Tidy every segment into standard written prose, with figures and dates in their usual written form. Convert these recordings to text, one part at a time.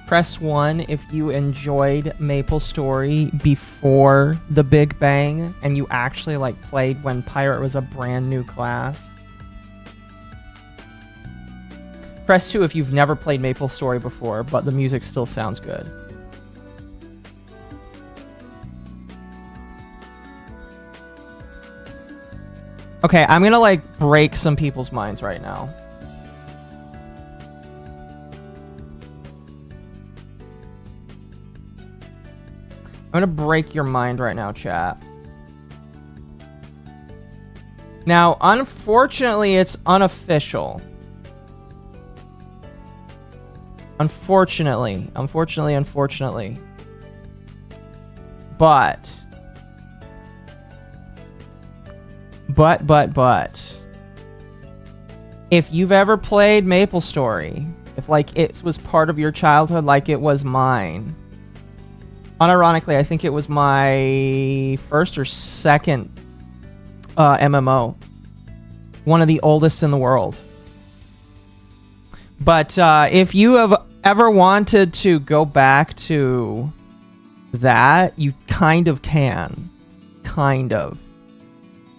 Press 1 if you enjoyed MapleStory before the Big Bang and you actually like played when Pirate was a brand new class. Press 2 if you've never played MapleStory before, but the music still sounds good. Okay, I'm gonna like break some people's minds right now. I'm gonna break your mind right now, chat. Now, unfortunately, it's unofficial. Unfortunately. But. If you've ever played MapleStory, if like it was part of your childhood like it was mine, unironically, I think it was my first or second MMO. One of the oldest in the world. But if you have ever wanted to go back to that, you kind of can. Kind of.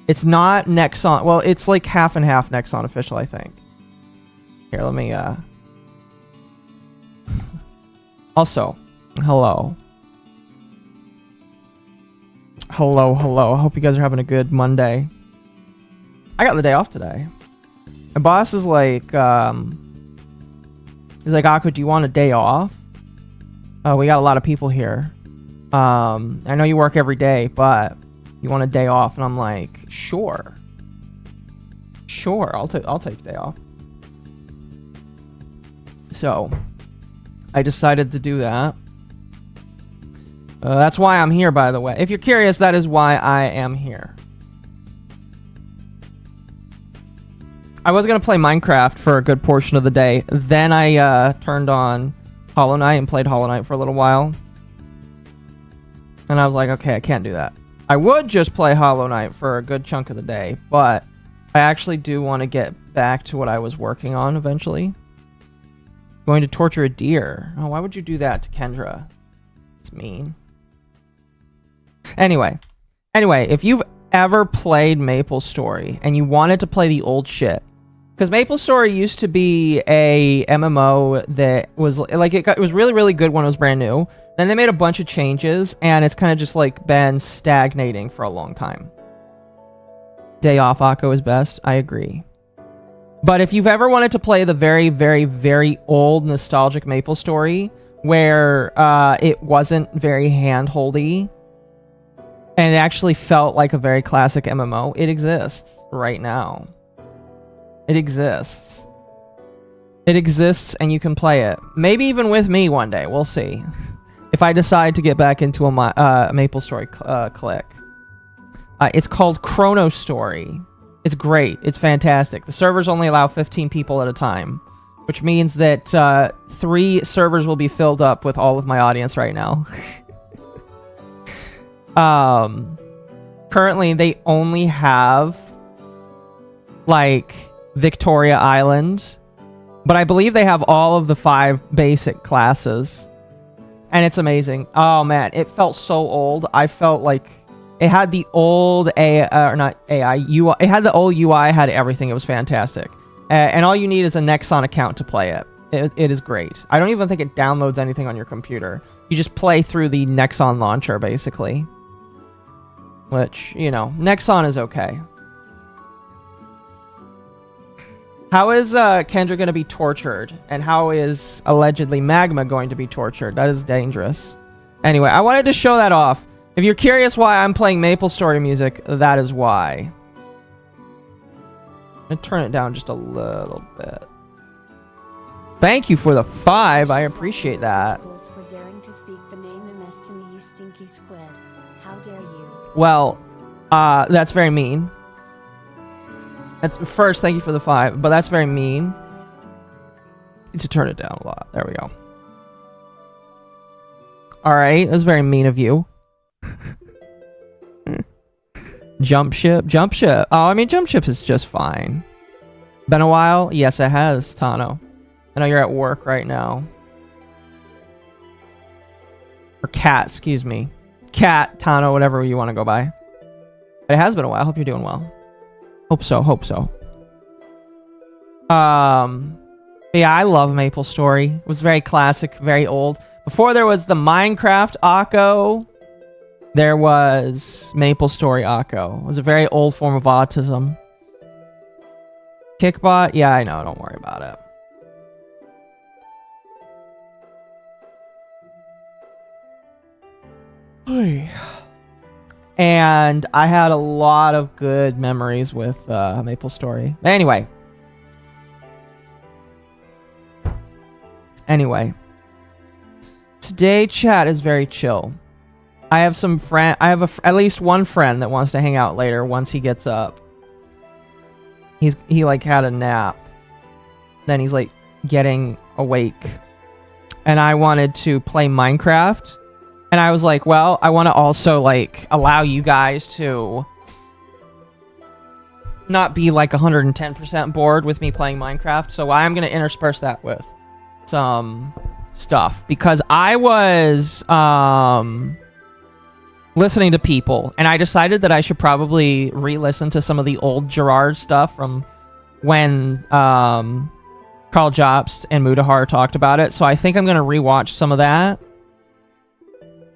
It's not Nexon. Well, it's like half and half Nexon official, I think. Here, let me... Also, hello. Hello. I hope you guys are having a good Monday. I got the day off today. My boss is like, he's like, Aku, do you want a day off? We got a lot of people here. I know you work every day, but you want a day off? And I'm like, sure. Sure, I'll take a day off. So, I decided to do that. That's why I'm here, by the way. If you're curious, that is why I am here. I was going to play Minecraft for a good portion of the day. Then I turned on Hollow Knight and played Hollow Knight for a little while. And I was like, okay, I can't do that. I would just play Hollow Knight for a good chunk of the day, but I actually do want to get back to what I was working on eventually. Going to torture a deer. Oh, why would you do that to Kendra? It's mean. Anyway, if you've ever played MapleStory and you wanted to play the old shit, because MapleStory used to be a MMO that was like it was really, really good when it was brand new. Then they made a bunch of changes, and it's kind of just like been stagnating for a long time. Day off, Akko is best. I agree. But if you've ever wanted to play the very, very, very old nostalgic MapleStory, where it wasn't very hand-holdy, and it actually felt like a very classic MMO, it exists right now. It exists. It exists, and you can play it. Maybe even with me one day. We'll see. If I decide to get back into a MapleStory click. It's called Chrono Story. It's great. It's fantastic. The servers only allow 15 people at a time, which means that 3 servers will be filled up with all of my audience right now. Currently, they only have, like, Victoria Island, but I believe they have all of the 5 basic classes. And it's amazing. Oh, man. It felt so old. I felt like it had the old AI, or not AI, UI. It had the old UI, had everything. It was fantastic. And all you need is a Nexon account to play it. It is great. I don't even think it downloads anything on your computer. You just play through the Nexon launcher, basically. Which, you know, Nexon is okay. How is Kendra going to be tortured? And how is allegedly Magma going to be tortured? That is dangerous. Anyway, I wanted to show that off. If you're curious why I'm playing MapleStory music, that is why. I'm going to turn it down just a little bit. Thank you for the 5. I appreciate that. For daring to speak the name MS to me, you stinky squid. How dare you? Well, that's very mean. First, thank you for the 5, but that's very mean. Need to turn it down a lot. There we go. Alright, that's very mean of you. Jump ship. Oh, I mean, jump ship is just fine. Been a while? Yes, it has, Tano. I know you're at work right now. Or Cat, excuse me. Cat, Tano, whatever you want to go by. But it has been a while. I hope you're doing well. Hope so, hope so. Yeah, I love MapleStory. It was very classic, very old. Before there was the Minecraft Akko, there was MapleStory Akko. It was a very old form of autism. Kickbot? Yeah, I know. Don't worry about it. And I had a lot of good memories with MapleStory. Anyway. Today chat is very chill. I have some at least one friend that wants to hang out later once he gets up. He like had a nap. Then he's like getting awake. And I wanted to play Minecraft. And I was like, well, I want to also like allow you guys to not be like 110% bored with me playing Minecraft. So I'm going to intersperse that with some stuff, because I was listening to people and I decided that I should probably re-listen to some of the old Gerard stuff from when Carl Jobst and Mudahar talked about it. So I think I'm going to rewatch some of that.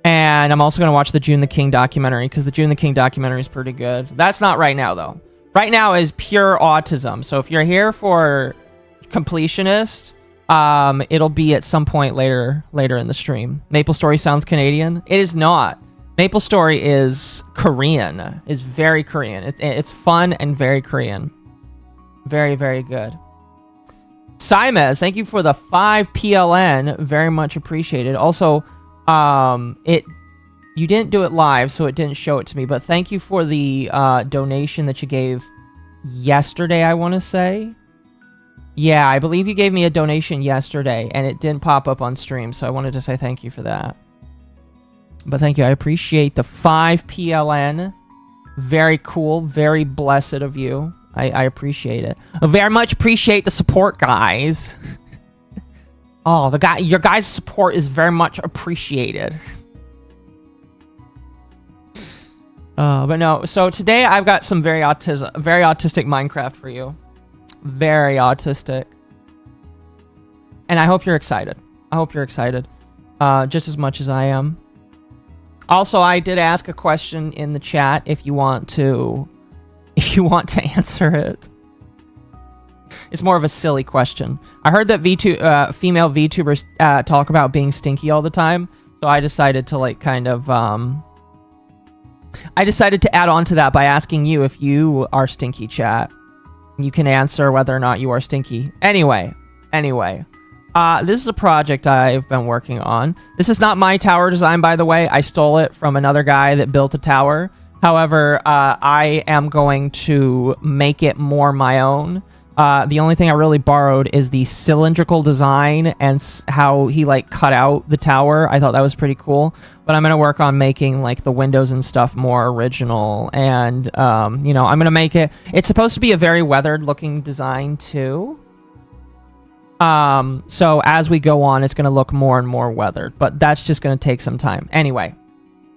And I'm also going to watch the June the King documentary, because the June the King documentary is pretty good. That's not right now, though. Right now is pure autism. So if you're here for Completionist, it'll be at some point later in the stream. MapleStory sounds Canadian. It is not. MapleStory is Korean. Is very Korean. It's fun and very Korean. Very, very good. Simez, thank you for the 5 PLN. Very much appreciated. Also, you didn't do it live, so it didn't show it to me, but thank you for the donation that you gave yesterday, I want to say. Yeah, I believe you gave me a donation yesterday, and it didn't pop up on stream, so I wanted to say thank you for that. But thank you, I appreciate the 5 PLN. Very cool, very blessed of you. I appreciate it. I very much appreciate the support, guys. Oh, your guys' support is very much appreciated. But no, so today I've got some very autistic Minecraft for you. Very autistic. And I hope you're excited. I hope you're excited. Just as much as I am. Also, I did ask a question in the chat if you want to answer it. It's more of a silly question. I heard that female VTubers talk about being stinky all the time, so I decided to like kind of I decided to add on to that by asking you if you are stinky, chat. You can answer whether or not you are stinky. Anyway, this is a project I've been working on. This is not my tower design, by the way. I stole it from another guy that built a tower. However, I am going to make it more my own. The only thing I really borrowed is the cylindrical design and how he like cut out the tower. I thought that was pretty cool. But I'm going to work on making like the windows and stuff more original. And, you know, I'm going to make it... It's supposed to be a very weathered looking design too. So as we go on, it's going to look more and more weathered. But that's just going to take some time. Anyway.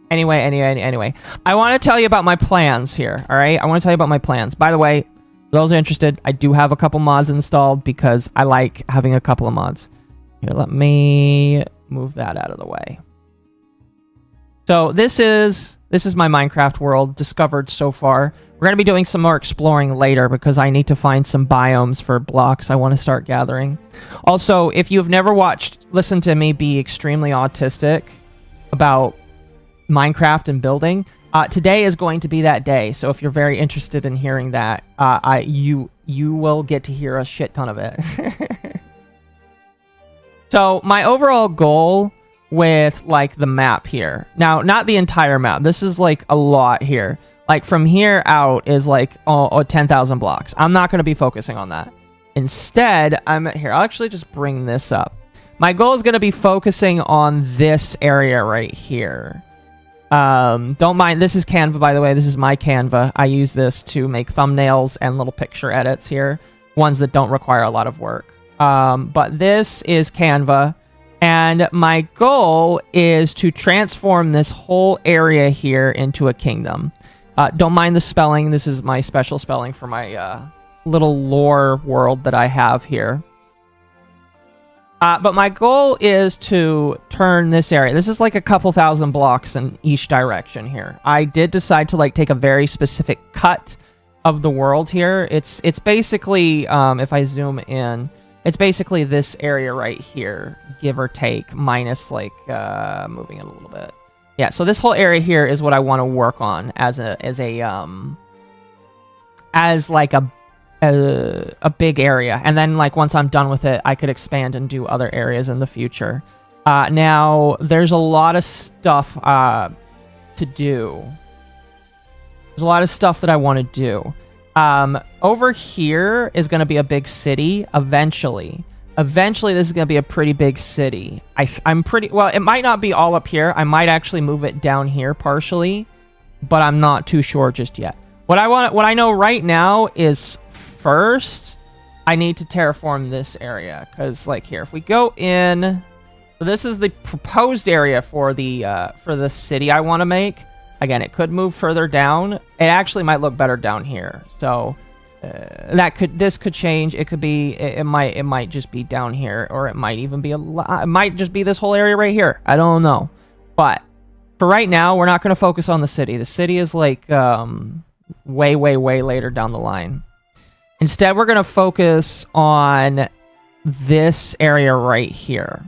I want to tell you about my plans here, all right? I want to tell you about my plans. By the way, for those interested, I do have a couple mods installed because I like having a couple of mods. Here, let me move that out of the way. So this is my Minecraft world discovered so far. We're going to be doing some more exploring later because I need to find some biomes for blocks I want to start gathering. Also, if you've never listened to me be extremely autistic about Minecraft and building, today is going to be that day. So if you're very interested in hearing that, you will get to hear a shit ton of it. So my overall goal with like the map here, now not the entire map, this is like a lot here, like from here out is like 10,000 blocks. I'm not going to be focusing on that. Instead, I'll actually just bring this up. My goal is going to be focusing on this area right here. Don't mind, this is Canva, by the way. This is my Canva. I use this to make thumbnails and little picture edits here, ones that don't require a lot of work. But this is Canva, And my goal is to transform this whole area here into a kingdom. Don't mind the spelling. This is my special spelling for my little lore world that I have here. But my goal is to turn this area. This is like a couple thousand blocks in each direction here. I did decide to like take a very specific cut of the world here. It's basically, if I zoom in, it's basically this area right here, give or take, minus like moving it a little bit. Yeah, so this whole area here is what I want to work on as like a big area, and then like once I'm done with it, I could expand and do other areas in the future. Now there's a lot of stuff to do. There's a lot of stuff that I want to do. Over here is going to be a big city eventually. Eventually, this is going to be a pretty big city. I'm pretty... Well, it might not be all up here. I might actually move it down here partially, but I'm not too sure just yet. What I know right now is first, I need to terraform this area. Because, like, here, if we go in... So this is the proposed area for the city I want to make. Again, it could move further down. It actually might look better down here. So... this could change. It could be. It might just be down here, or it might even be it might just be this whole area right here. I don't know. But for right now, we're not going to focus on the city. The city is like way later down the line. Instead, we're going to focus on this area right here.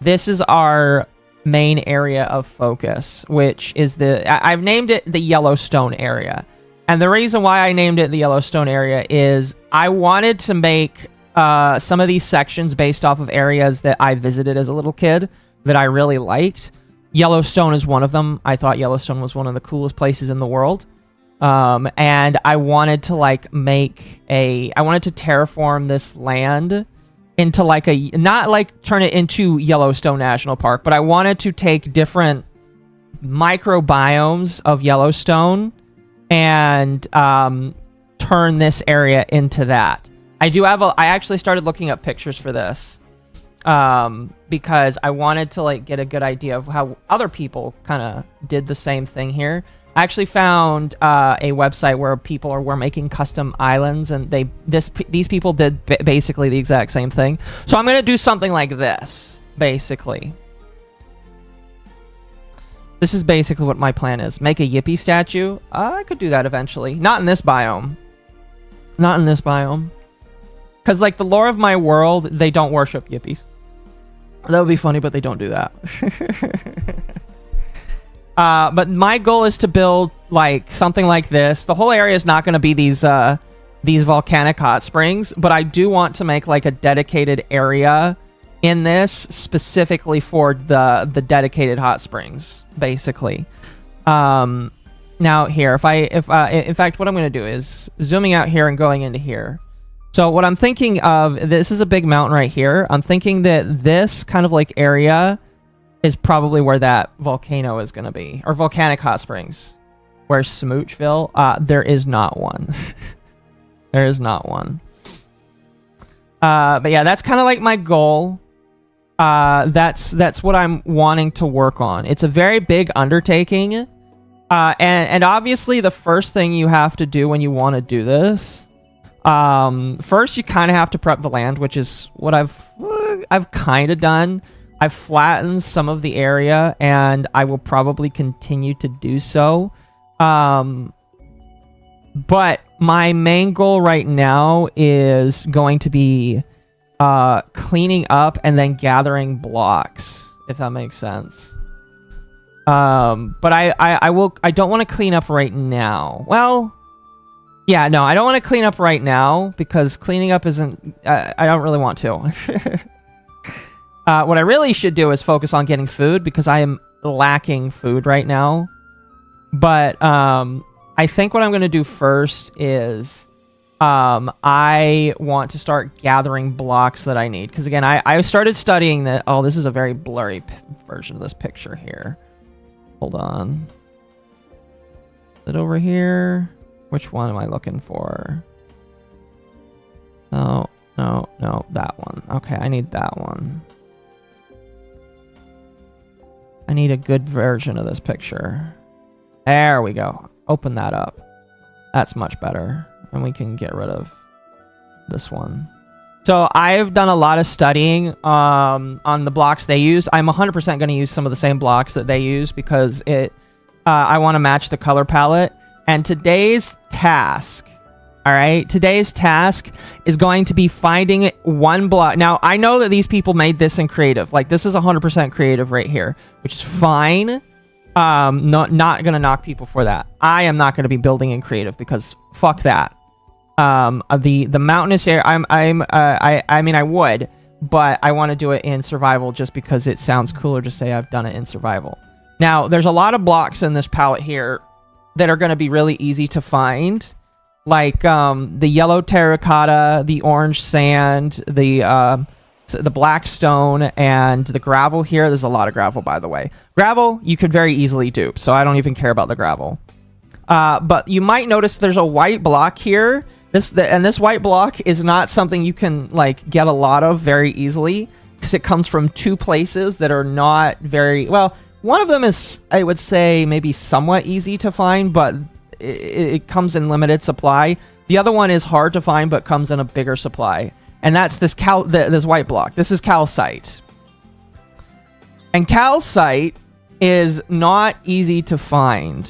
This is our main area of focus, which is I've named it the Yellowstone area. And the reason why I named it the Yellowstone area is I wanted to make some of these sections based off of areas that I visited as a little kid that I really liked. Yellowstone is one of them. I thought Yellowstone was one of the coolest places in the world. And I wanted to like I wanted to terraform this land into like not like turn it into Yellowstone National Park, but I wanted to take different microbiomes of Yellowstone and turn this area into that. I actually started looking up pictures for this because I wanted to like get a good idea of how other people kind of did the same thing here. I actually found a website where people were making custom islands, and these people did basically the exact same thing. So I'm gonna do something like this, basically. This is basically what my plan is. Make a Yippee statue. I could do that eventually. Not in this biome. Not in this biome. Because, like, the lore of my world, they don't worship Yippies. That would be funny, but they don't do that. But my goal is to build, like, something like this. The whole area is not going to be these volcanic hot springs, but I do want to make, like, a dedicated area in this specifically for the dedicated hot springs, basically. Now here, in fact, what I'm going to do is zooming out here and going into here. So what I'm thinking of, this is a big mountain right here. I'm thinking that this kind of like area is probably where that volcano is going to be, or volcanic hot springs. Where's Smoochville? There is not one. There is not one. But yeah, that's kind of like my goal. That's what I'm wanting to work on. It's a very big undertaking. And obviously the first thing you have to do when you want to do this, first you kind of have to prep the land, which is what I've kind of done. I've flattened some of the area, and I will probably continue to do so. But my main goal right now is going to be cleaning up and then gathering blocks, if that makes sense. But I don't want to clean up right now. Well, yeah, no, I don't want to clean up right now because cleaning up isn't, I don't really want to. What I really should do is focus on getting food because I am lacking food right now. But I think what I'm going to do first is I want to start gathering blocks that I need. Because again, I started studying that. Oh, this is a very blurry version of this picture here. Hold on. Is it over here? Which one am I looking for? No, that one. Okay, I need that one. I need a good version of this picture. There we go. Open that up. That's much better. And we can get rid of this one. So I've done a lot of studying on the blocks they used. I'm 100% going to use some of the same blocks that they use because I want to match the color palette. And today's task, all right, today's task is going to be finding one block. Now, I know that these people made this in creative. Like, this is 100% creative right here, which is fine. Not going to knock people for that. I am not going to be building in creative because fuck that. The mountainous area, I mean, I would, but I want to do it in survival just because it sounds cooler to say I've done it in survival. Now, there's a lot of blocks in this palette here that are going to be really easy to find, like the yellow terracotta, the orange sand, the black stone, and the gravel here. There's a lot of gravel, by the way. Gravel, you could very easily dupe, so I don't even care about the gravel. But you might notice there's a white block here. This white block is not something you can like get a lot of very easily because it comes from two places that are not very well. One of them is, I would say, maybe somewhat easy to find, but it comes in limited supply. The other one is hard to find, but comes in a bigger supply. And that's this white block. This is calcite. And calcite is not easy to find.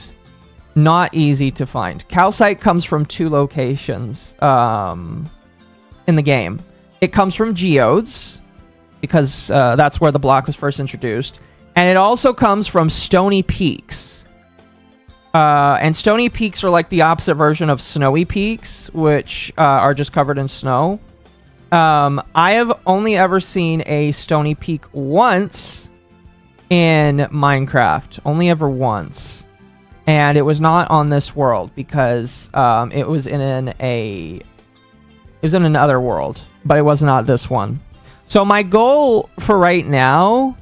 Not easy to find. Calcite comes from two locations in the game. It comes from geodes, because that's where the block was first introduced. And it also comes from stony peaks. And stony peaks are like the opposite version of snowy peaks, which are just covered in snow. I have only ever seen a stony peak once in Minecraft. Only ever once. And it was not on this world because it was in another world, but it was not this one. So my goal for right now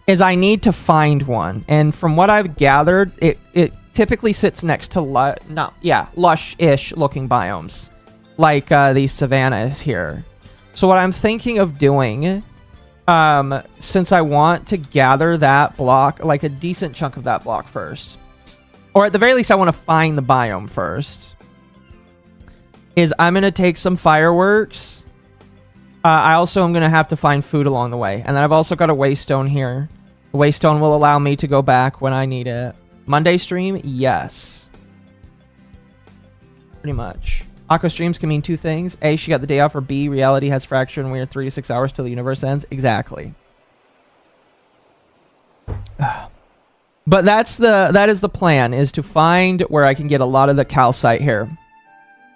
is I need to find one. And from what I've gathered, it typically sits next to lush-ish looking biomes, like these savannas here. So what I'm thinking of doing, since I want to gather that block, like a decent chunk of that block first, or at the very least I want to find the biome first, is I'm going to take some fireworks. I also am going to have to find food along the way. And then I've also got a waystone here. The waystone will allow me to go back when I need it. Monday stream? Yes. Pretty much. Aqua streams can mean two things. A, she got the day off, or B, reality has fractured and we are 3 to 6 hours till the universe ends. Exactly. But that is the plan, is to find where I can get a lot of the calcite here.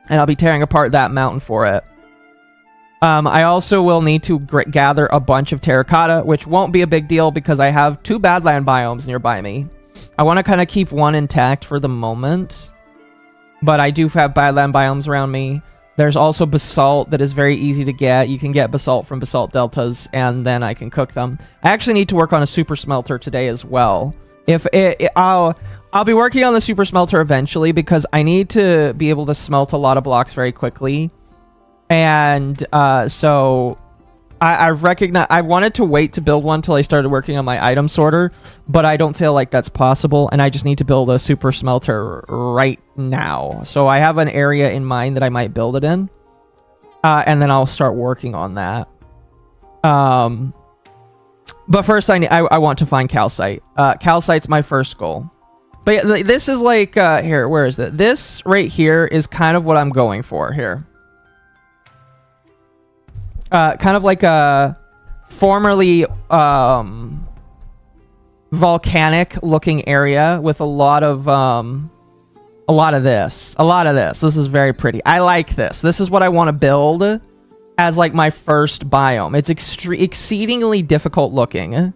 And I'll be tearing apart that mountain for it. I also will need to gather a bunch of terracotta, which won't be a big deal because I have 2 badland biomes nearby me. I want to kind of keep one intact for the moment, but I do have badland biomes around me. There's also basalt that is very easy to get. You can get basalt from basalt deltas, and then I can cook them. I actually need to work on a super smelter today as well. I'll be working on the super smelter eventually because I need to be able to smelt a lot of blocks very quickly. And so I wanted to wait to build one till I started working on my item sorter, but I don't feel like that's possible, and I just need to build a super smelter right now. So I have an area in mind that I might build it in, and then I'll start working on that. But first I want to find calcite. Calcite's my first goal. But yeah, this is like, here, where is it? This right here is kind of what I'm going for here. Kind of like a formerly volcanic looking area with a lot of this. This is very pretty. I like this. This is what I want to build as like my first biome. It's exceedingly difficult looking,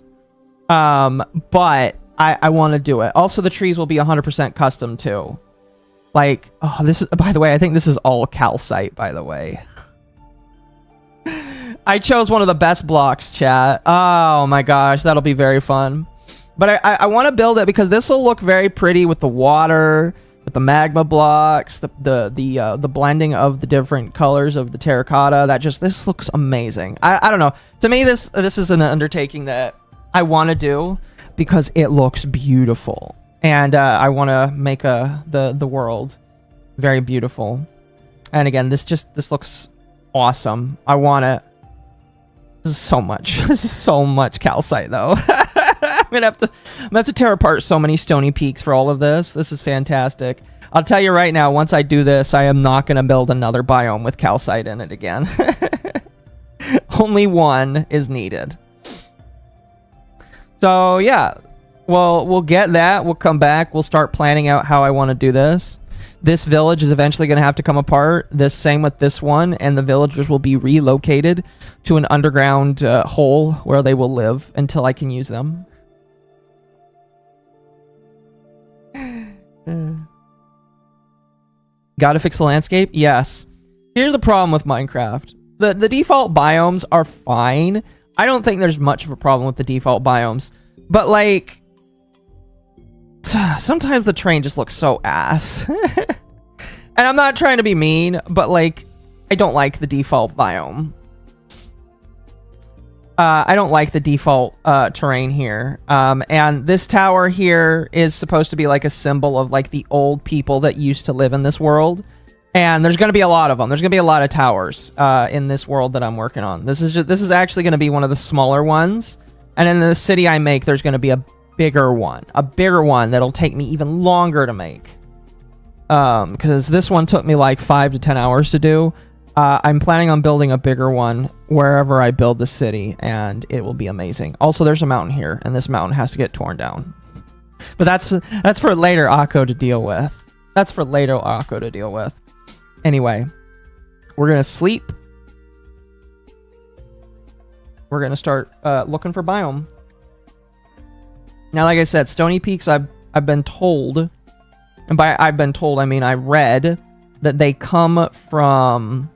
but I want to do it. Also, the trees will be 100% custom too. Like, oh, this is, by the way, I think this is all calcite, by the way. I chose one of the best blocks, chat. Oh my gosh, that'll be very fun. But I want to build it because this will look very pretty with the water, with the magma blocks, the blending of the different colors of the terracotta. This looks amazing. I don't know. To me, this is an undertaking that I want to do. because it looks beautiful. And I want to make the world very beautiful. And again, this looks awesome. I want it. This is so much. This is so much calcite, though. I'm gonna have to tear apart so many stony peaks for all of this. This is fantastic. I'll tell you right now, once I do this, I am not gonna build another biome with calcite in it again. Only one is needed. So yeah, well, we'll get that. We'll come back. We'll start planning out how I want to do this. This village is eventually going to have to come apart. This same with this one, and the villagers will be relocated to an underground hole where they will live until I can use them. Gotta fix the landscape? Yes. Here's the problem with Minecraft. The default biomes are fine. I don't think there's much of a problem with the default biomes. But, like, sometimes the terrain just looks so ass. And I'm not trying to be mean, but, like, I don't like the default biome. I don't like the default terrain here. And this tower here is supposed to be like a symbol of like the old people that used to live in this world. And there's going to be a lot of them. There's going to be a lot of towers in this world that I'm working on. This is actually going to be one of the smaller ones. And in the city I make, there's going to be a bigger one. A bigger one that'll take me even longer to make. Because this one took me like 5 to 10 hours to do. I'm planning on building a bigger one wherever I build the city, and it will be amazing. Also, there's a mountain here, and this mountain has to get torn down. But that's for later Akko to deal with. That's for later Akko to deal with. Anyway, we're gonna sleep. We're gonna start looking for biome. Now, like I said, Stony Peaks, I've been told, and by I've been told, I mean I read that they come from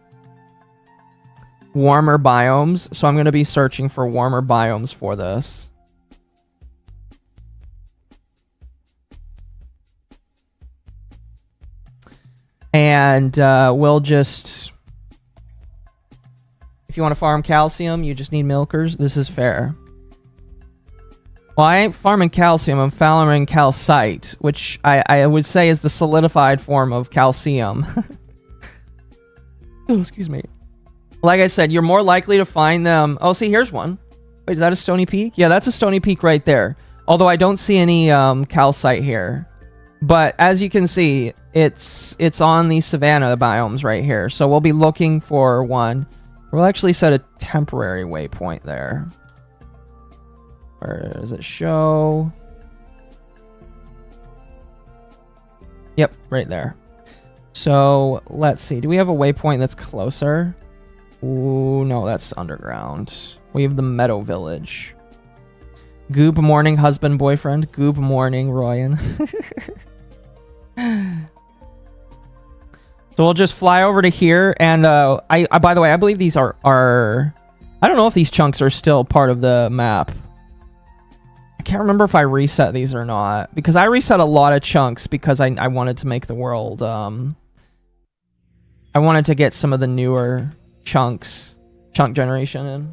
warmer biomes, so I'm going to be searching for warmer biomes for this. And we'll just... If you want to farm calcium, you just need milkers. This is fair. Well, I ain't farming calcium, I'm farming calcite, which I would say is the solidified form of calcium. Oh, excuse me. Like I said, you're more likely to find them... Oh, see, here's one. Wait, is that a stony peak? Yeah, that's a stony peak right there. Although I don't see any calcite here. But as you can see, it's on the savanna biomes right here. So we'll be looking for one. We'll actually set a temporary waypoint there. Where does it show? Yep, right there. So, let's see. Do we have a waypoint that's closer? Ooh, no, that's underground. We have the Meadow Village. Goob morning, husband, boyfriend. Goob morning, Royan. So we'll just fly over to here, and I by the way, I believe these are... I don't know if these chunks are still part of the map. I can't remember if I reset these or not, because I reset a lot of chunks because I wanted to make the world... I wanted to get some of the newer chunk generation in.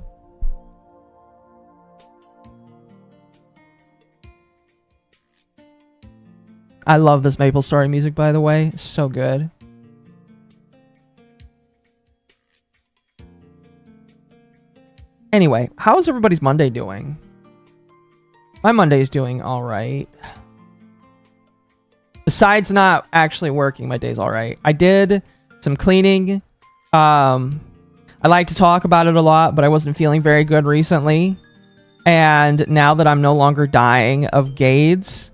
I love this MapleStory music, by the way. It's so good. Anyway, how's everybody's Monday doing? My Monday's doing alright. Besides not actually working, my day's alright. I did some cleaning. I like to talk about it a lot, but I wasn't feeling very good recently. And now that I'm no longer dying of Gades,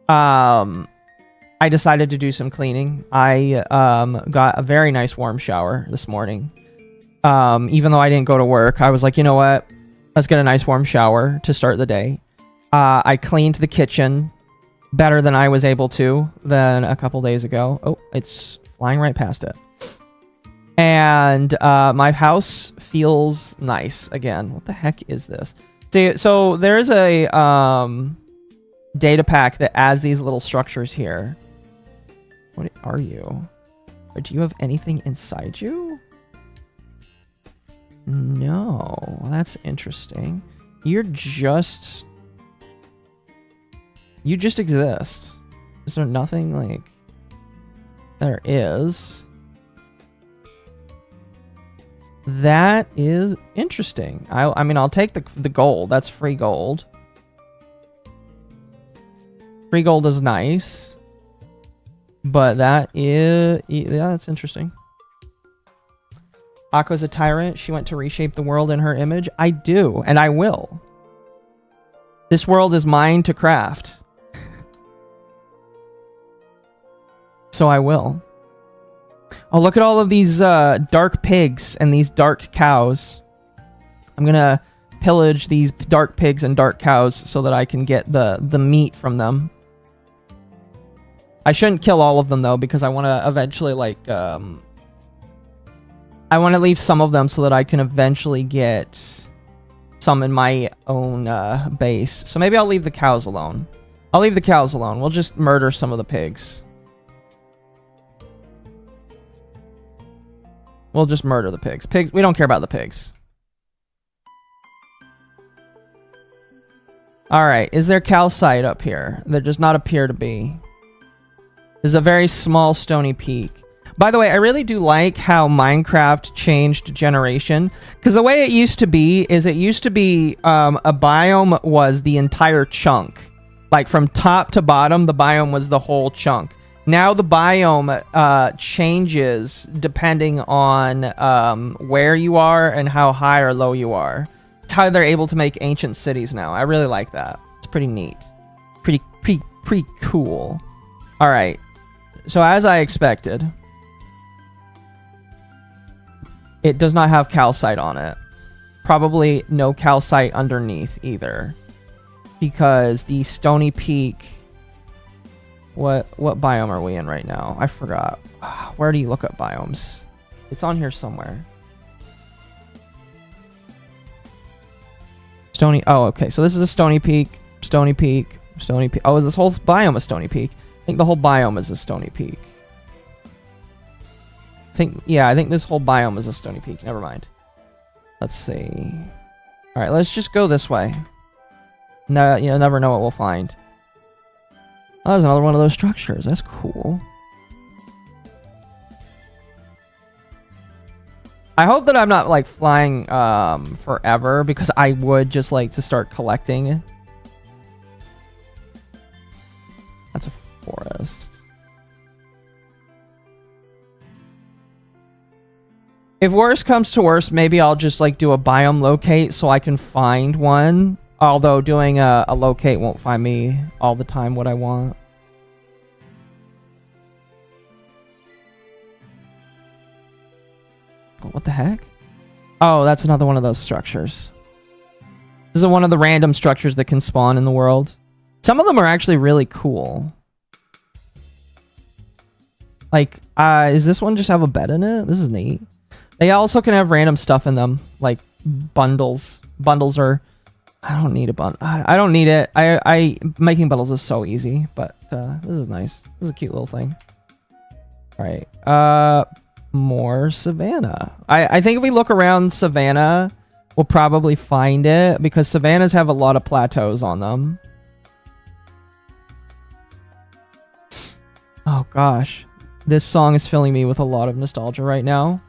I decided to do some cleaning. I got a very nice warm shower this morning. Even though I didn't go to work, I was like, you know what? Let's get a nice warm shower to start the day. I cleaned the kitchen better than I was able to than a couple days ago. Oh, it's flying right past it. And my house feels nice again. What the heck is this? So there's a data pack that adds these little structures here. What are you? Or do you have anything inside you? No, that's interesting. You're just... You just exist. Is there nothing like... There is. That is interesting. I mean, I'll take the gold. That's free gold. Free gold is nice. But that is... Yeah, that's interesting. Aqua's a tyrant. She went to reshape the world in her image. I do, and I will. This world is mine to craft. So I will. Oh, look at all of these dark pigs and these dark cows. I'm gonna pillage these dark pigs and dark cows so that I can get the meat from them. I shouldn't kill all of them though, because I want to eventually like I want to leave some of them so that I can eventually get some in my own base. So maybe I'll leave the cows alone. I'll leave the cows alone. We'll just murder some of the pigs. We'll just murder the pigs. Pigs, we don't care about the pigs. Alright, is there calcite up here? There does not appear to be. There's a very small stony peak. By the way, I really do like how Minecraft changed generation. Because the way it used to be is a biome was the entire chunk. Like from top to bottom, the biome was the whole chunk. Now the biome changes depending on where you are and how high or low you are. It's how they're able to make ancient cities now. I really like that. It's pretty neat. Pretty cool. All right. So as I expected, it does not have calcite on it. Probably no calcite underneath either, because the stony peak. What biome are we in right now? I forgot. Where do you look up biomes? It's on here somewhere. Stony. Oh, okay. So this is a stony peak. Stony peak. Stony peak. Oh, is this whole biome a stony peak? I think the whole biome is a stony peak. I think this whole biome is a stony peak. Never mind. Let's see. All right, let's just go this way. No, you never know what we'll find. Oh, there's another one of those structures. That's cool. I hope that I'm not like flying forever, because I would just like to start collecting. That's a forest. If worse comes to worse, maybe I'll just like do a biome locate so I can find one. Although doing a locate won't find me all the time what I want. What the heck? Oh, that's another one of those structures. This is one of the random structures that can spawn in the world. Some of them are actually really cool. Like, does this one just have a bed in it? This is neat. They also can have random stuff in them, like bundles. Bundles are... I don't need a bundle. I don't need it. Making bundles is so easy, but this is nice. This is a cute little thing. All right. More savanna. I think if we look around savanna, we'll probably find it, because savannas have a lot of plateaus on them. Oh gosh. This song is filling me with a lot of nostalgia right now.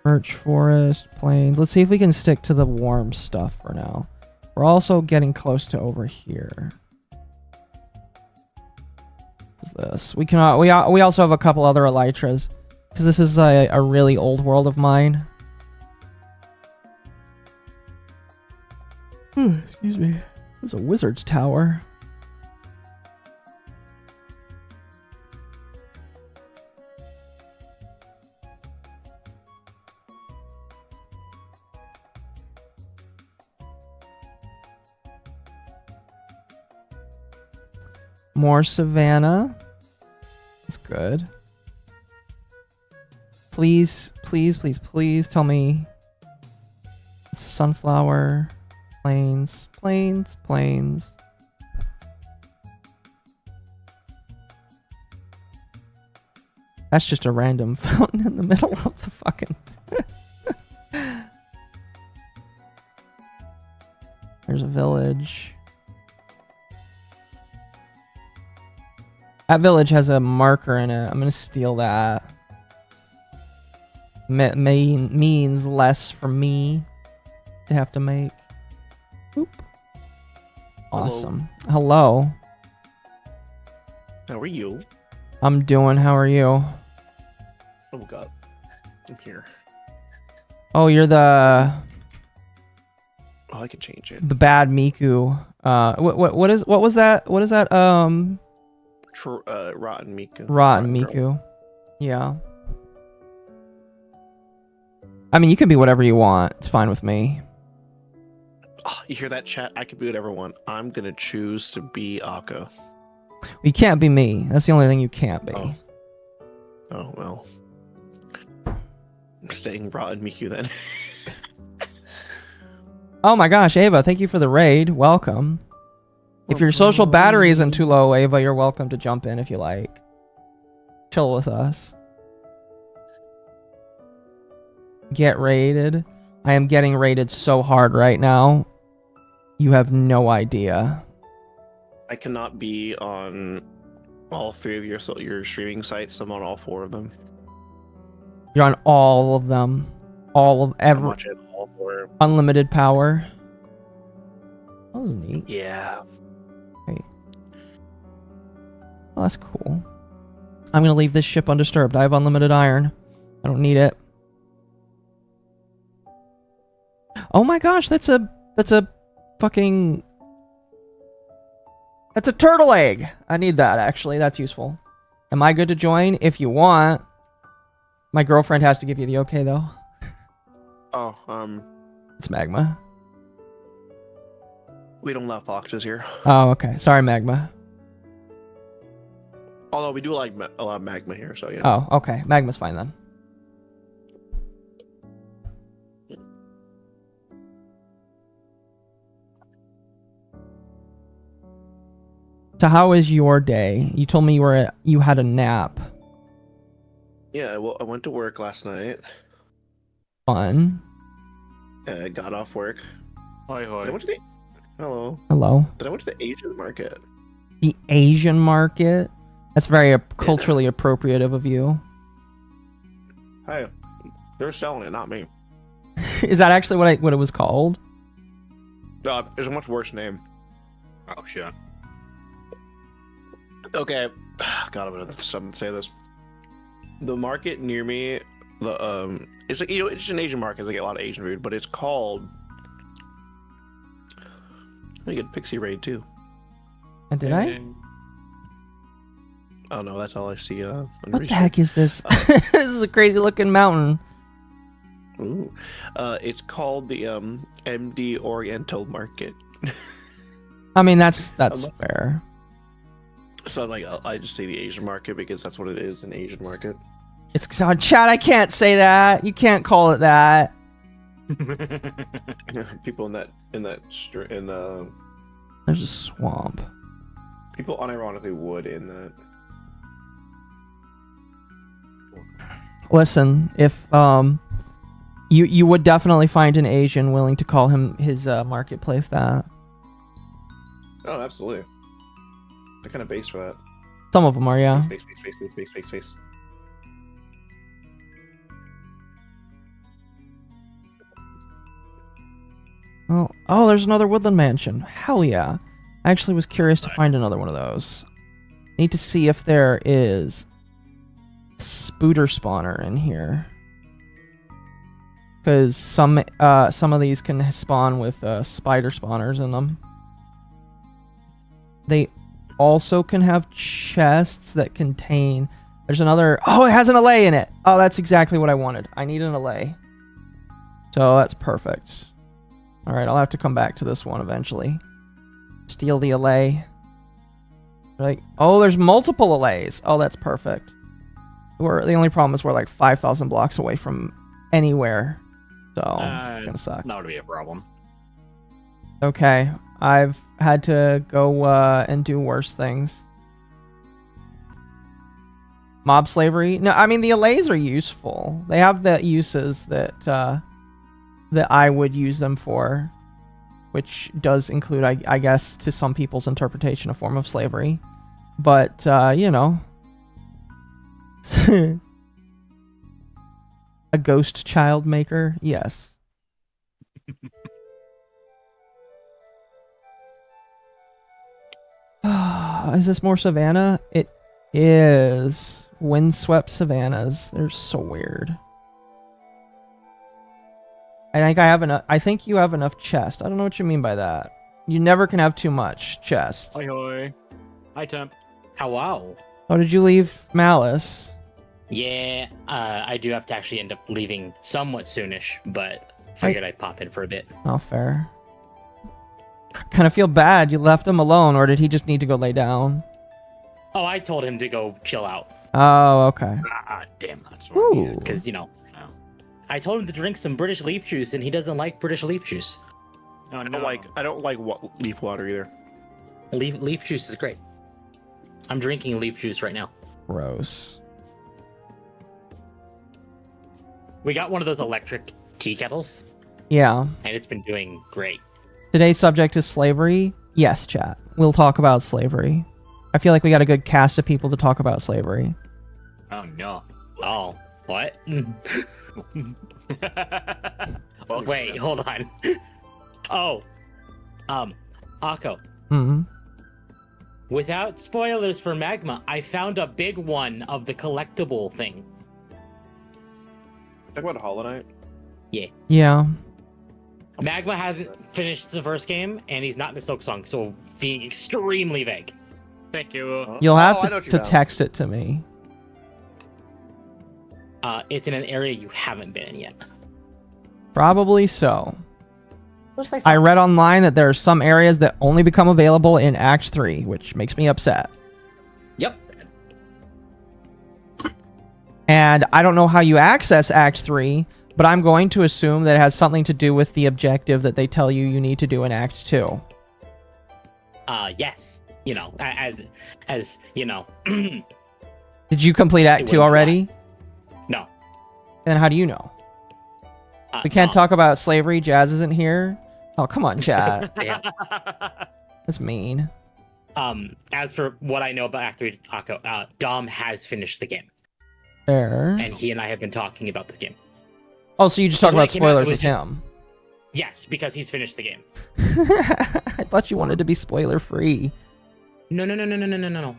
Birch forest, plains. Let's see if we can stick to the warm stuff for now. We're also getting close to over here. What's this? We also have a couple other elytras, because this is a really old world of mine. Excuse me. There's a wizard's tower. More savanna. That's good. Please, please, please, please tell me. Sunflower. Plains. Plains. Plains. That's just a random fountain in the middle of the fucking... There's a village. That village has a marker in it. I'm gonna steal that. Means less for me to have to make. Oop. Awesome. Hello. How are you? I'm doing. How are you? Oh god. I'm here. Oh, you're the Oh, I can change it. the bad Miku. What was that? What is that? Rotten Miku. Rotten Girl. Miku. Yeah. I mean, you can be whatever you want. It's fine with me. Oh, you hear that, chat? I could be whatever one. I'm gonna choose to be Akko. You can't be me. That's the only thing you can't be. Oh well. I'm staying Rotten Miku then. Oh my gosh, Ava, thank you for the raid. Welcome. If your social battery isn't too low, Ava, you're welcome to jump in if you like. Chill with us. Get raided. I am getting raided so hard right now. You have no idea. I cannot be on all three of your streaming sites. I'm on all four of them. You're on all of them. All of I'm every watching all four. unlimited power. That was neat. Yeah. Wait. Oh, that's cool. I'm gonna leave this ship undisturbed. I have unlimited iron. I don't need it. Oh my gosh, that's a fucking... That's a turtle egg! I need that, actually. That's useful. Am I good to join? If you want. My girlfriend has to give you the okay, though. Oh, It's Magma. we don't allow foxes here. Oh, okay. Sorry, Magma. Although we do like a lot of magma here, so yeah. Oh, okay. Magma's fine, then. So how is your day? You told me you had a nap. Yeah, well, I went to work last night. Fun. Got off work. Hoi Then I hoi. went to the... Hello. Hello. Then I went to the Asian market. The Asian market? That's very culturally appropriative of you. Hey, they're selling it, not me. Is that actually what it was called? There's a much worse name. Oh shit. Okay, God, I'm gonna say this. The market near me, it's like, it's just an Asian market. They get a lot of Asian food, but it's called. I get Pixie Raid too. And did I? Oh no, that's all I see. On What the research. heck is this? This is a crazy looking mountain. Ooh, it's called the MD Oriental Market. I mean, that's fair. So like, I just say the Asian market because that's what it is, an Asian market. It's on chat. I can't say that. You can't call it that. People in There's a swamp. people unironically would in that. Listen, if you would definitely find an Asian willing to call his marketplace that. Oh, absolutely. They're kind of base for that. Some of them are, yeah. Space. Oh, there's another woodland mansion. Hell yeah. I actually was curious to find another one of those. Need to see if there is a spooter spawner in here. Because some of these can spawn with spider spawners in them. They also can have chests that contain... There's another... Oh, it has an Allay in it! Oh, that's exactly what I wanted. I need an Allay. So that's perfect. Alright, I'll have to come back to this one eventually. Steal the Allay. Like, oh, there's multiple Allays. Oh, that's perfect. The only problem is we're like 5,000 blocks away from anywhere. So, it's gonna suck. That would be a problem. Okay, I've had to go and do worse things. Mob slavery? No, I mean, the Allays are useful. They have the uses that I would use them for. which does include, I guess, to some people's interpretation, a form of slavery. But, you know. A ghost child maker? Yes. Is this more savanna? It is. Windswept savannas. They're so weird. I think I have enough. I think you have enough chest. I don't know what you mean by that. You never can have too much chest. Hoi hoi. Hi, Temp. Hello. Oh, did you leave Malice? Yeah, I do have to actually end up leaving somewhat soonish, but figured I'd pop in for a bit. Oh, fair. Kind of feel bad you left him alone, or did he just need to go lay down? Oh, I told him to go chill out. Oh, okay. Damn, that's Ooh. because I told him to drink some British leaf juice, and he doesn't like British leaf juice. Oh, I don't like leaf water either. Leaf juice is great. I'm drinking leaf juice right now. Gross. We got one of those electric tea kettles, Yeah. and it's been doing great. Today's subject is slavery. Yes, chat. We'll talk about slavery. I feel like we got a good cast of people to talk about slavery. Oh no. Oh, what? Well, Wait, hold on. Oh, Akko. Hmm. Without spoilers for Magma, I found a big one of the collectible thing. Talk about Hollow Knight. Yeah. Magma hasn't finished the first game, and he's not in the Silk Song, so being extremely vague. Thank you. You'll have I know what to you found. text it to me. It's in an area you haven't been in yet. Probably so. I read online that there are some areas that only become available in Act 3, which makes me upset. Yep. And I don't know how you access Act 3, but I'm going to assume that it has something to do with the objective that they tell you need to do in Act 2. Yes. You know, as you know. Did you complete Act It 2 would already? No. Then how do you know? We can't no. talk about slavery. Jazz isn't here. Oh, come on, chat. Yeah. That's mean. As for what I know about Act 3, Akko, Dom has finished the game, Fair. and he and I have been talking about this game. Oh, so you just talk When about it came out, it spoilers was with just- him. Yes, because he's finished the game. I thought you wanted to be spoiler free. No.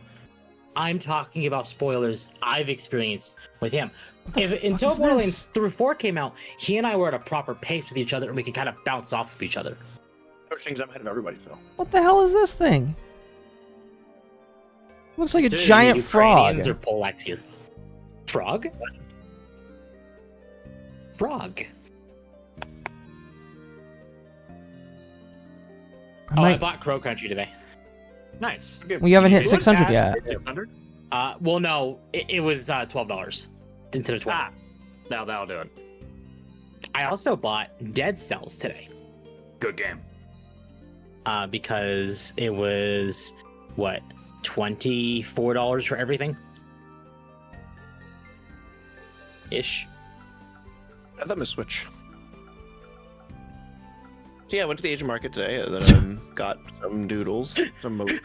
I'm talking about spoilers I've experienced with him. Until is Borderlands this? 3 4 came out, he and I were at a proper pace with each other, and we could kind of bounce off of each other. Those things I'm ahead of everybody, so. What the hell is this thing? Looks like a Dude, giant frog. Ukrainians or Polacks here? Frog? Frog. I bought Crow Country today. Nice. We haven't hit You 600 looked yet. at 600? Well, no, it was $12 instead of 20. Now that'll do it. I also bought Dead Cells today. Good game. Because it was what, $24 for everything? Ish. I have that on my Switch. So yeah, I went to the Asian market today and then got some noodles, some mochi.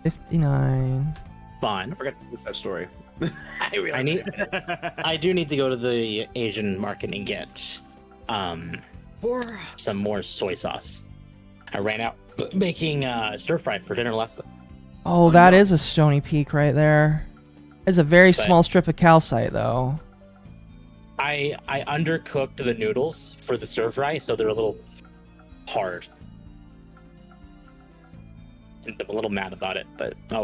59. I Fun. forgot to put that story. I do need to go to the Asian market and get some more soy sauce. I ran out making stir fry for dinner last. Oh, that is a Stony Peak right there. It's a very small strip of calcite, though. I undercooked the noodles for the stir fry, so they're a little hard. And I'm a little mad about it, but oh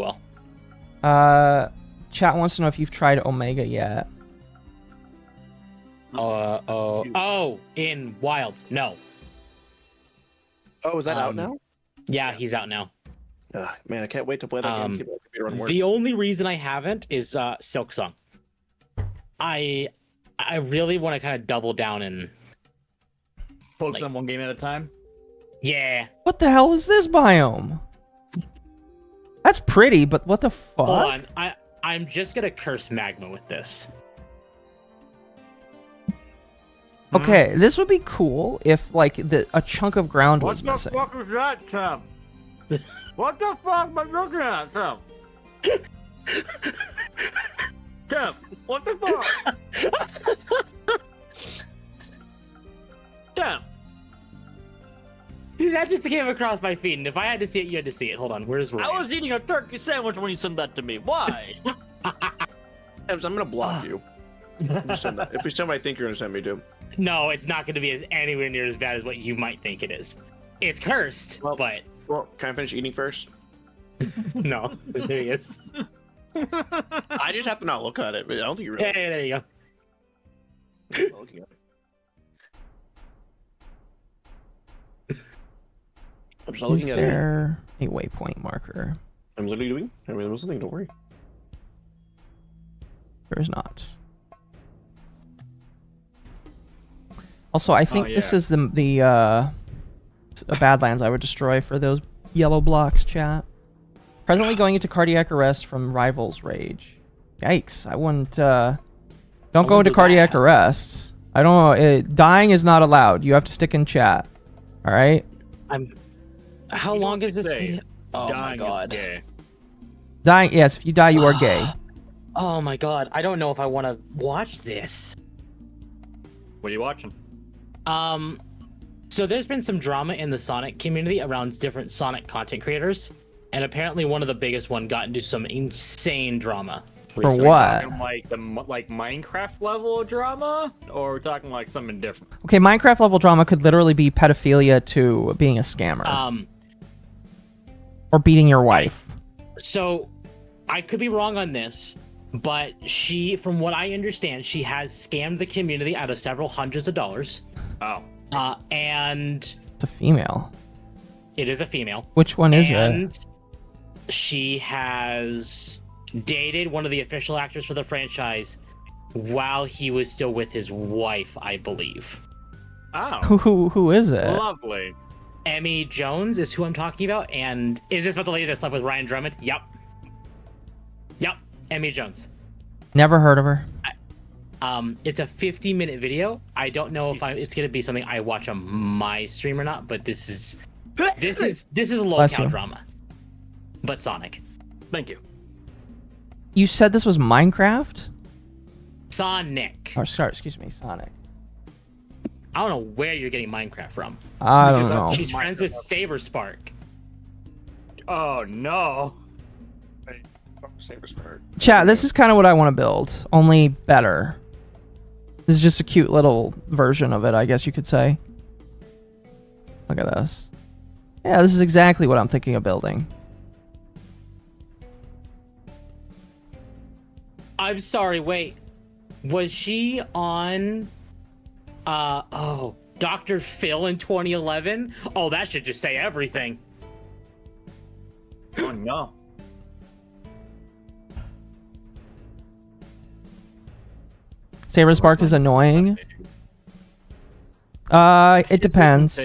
well. Chat wants to know if you've tried Omega yet. In Wild, no. Oh, is that out now? Yeah, he's out now. Man, I can't wait to play that game. See if my computer run worse. The only reason I haven't is Silk Song. I really want to kind of double down and Focus on one game at a time. yeah. What the hell is this biome? That's pretty, but what the fuck? Hold on, I'm just gonna curse Magma with this. Okay, this would be cool if like a chunk of ground What was the missing. fuck is that, Tim? What the fuck am I looking at, Tim? Tim, what the fuck? Tim. That just came across my feed, and if I had to see it, you had to see it. Hold on, where's Ryan? I was eating a turkey sandwich when you sent that to me. Why? Ems, I'm gonna block you. Just send that. If you send what I think you're gonna send me to. No, it's not going to be anywhere near as bad as what you might think it is. It's cursed, Well- but Well, can I finish eating first? no. There he is. I just have to not look at it. But I don't think you really. Hey, there you go. I'm not looking at it. I'm just not Is looking at it. there a waypoint marker? I'm literally doing. I mean, there's something. Don't worry. There is not. Also, I think this yeah. is the Badlands I would destroy for those yellow blocks, chat. Presently going into cardiac arrest from Rival's Rage. Yikes! I wouldn't. Don't go wouldn't into do cardiac that. arrest. I don't know. Dying is not allowed. You have to stick in chat. All right. How You know long what is they this say, video? Oh my Dying is god. gay. Dying. Yes. If you die, you are gay. Oh my god. I don't know if I want to watch this. What are you watching? So there's been some drama in the Sonic community around different Sonic content creators, and apparently one of the biggest one got into some insane drama. For recently. what? Talking like like Minecraft level of drama, or we're talking like something different? Okay. Minecraft level drama could literally be pedophilia to being a scammer or beating your wife. So I could be wrong on this, but she, from what I understand, she has scammed the community out of several hundreds of dollars. Oh. And It's a female. it is a female. Which one is it? And she has dated one of the official actors for the franchise while he was still with his wife, I believe. Oh. Who is it? Lovely. Emmy Jones is who I'm talking about. And is this about the lady that slept with Ryan Drummond? Yep. Emmy Jones. Never heard of her. It's a 50-minute video. I don't know if it's gonna be something I watch on my stream or not, but this is Bless low-cal you. drama. But Sonic. Thank you. You said this was Minecraft? Sonic. Or sorry, excuse me, Sonic. I don't know where you're getting Minecraft from. I don't Because know. that's- She's friends with Saberspark. Oh no. Saber Smart. Chat, this is kind of what I want to build, only better. This is just a cute little version of it, I guess you could say. Look at this. Yeah, this is exactly what I'm thinking of building. I'm sorry, wait. Was she on Dr. Phil in 2011? Oh, that should just say everything. Oh no. Saberspark is annoying. It depends.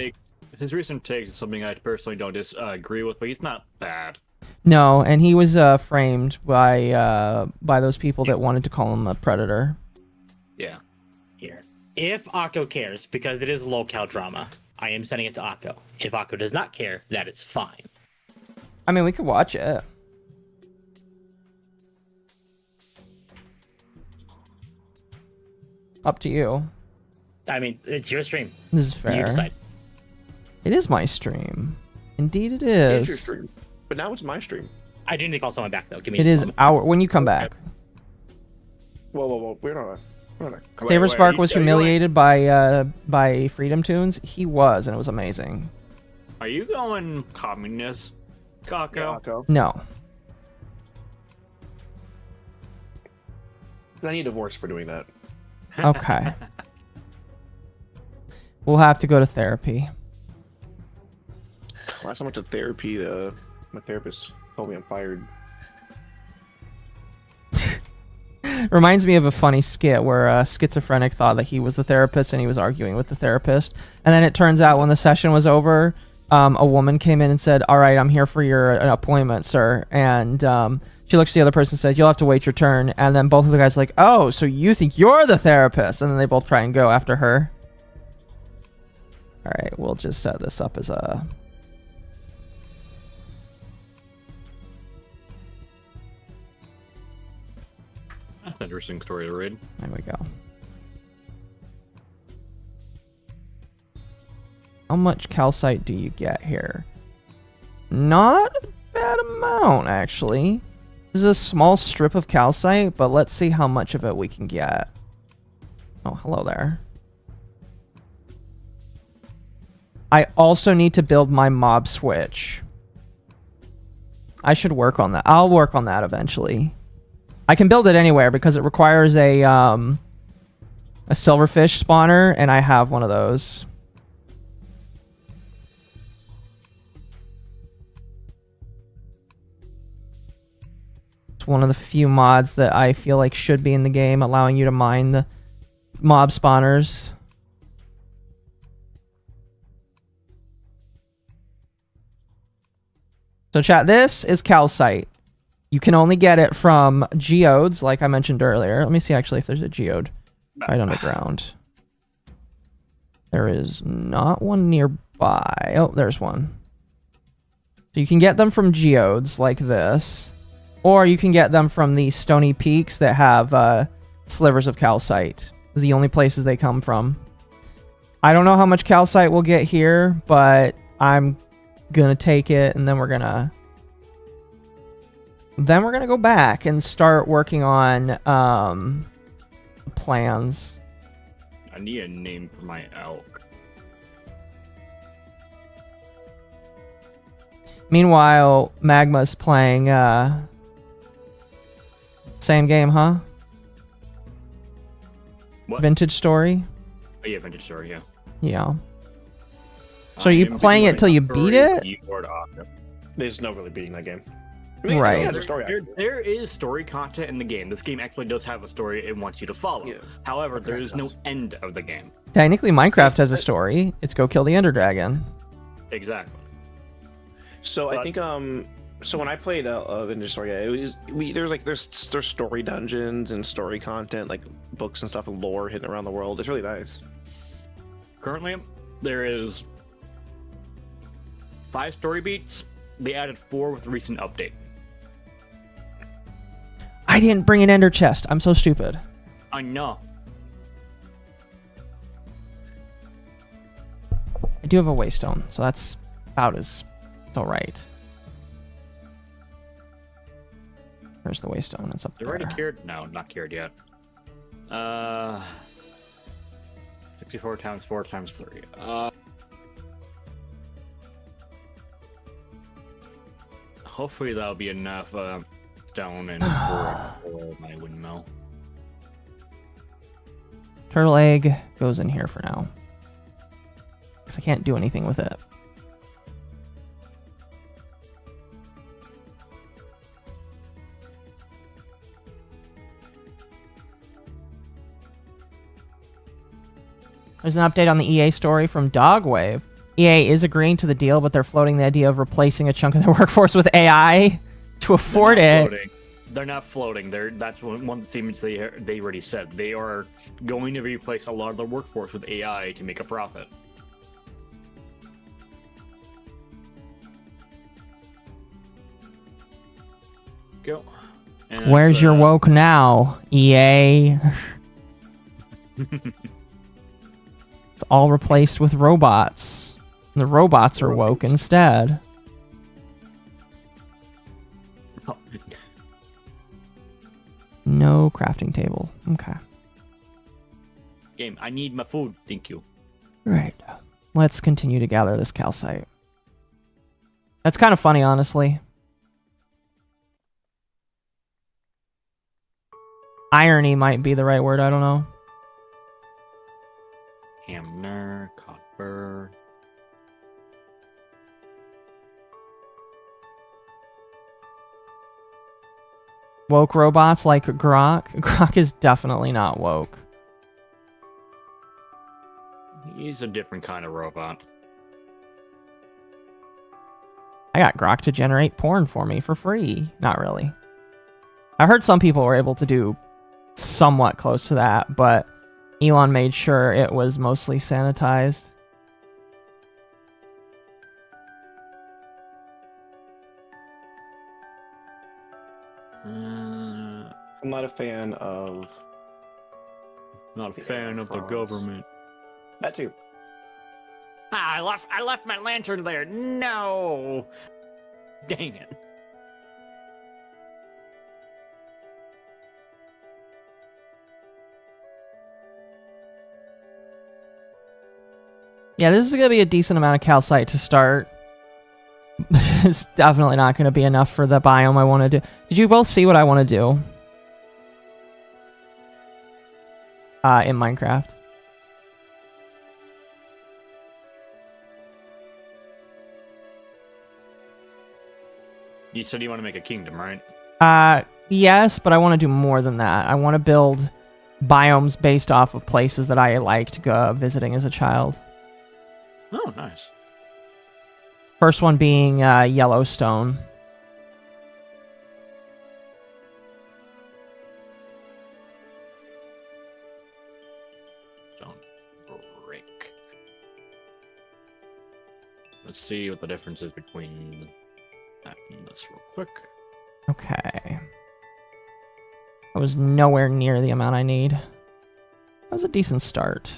His recent takes is something I personally don't agree with, but he's not bad. No, and he was framed by those people that wanted to call him a predator. Yeah. Here. If Akko cares, because it is low-cal drama, I am sending it to Akko. If Akko does not care, that is fine. I mean, we could watch it. Up to you. I mean, it's your stream. This is You fair. decide. It is my stream. Indeed it It's your is. stream. But now it's my stream. I do need to call someone back, though. Give me It just a is moment. our... When you come back. Whoa. We're not. Saberspark was humiliated by Freedom Tunes. He was, and it was amazing. Are you going communist, Kako? Go. No. I need a divorce for doing that. Okay. We'll have to go to therapy. Last time I went to therapy, my therapist told me I'm fired. Reminds me of a funny skit where a schizophrenic thought that he was the therapist and he was arguing with the therapist. And then it turns out when the session was over, a woman came in and said, "All right, I'm here for your appointment, sir." And she looks at the other person and says, "You'll have to wait your turn." And then both of the guys are like, "Oh, so you think you're the therapist?" And then they both try and go after her. All right, we'll just set this up as a... That's an interesting story to read. There we go. How much calcite do you get here? Not a bad amount, actually. This is a small strip of calcite, but let's see how much of it we can get. Oh, hello there. I also need to build my mob switch. I should work on that. I'll work on that eventually. I can build it anywhere because it requires a silverfish spawner, and I have one of those. It's one of the few mods that I feel like should be in the game, allowing you to mine the mob spawners. So chat, this is calcite. You can only get it from geodes, like I mentioned earlier. Let me see actually if there's a geode right underground. There is not one nearby. Oh, there's one. So you can get them from geodes like this, or you can get them from these stony peaks that have slivers of calcite. The only places they come from. I don't know how much calcite we'll get here, but I'm gonna take it, and then we're gonna go back and start working on plans. I need a name for my elk. Meanwhile, Magma's playing same game, huh? What? Vintage Story? Oh yeah, Vintage Story, yeah. Yeah. So are you playing it till you beat it? There's no really beating that game. Right. Yeah, the story. There is story content in the game. This game actually does have a story it wants you to follow. Yeah. However, there is no end of the game. Technically, Minecraft has a story. It's go kill the Ender Dragon. Exactly. So I think so when I played Vintage Story, it was there's story dungeons and story content like books and stuff and lore hidden around the world. It's really nice. Currently, there is 5 story beats. They added 4 with the recent update. I didn't bring an Ender chest. I'm so stupid. I know. I do have a waystone, so that's about as alright. Where's the waystone? It's up They're there. already cured? No, not cured yet. 64 times 4 times 3. Hopefully that'll be enough stone and wood for my windmill. Turtle egg goes in here for now. Because I can't do anything with it. There's an update on the EA story from Dogwave. EA is agreeing to the deal, but they're floating the idea of replacing a chunk of their workforce with AI to afford it. Floating. They're not floating. That's one statement they already said. They are going to replace a lot of their workforce with AI to make a profit. Go. And Where's your woke now, EA? It's all replaced with robots. The robots are woke instead. No crafting table. Okay. Game, I need my food. Thank you. Right. Let's continue to gather this calcite. That's kind of funny, honestly. Irony might be the right word. I don't know. Hamner, copper. Woke robots like Grok. Grok is definitely not woke. He's a different kind of robot. I got Grok to generate porn for me for free. Not really. I heard some people were able to do somewhat close to that, but Elon made sure it was mostly sanitized. not a fan of. Not a fan of the government. That too. Ah, I left my lantern there. No. Dang it. Yeah, this is going to be a decent amount of calcite to start. It's definitely not going to be enough for the biome I want to do. Did you both see what I want to do? In Minecraft. You said you want to make a kingdom, right? Yes, but I want to do more than that. I want to build biomes based off of places that I liked visiting as a child. Oh, nice. First one being Yellowstone. Don't break. Let's see what the difference is between that and this real quick. Okay. I was nowhere near the amount I need. That was a decent start.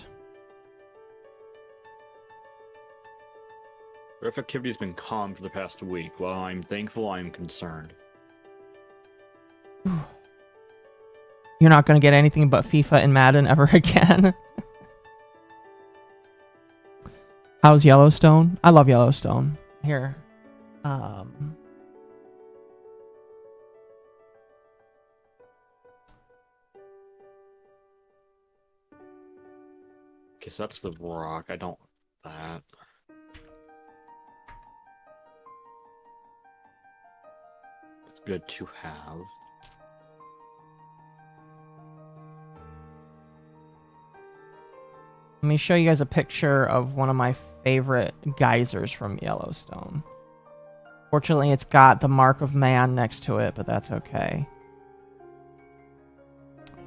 Earth activity has been calm for the past week. While I'm thankful, I'm concerned. You're not going to get anything but FIFA and Madden ever again. How's Yellowstone? I love Yellowstone. Here. Guess that's the rock. I don't that. It's good to have. Let me show you guys a picture of one of my favorite geysers from Yellowstone. Fortunately, it's got the mark of man next to it, but that's okay.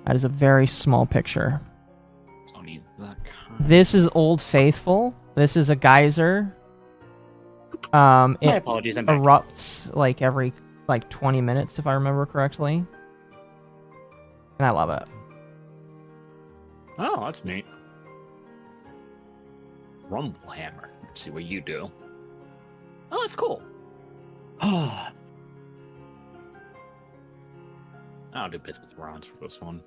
That is a very small picture. Don't need that kind. This is Old Faithful. This is a geyser. My It apologies, I'm back. erupts like every 20 minutes, if I remember correctly. And I love it. Oh, that's neat. Rumble hammer. Let's see what you do. Oh, that's cool. I'll do bits with bronze for this one.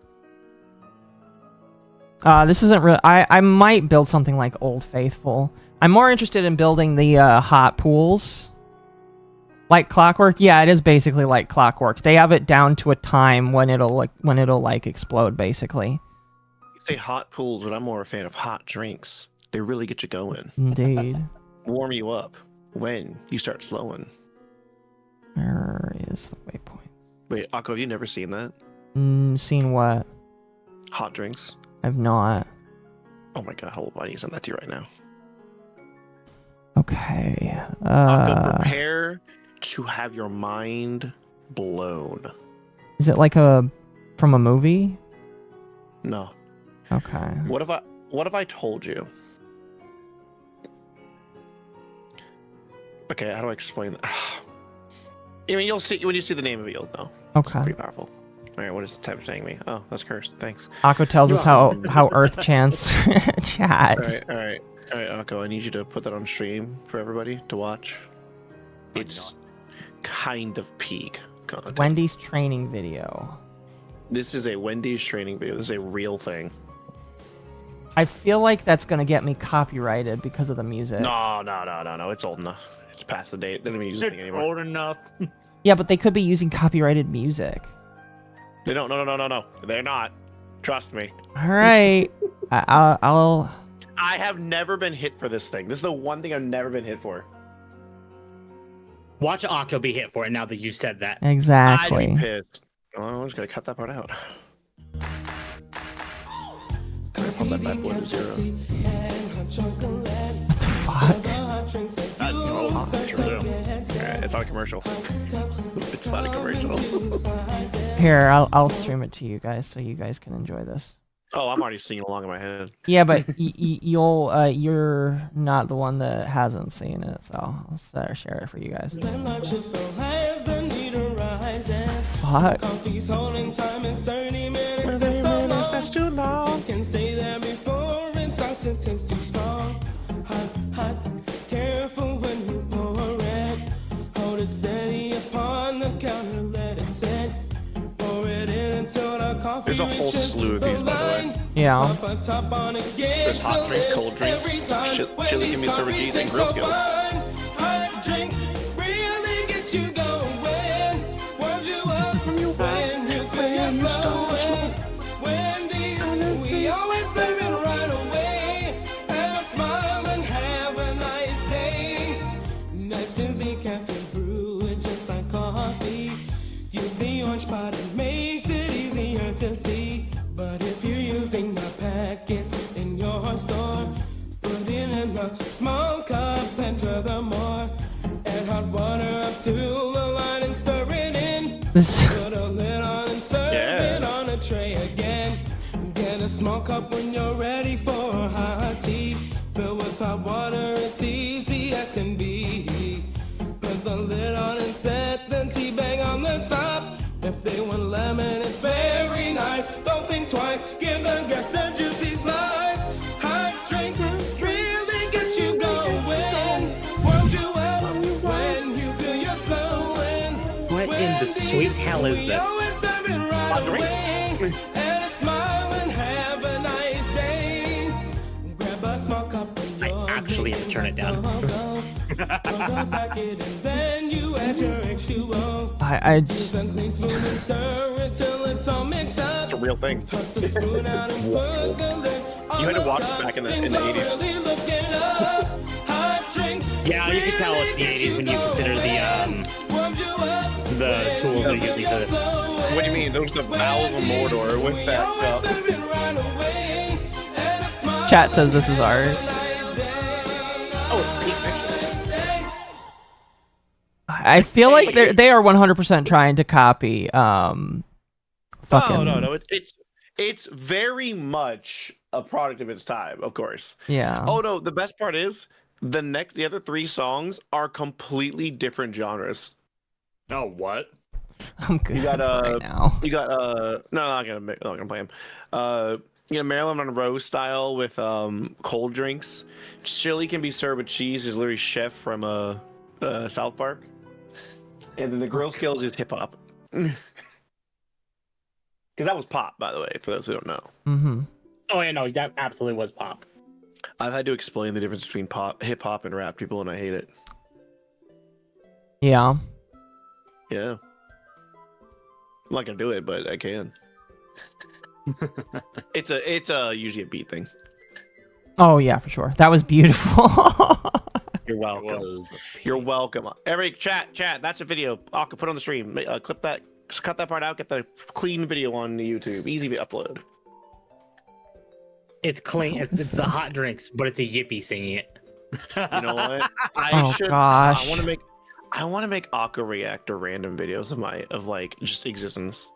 This isn't real. I might build something like Old Faithful. I'm more interested in building the hot pools. Like Clockwork? Yeah, it is basically like Clockwork. They have it down to a time when it'll explode, basically. You say hot pools, but I'm more a fan of hot drinks. They really get you going. Indeed. Warm you up when you start slowing. Where is the waypoint? Wait, Akko, have you never seen that? Seen what? Hot drinks? I've not. Oh my god, hold on, I need to send that to you right now. Okay. Akko, prepare to have your mind blown. Is it like from a movie? No. Okay. What if I told you? Okay, how do I explain that? I mean, you'll see when you see the name of it, you'll know. It's Okay. pretty powerful. All right, what is the type saying me? Oh, that's cursed. Thanks. Akko tells us how Earth chants chat. All right, Akko. I need you to put that on stream for everybody to watch. It's kind of peak content. Wendy's training video. This is a Wendy's training video. This is a real thing. I feel like that's gonna get me copyrighted because of the music. No. It's old enough. It's past the date. They don't even use this thing anymore. Old enough. Yeah, but they could be using copyrighted music. They don't. No. They're not. Trust me. All right. I'll. I have never been hit for this thing. This is the one thing I've never been hit for. Watch Akko be hit for it now that you said that. I'd Exactly. be pissed. Oh, I'm just gonna cut that part out. Pump that bad boy to 0. What the fuck? That's old. Sure do. It's not a commercial. It's not a commercial. Here, I'll stream it to you guys so you guys can enjoy this. Oh, I'm already singing along in my head. Yeah, but you're not the one that hasn't seen it, so I'll share it for you guys. Fuck. What? Coffee's holding time is 30 minutes. That's so long. That's too long. Can stay there before it starts to taste too strong. Hot, hot. Careful when you pour it. Hold it steady upon the counter. Let it set. Pour it in until the coffee There's a whole reaches slew of these, by the way. Yeah. Up on top on it, There's gets hot a drinks, lit cold drinks, every time chili when can be these served with coffee cheese, and tastes grilled so skillets. fine. Hot drinks really get you going. Warms you up when you feel you're slowing. Wendy's, we always serve it right away. Have a smile and have a nice day. Next is the caffeine brew, it's just like coffee. Use the orange pot, it makes it easier to see. But if you're using the packets in your store, put it in a small cup and furthermore, add hot water up to the line and stir it in. This. Put a lid on and serve it on a tray again. Get a small cup when you're ready for hot tea. Fill with hot water, it's easy as can be. Put the lid on and set the tea bag on the top. If they want lemon, it's very nice. Don't think twice, give the guests a juicy slice. Hot drinks really get you going. Warms you up when you feel you're slowing. What in the sweet hell is this? Hot drinks. And a smile and have a nice day. Grab a small cup of I actually have to turn it down. Then you add your H2O. I just. Use a clean spoon and stir it till it's all mixed up. It's a real thing. Toss the spoon out and put the lid on You had to the watch cup. this back in the Things are 80s. really looking up. Hot drinks Yeah, you can tell it's the really 80s when you get consider going. Warms you up the tools they're when using you're for this. slowing. What do you mean? Those are the bowels of Mordor with We that always cup. serve it right away. And a smile Chat says this is art. and a nice day. Oh, it's peak fiction. I feel like they are 100% trying to copy. Fucking. Oh no, it's very much a product of its time, of course. Yeah. Oh no, the best part is the other three songs are completely different genres. Oh, what? I'm good You got right now. you got no, I'm not gonna play him. You know, Marilyn Monroe style with cold drinks. Chili can be served with cheese. Is literally Chef from South Park. And then the grill skills is hip hop. Because that was pop, by the way, for those who don't know. Mm-hmm. Oh yeah, no, that absolutely was pop. I've had to explain the difference between hip hop and rap to people, and I hate it. Yeah. Yeah. I'm not gonna do it, but I can. It's usually a beat thing. Oh yeah, for sure. That was beautiful. You're welcome. You're welcome. Every chat. That's a video. I can put on the stream. Clip that. Just cut that part out. Get the clean video on YouTube. Easy to upload. It's clean. It's the hot drinks, but it's a yippee singing it. You know what? Oh, gosh. I want to make Aqua react to random videos of like just existence.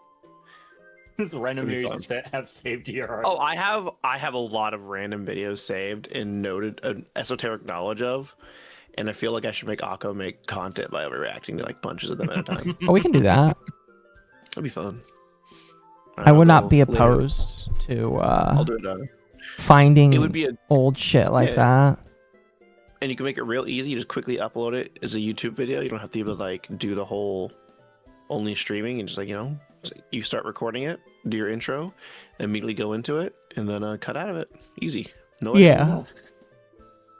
Just random That'd be videos that have saved to your heart. Oh, I have a lot of random videos saved and noted esoteric knowledge of, and I feel like I should make Akko make content by reacting to like bunches of them at a time. Oh, we can do that. That'd be fun. I would not be later. opposed to I'll do it. finding It would be old shit like that. and you can make it real easy. You just quickly upload it as a YouTube video. You don't have to even like do the whole only streaming, and just like you start recording it, do your intro, immediately go into it, and then cut out of it. Easy. No. Yeah.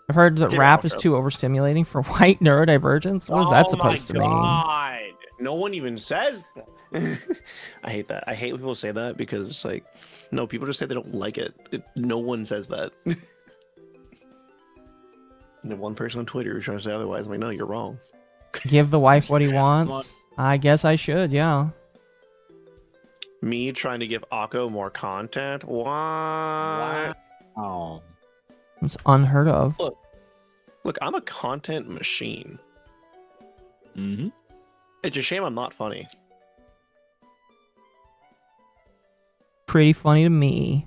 I've heard that Did rap is Aqua. too overstimulating for white neurodivergence. What is that supposed to mean? God. No one even says that. I hate that. I hate when people say that because it's like, no, people just say they don't like it. No one says that. And the one person on Twitter is trying to say otherwise. I'm like, no, you're wrong. Give the wife what he wants. I guess I should, yeah. Me trying to give Akko more content? What? Oh. It's unheard of. Look, I'm a content machine. Mm-hmm. It's a shame I'm not funny. Pretty funny to me.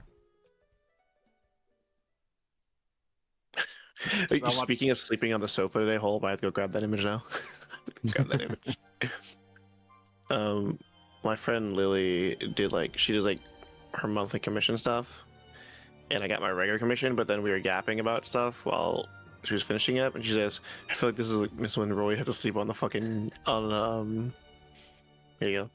Speaking of sleeping on the sofa today, hold up, I have to go grab that image now. Grab that image. What my friend Lily did she does her monthly commission stuff, and I got my regular commission, but then we were yapping about stuff while she was finishing up, and she says, "I feel like this is when Roy has to sleep on the fucking Here you go.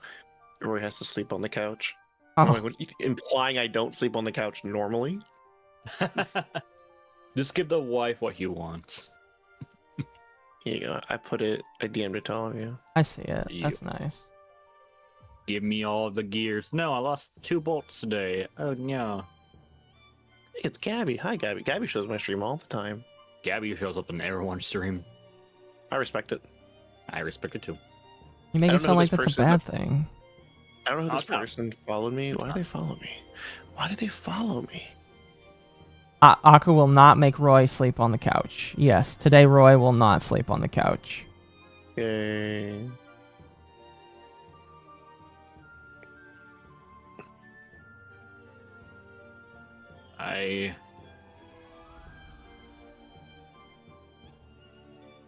Roy has to sleep on the couch." I'm Oh, like, implying I don't sleep on the couch normally. Just give the wife what he wants. Here you go. I DM'd it to all of you. I see it. Yep. That's nice. Give me all of the gears. No, I lost 2 bolts today. Oh no. It's Gabby. Hi, Gabby. Gabby shows my stream all the time. Gabby shows up in everyone's stream. I respect it. I respect it too. You make I it don't know sound like this that's a person, bad thing. I don't know who this Stop. person followed me. Why do they follow me? Why do they follow me? Aku will not make Roy sleep on the couch. Yes, today Roy will not sleep on the couch. Yay. I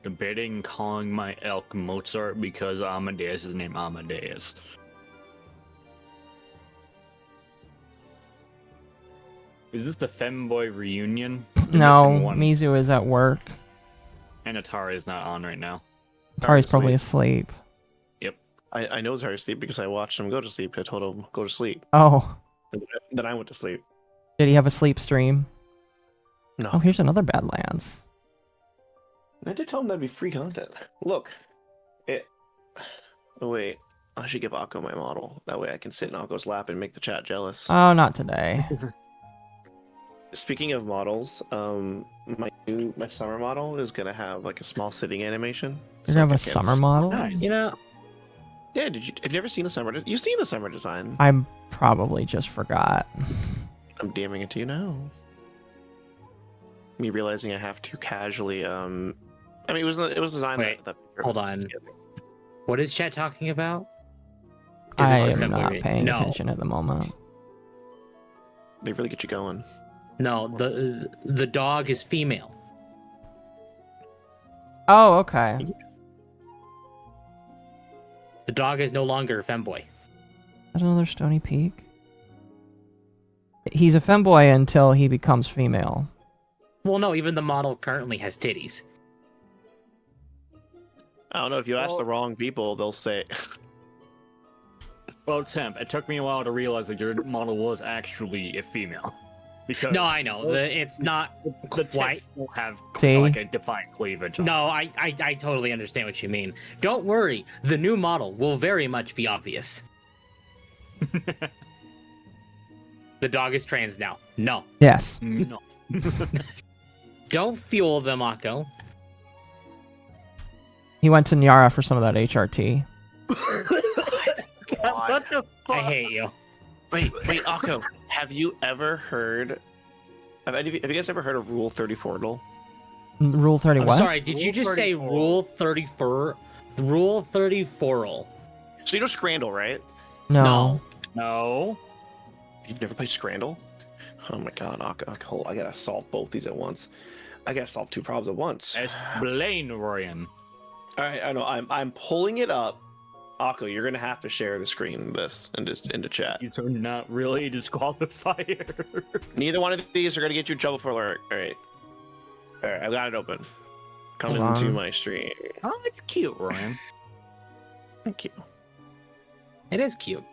debating calling my elk Mozart because Amadeus is named Amadeus. Is this the femboy reunion? The No, missing one? Mizu is at work. And Atari is not on right now. Atari's probably asleep. I know it's hard to sleep because I watched him go to sleep. I told him, go to sleep. Oh, Then I went to sleep. did he have a sleep stream? No. Oh, here's another Badlands. I did tell him that'd be free content. Look. Oh, wait. I should give Akko my model. That way I can sit in Akko's lap and make the chat jealous. Oh, not today. Speaking of models, my summer model is gonna have a small sitting animation. You're So gonna have a I can- summer model? Nice. Yeah, have you never seen the summer? You've seen the summer design. I probably just forgot. I'm DMing it to you now. Me realizing I have to casually. I mean, it was designed. Wait, that hold was- on. What is chat talking about? Is I this the am femboy not reunion? paying No. attention at the moment. They really get you going. No, the dog is female. Oh, okay. The dog is no longer a femboy. Is that another Stony Peak? He's a femboy until he becomes female. Well, no, even the model currently has titties. I don't know if you ask Well- the wrong people, they'll say. Well, Temp, it took me a while to realize that your model was actually a female. Because No, I know. It's not the quite. tits don't have See? a defined cleavage. on No, I totally understand what you mean. Don't worry, the new model will very much be obvious. The dog is trans now. No. Yes. it. No. Don't fuel them, Akko. He went to Nyara for some of that HRT. What the I fuck? hate you. Wait, Akko, have you ever heard? Have you guys ever heard of Rule 34? Rule 30 I'm what? sorry, did you Rule just say 34. Rule 34? Rule 34. So you know Scrandle, right? No. No. You've never played Scrandle? Oh my god, Akko, I gotta solve both these at once. I gotta solve 2 problems at once. Explain, Ryan. All right, I know. I'm pulling it up. Akko, you're gonna have to share the screen this into chat. These are not really disqualifiers. Neither one of these are gonna get you in trouble for alert. All right, I've got it open. Come Hold into on. my stream. Oh, it's cute, Ryan. Thank you. It is cute.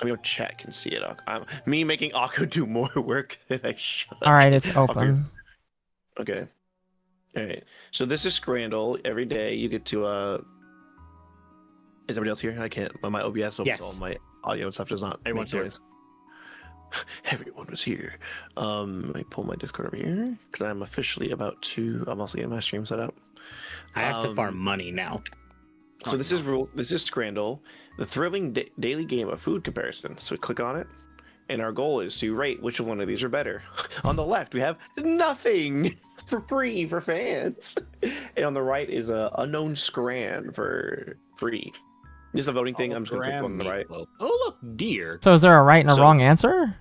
I mean, chat can see it. I'm me making Akko do more work than I should. All right, it's open. Okay. All right. So this is Scrandle. Every day you get to Is everybody else here? I can't. My OBS opens Yes. all my audio and stuff does not. Everyone's make here. noise. Everyone was here. Let me pull my Discord over here because I'm officially about to. I'm also getting my stream set up. I have to Um, farm money now. So this is Scrandle, the thrilling daily game of food comparison. So we click on it, and our goal is to rate which one of these are better. On the left, we have nothing for free for fans, and on the right is a unknown Scran for free. This is a voting thing. I'm just gonna click the one on the right. Oh, look, deer. So is there a right and a So- wrong answer?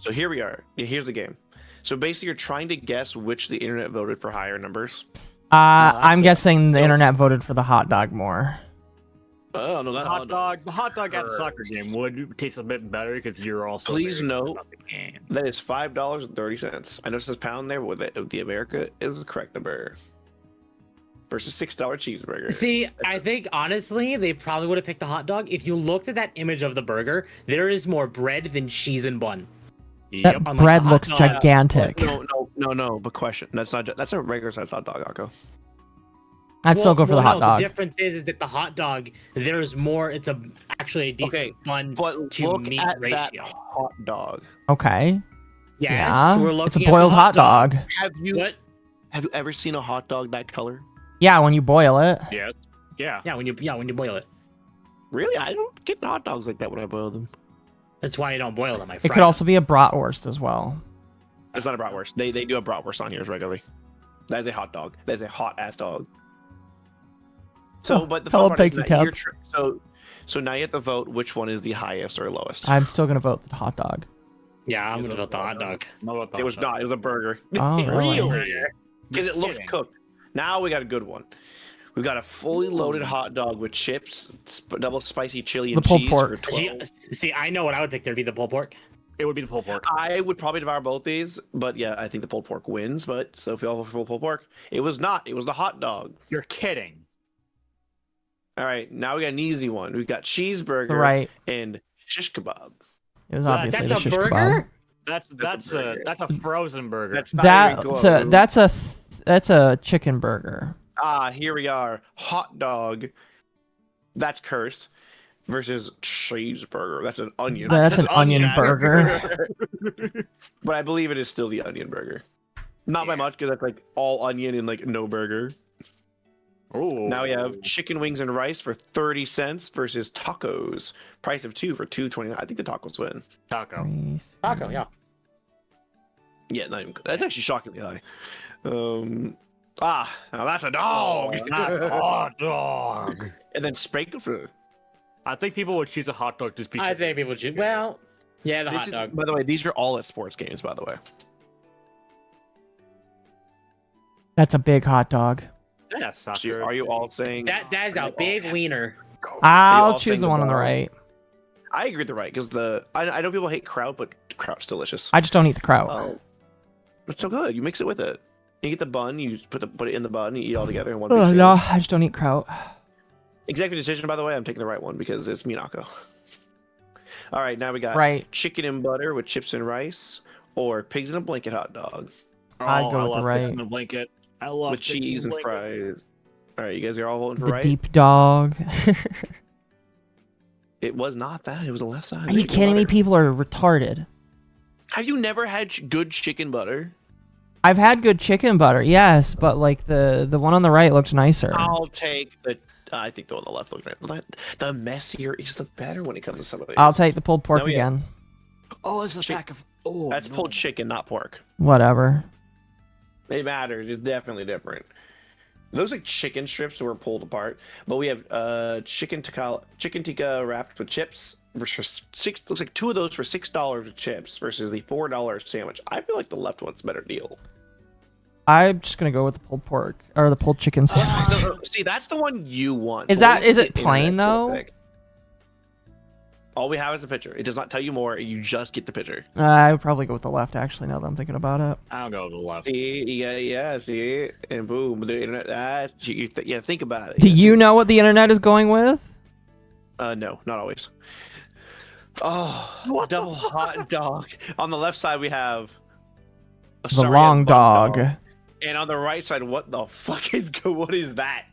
So here we are. Here's the game. So basically, you're trying to guess which the internet voted for higher numbers. I'm guessing the So- internet voted for the hot dog more. Oh no, that The hot dog at the soccer game would taste a bit better because you're also. Please very note about the game. that is $5.30. I know it says pound there, but the America is the correct number. Versus $6 cheeseburger. See, I think honestly, they probably would have picked the hot dog. If you looked at that image of the burger, there is more bread than cheese and bun. That Unlike bread the hot looks dog. gigantic. No. But question. That's a regular size hot dog, Akko. I'd still go for the hot no, dog. The difference is that the hot dog, there's more. It's actually a decent bun But to look meat at ratio. that hot dog. Okay. Yes, Yeah. we're looking It's a at the boiled hot dog. Have you What? ever seen a hot dog that color? Yeah, when you boil it. Yeah. Yeah. Yeah, when you boil it. Really? I don't get hot dogs like that when I boil them. That's why I don't boil them. I It fry could them. also be a bratwurst as well. It's not a bratwurst. They do a bratwurst on here regularly. That is a hot dog. That is a hot ass dog. So, Oh, but the hello, fun part is thank you, that Kev. you're so now you have to vote which one is the highest or lowest. I'm still gonna vote the hot dog. Yeah, I'm gonna vote the hot dog. It was not. It was a burger. Oh, really? Because it looked kidding. cooked. Now we got a good one. We've got a fully loaded hot dog with chips, double spicy chili and The pulled cheese pork. for 12. See, I know what I would pick. There'd be the pulled pork. It would be the pulled pork. I would probably devour both these, but yeah, I think the pulled pork wins. But so if you all vote for pulled pork, it was not. It was the hot dog. You're kidding. All right, now we got an easy one. We've got cheeseburger Right. and shish kebab. It was obviously That's the a shish burger? kebab. That's a frozen burger. That's not even close. That's a chicken burger. Here we are. Hot dog. That's cursed. Versus cheeseburger. That's an onion. That's an onion burger. But I believe it is still the onion burger. Not by much, because that's like all onion and like no burger. Oh. Now we have chicken wings and rice for 30 cents versus tacos. Price of 2 for $2.29. I think the tacos win. taco. Taco, yeah. Yeah, not even, that's actually shockingly high. Now that's a dog. Hot dog. And then spankerfood. I think people would choose a hot dog just because. I think people should. Well, yeah, the This hot is, dog. by the way, these are all at sports games, by the way. That's a big hot dog. Yeah, So soccer. are you all saying That is a big wiener. I'll all choose think the one on the about- right. I agree with the right because I know people hate kraut, but kraut's delicious. I just don't eat the kraut. Oh, it's so good. You mix it with it. You get the bun. You put it in the bun. You eat it all together in one. Big Oh, sandwich. no, I just don't eat kraut. Executive decision, by the way. I'm taking the right one because it's Minako. All right, now we got Right. chicken and butter with chips and rice, or pigs in a blanket hot dog I'd go I with the love right. pigs in a blanket. I love with pigs in a cheese and blanket. fries. All right, you guys are all voting for The right. deep dog. It was not that. It was the left side. Are you Chicken kidding me? butter. People are retarded. Have you never had good chicken butter? I've had good chicken butter, yes, but like the one on the right looks nicer. I'll take the. I think the one on the left looks right. The messier is the better when it comes to some of these. I'll take the pulled pork No, yeah. again. Oh, it's a pack of. Oh, That's no. pulled chicken, not pork. Whatever. It matters. It's definitely different. Those like chicken strips were pulled apart, but we have chicken tikka wrapped with chips. Versus looks like 2 of those for $6 with chips versus the $4 sandwich. I feel like the left one's a better deal. I'm just gonna go with the pulled pork or the pulled chicken sandwich. No, see, that's the one you want. Is But that- we is can it get plain, internet real though? quick. All we have is a picture. It does not tell you more. You just get the picture. I would probably go with the left. Actually, now that I'm thinking about it. I'll go to the left. See, yeah, see, and boom, the internet. Yeah, think about it. Do you know what the internet is going with? No, not always. Oh, double hot dog. On the left side, we have a The sorry-ass long bun dog. and on the right side, what the fuck is what is that?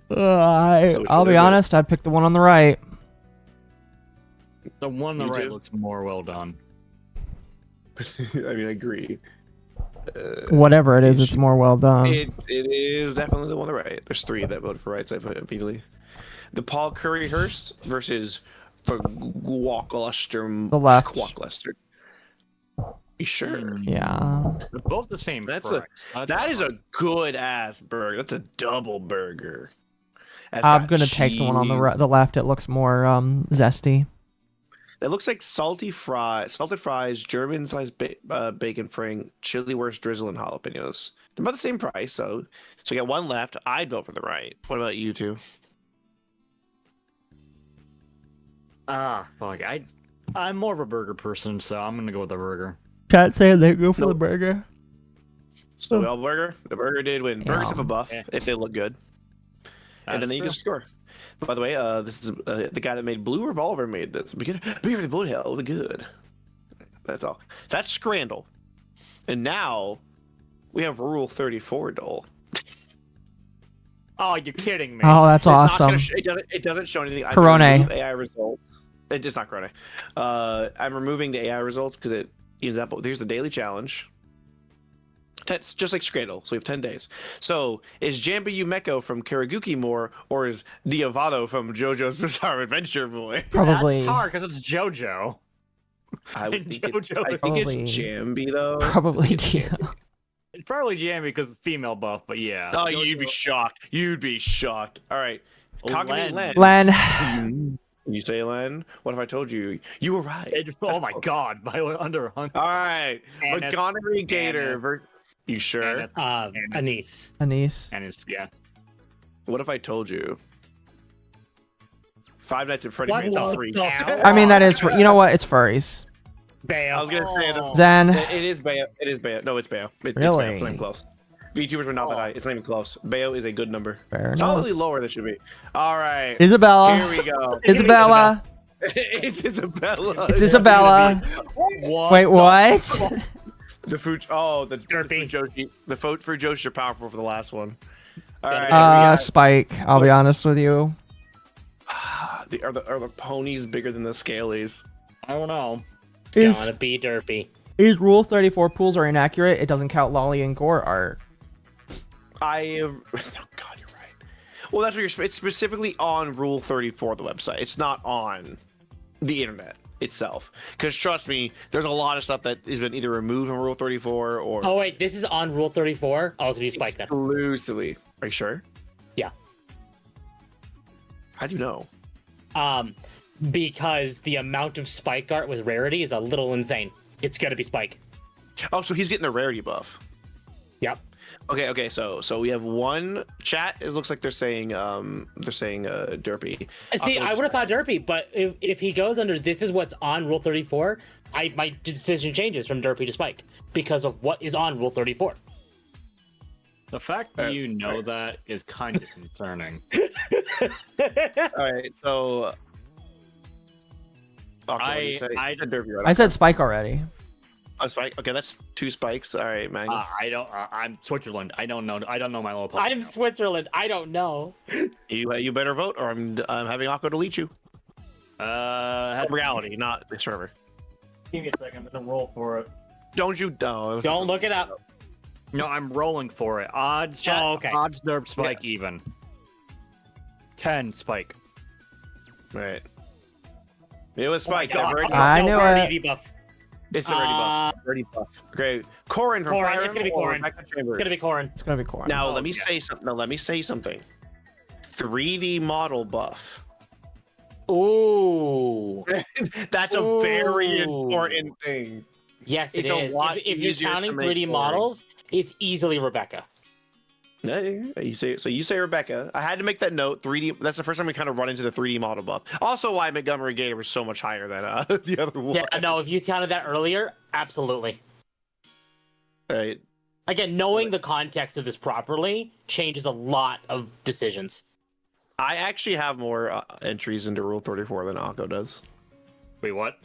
So which I'll one be is it? honest. I'd pick the one on the right. The one on the Me right too. looks more well done. I mean, I agree. Whatever it is, it's more well done. It is definitely the one on the right. There's 3 that voted for right, so I put immediately. The Paul Curryhurst versus the Guacluster. The left. Guacluster. You sure? Yeah. They're both the same That's price. That is a good ass burger. That's a double burger. That's I'm got gonna take the one on the cheese. right, the left. It looks more zesty. It looks like salted fries, German-sized bacon fring, chili wurst drizzle, and jalapenos. They're about the same price, so you got one left. I'd vote for the right. What about you two? Fuck. I'm more of a burger person, so I'm gonna go with the burger. Chat saying they go for the burger. So we all burger. The burger did win. Burgers have a buff Yeah. if they look good, and then you can score. By the way, this is the guy that made Blue Revolver made this. Bigger the bullet hell, the good. That's all. That's Scrandle, and now we have Rule 34, Dole. Oh, you're kidding me. Oh, that's It's not awesome. gonna it doesn't show anything. Corona. I'm gonna remove AI results. It's not Corona. I'm removing the AI results because it use that. Here's the daily challenge. That's just like Scradle, so we have 10 days. So, is Jambi Yumeko from Karaguki more, or is Diavado from JoJo's Bizarre Adventure Boy? Probably. That's hard because it's JoJo. I would think, JoJo I is think probably- it's Jambi, though. Probably Dio. It's probably Jamie because of female buff, but yeah. Oh, you'd be shocked. You'd be shocked. All right. Kagami Len. Len. You say Len? What if I told you? You were right. Oh my god, by under 100. All right. Anise. McGonagall Gator. Anise. You sure? Anise. Anise. Anise. And it's, yeah. What if I told you? Five Nights at Freddy's What made the the three. hell? I mean, that is. You know what? It's furries. Bail. I was gonna say the, Zen. it is Bayo. It is Bayo. No, it's Bayo. It's Really? Bayo. It's not even close. VTubers were not that high. It's not even close. Bayo is a good number. Fair enough. Solidly lower than it should be. All right. Isabella. Here we go. Isabella. It's Isabella. It's Isabella. What? Wait, what? The food. Oh, the Derpy. Joshi. The vote for Joshi are powerful for the last one. All right. Spike. I'll be honest with you. Are the ponies bigger than the scalies? I don't know. Gonna be derpy. These Rule 34 pools are inaccurate. It doesn't count lolly and gore art. Oh God, you're right. Well, that's what it's specifically on Rule 34, the website. It's not on the internet itself. Because trust me, there's a lot of stuff that has been either removed from Rule 34 or Oh wait, this is on Rule 34. Oh, so you spiked that. exclusively. Are you sure? Yeah. How do you know? Because the amount of spike art with rarity is a little insane. It's gonna be spike. Oh, so he's getting a rarity buff. Yep. Okay. So we have one chat. It looks like they're saying derpy. See, I would have thought derpy, but if he goes under this is what's on Rule 34, my decision changes from derpy to spike because of what is on Rule 34. The fact that you know that is kind of concerning. All right. So. Okay, you said derpy, right? I said Spike already. Oh, spike. Okay, that's 2 spikes. All right, man. I don't. I'm Switzerland. I don't know. I don't know my little. I'm Switzerland. I don't know. You better vote, or I'm having Akko delete you. Reality, not the server. Give me a second. I'm gonna roll for it. Don't you? No. Don't look it up. No, I'm rolling for it. Odds. Chat, Oh, okay. Odds. Derp. Spike. Even. 10 spike. Right. It was spike. God. I knew rarity it. Debuff. It's already buff. Already buff. Okay. Corin from Corin, Fire it's gonna be Emblem or Corin. Rebecca It's Chambers? gonna be Corin. It's gonna be Corn. Now Oh, let me yeah. say something. 3D model buff. Ooh. That's a very Ooh. important thing. Yes, it It's a is. lot If you're easier to counting make 3D Corin. models, it's easily Rebecca. Yeah, you say Rebecca. I had to make that note. 3D. That's the first time we kind of run into the 3D model buff. Also, why Montgomery Gator was so much higher than the other one. Yeah, no, if you counted that earlier, absolutely. Right. Again, knowing the context of this properly changes a lot of decisions. I actually have more entries into Rule 34 than Akko does. Wait, what?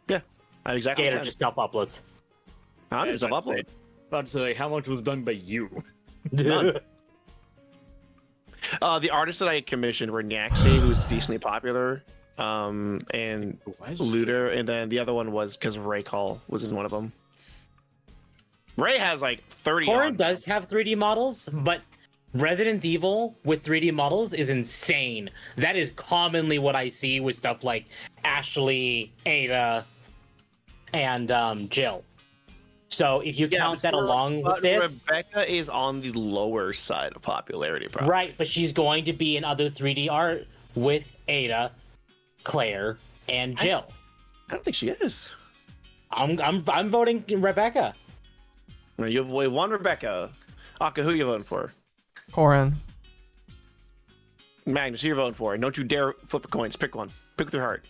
Yeah, I exactly. Gator just self-uploads. I don't even upload. About to say how much was done by you. None. The artists that I commissioned were Nyaxi, who's decently popular, and Looter, and then the other one was because Ray Call was in one of them. Ray has like 30. Corin does have 3D models, but Resident Evil with 3D models is insane. That is commonly what I see with stuff like Ashley, Ada, and Jill. So if you count that along with this, Rebecca is on the lower side of popularity, probably. right? But she's going to be in other 3D art with Ada, Claire, and Jill. I don't think she is. I'm voting Rebecca. No, you have one Rebecca. Aka, who you voting for? Corin. Magnus, who you voting for? Don't you dare flip a coin. Just pick one. Pick with your heart.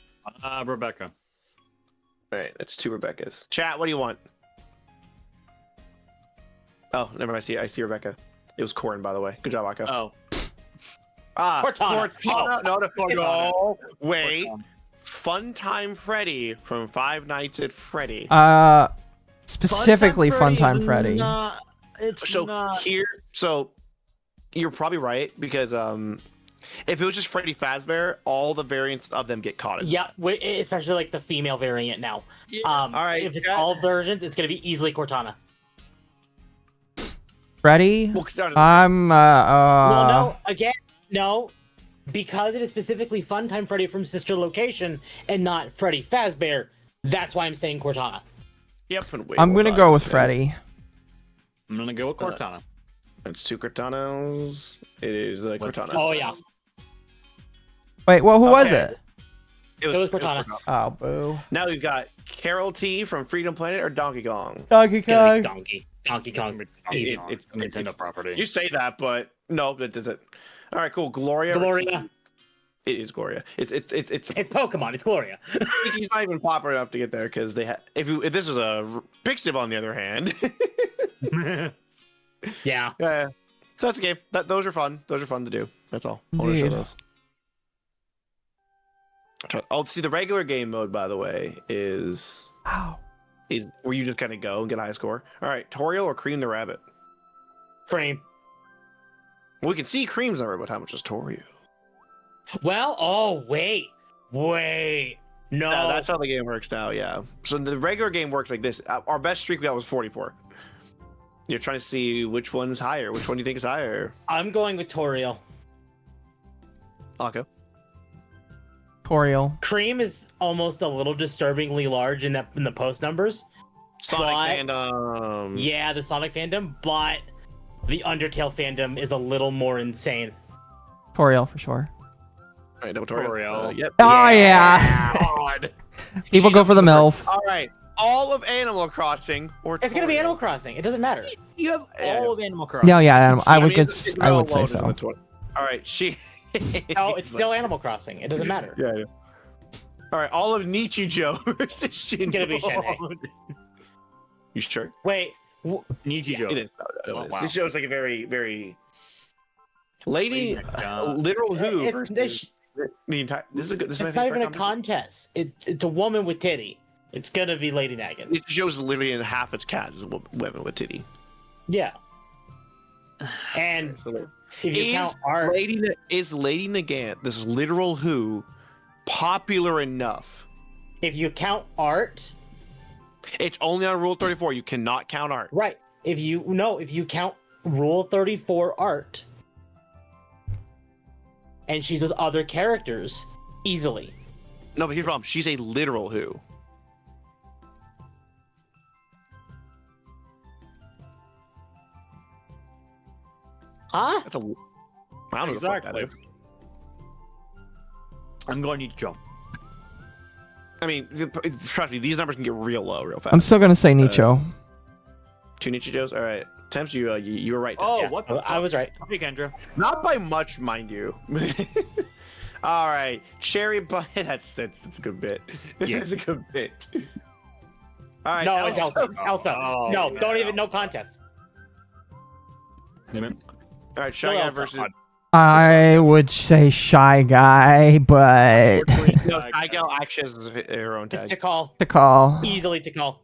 Rebecca. All right, that's 2 Rebeccas. Chat, what do you want? Oh, never mind. I see Rebecca. It was Corin, by the way. Good job, Aka. Oh. Cortana. Cortana. No, Cortana. wait. Cortana. Funtime Freddy from Five Nights at Freddy. Specifically Funtime Freddy. So you're probably right because if it was just Freddy Fazbear, all the variants of them get caught. Yeah, especially like the female variant now. Yeah. All right, if it's all versions, it's gonna be easily Cortana. Freddy? Well, I'm Well, no, because it is specifically Funtime Freddy from Sister Location and not Freddy Fazbear. That's why I'm saying Cortana. Yep. I'm gonna go with Freddy. I'm gonna go with Cortana. It's 2 Cortanas. It is Cortana. Oh yeah, Wait, well, who was Okay. it? it was Cortana. Oh, boo. Now we've got Carol T from Freedom Planet or Donkey Kong. Donkey It's gonna be Kong. Donkey Kong. Easy. It's a Nintendo property. You say that, but no, that doesn't. All right, cool. Gloria. Gloria. It is Gloria. It's It's Pokemon. It's Gloria. he's not even popular enough to get there because they have. If this was a Pixiv, on the other hand. Yeah. Yeah. So that's a game. Those are fun. Those are fun to do. That's all. I want to show Indeed. those. Oh, see, the regular game mode, by the way, is Wow. where you just kind of go and get a high score. All right, Toriel or Cream the Rabbit? Cream. Well, we can see Cream's number, but how much is Toriel? Well, oh wait. No. No, that's how the game works now. Yeah. So the regular game works like this. Our best streak we got was 44. You're trying to see which one's higher. Which one do you think is higher? I'm going with Toriel. Akko. Toriel. Cream is almost a little disturbingly large in the post numbers. Sonic But- fandom. Yeah, the Sonic fandom, but the Undertale fandom is a little more insane. Toriel for sure. All right, double Toriel. Toriel. Yep. Oh, yeah. God. People go for the MILF. All right. All of Animal Crossing or It's gonna be Toriel? Animal Crossing. It doesn't matter. You have Yeah. all of Animal Crossing. No, yeah, I would, it's I would say alone is in so. the 20. All right, she. No, it's still Animal Crossing. It doesn't matter. Yeah, yeah. All right, all of Nichijou versus Shinji. It's gonna be Shenhei. You sure? Wait, Nichijou. It is. No, Oh, it is. wow. This show's like a very, very lady, God. literal who it's, versus this, the entire. This is a good. This is my it's not even a favorite contest. It's a woman with titty. It's gonna be Lady Nagan. Nichijou's literally in half its cast is women with titty. Yeah. And So if you count art, is Lady Nagant, this literal who, popular enough? if you count art, It's only on Rule 34. You cannot count art. right? If you count Rule 34 art, and she's with other characters, easily. No, but here's the problem. She's a literal who. Huh? That's a. I don't know what the fuck that Exactly. is. I'm going Nichijou. I mean, trust me, these numbers can get real low real fast. I'm still gonna say Nicho. 2 Nichijous? All right. Temps, you were right. Temps. Oh, Yeah, what the I was right. Hey, Kendra. Not by much, mind you. All right. Cherry Bun. That's a good bit. Yeah. That's a good bit. All right. No, it's Elsa. Elsa. Oh, No, yeah. don't even. No contest. All right. Shy Still Guy Elsa. versus. I would say Shy Guy, but No, Shy Guy actually has her own It's tag. to call. to call. Easily to call.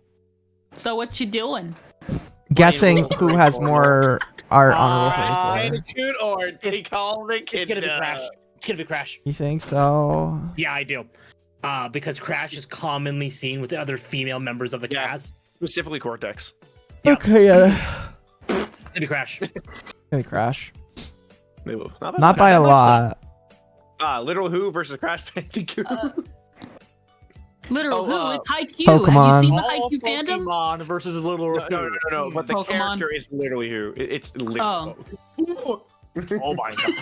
So what you doing? Guessing who has more art on Rule Uh, 34. Attitude or take all the It's kid. gonna be Crash. It's gonna be Crash. You think so? Yeah, I do. Because Crash is commonly seen with the other female members of the Yeah. cast. Specifically Cortex. Yeah. Okay, yeah. It's gonna be Crash. Maybe Crash. Maybe. Not by a lot. Literal Who versus Crash Bandicoot. Literal Oh, who? It's Haikyuu. Pokemon. Have you seen the All Haikyuu fandom? Pokemon versus Little No. But the Pokemon. character is literally Who. It's literally. Oh. Oh my god.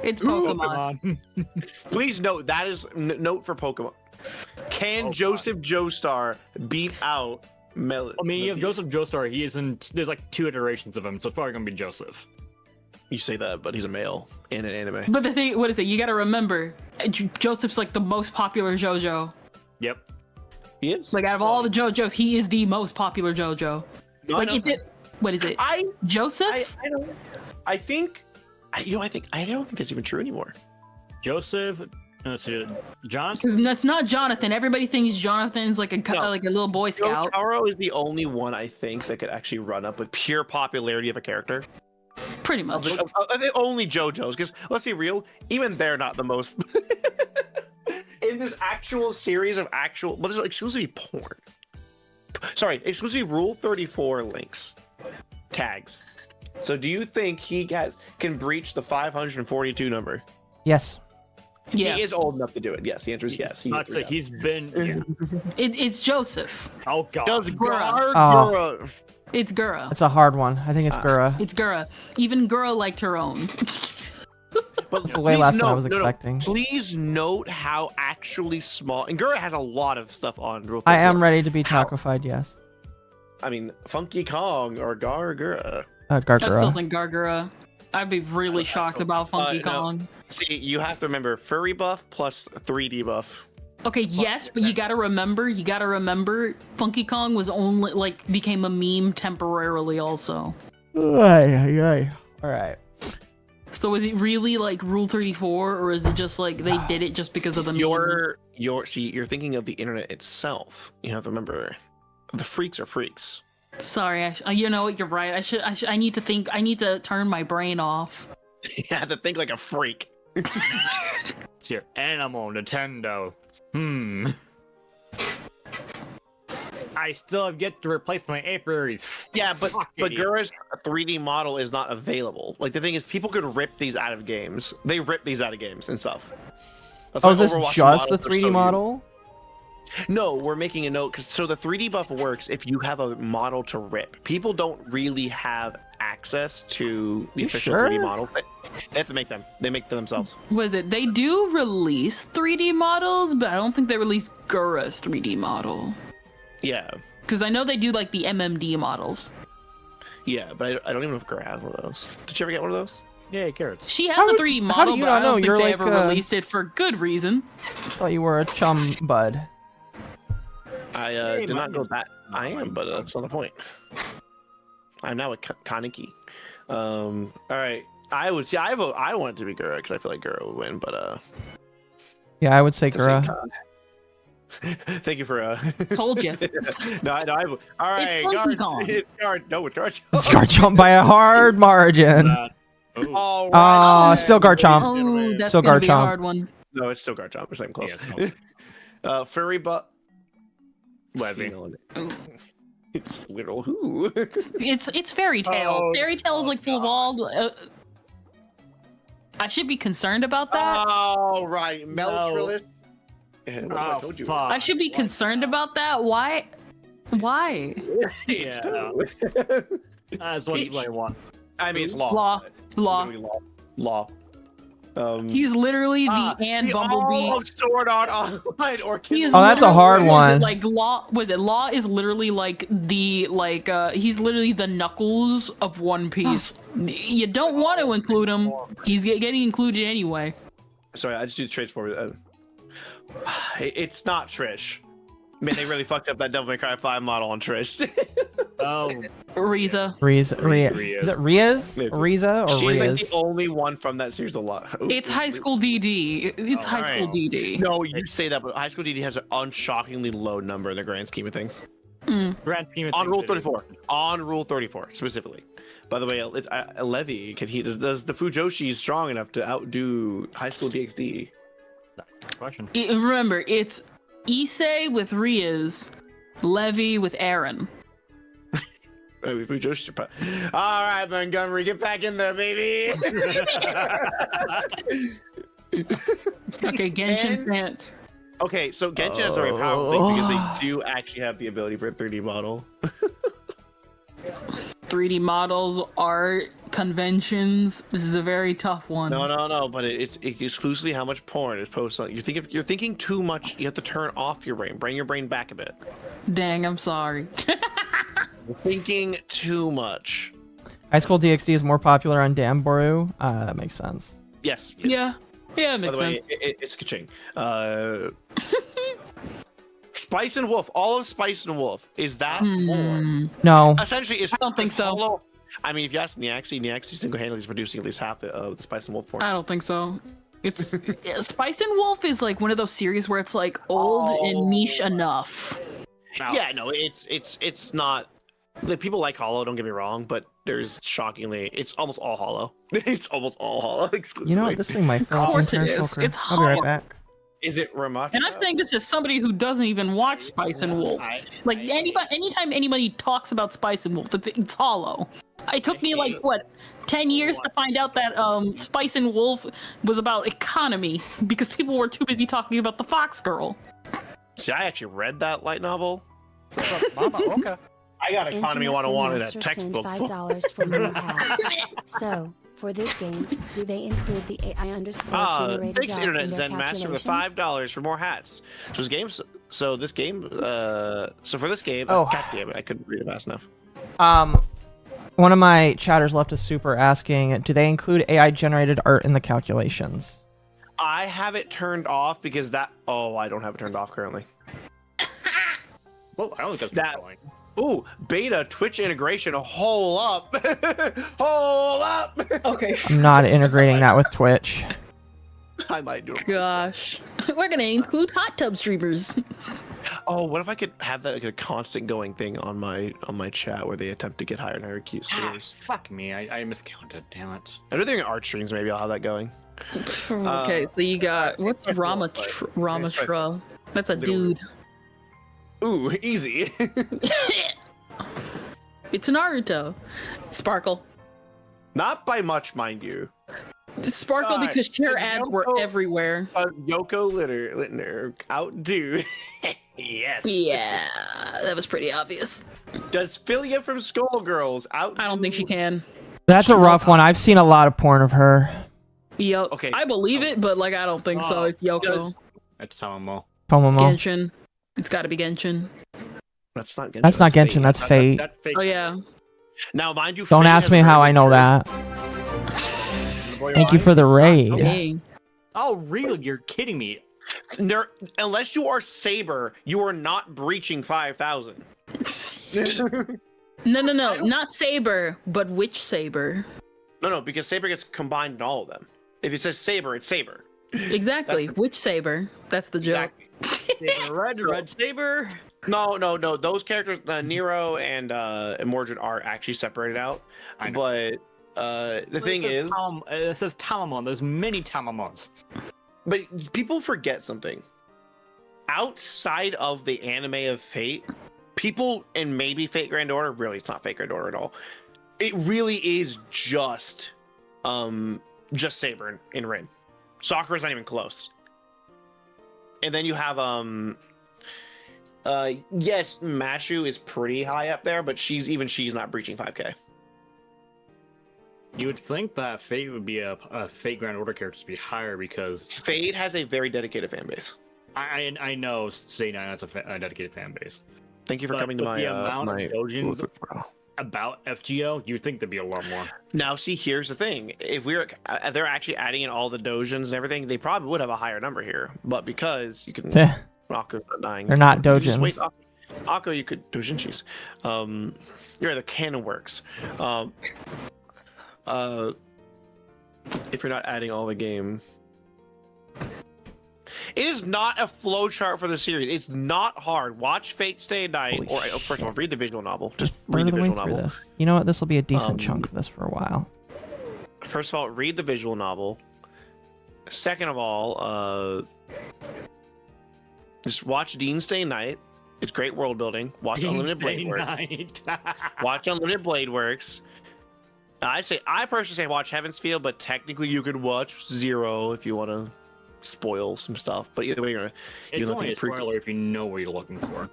It's Pokemon. Please note that is note for Pokemon. Can Joseph Joestar beat out Mel? I mean, you have Joseph Joestar. He isn't. There's like 2 iterations of him, so it's probably gonna be Joseph. You say that, but he's a male in an anime. But the thing, what is it? You gotta remember, Joseph's like the most popular JoJo. Yep. He is. Like out of all the JoJos, he is the most popular JoJo. No, I Like know. if it, what is it? Joseph? I don't. I think. I don't think that's even true anymore. Joseph. Let's see. John. Because that's not Jonathan. Everybody thinks Jonathan's like a No. like a little Boy Scout. Jotaro is the only one I think that could actually run up with pure popularity of a character. Pretty much. The only JoJo's, because let's be real, even they're not the most. In this actual series of actual, what is it, exclusively porn? Sorry, exclusively Rule 34 links, tags. So, do you think he can breach the 542 number? Yes. Yeah. He is old enough to do it. Yes, the answer is yes. Not say he's been. Yeah. It's Joseph. Oh God. Does Gura. Gura? It's Gura. It's a hard one. I think it's Gura. It's Gura. Even Gura liked her own. But That's the way please less than I note- was expecting. Please note how actually small. And Gura has a lot of stuff on Rule 34. I am ready to be How? tacofied, yes. I mean, Funky Kong or Gura. I still Gargura. think Gargura. I'd be really shocked about Funky no. Kong. See, you have to remember furry buff plus 3D buff. Okay, yes, but you gotta remember, Funky Kong was only, like, became a meme temporarily also. Alright. So is it really, like, Rule 34, or is it just, like, they did it just because of the meme? You're thinking of the internet itself. You have to remember, the freaks are freaks. Sorry, you know what, you're right. I need to turn my brain off. You have to think like a freak. It's your animal Nintendo. I still have yet to replace my apiaries. Yeah, but Fuck idiot. Gura's 3D model is not available. Like, the thing is, people could rip these out of games. They rip these out of games and stuff. That's Oh, why is this Overwatch just the models are 3D so model? No, we're making a note, because so the 3D buff works if you have a model to rip. People don't really have access to the You official sure? 3D models. They have to make them. They make them themselves. Was it? They do release 3D models, but I don't think they release Gura's 3D model. Yeah. Because I know they do, like, the MMD models. Yeah, but I don't even know if Gura has one of those. Did you ever get one of those? Yay, carrots. She has How a would- 3D how do model, you but not I know? don't think You're they like, ever released it for good reason. I thought you were a chum bud. I Hey, did not mine go is- that. I am, but that's not the point. I'm now a Kaneki. All right. I would. Yeah, I want it to be Gura because I feel like Gura would win, but Yeah, I would say at the same Gura. time- Thank you for Told you. no, I all right. Funky Kong. No, it's Garchomp. It's Garchomp by a hard margin. Oh, All Oh, right. still Garchomp. Oh, that's Still gonna be a Garchomp. hard one. No, it's still Garchomp. It's not even close. Yeah, Furry butt. Levy. It's literal who? It's Fairy Tail. Oh, Fairy Tail is like full of all. I should be concerned about that. Oh, right. Meltrilis. Yeah, what have I Oh, told you? fuck. I should be concerned about that. Why? Why? It's Yeah, two. That's what I want. I mean, it's law. Law. Law. Literally law. He's literally the Anne Bumblebee. All of Sword Art Online or He is Oh, that's a literally- hard was it one. Like Law was it? Law is literally like the he's literally the Knuckles of One Piece. You don't want to include him. He's getting included anyway. Sorry, I just do trades for me. It's not Trish. Man, they really fucked up that Devil May Cry 5 model on Trish. Oh, Riza. Riz. Riaz. Is it Riaz? Yeah. Riza or She's like Riaz? the only one from that series a lot. It's High School DD. It's High School Alright. DD. No, you say that, but High School DD has an unshockingly low number in the grand scheme of things. grand scheme of On things, Rule it is. 34. On Rule 34, specifically. By the way, it's Levy. Does the Fujoshi strong enough to outdo High School DxD? That's the question. Remember, it's Issei with Riaz, Levy with Aaron. Fujoshi. All right, Montgomery, get back in there, baby. Okay, Genshin stance. Okay, so Genshin has a very powerful thing because they do actually have the ability for a 3D model. 3D models are conventions. This is a very tough one. No. But it's exclusively how much porn is posted on. You're thinking too much. You have to turn off your brain. Bring your brain back a bit. Dang, I'm sorry. You're thinking too much. High School DxD is more popular on Damboru. That makes sense. Yes. Yeah, it By makes the way, sense. it's ka-ching. Spice and Wolf. All of Spice and Wolf. Is that more? No. Essentially, is I don't think so. Hollow. I mean, if you ask Niaxi single-handedly is producing at least half the Spice and Wolf porn. I don't think so. It's Spice and Wolf is like one of those series where it's like old and niche enough. Yeah, no, it's not. Like, people like Hollow, don't get me wrong, but there's shockingly, it's almost all Hollow. It's almost all Hollow exclusively. You know what? This thing might fail. Of course it international is. crew. It's I'll be right hard. back. Is it Ramach? And I'm saying this as somebody who doesn't even watch Spice and Wolf. Like anytime anybody talks about Spice and Wolf, it's hollow. It took me like what 10 years to find out that Spice and Wolf was about economy because people were too busy talking about the Fox Girl. See, I actually read that light novel. Mama, okay. I got Economy Internet 101 in a Master textbook. send $5 for more hats. So, for this game, do they include the AI underscore generated Thanks, dot Internet in their Zen Master, for the calculations? $5 for more hats. So this game, so for this game, Oh. God damn it, I couldn't read it fast enough. One of my chatters left a super asking, do they include AI generated art in the calculations? I have it turned off because I don't have it turned off currently. Well, I don't think that's That- going. Ooh, beta Twitch integration, hold up. Hold up. Okay. I'm not integrating that with Twitch. I might do it. Gosh, we're gonna include hot tub streamers. Oh, what if I could have that like a constant going thing on my chat where they attempt to get higher and higher cute streamers? Fuck me, I miscounted. Damn it. I do think art streams maybe I'll have that going. Okay, so you got what's Ramatra? That's a dude. Ooh, easy. It's Naruto. Sparkle. Not by much, mind you. Sparkle God, because her and ads were Yoko- everywhere. Yoko Littner outdo. Yes. Yeah, that was pretty obvious. Does Philia from Skullgirls outdo? I don't think she can. That's a rough one. I've seen a lot of porn of her. Yo, Okay. I believe it, but like I don't think so. It's Yoko. That's Tamamo. Tomomo. Genshin. It's got to be Genshin. That's not Genshin. That's not Fate. Genshin, that's Fate. That's fake. Oh yeah. Now, mind you, Don't Fate ask has me very how I good know characters. that. Thank you for the raid. Dang. Oh, really? You're kidding me. Unless you are Saber, you are not breaching 5,000. No, not Saber, but which Saber? No, because Saber gets combined in all of them. If it says Saber, it's Saber. Exactly. Which Saber? That's the joke. Exactly. Red Saber. No. Those characters, Nero and Mordred, are actually separated out. I know. But the thing is, it says Tamamon. There's many Tamamons. but people forget something. Outside of the anime of Fate, people, and maybe Fate Grand Order, really, it's not Fate Grand Order at all. It really is just Saber and Rin. Sakura's not even close. And then you have yes, Mashu is pretty high up there, but she's not breaching 5K. You would think that Fate would be a Fate Grand Order character to be higher because Fate has a very dedicated fan base. I know Say 9 has a dedicated fan base. Thank you for But coming to with my the amount my of dojins about FGO, you'd think there'd be a lot more. Now, see, here's the thing: if they're actually adding in all the dojins and everything, they probably would have a higher number here. But because you can, Akko's not dying. They're not You just dojins. wait, Akko, you could dojinshis. You're the canon works. If you're not adding all the game. It is not a flowchart for the series. It's not hard. Watch Fate Stay Night, or first of all, read the visual novel. Just read the visual novel. This. You know what? This will be a decent chunk of this for a while. First of all, read the visual novel. Second of all, just watch Dean Stay Night. It's great world building. Watch Unlimited Blade Works. Watch Unlimited Blade Works. I personally say watch Heaven's Field, but technically you could watch Zero if you want to spoil some stuff. But either way, It's only a spoiler if you know what you're looking for.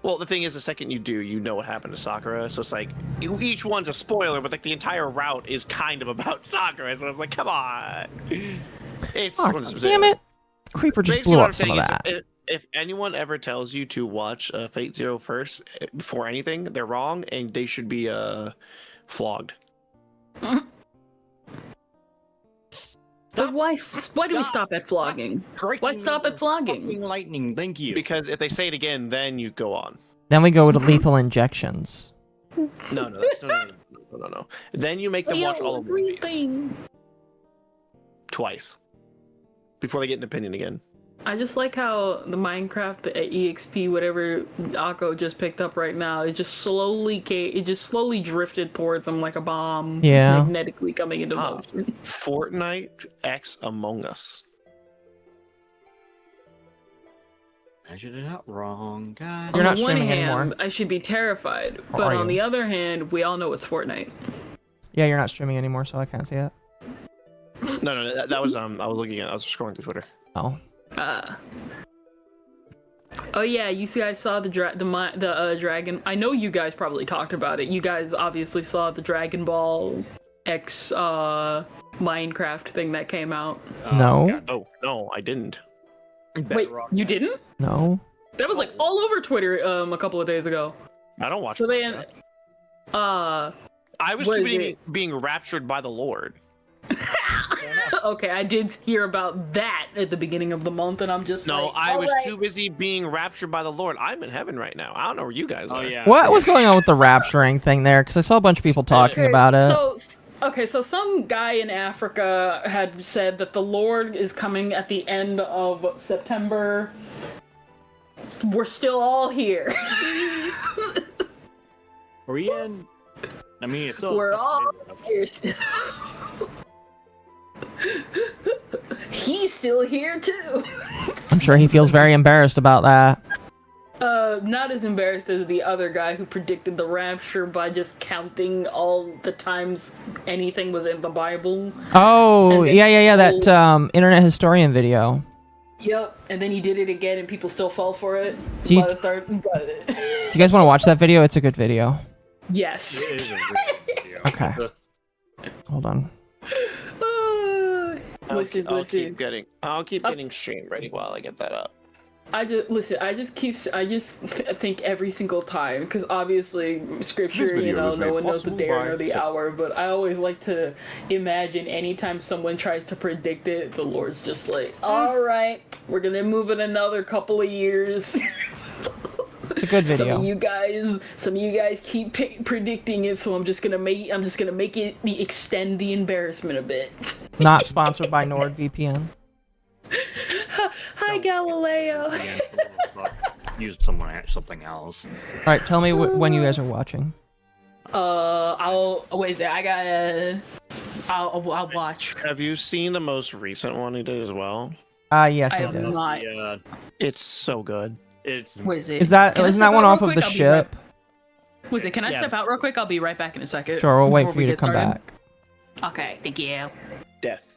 Well, the thing is, the second you do, you know what happened to Sakura. So it's like each one's a spoiler, but like the entire route is kind of about Sakura. So it's like, come on. It's Oh, damn it! Creeper just Basically, blew what up I'm some saying of is, that. if anyone ever tells you to watch Fate Zero first before anything, they're wrong, and they should be flogged. But why do we stop at flogging? Why stop at flogging? Lightning, thank you. Because if they say it again, then you go on. Then we go to lethal injections. No, no. Then you make them watch all of the movies twice before they get an opinion again. I just like how the Minecraft, the EXP, whatever Akko just picked up right now, it just slowly drifted towards them like a bomb, magnetically coming into motion. Fortnite X Among Us. Measured it out wrong, guys. You're not on the one streaming hand, anymore. I should be terrified, Or but are on you? the other hand, we all know it's Fortnite. Yeah, you're not streaming anymore, so I can't see it. No, that was I was looking at. I was scrolling through Twitter. Oh. Oh yeah, you guys saw the dragon. I know you guys probably talked about it. You guys obviously saw the Dragon Ball X Minecraft thing that came out. No. God. Oh no, I didn't. Wait, you didn't? No. That was like all over Twitter a couple of days ago. I don't watch. So they Minecraft. I was what too is busy it? being raptured by the Lord. Okay, I did hear about that at the beginning of the month, and I'm just No, like, I was alright. too busy being raptured by the Lord. I'm in heaven right now. I don't know where you guys are. Oh yeah. What was going on with the rapturing thing there? Because I saw a bunch of people talking about it. So some guy in Africa had said that the Lord is coming at the end of September. We're still all here. Are we in? I mean, it's still. We're all here still. He's still here too. I'm sure he feels very embarrassed about that. Not as embarrassed as the other guy who predicted the rapture by just counting all the times anything was in the Bible. Oh, And then yeah, that internet historian video. Yep, and then he did it again, and people still fell for it. Do you- By the third, Do you guys want to watch that video? It's a good video. yes. It is a great video. Okay. Hold on. I'll keep getting stream ready while I get that up. I just think every single time, because obviously scripture, no one knows the day or the hour, but I always like to imagine anytime someone tries to predict it, the Lord's just like, all right, we're gonna move it another couple of years. It's a good video. Some of you guys keep predicting it, so I'm just gonna make it extend the embarrassment a bit. Not sponsored by NordVPN. Hi, Galileo. Use something else. All right, tell me when you guys are watching. I'll watch. Have you seen the most recent one he did as well? Yes, I I have did. not. Yeah, It's so good. it's. What is it? Isn't that Can I one step out off real of the quick? I'll be ship? Was it? Can I Yeah. step out real quick? I'll be right back in a second. Sure, we'll wait before for we you to get come started. back. Okay, thank you. Death.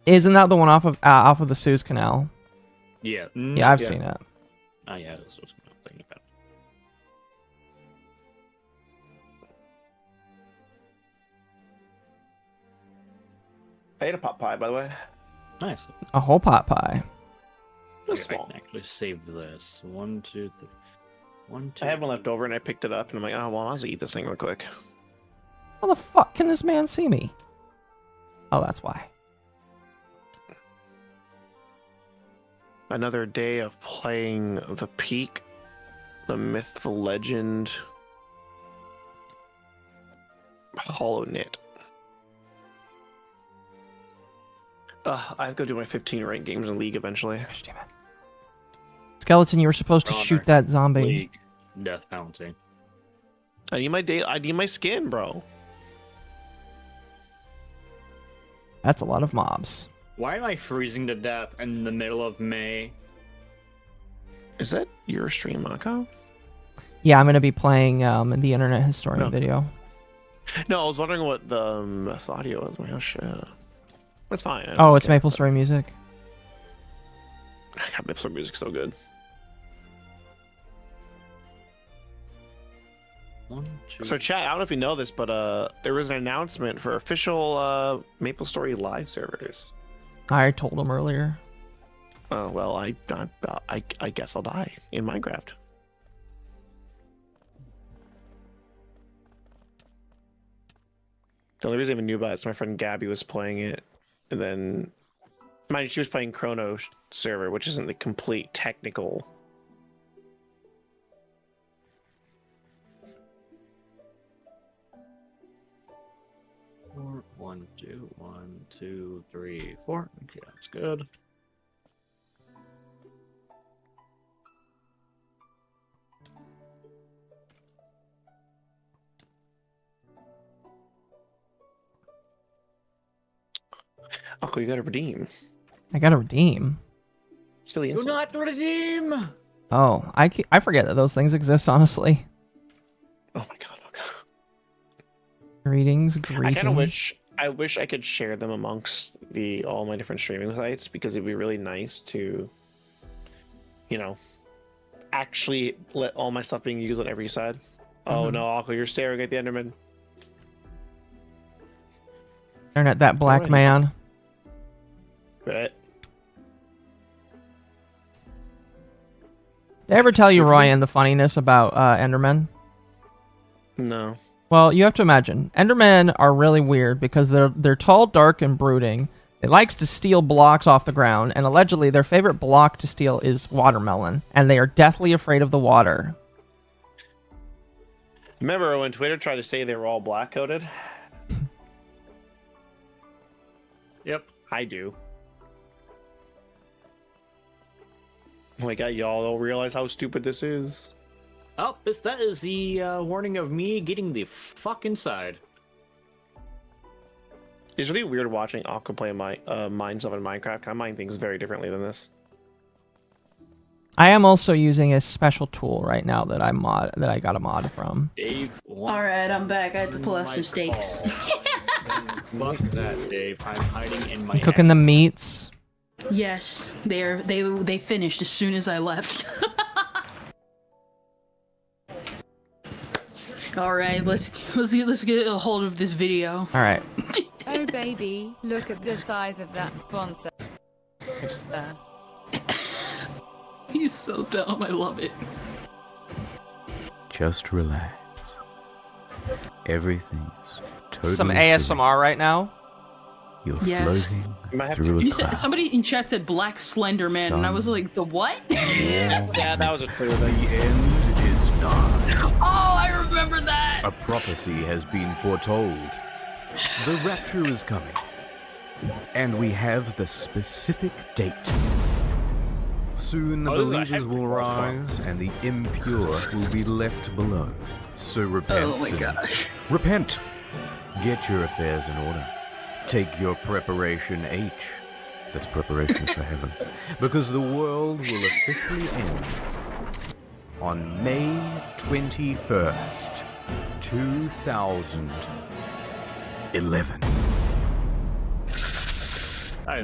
Isn't that the one off of the Suez Canal? Yeah. Yeah, I've seen it. Oh yeah, that's what I'm thinking about. I ate a pot pie, by the way. Nice. A whole pot pie. Just I small. can actually save this. 1, 2, 3. 1, 2. I had one left over and I picked it up and I'm like, oh well, I'll just eat this thing real quick. How the fuck can this man see me? Oh, that's why. Another day of playing the Peak, the Myth, the Legend, Hollow Knit. I have to go do my 15 ranked games in League eventually. Gosh damn it. Skeleton, you were supposed to Honor. shoot that zombie. League. Death penalty. I need my skin, bro. That's a lot of mobs. Why am I freezing to death in the middle of May? Is that your stream, Mako? Yeah, I'm gonna be playing the internet historian No. video. No, I was wondering what the audio was. I'm like, oh shit. It's fine. I don't Oh, it's care. Maple Story music. God, Maple Story music's so good. 1, 2. So chat, I don't know if you know this, but there was an announcement for official MapleStory live servers. I told him earlier. Oh well, I guess I'll die in Minecraft. The only reason I even knew about it is my friend Gabby was playing it, and then, mind you, she was playing Chrono server, which isn't the complete technical. 1, 2, 1, 2, 3, 4. Okay, that's good. Uncle, you gotta redeem. I gotta redeem. Still the Do insult. not redeem! Oh, I forget that those things exist, honestly. Oh my god. Oh god. Greetings. I kind of wish I could share them amongst all my different streaming sites, because it'd be really nice to, you know, actually let all my stuff being used on every side. Oh no, Uncle, you're staring at the Enderman. Staring at that black Alright. man. Right. Did I ever tell you, Ryan, the funniness about Endermen? No. Well, you have to imagine, Endermen are really weird because they're tall, dark, and brooding. It likes to steal blocks off the ground, and allegedly their favorite block to steal is watermelon, and they are deathly afraid of the water. Remember when Twitter tried to say they were all black coded? Yep. I do. Oh my god, y'all don't realize how stupid this is. Oh, that is the warning of me getting the fuck inside. It's really weird watching Aqua play mine stuff in Minecraft. I mine things very differently than this. I am also using a special tool right now that I got a mod from. Dave, Alright, I'm back. I had to pull out some steaks. Fuck that, Dave. I'm hiding in my Cooking the meats. Yes, they finished as soon as I left. All right, let's get a hold of this video. All right. Oh baby, look at the size of that sponsor. He's so dumb. I love it. Just relax. Everything's totally Some silly. ASMR right now. You're Yes. floating Might have through a You said, cloud. somebody in chat said Black Slender Man, and I was like, the what? Yeah, that was a clue. The end is nigh. Oh, I remember that. A prophecy has been foretold. The rapture is coming. And we have the specific date. Soon the Oh, this is a believers heavy will rise and the impure will be left below. So repent. Oh my sinner. God. Repent. Get your affairs in order. Take your preparation H. That's preparation for heaven. Because the world will officially end on May 21st, 2011.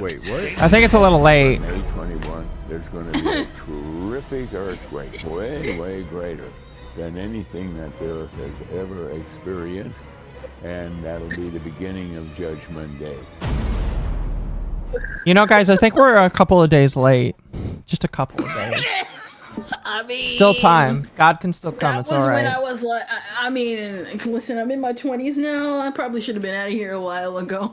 Wait, what? I think it's a little late. May 21, there's going to be a terrific earthquake, way greater than anything that the Earth has ever experienced, and that'll be the beginning of Judgment Day. You know, guys, I think we're a couple of days late. Just a couple of days. I mean, Still time. God can still come. That It's was all when right. I was like, I mean, listen, I'm in my 20s now. I probably should have been out of here a while ago.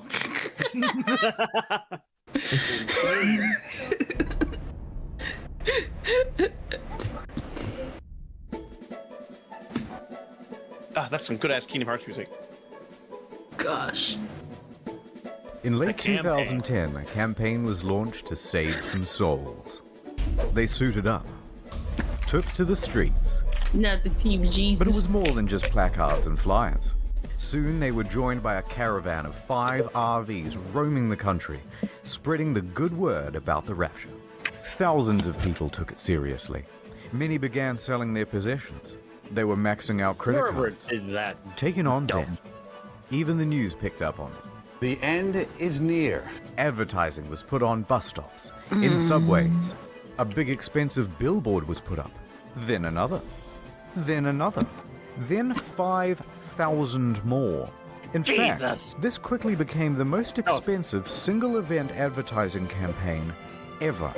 Ah, that's some good ass Kingdom Hearts music. Gosh. In late campaign. 2010, a campaign was launched to save some souls. They suited up, took to the streets, Not the team Jesus. but it was more than just placards and flyers. Soon they were joined by a caravan of 5 RVs roaming the country, spreading the good word about the rapture. Thousands of people took it seriously. Many began selling their possessions. They were maxing out credit Whoever cards, did that. taking on debt. Dumb. Even the news picked up on it. The end is near. Advertising was put on bus stops, in subways. A big expensive billboard was put up. Then another. Then another. then 5,000 more. In fact, this quickly became the most expensive single-event advertising campaign ever,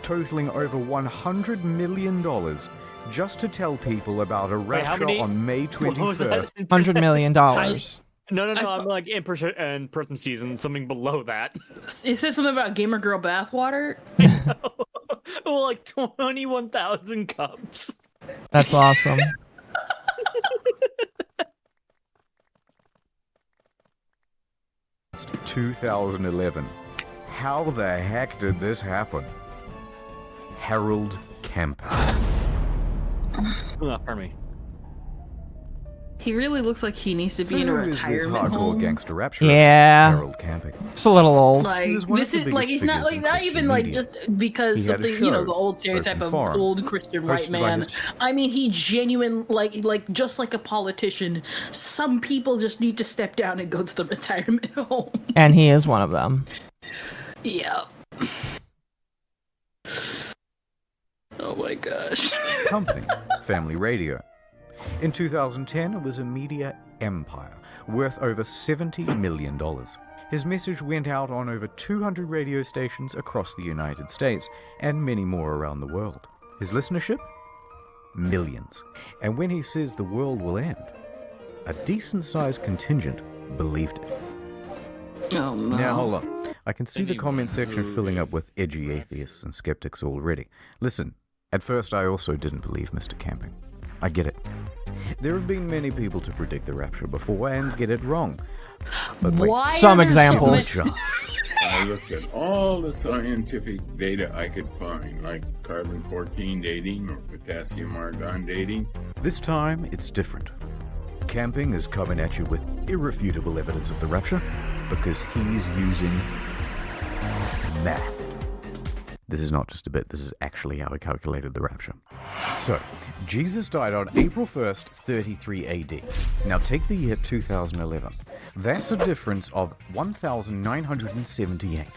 totaling over $100 million just to tell people about a rapture on May 21st. $100 million. No, I'm like in person season, something below that. It says something about gamer girl bathwater. Well, like 21,000 cups. That's awesome. It's 2011. How the heck did this happen? Harold Camping. Pardon me. He really looks like he needs to be So in a who is this retirement hardcore home. gangster rapturist? Yeah. Harold Camping. It's a little old. Like He was one of this the is like biggest he's not figures like in not Christian even like media. just because He had a something the show, old stereotype Open of Forum, old Christian white hosted by man. his- I mean, he genuine like just like a politician. Some people just need to step down and go to the retirement home. And he is one of them. Yeah. Oh my gosh. Company, Family Radio. In 2010, it was a media empire worth over $70 million. His message went out on over 200 radio stations across the United States and many more around the world. His listenership? Millions. And when he says the world will end, a decent-sized contingent believed it. Oh no. Now, hold on. I can see the comment section filling up with edgy atheists and skeptics already. Listen, at first I also didn't believe Mr. Camping. I get it. There have been many people to predict the rapture before and get it wrong. But wait, Why some are there examples. so many- I looked at all the scientific data I could find, like carbon-14 dating or potassium-argon dating. This time, it's different. Camping is coming at you with irrefutable evidence of the rapture because he's using math. This is not just a bit, this is actually how he calculated the rapture. So, Jesus died on April 1st, 33 AD. Now take the year 2011. That's a difference of 1,978.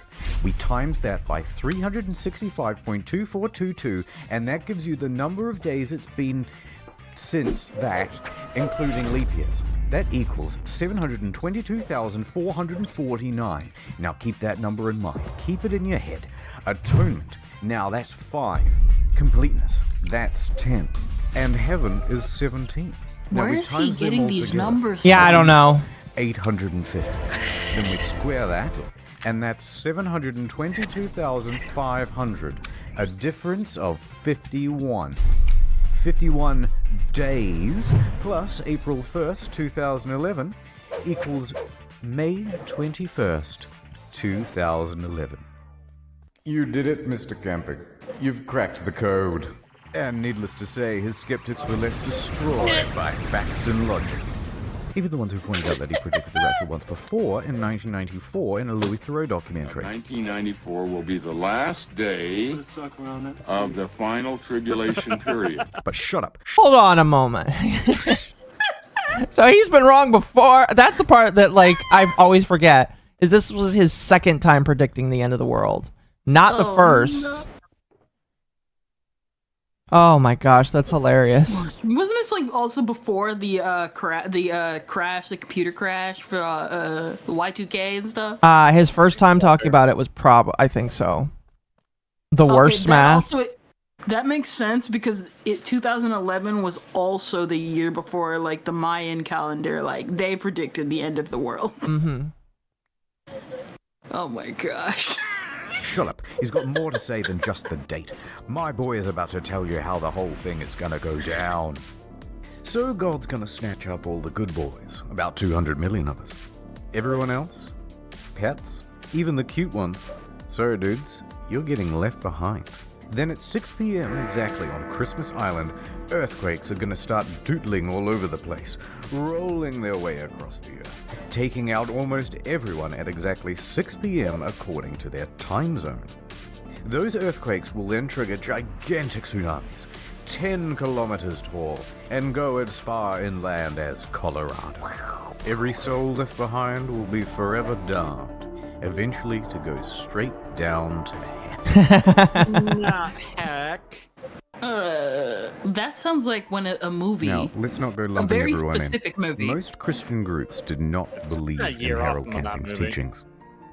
We times that by 365.2422, and that gives you the number of days it's been since that, including leap years. That equals 722,449. Now keep that number in mind. Keep it in your head. Atonement. Now that's 5. Completeness. That's 10. And heaven is 17. Now Where we is he times them getting all these together. numbers Yeah, I don't know. 850. Then we square that, and that's 722,500. A difference of 51. 51 days plus April 1st, 2011 equals May 21st, 2011. You did it, Mr. Camping. You've cracked the code. And needless to say, his skeptics were left destroyed by facts and logic. Even the ones who pointed out that he predicted the rapture once before in 1994 in a Louis Theroux documentary. 1994 will be the last day of the final tribulation period. But shut up. Hold on a moment. So he's been wrong before. That's the part that like I always forget. Is this was his second time predicting the end of the world, not the first. No. Oh my gosh, that's hilarious. Wasn't this like also before the crash, the computer crash for Y2K and stuff? His first time talking about it was I think so. The worst math. That makes sense because 2011 was also the year before like the Mayan calendar. Like they predicted the end of the world. Mm-hmm. Oh my gosh. Shut up. He's got more to say than just the date. My boy is about to tell you how the whole thing is gonna go down. So God's gonna snatch up all the good boys, about 200 million of us. Everyone else? Pets? Even the cute ones. So dudes, you're getting left behind. Then at 6 p.m. exactly on Christmas Island, earthquakes are gonna start doodling all over the place, rolling their way across the earth, taking out almost everyone at exactly 6 p.m. according to their time zone. Those earthquakes will then trigger gigantic tsunamis, 10 kilometers tall, and go as far inland as Colorado. Every soul left behind will be forever damned, eventually to go straight down to hell. Nah, heck. That sounds like when a movie. Now, let's not go a lumping very everyone specific in. movie. Most Christian groups did not believe in year off Harold on that Camping's movie. teachings.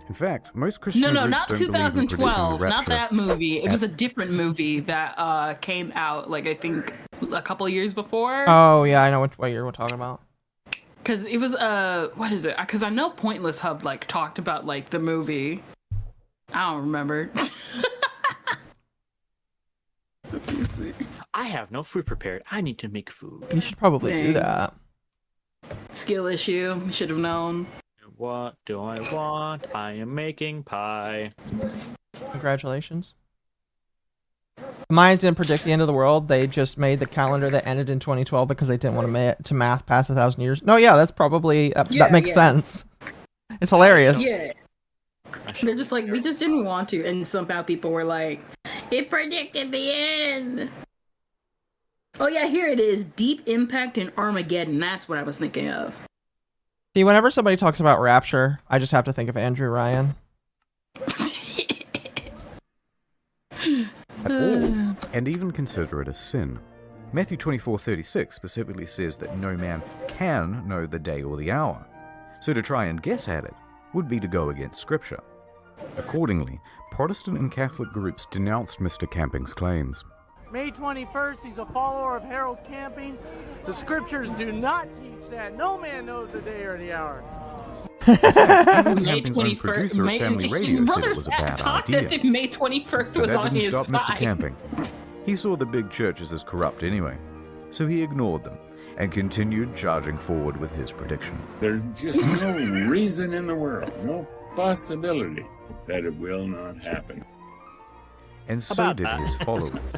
In fact, most Christian No, groups not don't believe in predicting the 2012. Not rapture. that movie. It was a different movie that came out, like, I think a couple of years before. Oh yeah, I know what year we're talking about. Because it was what is it? Because I know Pointless Hub like talked about like the movie. I don't remember. Let me see. I have no food prepared. I need to make food. You should probably do Dang. that. Skill issue. Should have known. What do I want? I am making pie. Congratulations. The Mayans didn't predict the end of the world. They just made the calendar that ended in 2012 because they didn't want to math past 1,000 years. No, yeah, that's probably that makes sense. It's hilarious. Yeah. They're just like, we just didn't want to, and somehow people were like, it predicted the end. Oh yeah, here it is. Deep Impact and Armageddon. That's what I was thinking of. See, whenever somebody talks about Rapture, I just have to think of Andrew Ryan. At all, and even consider it a sin. Matthew 24:36 specifically says that no man can know the day or the hour. So to try and guess at it would be to go against Scripture. Accordingly, Protestant and Catholic groups denounced Mr. Camping's claims. May 21st, he's a follower of Harold Camping. The scriptures do not teach that. No man knows the day or the hour. May 21st. May Family Radio said it was a bad talked idea. as if May 21st But was that on didn't his stop Mr. side. Camping. He saw the big churches as corrupt anyway, so he ignored them and continued charging forward with his prediction. There's just no reason in the world, no possibility that it will not happen. And so did his followers.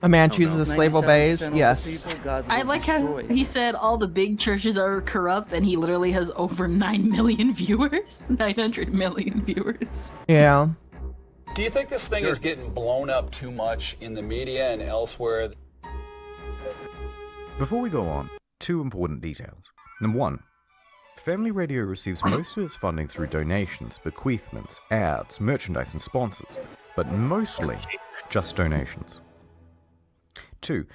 A man chooses a slave obeys. Yes. I like how he said all the big churches are corrupt, and he literally has over 9 million viewers. 900 million viewers. Yeah. Do you think this thing is getting blown up too much in the media and elsewhere? Before we go on, two important details. Number one, Family Radio receives most of its funding through donations, bequeathments, ads, merchandise, and sponsors, but mostly just donations. 2.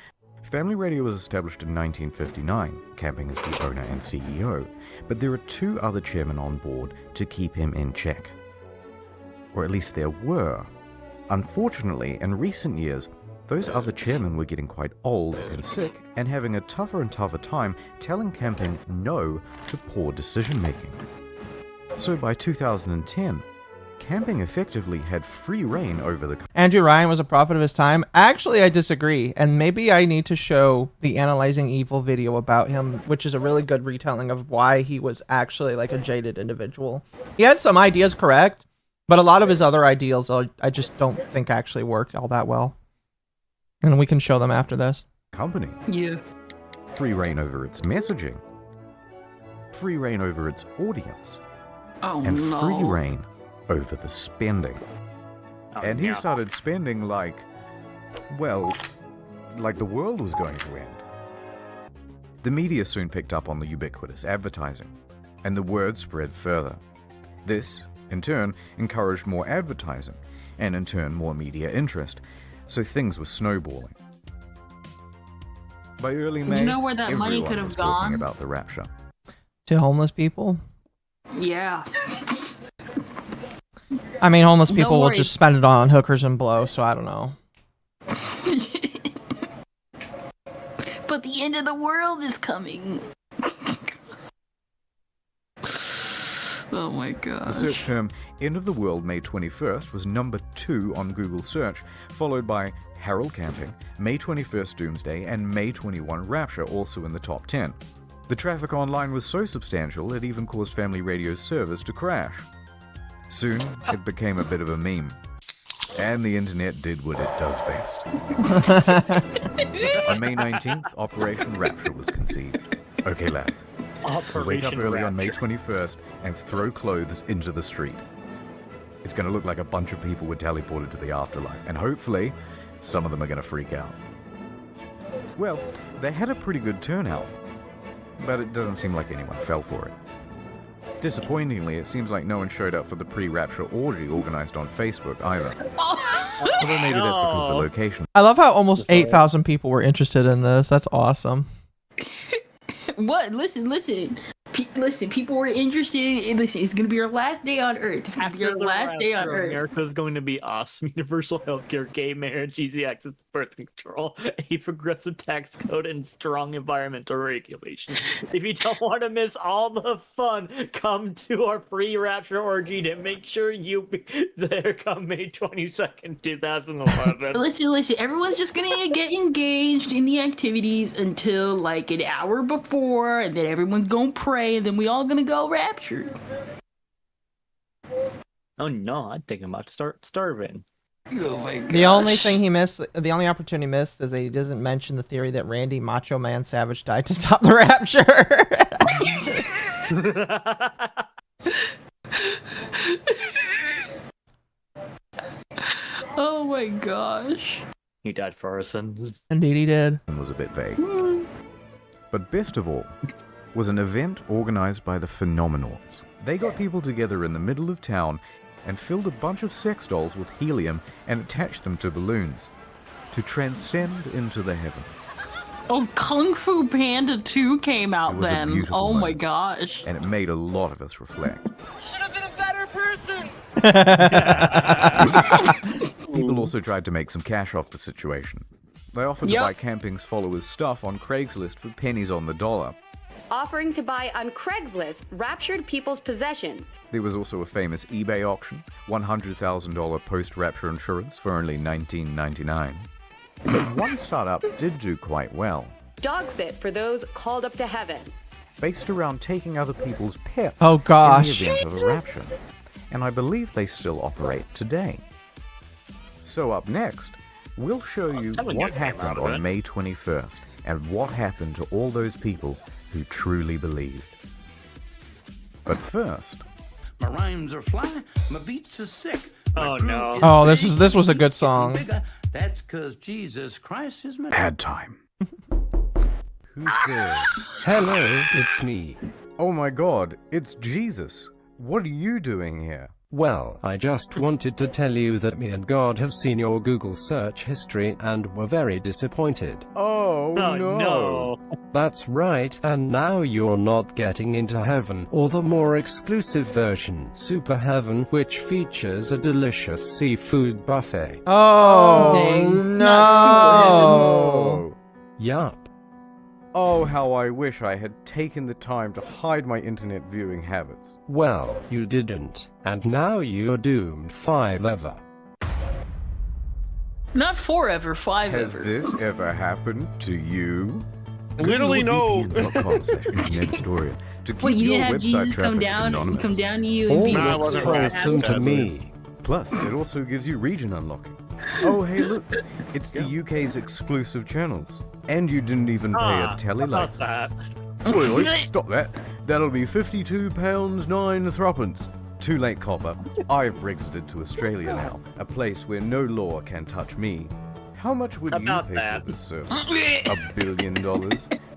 Family Radio was established in 1959. Camping is the owner and CEO, but there are two other chairmen on board to keep him in check. Or at least there were. Unfortunately, in recent years, those other chairmen were getting quite old and sick and having a tougher and tougher time telling Camping no to poor decision making. So by 2010, Camping effectively had free reign over the... Andrew Ryan was a prophet of his time. Actually, I disagree, and maybe I need to show the Analyzing Evil video about him, which is a really good retelling of why he was actually like a jaded individual. He had some ideas correct, but a lot of his other ideals I just don't think actually worked all that well. And we can show them after this. Company. Yes. Free reign over its messaging. Free reign over its audience. Oh, and no. free reign over the spending. And he started spending like the world was going to end. The media soon picked up on the ubiquitous advertising, and the word spread further. This, in turn, encouraged more advertising, and in turn more media interest, so things were snowballing. By early May, You know where that money everyone could have was talking gone? about the rapture. To homeless people? Yeah. I mean, homeless Don't people will worry. just spend it on hookers and blow, so I don't know. But the end of the world is coming. Oh my The gosh. search term End of the World May 21st was number 2 on Google search, followed by Harold Camping, May 21st Doomsday, and May 21 Rapture, also in the top 10. The traffic online was so substantial it even caused Family Radio's servers to crash. Soon, it became a bit of a meme. And the internet did what it does best. On May 19th, Operation Rapture was conceived. Okay, lads. We'll wake up early on May 21st and throw clothes into the street. It's going to look like a bunch of people were teleported to the afterlife, and hopefully, some of them are going to freak out. Well, they had a pretty good turnout, but it doesn't seem like anyone fell for it. Disappointingly, it seems like no one showed up for the pre-rapture orgy organized on Facebook either. Although maybe that's because the location. I love how almost 8,000 people were interested in this. That's awesome. What? Listen. People were interested in. Listen, it's gonna be our last day on Earth. It's gonna be our last day on Earth. America's going to be us. Universal healthcare, gay marriage, easy access to birth control, a progressive tax code, and strong environmental regulation. If you don't want to miss all the fun, come to our pre-rapture orgy to make sure you be there come May 22nd, 2011. Listen. Everyone's just gonna get engaged in the activities until like an hour before, and then everyone's gonna pray, and then we all gonna go raptured. Oh no, I'm thinking about to start starving. Oh my god. The only thing he missed, the only opportunity missed, is that he doesn't mention the theory that Randy Macho Man Savage died to stop the rapture. Oh my gosh. He died for our sins. Indeed he did. And was a bit vague. But best of all was an event organized by the Phenomenauts. They got people together in the middle of town and filled a bunch of sex dolls with helium and attached them to balloons to transcend into the heavens. Oh, Kung Fu Panda 2 came out It was a then. beautiful Oh my moment. gosh. And it made a lot of us reflect. Should have been a better person. People also tried to make some cash off the situation. They offered to buy Camping's followers' stuff on Craigslist for pennies on the dollar. Offering to buy on Craigslist raptured people's possessions. There was also a famous eBay auction, $100,000 post-rapture insurance for only $19.99. But one startup did do quite well, Dog sit for those called up to heaven. based around taking other people's pets Oh, gosh. in the event of a rapture. And I believe they still operate today. So up next, we'll show you what happened on May 21st and what happened to all those people who truly believed. But first, My rhymes are fly, my beats are sick. Oh no. Oh, this was a good song. That's cause Jesus Christ is my ad time. Who's there? Hello, it's me. Oh my god, it's Jesus. What are you doing here? Well, I just wanted to tell you that me and God have seen your Google search history and were very disappointed. Oh, no. That's right, and now you're not getting into heaven, or the more exclusive version, Super Heaven, which features a delicious seafood buffet. Oh, Dang, no. Yup. Oh, how I wish I had taken the time to hide my internet viewing habits. Well, you didn't, and now you're doomed forever. Not forever, five Has ever. this ever happened to you? Literally no. NordVPN.com/InternetHistorian to keep Wait, you your didn't have website Jesus come traffic down anonymous. to you and be Nah, it like, wasn't "So rap. Awesome to Sadly. me. Plus, it also gives you region unlocking. Oh, hey, look. It's the UK's exclusive channels. And you didn't even pay a telly how's license. that? Wait, stop that. That'll be £52.09. Too late, copper. I've Brexited to Australia now, a place where no law can touch me. How much would About you pay that. for this service? $1 billion?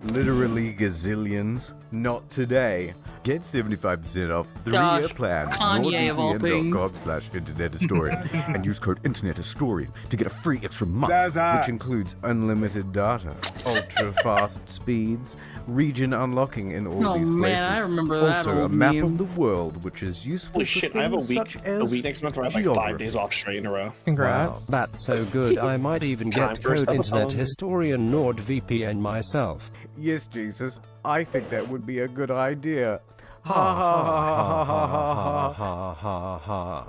Literally gazillions? Not today. Get 75% off 3-year Gosh, plan at Kanye of all things. NordVPN.com/InternetHistorian and use code InternetHistorian to get a free extra month, which includes unlimited data, ultra-fast speeds, region unlocking in all Oh, these places. man, I remember that Also, a old map meme. of the world, which is useful Holy for shit, I have a things such week as next month where I have like 5 geography. days off straight in a row. Congrats. Wow. That's so good, I might even Time get for a code telephone. Internet Historian NordVPN myself. Yes, Jesus, I think that would be a good idea. Ha ha ha ha ha ha ha ha.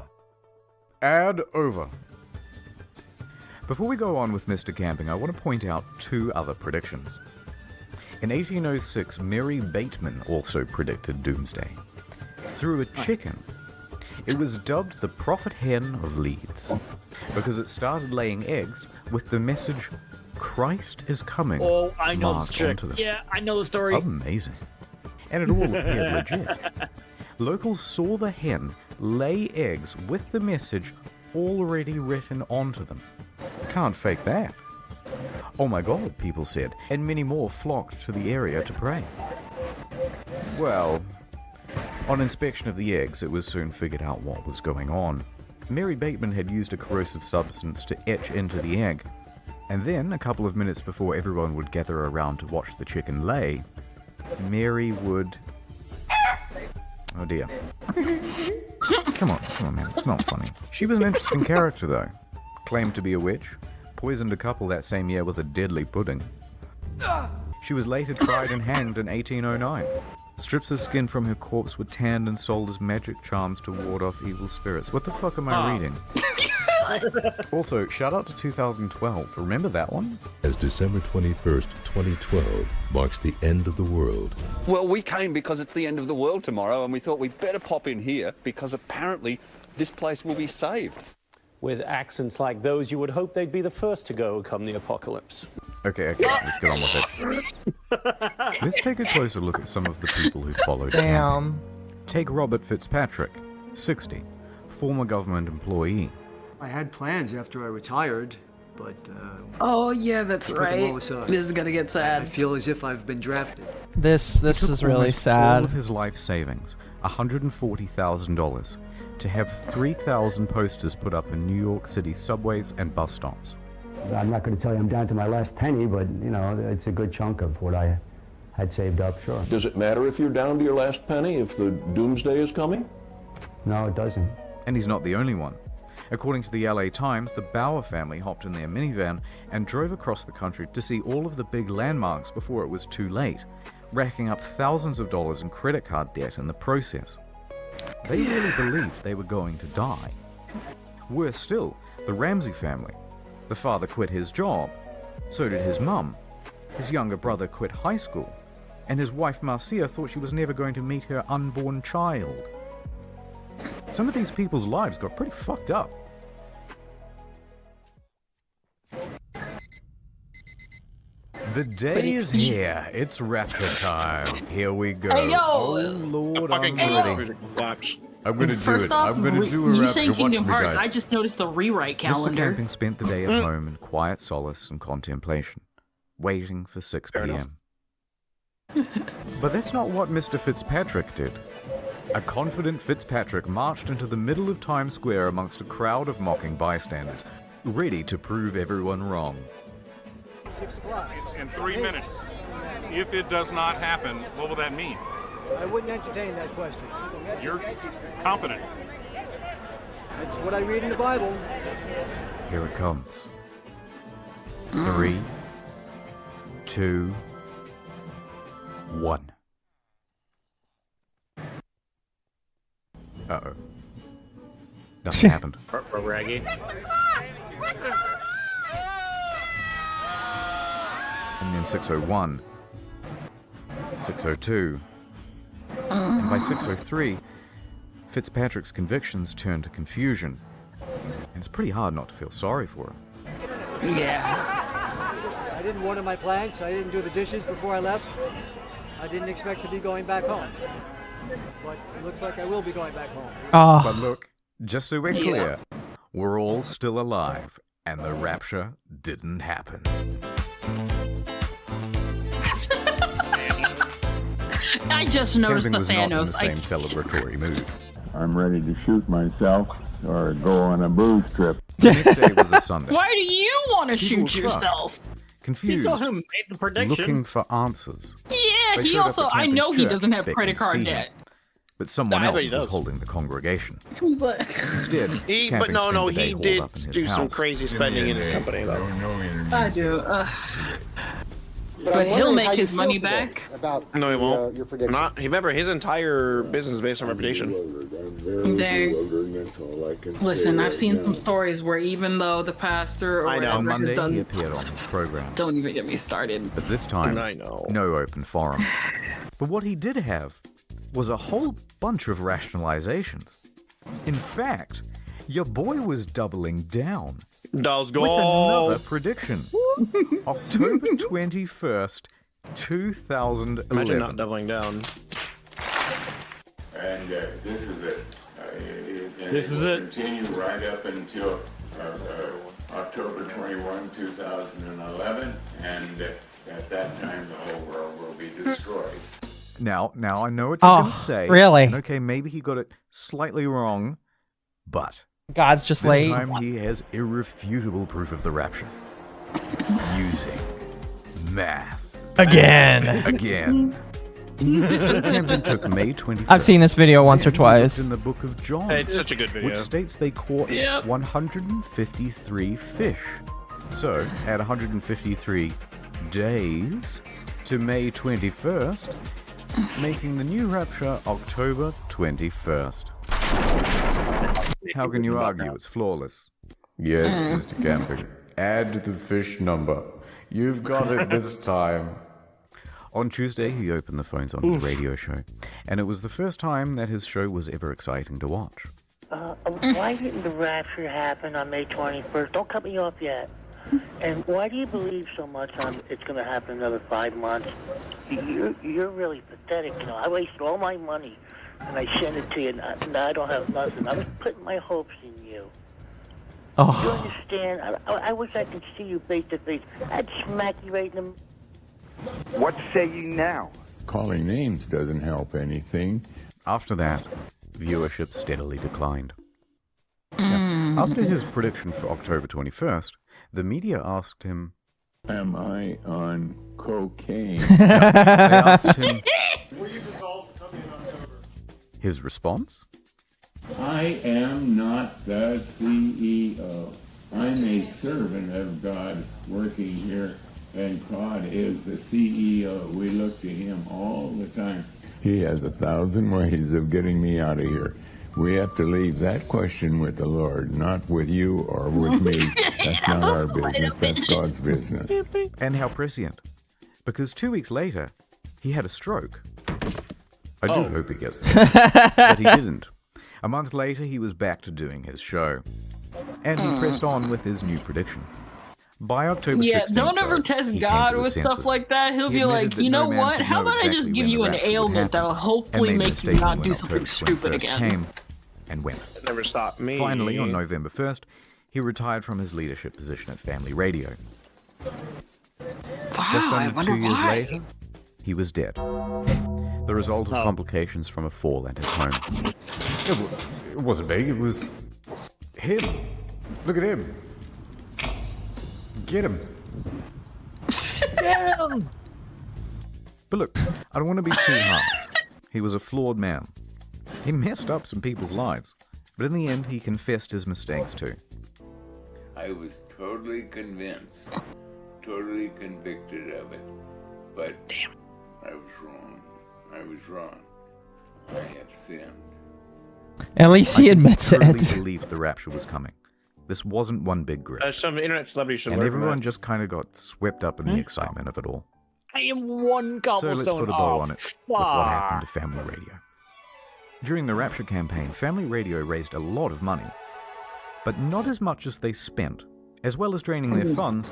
Ad over. Before we go on with Mr. Camping, I want to point out 2 other predictions. In 1806, Mary Bateman also predicted doomsday. Through a chicken. It was dubbed the Prophet Hen of Leeds, because it started laying eggs with the message, Christ is coming. Oh, I know this marked chick. onto them. Yeah, I know the story. Amazing. And it all appeared legit. Locals saw the hen lay eggs with the message already written onto them. Can't fake that. Oh my god, people said, and many more flocked to the area to pray. Well, on inspection of the eggs, it was soon figured out what was going on. Mary Bateman had used a corrosive substance to etch into the egg, and then, a couple of minutes before everyone would gather around to watch the chicken lay, Mary would... Oh dear. Come on, man. It's not funny. She was an interesting character, though. Claimed to be a witch. Poisoned a couple that same year with a deadly pudding. She was later tried and hanged in 1809. Strips of skin from her corpse were tanned and sold as magic charms to ward off evil spirits. What the fuck am I reading? Also, shout out to 2012. Remember that one? As December 21st, 2012 marks the end of the world. Well, we came because it's the end of the world tomorrow, and we thought we'd better pop in here because apparently this place will be saved. With accents like those, you would hope they'd be the first to go come the apocalypse. Okay, let's get on with it. Let's take a closer look at some of the people who followed Damn. camping. Take Robert Fitzpatrick, 60, former government employee. I had plans after I retired, but Oh yeah, that's put them all right. aside. This is gonna get sad. I feel as if I've been drafted. This He took is really almost sad. all of his life savings, $140,000, to have 3,000 posters put up in New York City subways and bus stops. I'm not going to tell you I'm down to my last penny, but, you know, it's a good chunk of what I had saved up, sure. Does it matter if you're down to your last penny, if the doomsday is coming? No, it doesn't. And he's not the only one. According to the LA Times, the Bauer family hopped in their minivan and drove across the country to see all of the big landmarks before it was too late, racking up thousands of dollars in credit card debt in the process. They really believed they were going to die. Worse still, the Ramsey family. The father quit his job. So did his mum. His younger brother quit high school. And his wife Marcia thought she was never going to meet her unborn child. Some of these people's lives got pretty fucked up. The day is here. It's rapture time. Here we go. Hey, yo! Oh Lord, I'm ready. I'm gonna do First it. off, I'm gonna do a you rapture. saying Watch Kingdom me, Hearts, guys. I just noticed the rewrite Mr. calendar. Camping spent the day at home in quiet solace and contemplation, waiting for 6 p.m. But that's not what Mr. Fitzpatrick did. A confident Fitzpatrick marched into the middle of Times Square amongst a crowd of mocking bystanders, ready to prove everyone wrong. 6 o'clock. In 3 minutes. If it does not happen, what will that mean? I wouldn't entertain that question. You're confident. That's what I read in the Bible. Here it comes. 3, 2, 1. Uh-oh. Nothing happened. Raggy. And then 601. 602. And by 603, Fitzpatrick's convictions turned to confusion. And it's pretty hard not to feel sorry for him. Yeah. I didn't water my plants. I didn't do the dishes before I left. I didn't expect to be going back home. But it looks like I will be going back home. Oh. But look, just so we're clear, we're all still alive, and the rapture didn't happen. I just noticed Camping the was not in the Thanos. same celebratory mood. I'm ready to shoot myself or go on a booze trip. The next day was a Sunday. Why do you want to People shoot were shocked, yourself? confused, He's the one who made the prediction. looking for answers. Yeah, They he showed up also. at I Camping's know he church doesn't have expecting credit to card see him, debt. but someone I bet else he was does. holding the congregation. He's like, Instead, But Camping no, spent the day he holed did up in his do some house. crazy spending in his company, though. I do. But But I'm he'll wondering make how you his feel money today back. About No, he won't. your prediction. Not. Remember, his entire business is based on reputation. Dang. Listen, I've seen some stories where even though the pastor or I know. On whatever Monday, has done, he appeared on his program. don't even get me started. But this time, I know. no open forum. But what he did have was a whole bunch of rationalizations. In fact, your boy was doubling down. Let's go. With another prediction. October 21st, 2011. Imagine not doubling down. And this is it. This is it. Continue right up until October 21, 2011, and at that time the whole world will be destroyed. Now I know what you're Oh, going to say. really? And okay, maybe he got it slightly wrong, but God's just This late. time he has irrefutable proof of the rapture. Using math. Again. Again. So camping took May 21st. I've seen this video once or Then he twice. looked in the book of John. It's such a good video. Which states they caught 153 fish. So, add 153 days to May 21st, making the new rapture October 21st. How can you argue? It's flawless. Yes, Mr. Camping. Add the fish number. You've got it this time. On Tuesday, he opened the phones on his radio show, and it was the first time that his show was ever exciting to watch. Why didn't the rapture happen on May 21st? Don't cut me off yet. And why do you believe so much on it's going to happen another 5 months? You're really pathetic. You know, I wasted all my money, and I sent it to you, and I don't have nothing. I was putting my hopes in you. Oh. You understand? I wish I could see you face to face. I'd smack you right in the... What say you now? Calling names doesn't help anything. After that, viewership steadily declined. Now, after his prediction for October 21st, the media asked him, Am I on cocaine? They asked him Will you dissolve the company in October? his response. I am not the CEO. I'm a servant of God working here, and God is the CEO. We look to him all the time. He has 1,000 ways of getting me out of here. We have to leave that question with the Lord, not with you or with me. That's not our business. That's God's business. And how prescient. Because 2 weeks later, he had a stroke. I do hope he gets that. But he didn't. A month later, he was back to doing his show. And he pressed on with his new prediction. By October 16th, don't ever test he came God to his with senses. stuff like that. He'll He be admitted like, that you know no man what? could How know about I just exactly give when you the an rapture would ailment happen, that'll and hopefully made the make you statement not when do something October stupid 21st again. Came and went. Never stopped me. Finally, on November 1st, he retired from his leadership position at Family Radio. Just I under wonder 2 years why. later, he was dead. The result of complications from a fall at his home. It wasn't big, it was him. Look at him. Get him. But look, I don't want to be too harsh. He was a flawed man. He messed up some people's lives. But in the end, he confessed his mistakes too. I was totally convinced, totally convicted of it. But I was wrong. I was wrong. I have sinned. At least he admits I truly it. believed the rapture was coming. This wasn't one big grip. Some internet celebrity should And learn from everyone that. just kind of got swept up in the excitement of it all. I am one So cobblestone let's put a bow off. on it with what happened to Family Radio. During the Rapture campaign, Family Radio raised a lot of money, but not as much as they spent. As well as draining their funds,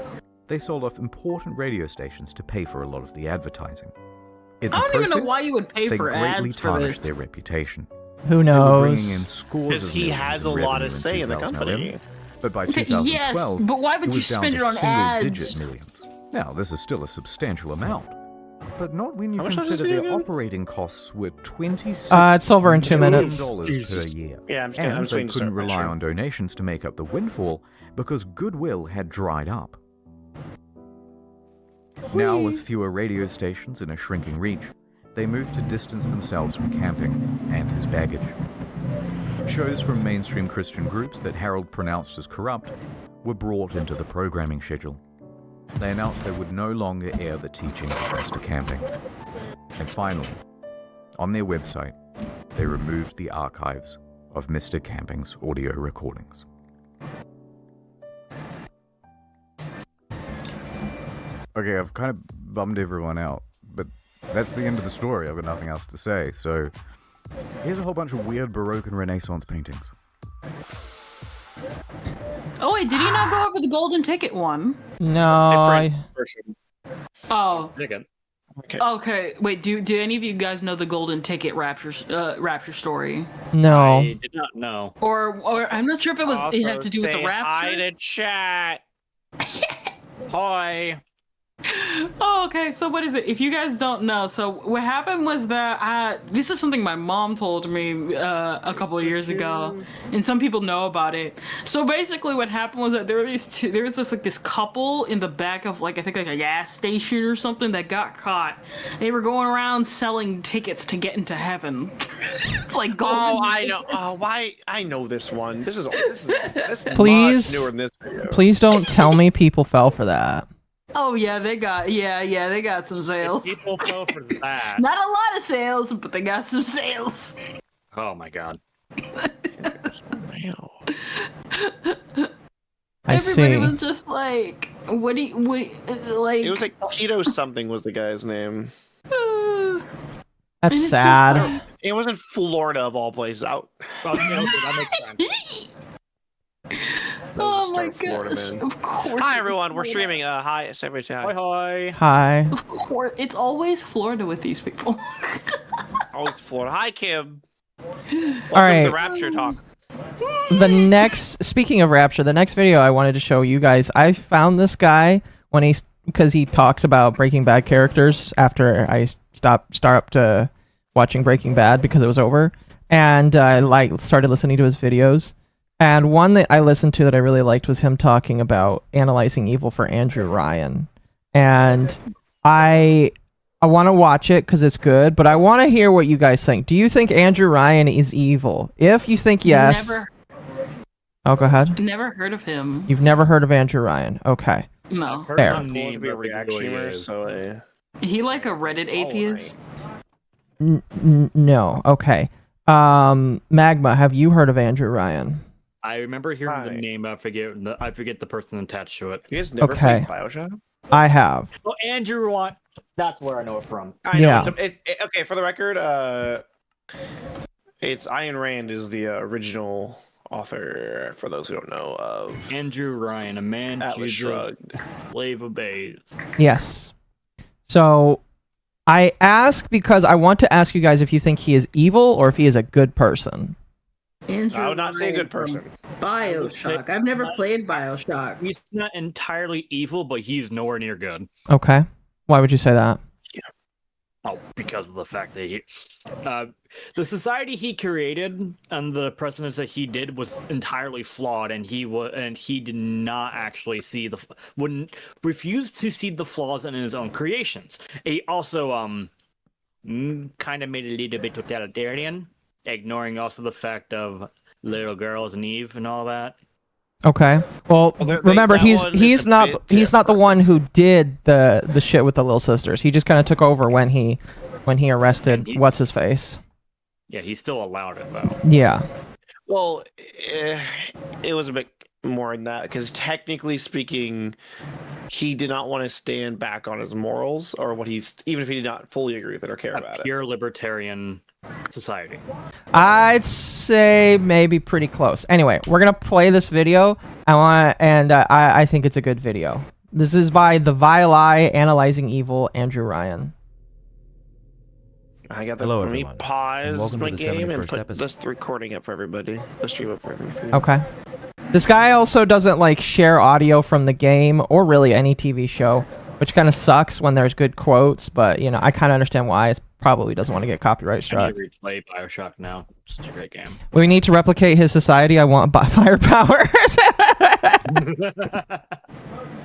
they sold off important radio stations to pay for a lot of the advertising. In the I don't even know process, why you would pay they for greatly ads for tarnished this. their reputation. Who They were knows? bringing in scores Because of he millions has in a lot revenue of say in the 2011, company. But by Okay, 2012, yes, but why would it you was down spend to it on single-digit ads? millions. Now, this is still a substantial amount, but not when you How much does this consider video their again? operating costs were $26 It's over in 2 minutes. million per year. Yeah, I'm And just they waiting to couldn't start my rely show. on donations to make up the windfall because goodwill had dried up. Now, with fewer radio stations and a shrinking reach, they moved to distance themselves from camping and his baggage. Shows from mainstream Christian groups that Harold pronounced as corrupt were brought into the programming schedule. They announced they would no longer air the teachings of Mr. Camping. And finally, on their website, they removed the archives of Mr. Camping's audio recordings. Okay, I've kind of bummed everyone out, but that's the end of the story. I've got nothing else to say, so here's a whole bunch of weird Baroque and Renaissance paintings. Oh wait, did he not go over the golden ticket one? No. Oh. Again. Okay. Wait. Do any of you guys know the golden ticket rapture story? No. I did not know. Or I'm not sure if it was it had to do with the rapture. Hi to chat. Hi. Oh, okay. So what is it? If you guys don't know, so what happened was that this is something my mom told me a couple of years ago, and some people know about it. So basically, what happened was that there was this couple in the back of I think a gas station or something that got caught. They were going around selling tickets to get into heaven, like golden. Oh, I know. Oh, why? I know this one. This is Please, much newer than this video. please don't tell me people fell for that. Oh yeah, they got some sales. People fell for that. Not a lot of sales, but they got some sales. Oh my god. Everybody see. was just like, what do you, like? It was like Keto something was the guy's name. That's sad. It wasn't Florida of all places. Out. Well, that makes sense. Oh my Florida, gosh! man. Of course. Hi everyone, we're streaming. Hi, everybody say hi. Hi. Hi. Of course, it's always Florida with these people. Always Florida. Hi Kim. Welcome right. to the Rapture talk. Speaking of Rapture, the next video I wanted to show you guys, I found this guy because he talked about Breaking Bad characters after I stopped watching Breaking Bad because it was over, and I started listening to his videos. And one that I listened to that I really liked was him talking about analyzing evil for Andrew Ryan. And I want to watch it because it's good, but I want to hear what you guys think. Do you think Andrew Ryan is evil? If you think yes... Oh, go ahead. Never heard of him. You've never heard of Andrew Ryan. Okay. No. Fair. I'm going to be a reaction streamer, so He like a Reddit atheist? No. Okay. Magma, have you heard of Andrew Ryan? I remember hearing the name, but I forget the person attached to it. You guys never played Bioshock? I have. Oh, Andrew Ryan. That's where I know it from. I know. Yeah. Okay, for the record, it's Ayn Rand is the original author, for those who don't know, of Andrew Ryan, a man Atlas chooses, Shrugged. slave obeys. Yes. So I ask because I want to ask you guys if you think he is evil or if he is a good person. Andrew I would not say a good person. Bioshock. I've never played Bioshock. He's not entirely evil, but he's nowhere near good. Okay. Why would you say that? Oh, because of the fact that the society he created and the precedents that he did was entirely flawed, and he did not actually refuse to see the flaws in his own creations. He also kind of made it a little bit totalitarian, ignoring also the fact of little girls and Eve and all that. Okay. Well, remember he's not the one who did the shit with the little sisters. He just kind of took over when he arrested what's his face. Yeah, he still allowed it though. Yeah. Well, it was a bit more than that because technically speaking, he did not want to stand back on his morals or what even if he did not fully agree with it or care about it. Pure libertarian society. I'd say maybe pretty close. Anyway, we're gonna play this video. I think it's a good video. This is by the Allay, Analyzing Evil, Andrew Ryan. I got the. Hello, Let me everyone, and pause welcome my to the game and 71st put episode. this recording up for everybody. The stream up for everybody. Okay. This guy also doesn't share audio from the game or really any TV show, which kind of sucks when there's good quotes. But I kind of understand why. It probably doesn't want to get copyright struck. I need to replay Bioshock now. It's such a great game. We need to replicate his society. I want firepower.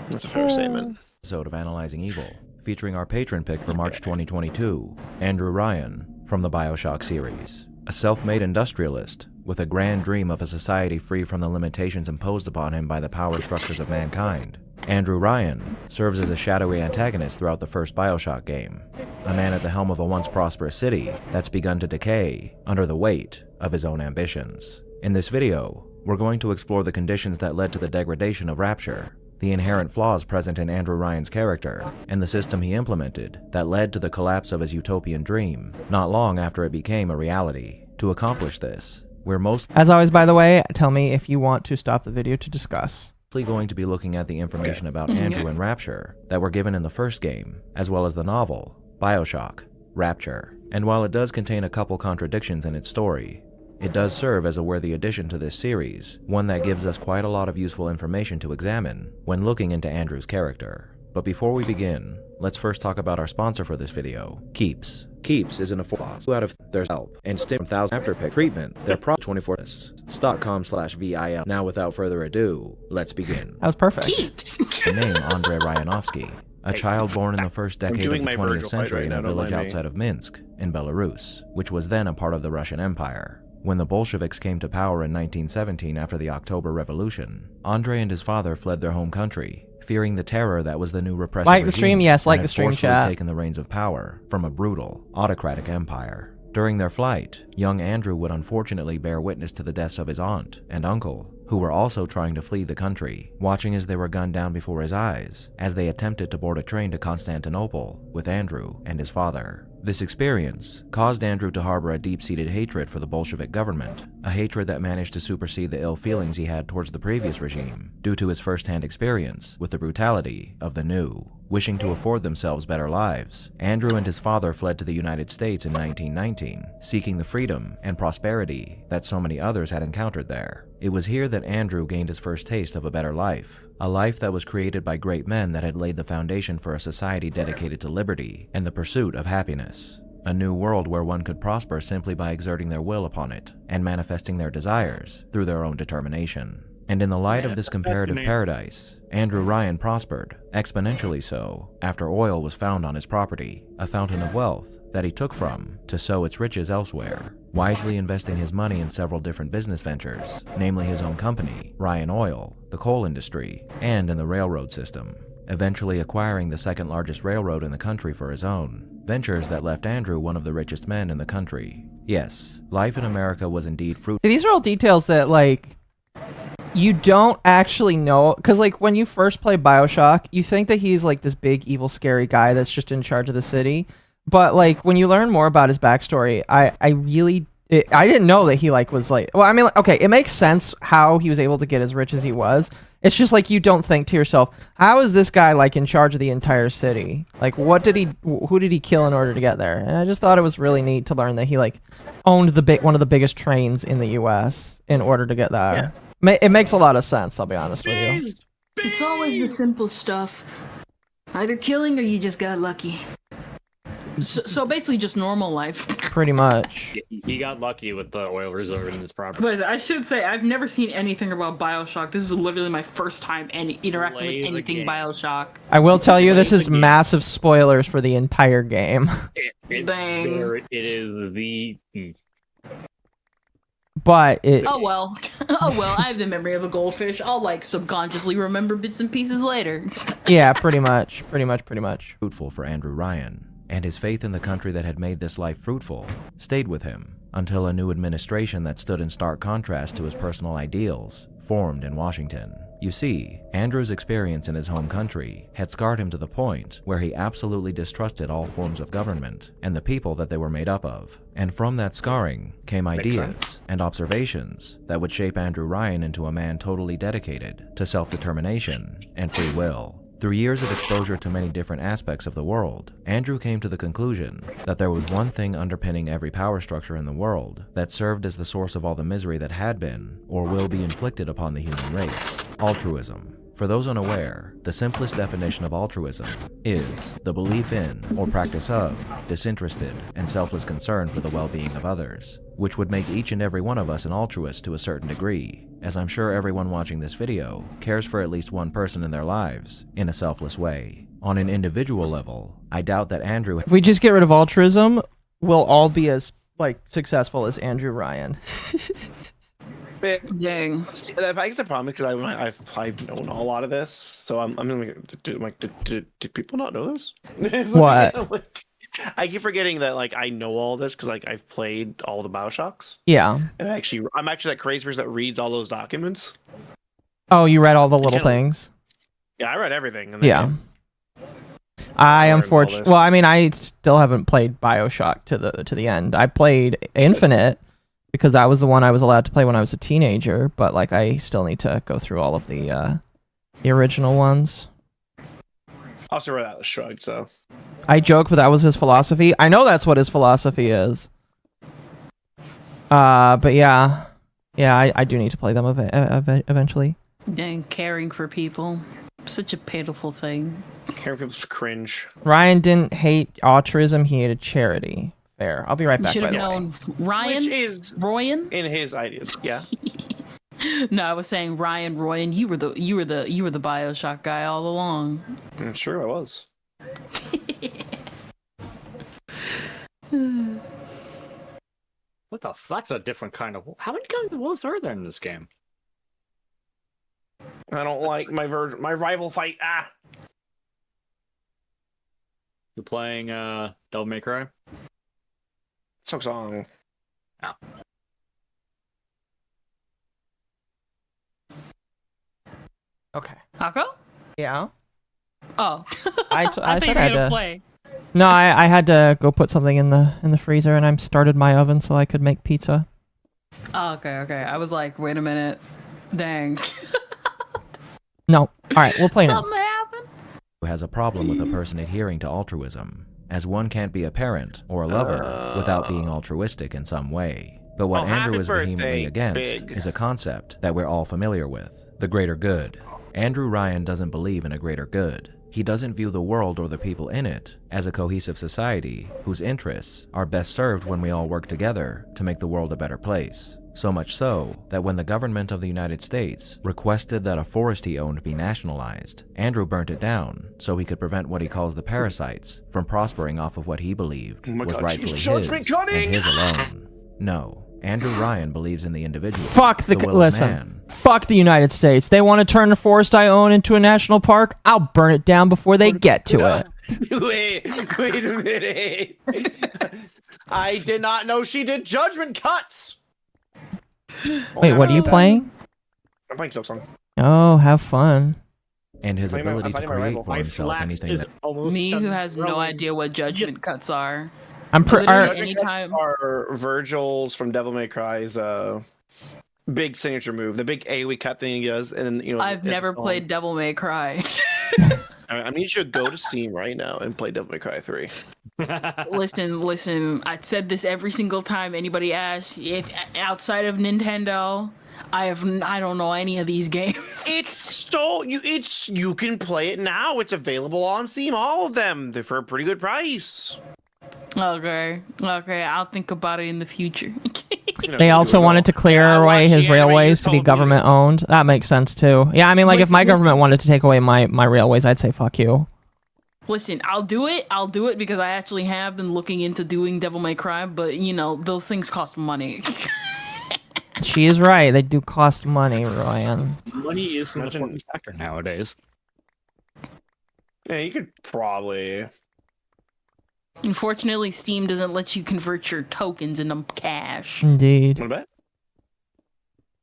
That's a fair statement. Episode of Analyzing Evil, featuring our patron pick for March 2022, Andrew Ryan from the Bioshock series. A self-made industrialist with a grand dream of a society free from the limitations imposed upon him by the power structures of mankind. Andrew Ryan serves as a shadowy antagonist throughout the first Bioshock game, a man at the helm of a once prosperous city that's begun to decay under the weight of his own ambitions. In this video, we're going to explore the conditions that led to the degradation of Rapture, the inherent flaws present in Andrew Ryan's character, and the system he implemented that led to the collapse of his utopian dream, not long after it became a reality. To accomplish this, we're As always, by the way, tell me if you want to stop the video to discuss. going to be looking at the information about Andrew and Rapture that were given in the first game, as well as the novel, Bioshock, Rapture. And while it does contain a couple contradictions in its story, it does serve as a worthy addition to this series, one that gives us quite a lot of useful information to examine when looking into Andrew's character. But before we begin, let's first talk about our sponsor for this video, Keeps. Keeps is an affordable 2 out of there's help and stick 1,000 after pick treatment. They're pro 24 stock.com/VIL. Now without further ado, let's begin. That was perfect. Keeps. The name Andrei Ryanovsky, a child born in the first decade of the 20th century in a village outside of Minsk, in Belarus, which was then a part of the Russian Empire. When the Bolsheviks came to power in 1917 after the October Revolution, Andrei and his father fled their home country, fearing the terror that was the new repressive Like the regime stream, yes, that like had the stream forcefully chat. taken the reins of power from a brutal, autocratic empire. During their flight, young Andrew would unfortunately bear witness to the deaths of his aunt and uncle, who were also trying to flee the country, watching as they were gunned down before his eyes, as they attempted to board a train to Constantinople with Andrew and his father. This experience caused Andrew to harbor a deep-seated hatred for the Bolshevik government, a hatred that managed to supersede the ill feelings he had towards the previous regime, due to his first-hand experience with the brutality of the new. Wishing to afford themselves better lives, Andrew and his father fled to the United States in 1919, seeking the freedom and prosperity that so many others had encountered there. It was here that Andrew gained his first taste of a better life, a life that was created by great men that had laid the foundation for a society dedicated to liberty and the pursuit of happiness. A new world where one could prosper simply by exerting their will upon it and manifesting their desires through their own determination. And in the light of this comparative paradise, Andrew Ryan prospered, exponentially so, after oil was found on his property, a fountain of wealth that he took from to sow its riches elsewhere, wisely investing his money in several different business ventures, namely his own company, Ryan Oil, the coal industry, and in the railroad system, eventually acquiring the second largest railroad in the country for his own, ventures that left Andrew one of the richest men in the country. Yes, life in America was indeed fruitful. These are all details that, like, you don't actually know, because, like, when you first play Bioshock, you think that he's, like, this big, evil, scary guy that's just in charge of the city. But, like, when you learn more about his backstory, I didn't know that he, like, was, like... Well, I mean, okay, it makes sense how he was able to get as rich as he was. It's just, like, you don't think to yourself, how is this guy, like, in charge of the entire city? Like, who did he kill in order to get there? And I just thought it was really neat to learn that he, like, owned one of the biggest trains in the U.S. in order to get there. Yeah. It makes a lot of sense, I'll be honest with you. It's always the simple stuff. Either killing or you just got lucky. So basically just normal life. Pretty much. He got lucky with the oil reserve in his property. But I should say, I've never seen anything about Bioshock. This is literally my first time interacting with anything Bioshock. I will tell you, this is massive spoilers for the entire game. Dang. It is the... But it... Oh well. Oh well, I have the memory of a goldfish. I'll, like, subconsciously remember bits and pieces later. Yeah, pretty much. Fruitful for Andrew Ryan, and his faith in the country that had made this life fruitful stayed with him until a new administration that stood in stark contrast to his personal ideals formed in Washington. You see, Andrew's experience in his home country had scarred him to the point where he absolutely distrusted all forms of government and the people that they were made up of. And from that scarring came ideas and observations that would shape Andrew Ryan into a man totally dedicated to self-determination and free will. Through years of exposure to many different aspects of the world, Andrew came to the conclusion that there was one thing underpinning every power structure in the world that served as the source of all the misery that had been or will be inflicted upon the human race: altruism. For those unaware, the simplest definition of altruism is the belief in or practice of disinterested and selfless concern for the well-being of others, which would make each and every one of us an altruist to a certain degree, as I'm sure everyone watching this video cares for at least one person in their lives in a selfless way. On an individual level, I doubt that Andrew... If we just get rid of altruism, we'll all be as, like, successful as Andrew Ryan. Dang. I guess the problem is because I've known a lot of this, so I'm like, did people not know this? What? I keep forgetting that, like, I know all this because, like, I've played all the Bioshocks. Yeah. And I'm actually that crazy person that reads all those documents. Oh, you read all the little things? Yeah, I read everything. And yeah. I unfortunately, well, I mean, I still haven't played Bioshock to the end. I played Infinite because that was the one I was allowed to play when I was a teenager, but, like, I still need to go through all of the original ones. I also read Atlas Shrugged, so... I joke, but that was his philosophy. I know that's what his philosophy is. But yeah. Yeah, I do need to play them eventually. Dang, caring for people. Such a pitiful thing. Hearing people's cringe. Ryan didn't hate altruism, he hated charity. Fair. I'll be right You back, should by have the way. known Ryan. Which is Royan. in his ideas. Yeah. No, I was saying Ryan Royan. You were the Bioshock guy all along. I'm sure I was. What the? That's a different kind of. How many kinds of wolves are there in this game? I don't like my rival fight. Ah. You playing Devil May Cry? Song. Oh. Okay. Akko? Yeah. Oh. I thought said you were I had gonna to play. No, I had to go put something in the freezer, and I started my oven so I could make pizza. Oh, okay. I was like, wait a minute. Dang. No. All right, we'll play now. Something happened. Who has a problem with a person adhering to altruism, as one can't be a parent or a lover without being altruistic in some way. But what Andrew is vehemently against is a concept that we're all familiar with, the greater good. Andrew Ryan doesn't believe in a greater good. He doesn't view the world or the people in it as a cohesive society whose interests are best served when we all work together to make the world a better place. So much so that when the government of the United States requested that a forest he owned be nationalized, Andrew burnt it down so he could prevent what he calls the parasites from prospering off of what he believed was rightfully his and his alone. No, Andrew Ryan believes in the individual. Fuck the will of listen. man. Fuck the United States. They want to turn the forest I own into a national park. I'll burn it down before they get to it. Wait a minute. I did not know she did judgment cuts. Wait, what are you playing? I'm playing Silksong. Oh, have fun. And his I'm ability to fighting my create rival. for himself anything that... Me, who has no idea what judgment cuts are. Judgment anytime. cuts are Virgil's from Devil May Cry's big signature move, the big AoE cut thing he does, and then I've never played Devil May Cry. I need you to go to Steam right now and play Devil May Cry 3. Listen. I said this every single time anybody asks. If outside of Nintendo, I don't know any of these games. You can play it now. It's available on Steam. All of them. They're for a pretty good price. Okay. I'll think about it in the future. They also wanted to clear away his railways to be government owned. That makes sense too. Yeah, I mean, like if my government wanted to take away my railways, I'd say fuck you. Listen, I'll do it because I actually have been looking into doing Devil May Cry, but those things cost money. She is right. They do cost money, Ryan. Money is an important factor nowadays. Yeah, you could probably... Unfortunately, Steam doesn't let you convert your tokens into cash. Indeed. What about?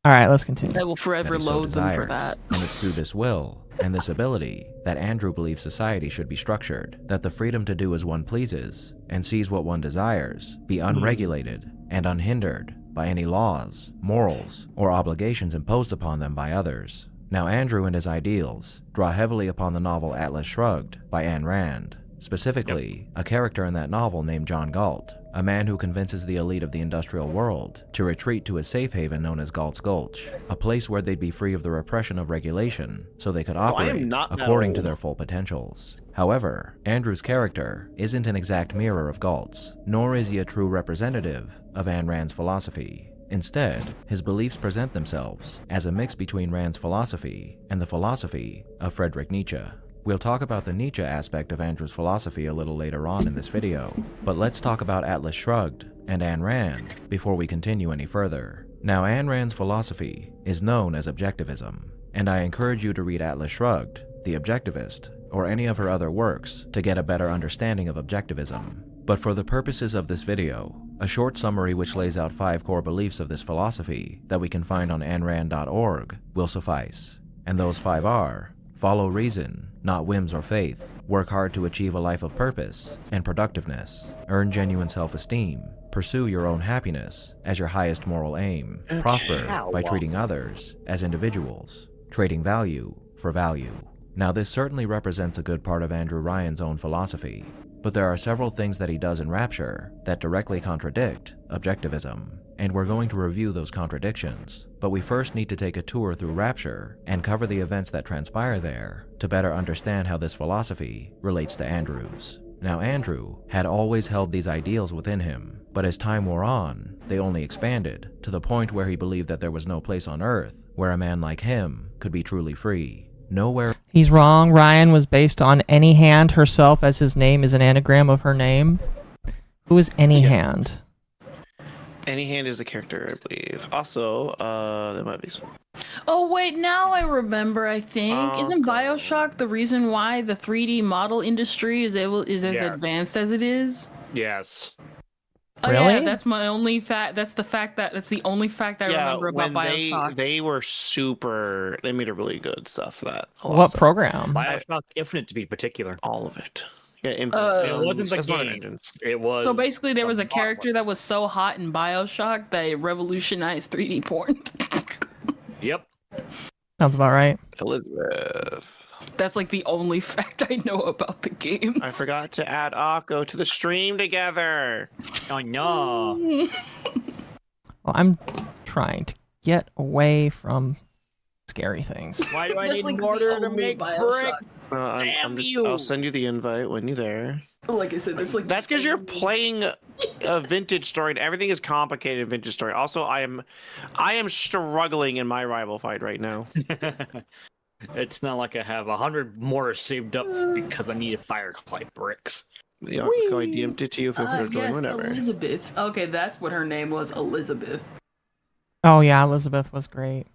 All right, let's continue. I will forever load them for that. And it's through this will and this ability that Andrew believes society should be structured, that the freedom to do as one pleases and sees what one desires be unregulated and unhindered by any laws, morals, or obligations imposed upon them by others. Now Andrew and his ideals draw heavily upon the novel Atlas Shrugged by Ayn Rand, specifically a character in that novel named John Galt, a man who convinces the elite of the industrial world to retreat to a safe haven known as Galt's Gulch, a place where they'd be free of the repression of regulation so they could operate according to their full potentials. However, Andrew's character isn't an exact mirror of Galt's, nor is he a true representative of Ayn Rand's philosophy. Instead, his beliefs present themselves as a mix between Rand's philosophy and the philosophy of Friedrich Nietzsche. We'll talk about the Nietzsche aspect of Andrew's philosophy a little later on in this video, but let's talk about Atlas Shrugged and Ayn Rand before we continue any further. Now, Ayn Rand's philosophy is known as objectivism, and I encourage you to read Atlas Shrugged, The Objectivist, or any of her other works to get a better understanding of objectivism. But for the purposes of this video, a short summary which lays out 5 core beliefs of this philosophy that we can find on AynRand.org will suffice. And those 5 are: follow reason, not whims or faith. Work hard to achieve a life of purpose and productiveness. Earn genuine self-esteem. Pursue your own happiness as your highest moral aim. Prosper by treating others as individuals. Trading value for value. Now, this certainly represents a good part of Andrew Ryan's own philosophy, but there are several things that he does in Rapture that directly contradict objectivism. and we're going to review those contradictions. But we first need to take a tour through Rapture and cover the events that transpire there to better understand how this philosophy relates to Andrew's. Now, Andrew had always held these ideals within him, but as time wore on, they only expanded to the point where he believed that there was no place on Earth where a man like him could be truly free. Nowhere. He's wrong. Ryan was based on Any Hand herself, as his name is an anagram of her name. Who is Any Hand? Any Hand is the character, I believe. Also, there might be some. Oh wait, now I remember. I think isn't Bioshock the reason why the 3D model industry is as advanced as it is? Yes. Oh Really? yeah, that's my only fact. That's the only fact I remember about Bioshock. They were super. They made a really good stuff for that. What program? Bioshock Infinite, to be particular. All of it. Yeah, it wasn't the game. It was. So basically, there was a character that was so hot in Bioshock that it revolutionized 3D porn. Yep. Sounds about right. Elizabeth. That's like the only fact I know about the game. I forgot to add Akko to the stream together. Oh no. Well, I'm trying to get away from scary things. Why do I That's need like mortar the to only make Bioshock. brick? I'll send you the invite when you're there. Like I said, it's like That's because you're playing a vintage story, and everything is complicated in vintage story. Also, I am struggling in my rival fight right now. It's not like I have 100 mortars saved up because I need firefly bricks. Yeah, I DM'd it to you. Feel free to join yes, whenever. Elizabeth. Okay, that's what her name was, Elizabeth. Oh yeah, Elizabeth was great.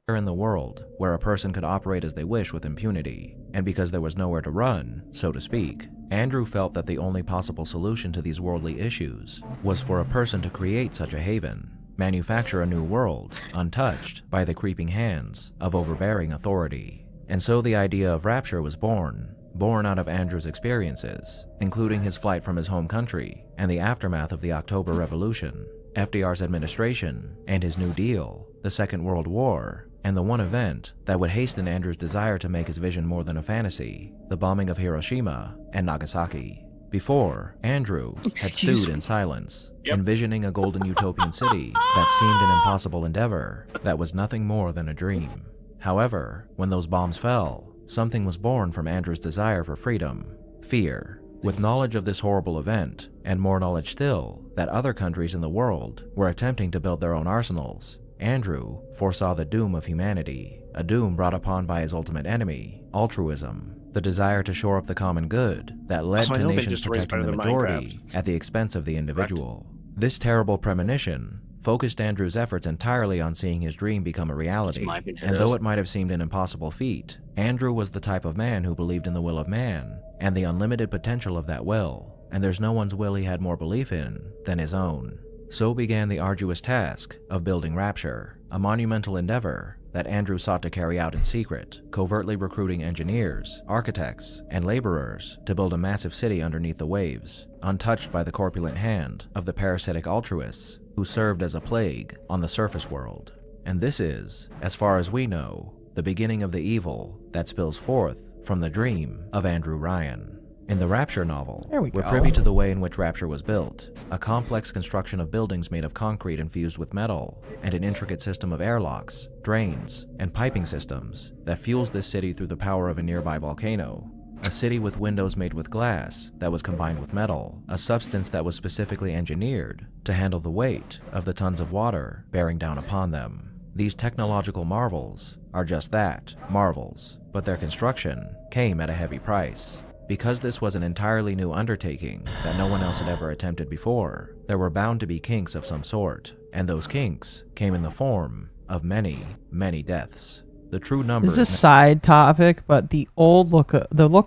In the world where a person could operate as they wish with impunity, and because there was nowhere to run, so to speak, Andrew felt that the only possible solution to these worldly issues was for a person to create such a haven, manufacture a new world, untouched by the creeping hands of overbearing authority. And so the idea of Rapture was born out of Andrew's experiences, including his flight from his home country and the aftermath of the October Revolution, FDR's administration, and his New Deal, the Second World War, and the one event that would hasten Andrew's desire to make his vision more than a fantasy, the bombing of Hiroshima and Nagasaki. Before, Andrew had stewed in silence, envisioning a golden utopian city that seemed an impossible endeavor that was nothing more than a dream. However, when those bombs fell, something was born from Andrew's desire for freedom, fear. With knowledge of this horrible event, and more knowledge still that other countries in the world were attempting to build their own arsenals, Andrew foresaw the doom of humanity, a doom brought upon by his ultimate enemy, altruism, the desire to shore up the common good that led to nations protecting the majority at the expense of the individual. This terrible premonition focused Andrew's efforts entirely on seeing his dream become a reality, and though it might have seemed an impossible feat, Andrew was the type of man who believed in the will of man and the unlimited potential of that will, and there's no one's will he had more belief in than his own. So began the arduous task of building Rapture, a monumental endeavor that Andrew sought to carry out in secret, covertly recruiting engineers, architects, and laborers to build a massive city underneath the waves, untouched by the corpulent hand of the parasitic altruists who served as a plague on the surface world. And this is, as far as we know, the beginning of the evil that spills forth from the dream of Andrew Ryan. In the Rapture novel, we're privy to the way in which Rapture was built, a complex construction of buildings made of concrete infused with metal, and an intricate system of airlocks, drains, and piping systems that fuels this city through the power of a nearby volcano. A city with windows made with glass that was combined with metal, a substance that was specifically engineered to handle the weight of the tons of water bearing down upon them. These technological marvels are just that, marvels, but their construction came at a heavy price. Because this was an entirely new undertaking that no one else had ever attempted before, there were bound to be kinks of some sort, and those kinks came in the form of many, many deaths. The true number. This is a side topic, but the look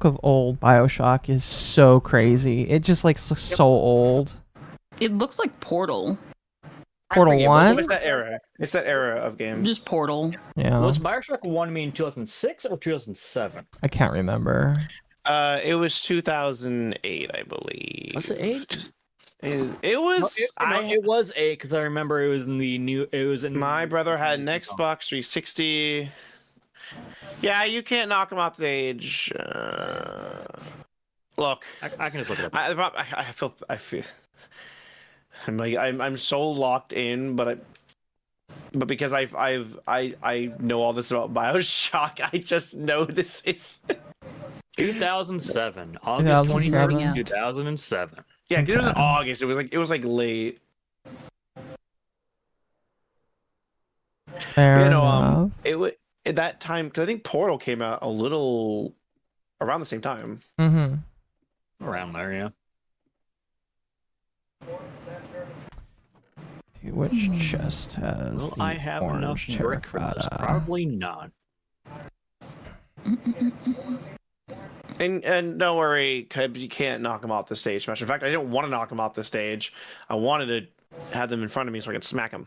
of old Bioshock is so crazy. It just looks so old. It looks like Portal. Portal 1? It's that era. It's that era of games. Just Portal. Yeah. Was Bioshock 1 made in 2006 or 2007? I can't remember. It was 2008, I believe. Was it 8? It was. It was 8 because I remember it was in the new. It was in. My brother had an Xbox 360. Yeah, you can't knock him off the age. Look, I can just look it up. I feel. I'm so locked in, but because I know all this about Bioshock, I just know this is 2007, August 2007. 23rd, 2007. Yeah, it was in August. It was like late. Fair You know, enough. it was at that time because I think Portal came out a little around the same time. Mm-hmm. Around there, yeah. Which chest has Will the I have enough orange brick for this? terracotta? Probably not. And don't worry, Cub, you can't knock them off the stage. In fact, I didn't want to knock them off the stage. I wanted to have them in front of me so I could smack them.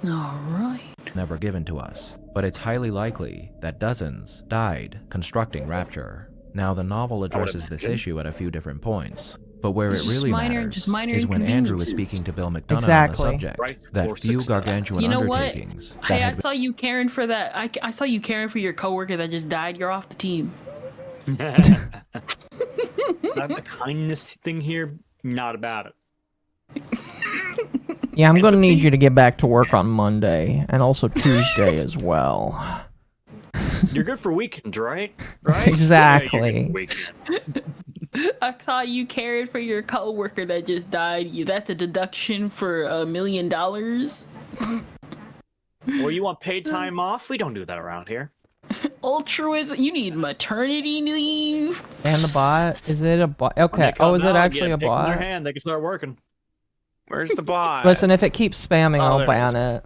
All right. Never given to us, but it's highly likely that dozens died constructing Rapture. Now, the novel addresses this issue at a few different points, but where It's it just really minor- matters just minor is when Andrew is inconveniences. speaking to Bill McDonough Exactly. on the subject Right, that or few success. gargantuan You know what? undertakings that Hey, I had saw you caring for that. I saw you caring for your coworker that just died. You're off the team. Not the kindness thing here, not about it. Yeah, I'm gonna need you to get back to work on Monday and also Tuesday as well. You're good for weekends, right? Right? Exactly. Yeah, you're good for weekends. I saw you caring for your coworker that just died. That's a deduction for $1 million. Well, you want paid time off? We don't do that around here. Altruism. You need maternity leave. And the bot? Is it a bot? Okay. Oh, is it actually a In their bot? hand, they can start working. Where's the bot? Listen, if it keeps spamming, Oh, I'll there it is. ban it.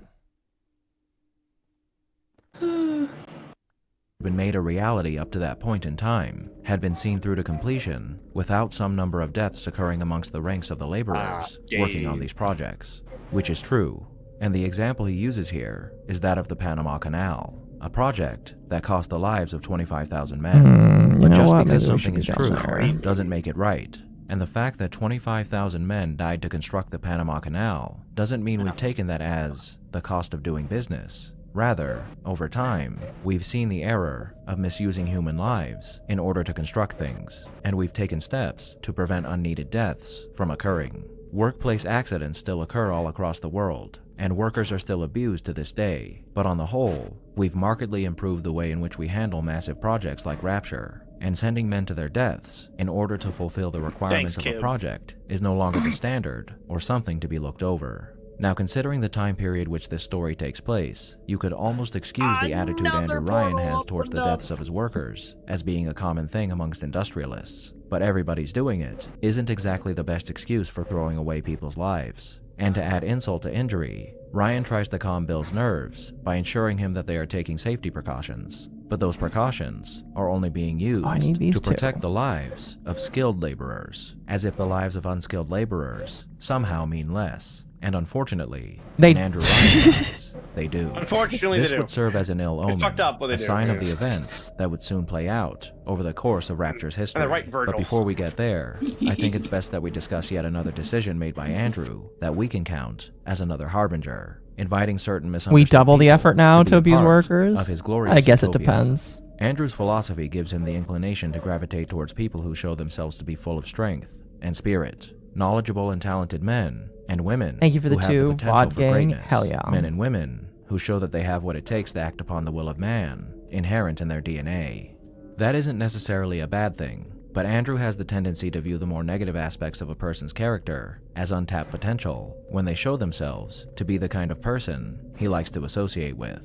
been made a reality up to that point in time, had been seen through to completion without some number of deaths occurring amongst the ranks of the laborers working on these projects. Which is true, and the example he uses here is that of the Panama Canal, a project that cost the lives of 25,000 men. You But know just what? because Maybe we should something be is down true there. doesn't make it right. And the fact that 25,000 men died to construct the Panama Canal doesn't mean we've taken that as the cost of doing business. Rather, over time, we've seen the error of misusing human lives in order to construct things, and we've taken steps to prevent unneeded deaths from occurring. Workplace accidents still occur all across the world, and workers are still abused to this day, but on the whole, we've markedly improved the way in which we handle massive projects like Rapture, and sending men to their deaths in order to fulfill the requirements of a project is no longer the standard or something to be looked over. Now, considering the time period which this story takes place, you could almost excuse the attitude Andrew Ryan has towards the deaths of his workers as being a common thing amongst industrialists. But everybody's doing it isn't exactly the best excuse for throwing away people's lives. And to add insult to injury, Ryan tries to calm Bill's nerves by ensuring him that they are taking safety precautions. But those precautions are only being used to protect the lives of skilled laborers, as if the lives of unskilled laborers somehow mean less. And unfortunately, in Andrew Ryan's eyes, they do. Unfortunately, this they do. would serve as an ill omen, It's fucked up what they a do. sign of the events that would soon play out over the course of Rapture's history. right, Virgil. But before we get there, I think it's best that we discuss yet another decision made by Andrew that we can count as another harbinger, inviting certain misunderstood We double the people effort now be to a abuse part workers? of his glorious I guess it utopia. depends. Andrew's philosophy gives him the inclination to gravitate towards people who show themselves to be full of strength and spirit, knowledgeable and talented men and women. Thank you for the who have two, potential Bot for Gang. greatness. Hell yeah. Men and women who show that they have what it takes to act upon the will of man, inherent in their DNA. That isn't necessarily a bad thing, but Andrew has the tendency to view the more negative aspects of a person's character as untapped potential when they show themselves to be the kind of person he likes to associate with.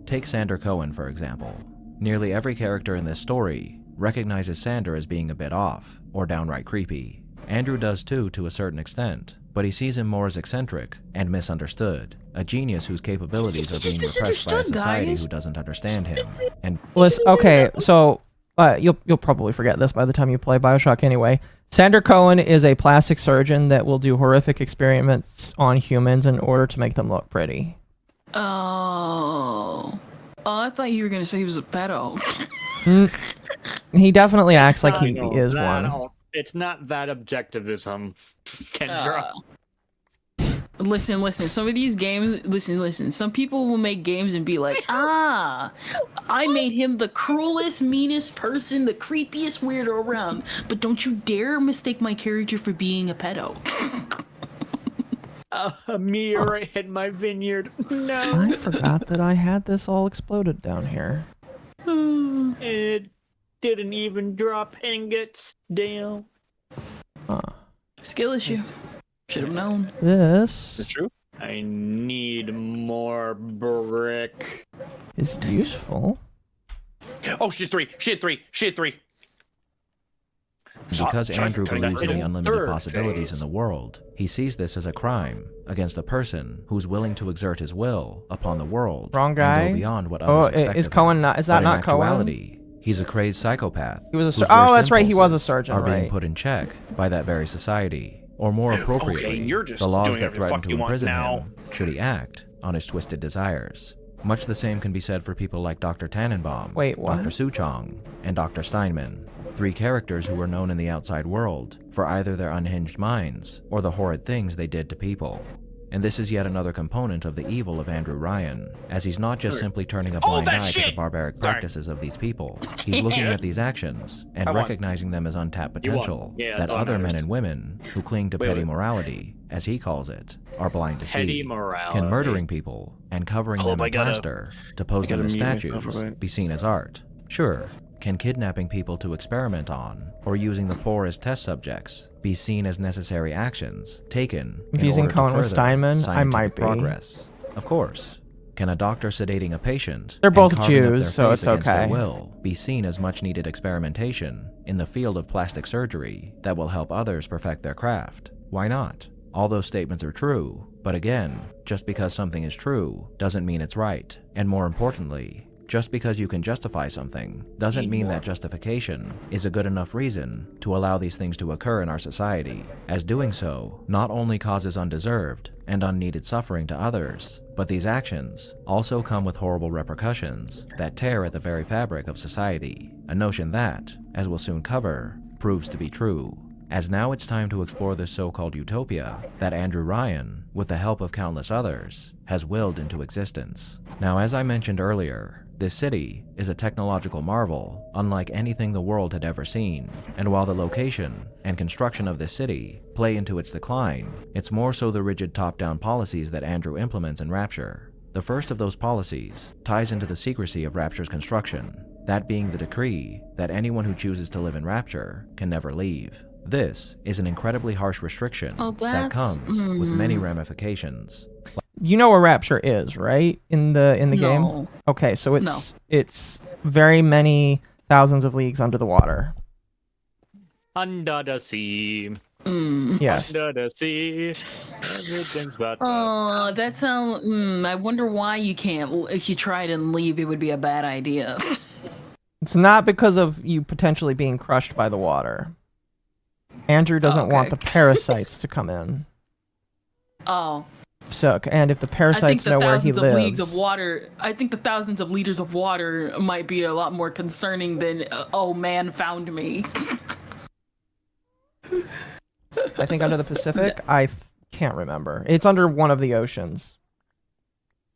Take Sander Cohen, for example. Nearly every character in this story recognizes Sander as being a bit off, or downright creepy. Andrew does too, to a certain extent, but he sees him more as eccentric and misunderstood, a genius whose capabilities are being repressed by a society who doesn't understand him. And Listen, okay, so you'll probably forget this by the time you play Bioshock anyway. Sander Cohen is a plastic surgeon that will do horrific experiments on humans in order to make them look pretty. Oh, I thought you were gonna say he was a pedo. He definitely acts like he is one. It's not that objectivism, Kendra. Listen. Some of these games, listen. Some people will make games and be like, I made him the cruelest, meanest person, the creepiest weirdo around. But don't you dare mistake my character for being a pedo. A meteorite hit my vineyard. No. I forgot that I had this all exploded down here. It didn't even drop ingots. Damn. Skill issue. Should have known. This is true. I need more brick. Is useful. Oh, she had three. Because Andrew believes in the unlimited Third possibilities phase. in the world, he sees this as a crime against a person who's willing to exert his will upon the world. Wrong guy. And go beyond what others expect is of Cohen him. not? Is that But not in Cohen? actuality, he's a crazed psychopath. He was a whose oh, worst that's right. He was a impulses surgeon, are being right? put in check by that very society, or more appropriately, you're just the laws doing that whatever the threaten fuck to you want imprison now. him should he act on his twisted desires. Much the same can be said for people like Dr. Tannenbaum, Wait, what? Dr. Suchong, and Dr. Steinman. 3 characters who were known in the outside world for either their unhinged minds or the horrid things they did to people. And this is yet another component of the evil of Andrew Ryan, as he's not just simply turning a blind eye to the barbaric practices of these people. He's looking at these actions and recognizing them as untapped potential that other men and women who cling to petty morality, as he calls it, are blind to Petty see. morality. Can murdering people and covering them in plaster to pose them as statues be seen as art? Sure. Can kidnapping people to experiment on, or using the poor as test subjects, be seen as necessary actions taken in Confusing order to Cohen with further Steinman? I scientific might be. progress? Of course. Can a doctor sedating a patient They're and both carving up their Jews, so face it's against their okay. will be seen as much-needed experimentation in the field of plastic surgery that will help others perfect their craft? Why not? All those statements are true, but again, just because something is true doesn't mean it's right. And more importantly, just because you can justify something doesn't mean that justification is a good enough reason to allow these things to occur in our society, as doing so not only causes undeserved and unneeded suffering to others, but these actions also come with horrible repercussions that tear at the very fabric of society, a notion that, as we'll soon cover, proves to be true. As now it's time to explore this so-called utopia that Andrew Ryan, with the help of countless others, has willed into existence. Now, as I mentioned earlier, this city is a technological marvel unlike anything the world had ever seen, and while the location and construction of this city play into its decline, it's more so the rigid top-down policies that Andrew implements in Rapture. The first of those policies ties into the secrecy of Rapture's construction, that being the decree that anyone who chooses to live in Rapture can never leave. This is an incredibly harsh restriction that comes with many ramifications. You know where Rapture is, right? In the game? No. Okay, so it's very many thousands of leagues under the water. Under the sea. Yes. Under the sea. Everything's about to... Oh, that sounds. I wonder why you can't. If you tried and leave, it would be a bad idea. It's not because of you potentially being crushed by the water. Andrew doesn't want the parasites to come in. Oh. So, and if the parasites know where he lives, Leagues of water. I think the thousands of liters of water might be a lot more concerning than oh man found me. I think under the Pacific, I can't remember. It's under one of the oceans.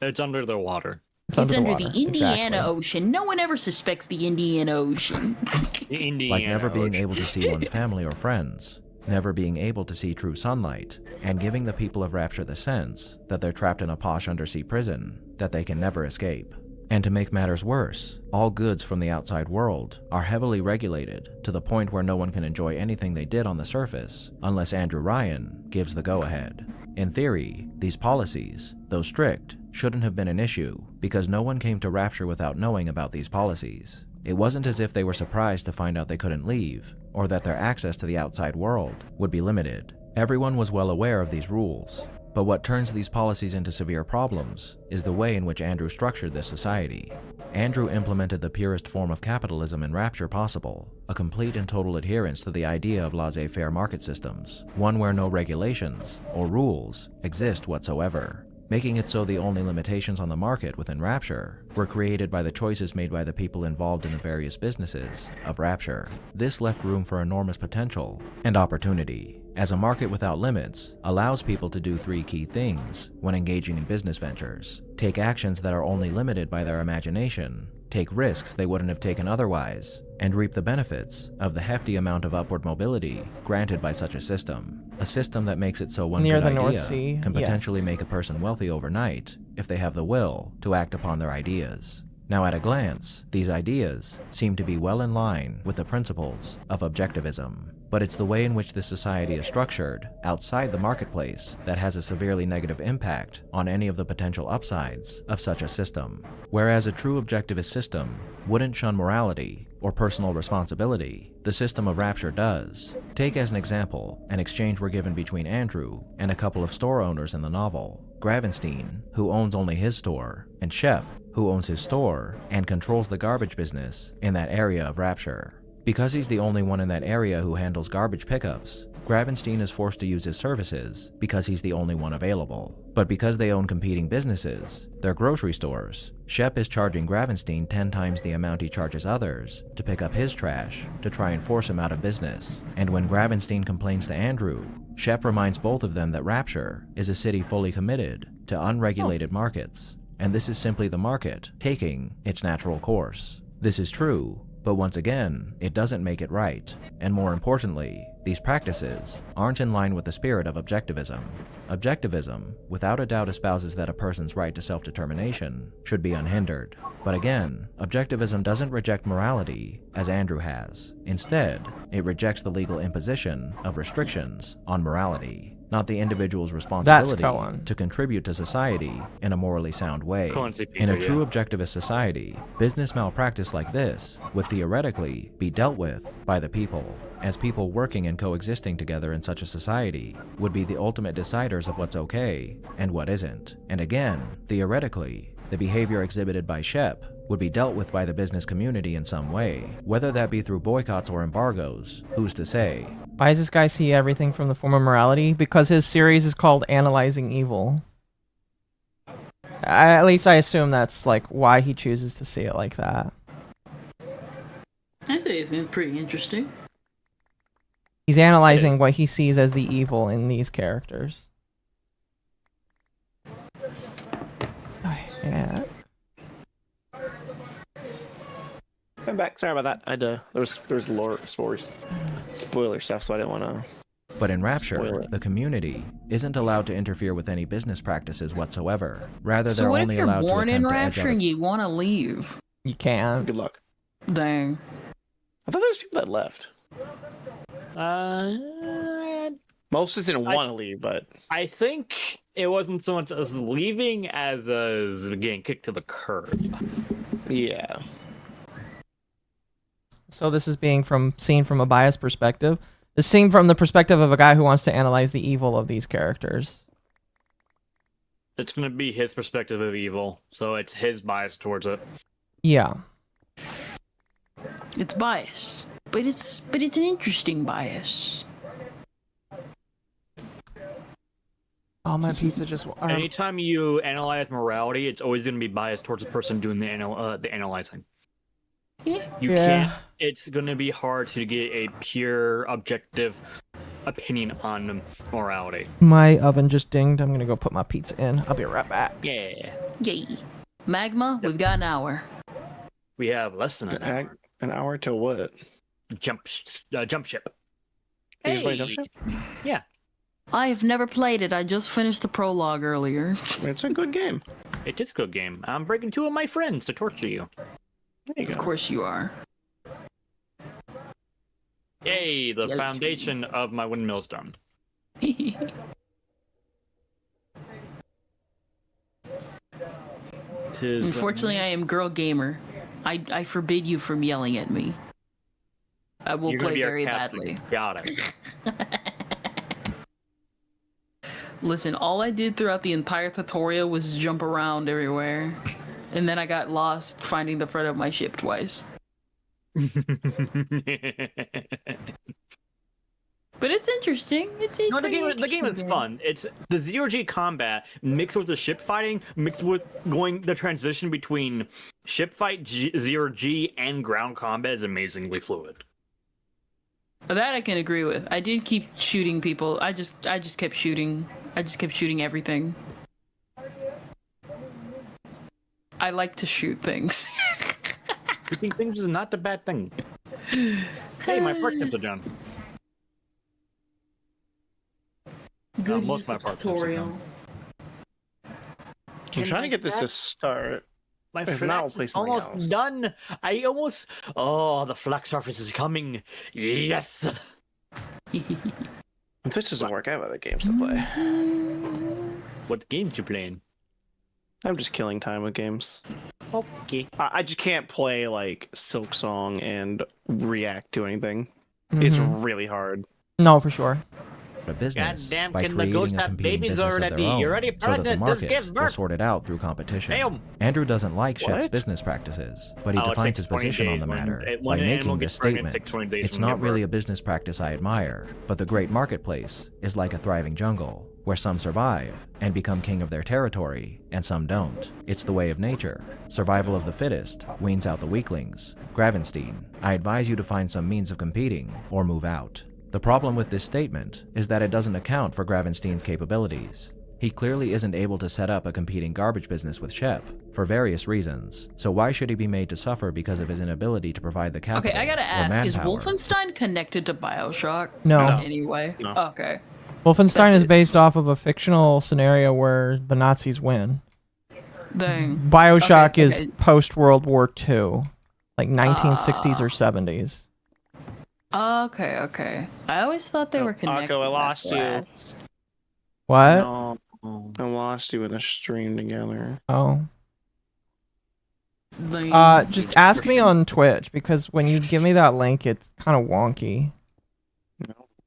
It's under the water. It's under water. the Indiana Exactly. Ocean. No one ever suspects the Indiana Ocean. The Indiana Like never being Ocean. able to see one's family or friends, never being able to see true sunlight, and giving the people of Rapture the sense that they're trapped in a posh undersea prison that they can never escape. And to make matters worse, all goods from the outside world are heavily regulated to the point where no one can enjoy anything they did on the surface unless Andrew Ryan gives the go-ahead. In theory, these policies, though strict, shouldn't have been an issue because no one came to Rapture without knowing about these policies. It wasn't as if they were surprised to find out they couldn't leave, or that their access to the outside world would be limited. Everyone was well aware of these rules, but what turns these policies into severe problems is the way in which Andrew structured this society. Andrew implemented the purest form of capitalism in Rapture possible, a complete and total adherence to the idea of laissez-faire market systems, one where no regulations or rules exist whatsoever, making it so the only limitations on the market within Rapture were created by the choices made by the people involved in the various businesses of Rapture. This left room for enormous potential and opportunity. as a market without limits allows people to do 3 key things when engaging in business ventures: take actions that are only limited by their imagination, take risks they wouldn't have taken otherwise, and reap the benefits of the hefty amount of upward mobility granted by such a system. A system that makes it so one Near good the North idea Sea, can yes. potentially make a person wealthy overnight if they have the will to act upon their ideas. Now, at a glance, these ideas seem to be well in line with the principles of objectivism, but it's the way in which this society is structured outside the marketplace that has a severely negative impact on any of the potential upsides of such a system. Whereas a true objectivist system wouldn't shun morality or personal responsibility, the system of Rapture does. Take as an example an exchange we're given between Andrew and a couple of store owners in the novel: Gravenstein, who owns only his store, and Shep, who owns his store and controls the garbage business in that area of Rapture. Because he's the only one in that area who handles garbage pickups, Gravenstein is forced to use his services because he's the only one available. But because they own competing businesses, their grocery stores, Shep is charging Gravenstein 10 times the amount he charges others to pick up his trash to try and force him out of business. And when Gravenstein complains to Andrew, Shep reminds both of them that Rapture is a city fully committed to unregulated markets, and this is simply the market taking its natural course. This is true, but once again, it doesn't make it right, and more importantly, these practices aren't in line with the spirit of objectivism. Objectivism, without a doubt, espouses that a person's right to self-determination should be unhindered. But again, objectivism doesn't reject morality, as Andrew has. Instead, it rejects the legal imposition of restrictions on morality, not the individual's responsibility to contribute to society in a morally sound way. In a true objectivist society, business malpractice like this would theoretically be dealt with by the people, as people working and coexisting together in such a society would be the ultimate deciders of what's okay and what isn't. And again, theoretically, the behavior exhibited by Shep would be dealt with by the business community in some way, whether that be through boycotts or embargoes, who's to say? Why does this guy see everything from the form of morality? Because his series is called Analyzing Evil. At least I assume that's like why he chooses to see it like that. I say it's pretty interesting. He's analyzing what he sees as the evil in these characters. Yeah. I'm back. Sorry about that. I had there was lore spoiler stuff, so I didn't want to. But in Rapture, the community isn't allowed to interfere with any business practices whatsoever. Rather, So they're what if only you're allowed to born in attempt to edge Rapture out and you want to leave? You can. Good luck. Dang. I thought there was people that left. Most didn't want to leave, but I think it wasn't so much as leaving as getting kicked to the curb. Yeah. So this is being seen from a biased perspective. It's seen from the perspective of a guy who wants to analyze the evil of these characters. It's going to be his perspective of evil, so it's his bias towards it. Yeah. It's biased, but it's an interesting bias. Oh, my pizza just. Anytime you analyze morality, it's always going to be biased towards the person doing the analyzing. Yeah. You can't. It's going to be hard to get a pure, objective opinion on morality. My oven just dinged. I'm gonna go put my pizza in. I'll be right back. Yeah. Yay. Magma, we've got an hour. We have less than an hour. An hour to what? Jump ship. You just play jump ship? Yeah. I have never played it. I just finished the prologue earlier. It's a good game. It is a good game. I'm breaking 2 of my friends to torture you. There you go. Of course you are. Yay, the foundation of my windmill's done. Unfortunately, I am girl gamer. I forbid you from yelling at me. I will You're gonna play be our very captain. badly. Got it. Listen, all I did throughout the entire tutorial was jump around everywhere. And then I got lost finding the front of my ship twice. But it's interesting. No, the game is fun. It's the zero-G combat mixed with the ship fighting, mixed with the transition between ship fight, zero-G, and ground combat is amazingly fluid. That I can agree with. I did keep shooting people. I just kept shooting. I just kept shooting everything. I like to shoot things. Shooting things is not a bad thing. Hey, my parsnips are done. Good most use of my of parsnips are tutorial. done. I'm trying to get this to start. My If not, we'll flex play is something almost else. done. I almost. Oh, the flex surface is coming. Yes. If this doesn't work, I have other games to play. What games you playing? I'm just killing time with games. Okay. I just can't play like Silk Song and react to anything. It's really hard. No, for sure. A business Goddamn, by can the creating ghost a have competing babies business of already? their own, You're already so that the pregnant, just market give will birth. sort it out through competition. Damn. Andrew doesn't like Shep's What? business practices, but he Oh, it defines takes his 20 position on days the when- matter when by an making animal this gets pregnant, it statement. takes 20 days It's from not give really birth. a business practice I admire, but the great marketplace is like a thriving jungle, where some survive and become king of their territory, and some don't. It's the way of nature. Survival of the fittest weans out the weaklings. Gravenstein, I advise you to find some means of competing, or move out. The problem with this statement is that it doesn't account for Gravenstein's capabilities. He clearly isn't able to set up a competing garbage business with Shep, for various reasons, so why should he be made to suffer because of his inability to provide the capital Okay, I gotta or ask, is manpower? Wolfenstein connected to Bioshock? No. In No. any way? No. Okay. Wolfenstein is based off of a fictional scenario where the Nazis win. Dang. Bioshock Okay, is okay. post-World War II, like 1960s or 70s. Okay, okay. I always thought they were connected. Akko, I lost you. That's What? No, I lost you in a stream together. Oh. why. Just ask me on Twitch, because when you give me that link, it's kind of wonky.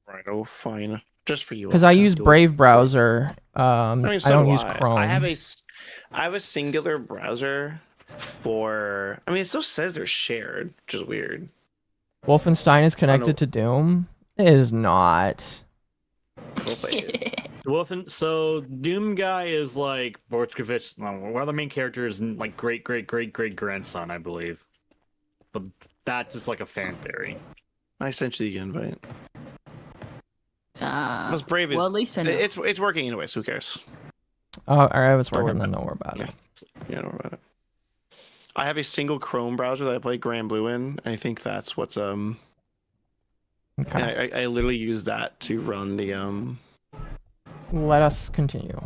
Right, oh fine. Just for you. Because I use Brave browser. I so don't do use I. Chrome. I have a singular browser for. I mean, it still says they're shared, which is weird. Wolfenstein is connected to Doom? It is not. So Doom guy is like Borchkovich, one of the main characters, and like great grandson, I believe. But that's just like a fan theory. I sent you the invite. Ah. That's Brave. Well, at least I know. It's working anyway, so who cares? Oh, alright, it's working, then don't worry about it. Yeah, don't worry about it. I have a single Chrome browser that I play Grand Blue in. I think that's what's Okay. I literally use that to run the Let us continue.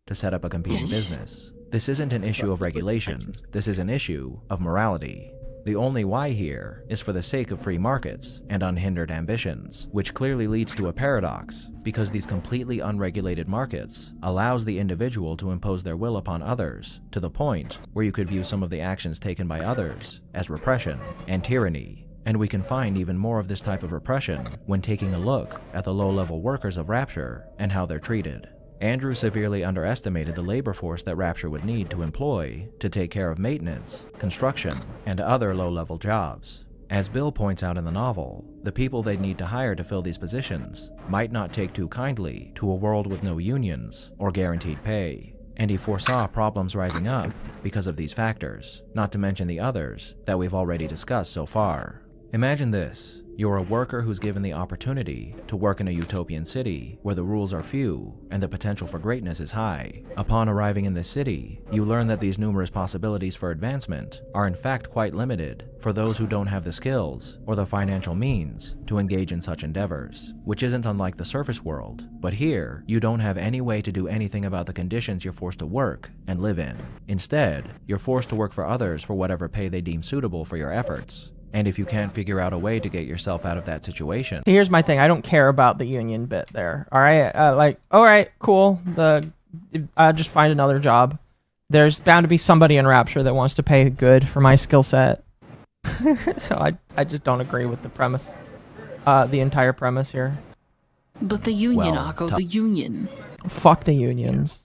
To set up a competing business. This isn't an issue of regulation. This is an issue of morality. The only why here is for the sake of free markets and unhindered ambitions, which clearly leads to a paradox, because these completely unregulated markets allows the individual to impose their will upon others, to the point where you could view some of the actions taken by others as repression and tyranny. And we can find even more of this type of repression when taking a look at the low-level workers of Rapture and how they're treated. Andrew severely underestimated the labor force that Rapture would need to employ to take care of maintenance, construction, and other low-level jobs. As Bill points out in the novel, the people they'd need to hire to fill these positions might not take too kindly to a world with no unions or guaranteed pay, and he foresaw problems rising up because of these factors, not to mention the others that we've already discussed so far. Imagine this. You're a worker who's given the opportunity to work in a utopian city where the rules are few and the potential for greatness is high. Upon arriving in this city, you learn that these numerous possibilities for advancement are in fact quite limited for those who don't have the skills or the financial means to engage in such endeavors, which isn't unlike the surface world. But here, you don't have any way to do anything about the conditions you're forced to work and live in. Instead, you're forced to work for others for whatever pay they deem suitable for your efforts. And if you can't figure out a way to get yourself out of that situation... Here's my thing. I don't care about the union bit there. Alright? Alright, cool. I'll just find another job. There's bound to be somebody in Rapture that wants to pay good for my skill set. So I just don't agree with the premise. The entire premise here. But the union, Akko, the union. Fuck the unions.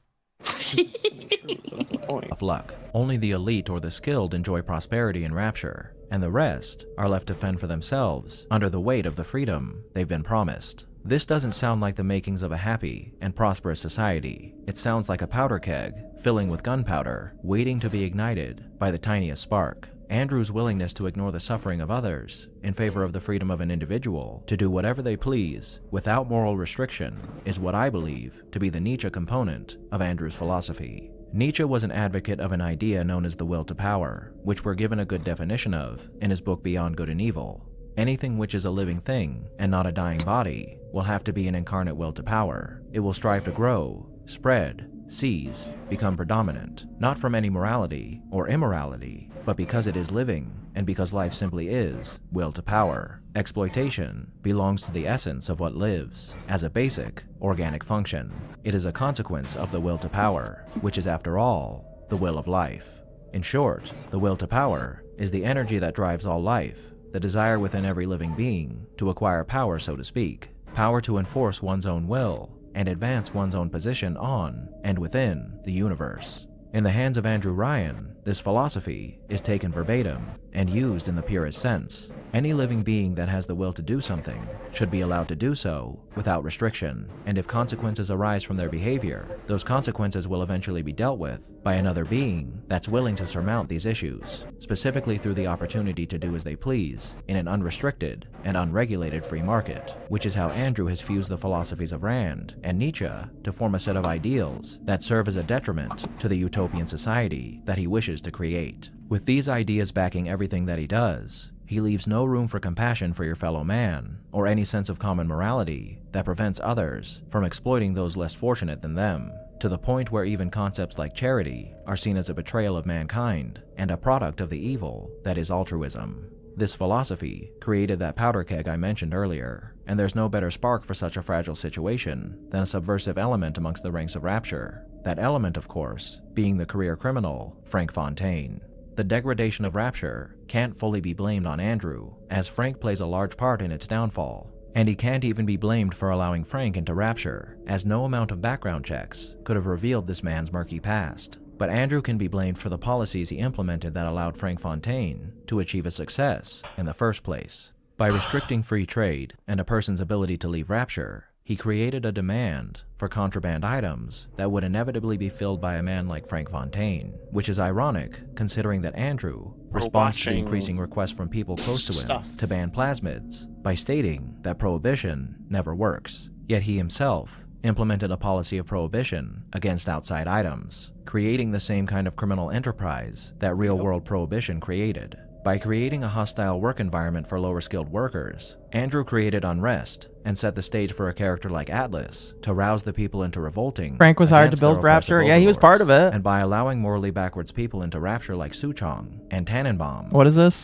Of luck. Only the elite or the skilled enjoy prosperity in Rapture, and the rest are left to fend for themselves under the weight of the freedom they've been promised. This doesn't sound like the makings of a happy and prosperous society. It sounds like a powder keg filling with gunpowder, waiting to be ignited by the tiniest spark. Andrew's willingness to ignore the suffering of others in favor of the freedom of an individual to do whatever they please without moral restriction is what I believe to be the Nietzsche component of Andrew's philosophy. Nietzsche was an advocate of an idea known as the will to power, which we're given a good definition of in his book Beyond Good and Evil. Anything which is a living thing and not a dying body will have to be an incarnate will to power. It will strive to grow, spread, seize, become predominant, not from any morality or immorality, but because it is living and because life simply is will to power. Exploitation belongs to the essence of what lives as a basic organic function. It is a consequence of the will to power, which is after all the will of life. In short, the will to power is the energy that drives all life, the desire within every living being to acquire power, so to speak, power to enforce one's own will and advance one's own position on and within the universe. In the hands of Andrew Ryan, this philosophy is taken verbatim and used in the purest sense. Any living being that has the will to do something should be allowed to do so without restriction, and if consequences arise from their behavior, those consequences will eventually be dealt with by another being that's willing to surmount these issues, specifically through the opportunity to do as they please in an unrestricted and unregulated free market, which is how Andrew has fused the philosophies of Rand and Nietzsche to form a set of ideals that serve as a detriment to the utopian society that he wishes to create. With these ideas backing everything that he does, he leaves no room for compassion for your fellow man, or any sense of common morality that prevents others from exploiting those less fortunate than them, to the point where even concepts like charity are seen as a betrayal of mankind and a product of the evil that is altruism. This philosophy created that powder keg I mentioned earlier, and there's no better spark for such a fragile situation than a subversive element amongst the ranks of Rapture. That element, of course, being the career criminal, Frank Fontaine. The degradation of Rapture can't fully be blamed on Andrew, as Frank plays a large part in its downfall, and he can't even be blamed for allowing Frank into Rapture, as no amount of background checks could have revealed this man's murky past. But Andrew can be blamed for the policies he implemented that allowed Frank Fontaine to achieve a success in the first place. By restricting free trade and a person's ability to leave Rapture, he created a demand for contraband items that would inevitably be filled by a man like Frank Fontaine, which is ironic considering that Andrew responds to the increasing requests from people close to him to ban plasmids by stating that prohibition never works. Yet he himself implemented a policy of prohibition against outside items, creating the same kind of criminal enterprise that real-world prohibition created. By creating a hostile work environment for lower-skilled workers, Andrew created unrest and set the stage for a character like Atlas to rouse the people into revolting. Frank was hired to build Rapture. Yeah, he was part of it. And by allowing morally backwards people into Rapture like Suchong and Tannenbaum. What is this?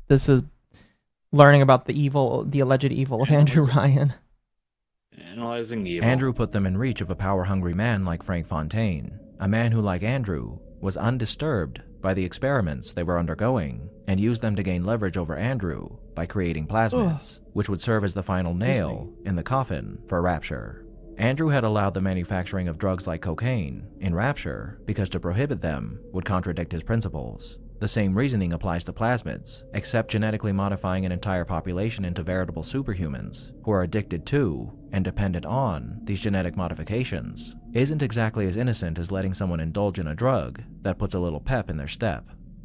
This is learning about the alleged evil of Andrew Ryan. Analyzing evil. Andrew put them in reach of a power-hungry man like Frank Fontaine, a man who, like Andrew, was undisturbed by the experiments they were undergoing, and used them to gain leverage over Andrew by creating plasmids, which would serve as the final nail in the coffin for Rapture. Andrew had allowed the manufacturing of drugs like cocaine in Rapture because to prohibit them would contradict his principles. The same reasoning applies to plasmids, except genetically modifying an entire population into veritable superhumans who are addicted to and dependent on these genetic modifications isn't exactly as innocent as letting someone indulge in a drug that puts a little pep in their step.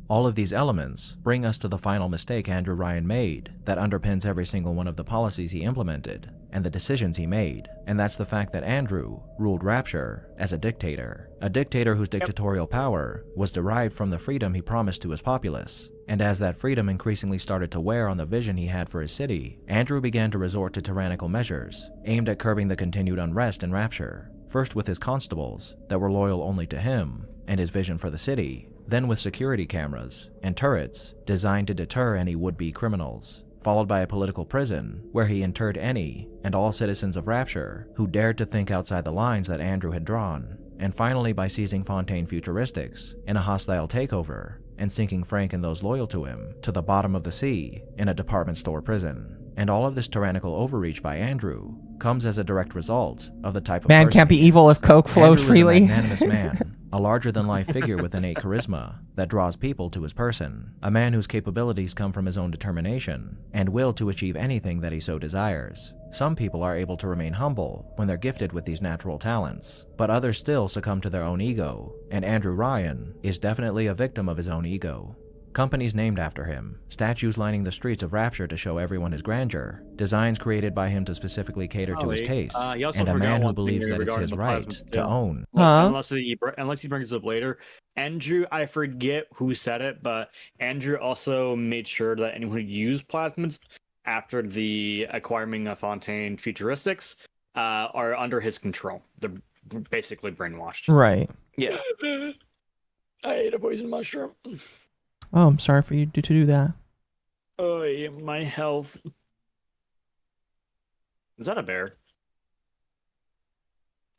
All of these elements bring us to the final mistake Andrew Ryan made that underpins every single one of the policies he implemented and the decisions he made, and that's the fact that Andrew ruled Rapture as a dictator whose dictatorial power was derived from the freedom he promised to his populace. And as that freedom increasingly started to wear on the vision he had for his city, Andrew began to resort to tyrannical measures aimed at curbing the continued unrest in Rapture, first with his constables that were loyal only to him and his vision for the city, then with security cameras and turrets designed to deter any would-be criminals, followed by a political prison where he interred any and all citizens of Rapture who dared to think outside the lines that Andrew had drawn, and finally by seizing Fontaine Futuristics in a hostile takeover and sinking Frank and those loyal to him to the bottom of the sea in a department store prison. And all of this tyrannical overreach by Andrew comes as a direct result of the type of man person can't be evil if coke flowed Andrew freely. is a magnanimous man, a larger-than-life figure with innate charisma that draws people to his person, a man whose capabilities come from his own determination and will to achieve anything that he so desires. Some people are able to remain humble when they're gifted with these natural talents, but others still succumb to their own ego, and Andrew Ryan is definitely a victim of his own ego. Companies named after him, statues lining the streets of Rapture to show everyone his grandeur, designs created by him to specifically cater to his tastes, he also and a forgot man who one thing believes there that it's regarding his the right plasmids, to too. own. Unless he brings it up later. Andrew, I forget who said it, but Andrew also made sure that anyone who used plasmids after the acquiring of Fontaine futuristics are under his control. They're basically brainwashed. Right. Yeah. I ate a poison mushroom. Oh, I'm sorry for you to do that. Oh, yeah, my health. Is that a bear?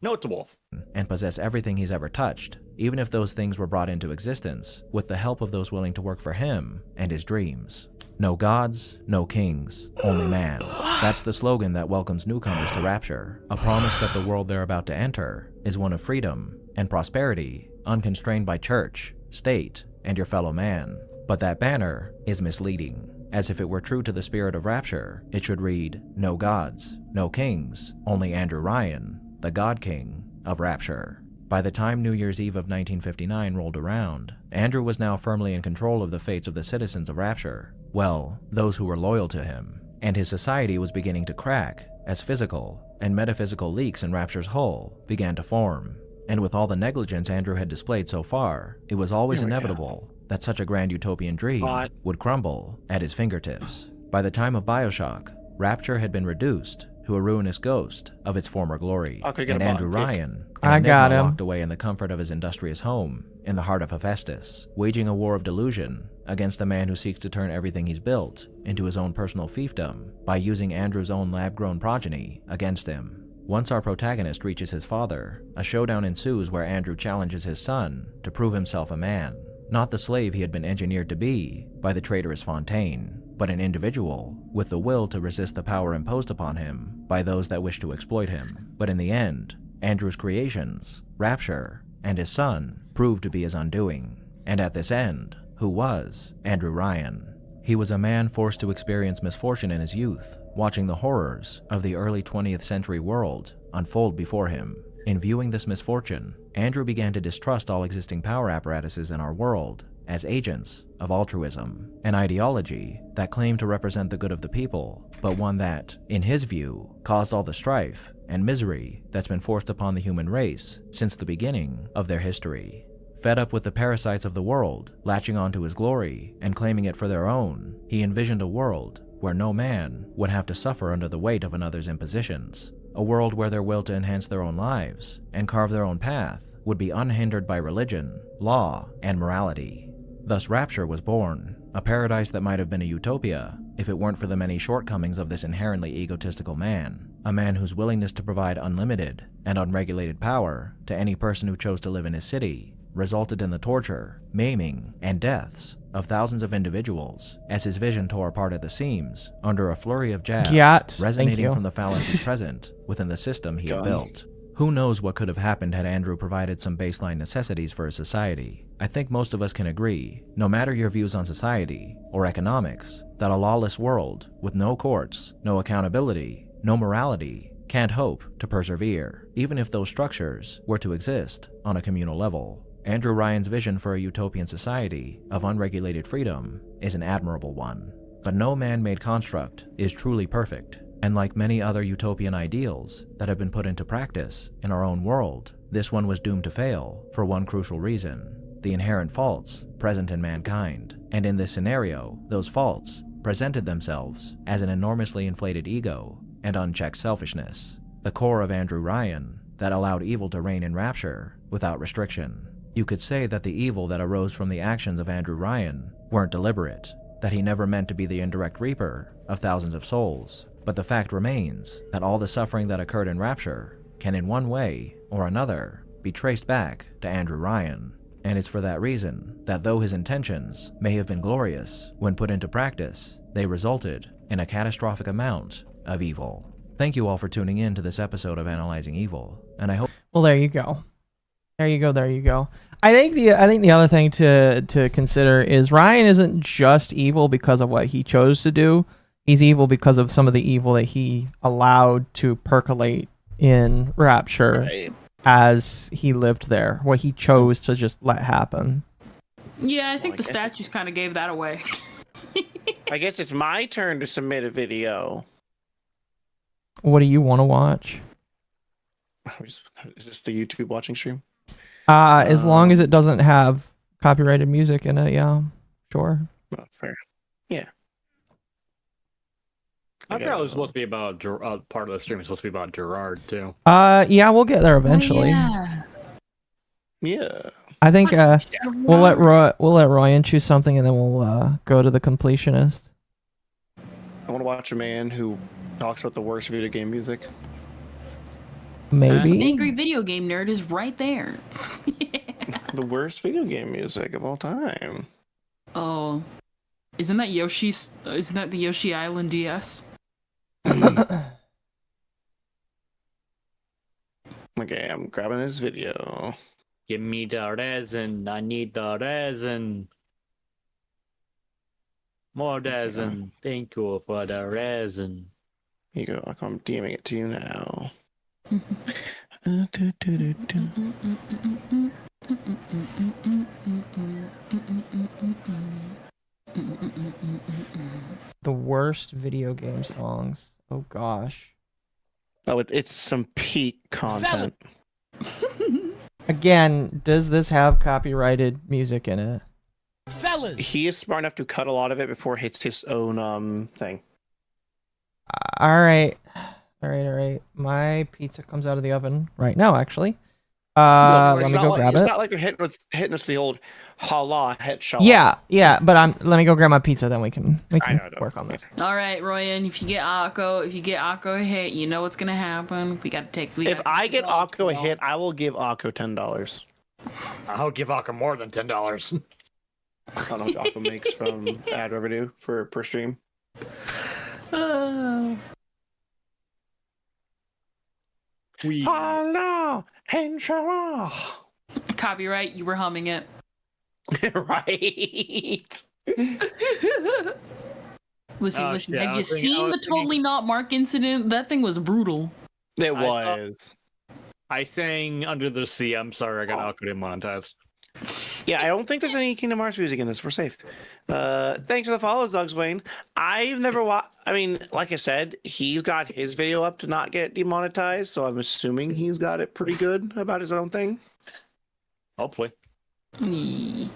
No, it's a wolf. And possess everything he's ever touched, even if those things were brought into existence with the help of those willing to work for him and his dreams. No gods, no kings, only man. That's the slogan that welcomes newcomers to Rapture, a promise that the world they're about to enter is one of freedom and prosperity, unconstrained by church, state, and your fellow man. But that banner is misleading. As if it were true to the spirit of Rapture, it should read, no gods, no kings, only Andrew Ryan, the God King of Rapture. By the time New Year's Eve of 1959 rolled around, Andrew was now firmly in control of the fates of the citizens of Rapture. Well, those who were loyal to him. And his society was beginning to crack as physical and metaphysical leaks in Rapture's hull began to form. And with all the negligence Andrew had displayed so far, it was always inevitable that such a grand utopian dream would crumble at his fingertips. By the time of Bioshock, Rapture had been reduced to a ruinous ghost of its former glory, and Andrew Ryan, I got him, locked away in the comfort of his industrious home in the heart of Hephaestus, waging a war of delusion against a man who seeks to turn everything he's built into his own personal fiefdom by using Andrew's own lab-grown progeny against him. Once our protagonist reaches his father, a showdown ensues where Andrew challenges his son to prove himself a man, not the slave he had been engineered to be by the traitorous Fontaine, but an individual with the will to resist the power imposed upon him by those that wish to exploit him. But in the end, Andrew's creations, Rapture, and his son proved to be his undoing. And at this end, who was Andrew Ryan? He was a man forced to experience misfortune in his youth, watching the horrors of the early 20th century world unfold before him. In viewing this misfortune, Andrew began to distrust all existing power apparatuses in our world as agents of altruism, an ideology that claimed to represent the good of the people, but one that, in his view, caused all the strife and misery that's been forced upon the human race since the beginning of their history. Fed up with the parasites of the world, latching onto his glory and claiming it for their own, he envisioned a world where no man would have to suffer under the weight of another's impositions. A world where their will to enhance their own lives and carve their own path would be unhindered by religion, law, and morality. Thus Rapture was born, a paradise that might have been a utopia if it weren't for the many shortcomings of this inherently egotistical man, a man whose willingness to provide unlimited and unregulated power to any person who chose to live in his city resulted in the torture, maiming, and deaths of thousands of individuals as his vision tore apart at the seams under a flurry of jabs resonating from the fallacies present within the system he had built. Who knows what could have happened had Andrew provided some baseline necessities for his society? I think most of us can agree, no matter your views on society or economics, that a lawless world with no courts, no accountability, no morality can't hope to persevere, even if those structures were to exist on a communal level. Andrew Ryan's vision for a utopian society of unregulated freedom is an admirable one, but no man-made construct is truly perfect. And like many other utopian ideals that have been put into practice in our own world, this one was doomed to fail for one crucial reason: the inherent faults present in mankind. And in this scenario, those faults presented themselves as an enormously inflated ego and unchecked selfishness, the core of Andrew Ryan that allowed evil to reign in Rapture without restriction. You could say that the evil that arose from the actions of Andrew Ryan weren't deliberate, that he never meant to be the indirect reaper of thousands of souls. But the fact remains that all the suffering that occurred in Rapture can in one way or another be traced back to Andrew Ryan. And it's for that reason that though his intentions may have been glorious, when put into practice, they resulted in a catastrophic amount of evil. Thank you all for tuning in to this episode of Analyzing Evil, and I hope... Well, there you go. There you go. I think the other thing to consider is Ryan isn't just evil because of what he chose to do. He's evil because of some of the evil that he allowed to percolate in Rapture as he lived there, what he chose to just let happen. Yeah, I think the statues kind of gave that away. I guess it's my turn to submit a video. What do you want to watch? Is this the YouTube watching stream? As long as it doesn't have copyrighted music in it, yeah, sure. Oh, fair. Yeah. I thought it was supposed to be about part of the stream is supposed to be about Gerard too. Yeah, we'll get there eventually. Yeah. I think we'll let Ryan choose something, and then we'll go to the completionist. I want to watch a man who talks about the worst video game music. Maybe. Angry video game nerd is right there. The worst video game music of all time. Oh, isn't that Yoshi's? Isn't that the Yoshi Island DS? Okay, I'm grabbing his video. Give me the resin. I need the resin. More resin. Thank you for the resin. Here you go. I'm DMing it to you now. The worst video game songs. Oh gosh. Oh, it's some peak content. Again, does this have copyrighted music in it? Fellas! He is smart enough to cut a lot of it before it hits his own thing. All right. My pizza comes out of the oven right now, actually. Let me go grab it. It's not like they're hitting us with the old holla headshot. Yeah, but let me go grab my pizza, then we can work on this. All right, Royan. If you get Akko a hit, you know what's gonna happen. If I get Akko a hit, I will give Akko $10. I'll give Akko more than $10. I don't know what Akko makes from ad revenue per stream. Holla, inshallah. Copyright. You were humming it. Right. Listen. Have you seen the Totally Not Mark incident? That thing was brutal. It was. I sang Under the Sea. I'm sorry, I got Akko demonetized. Yeah, I don't think there's any Kingdom Hearts music in this. We're safe. Thanks for the follows, Dogs Wayne. I've never watched. I mean, like I said, he's got his video up to not get demonetized, so I'm assuming he's got it pretty good about his own thing. Hopefully. Yeah,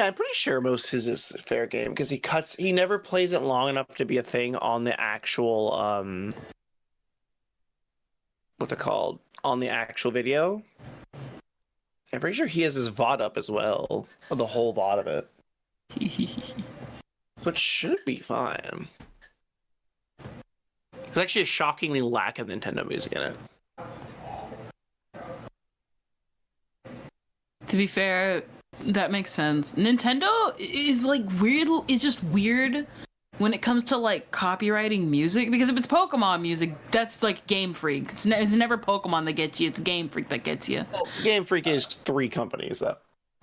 I'm pretty sure most of his is fair game because he never plays it long enough to be a thing on the actual what's it called? On the actual video. I'm pretty sure he has his VOD up as well. Or the whole VOD of it. Which should be fine. There's actually a shockingly lack of Nintendo music in it. To be fair, that makes sense. Nintendo is like weird. Is just weird when it comes to like copywriting music, because if it's Pokemon music, that's like Game Freak. It's never Pokemon that gets you. It's Game Freak that gets you. Game Freak is 3 companies though.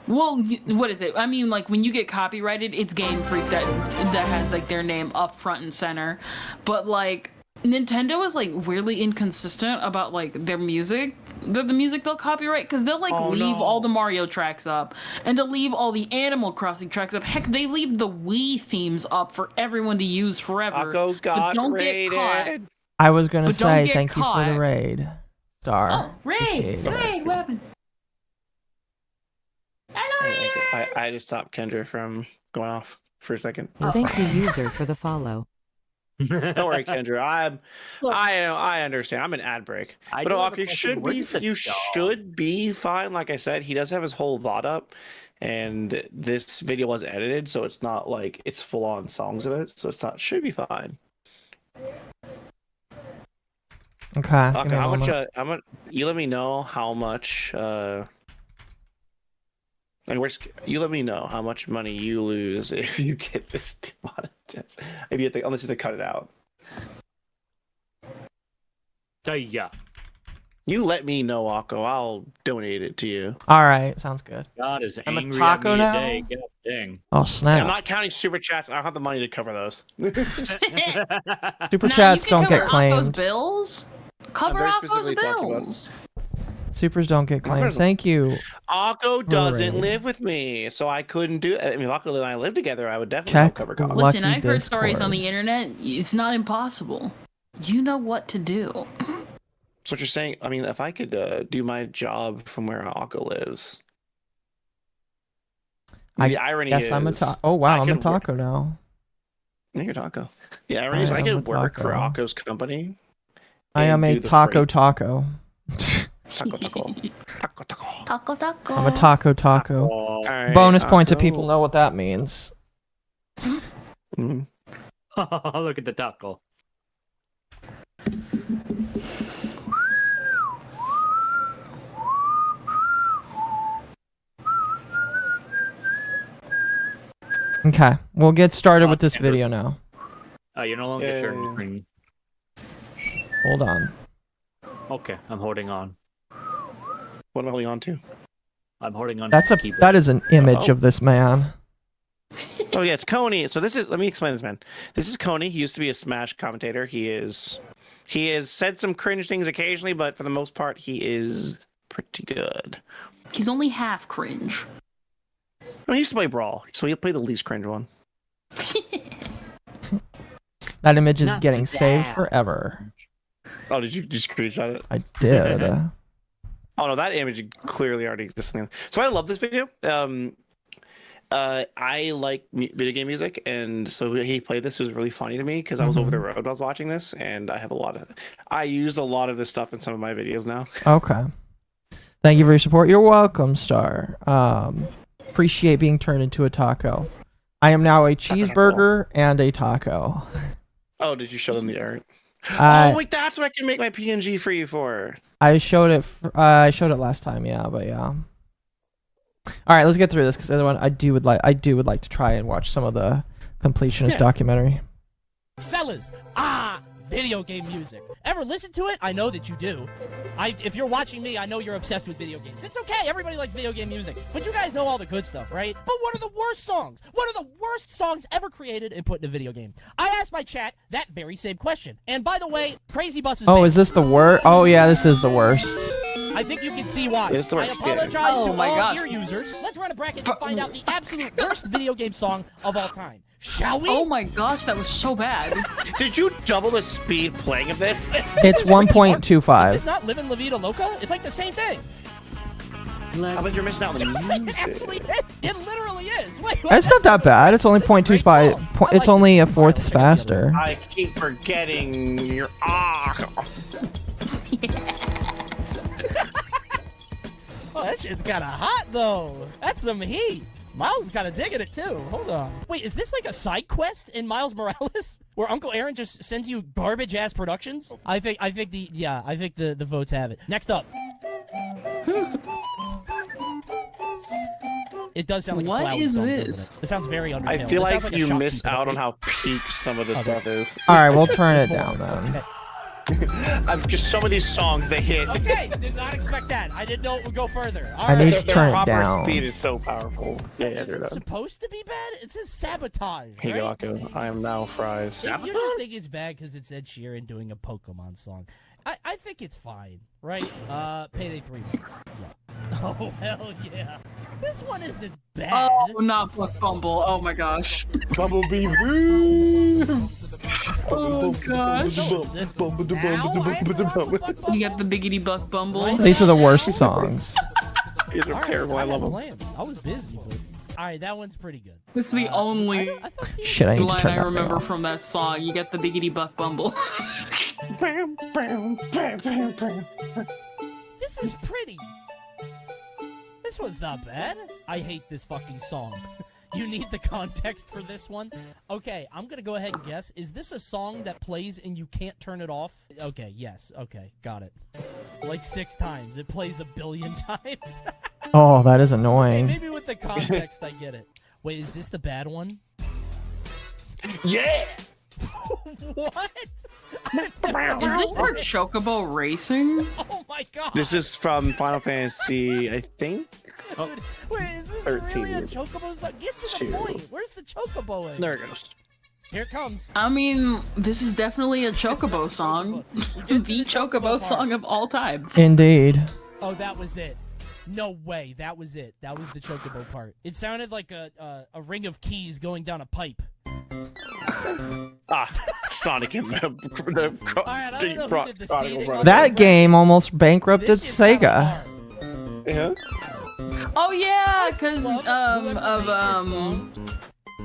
Well, what is it? I mean, like when you get copyrighted, it's Game Freak that has like their name up front and center. But like Nintendo is like weirdly inconsistent about like their music. The music they'll copyright, because they'll like leave all the Mario tracks up, and they'll leave all the Animal Crossing tracks up. Heck, they leave the Wii themes up for everyone to use forever. Akko got don't raided. Get caught. I was gonna But say don't get thank you for the caught. raid, Star. Oh, raid! What happened? I just stopped Kendra from going off for a second. Thank you, user, for the follow. Don't worry, Kendra. I understand. I'm an ad break. I But do have a you question. should be fine. Like I said, he does have his whole VOD up, and this video was edited, so it's not like it's full on songs of it. So should be fine. Okay. How much? You let me know how much. You let me know how much money you lose if you get this demonetized. Unless you have to cut it out. Yeah. You let me know, Akko. I'll donate it to you. All right, sounds good. God is I'm a angry taco at me now? today. God dang. Oh snap! I'm not counting super chats. I don't have the money to cover those. Super Now, chats you can don't get cover Akko's claimed. bills. Cover very Akko's specifically talking about- bills. Supers don't get claimed. Supers- Thank you. Akko doesn't Hooray. live with me, so I couldn't do it. I mean, if Akko and I lived together, I would definitely Check cover costs. Lucky Listen, I've heard stories on Discord. the internet. It's not impossible. You know what to do. So what you're saying? I mean, if I could do my job from where Akko lives, the irony guess is, I'm a taco. Oh wow, I I'm a could taco now. You're a taco. Yeah, irony is I am could a work for taco. Akko's company. I am and a do the taco freight. taco. Taco. Taco taco. I'm a taco taco. Alright, Bonus points if Akko. people know what that means. Mhm. Look at the taco. Okay, we'll get started with this video now. Oh, you're no longer sharing the screen. Hold on. Okay, I'm holding on. What am I holding on to? I'm holding on. That's to a the keyboard. that is an image Oh. of this man. Oh yeah, it's Coney. So this is. Let me explain this, man. This is Coney. He used to be a Smash commentator. He has said some cringe things occasionally, but for the most part, he is pretty good. He's only half cringe. I mean, he used to play Brawl, so he'll play the least cringe one. That image is Not getting saved that. forever. Oh, did you just screenshot it? I did. Oh no, that image clearly already exists. So I love this video. I like video game music, and so he played this. It was really funny to me because I was over the road when I was watching this, and I use a lot of this stuff in some of my videos now. Okay. Thank you for your support. You're welcome, Star. Appreciate being turned into a taco. I am now a cheeseburger and a taco. Oh, did you show them the art? I- Oh wait, that's what I can make my PNG for you for. I showed it. I showed it last time. Yeah, but yeah. All right, let's get through this because I would like to try and watch some of the Completionist documentary. Fellas, video game music. Ever listen to it? I know that you do. If you're watching me, I know you're obsessed with video games. It's okay, everybody likes video game music. But you guys know all the good stuff, right? But what are the worst songs? What are the worst songs ever created and put in a video game? I asked my chat that very same question. And by the way, Crazy Bus is Oh, banned. is this the worst? Oh yeah, this is the worst. I think you can see why. It's the I worst, yeah. apologize Oh to my all God. ear users. Let's run a bracket to find out the absolute worst video game song of all time. Shall we? Oh my gosh, that was so bad. Did you double the speed playing of this? It's Is this 1.25. not Livin' La Vida Loca? It's like the same thing. How about you're missing out on the It music? actually is. It literally is. Wait, It's not that bad. It's only 0.25. It's only a fourth faster. I keep forgetting your Oh, that shit's kind of hot though. That's some heat. Miles is kind of digging it too. Hold on. Wait, is this like a side quest in Miles Morales, where Uncle Aaron just sends you garbage ass productions? I think the votes have it. Next up. It does sound like What a flower is song, this? doesn't it? It sounds very Undertale. I It feel sounds like a you shopkeeper, miss out on right? how peak some of this stuff is. All right, we'll turn it down then. I'm just some of these songs they hit. Okay, did not expect that. I didn't know it would go further. All I right. need to The turn it proper down. speed is so powerful. Yeah, Is do it that. supposed to be bad? It says sabotage, Here you right? go, Akko. I am now fries. You just think it's bad because it's Ed Sheeran doing a Pokemon song. I think it's fine, right? Payday 3. Yeah. Oh, hell yeah. This one isn't bad. Oh, not Buck Bumble. Oh my gosh. Bumblebee. Woo! Oh gosh. So is this now? I have to rock with Buck Bumble? You got the biggity Buck Bumble. These are the worst songs. These are All right, terrible. I love them. plans. I was busy, but... Alright, that one's pretty good. This is the only Shit, I need to line turn I that thing remember off. from that song. You get the biggity Buck Bumble. This is pretty. This one's not bad. I hate this fucking song. You need the context for this one? Okay, I'm gonna go ahead and guess. Is this a song that plays and you can't turn it off? Okay, yes. Okay, got it. Like 6 times. It plays a billion times. Oh, that is annoying. Maybe with the context I get it. Wait, is this the bad one? Yeah! What? Is this for Chocobo Racing? Oh my god! This is from Final Fantasy, I think. Dude, wait, is this 13. really a Chocobo song? Get to the Two. point. Where's the Chocobo in? There it goes. Here it comes. I mean, this is definitely a Chocobo song. The Chocobo song of all time. Indeed. Oh, that was it. No way, that was it. That was the chocobo part. It sounded like a ring of keys going down a pipe. Sonic and the That game almost bankrupted Sega. Yeah. Oh yeah, because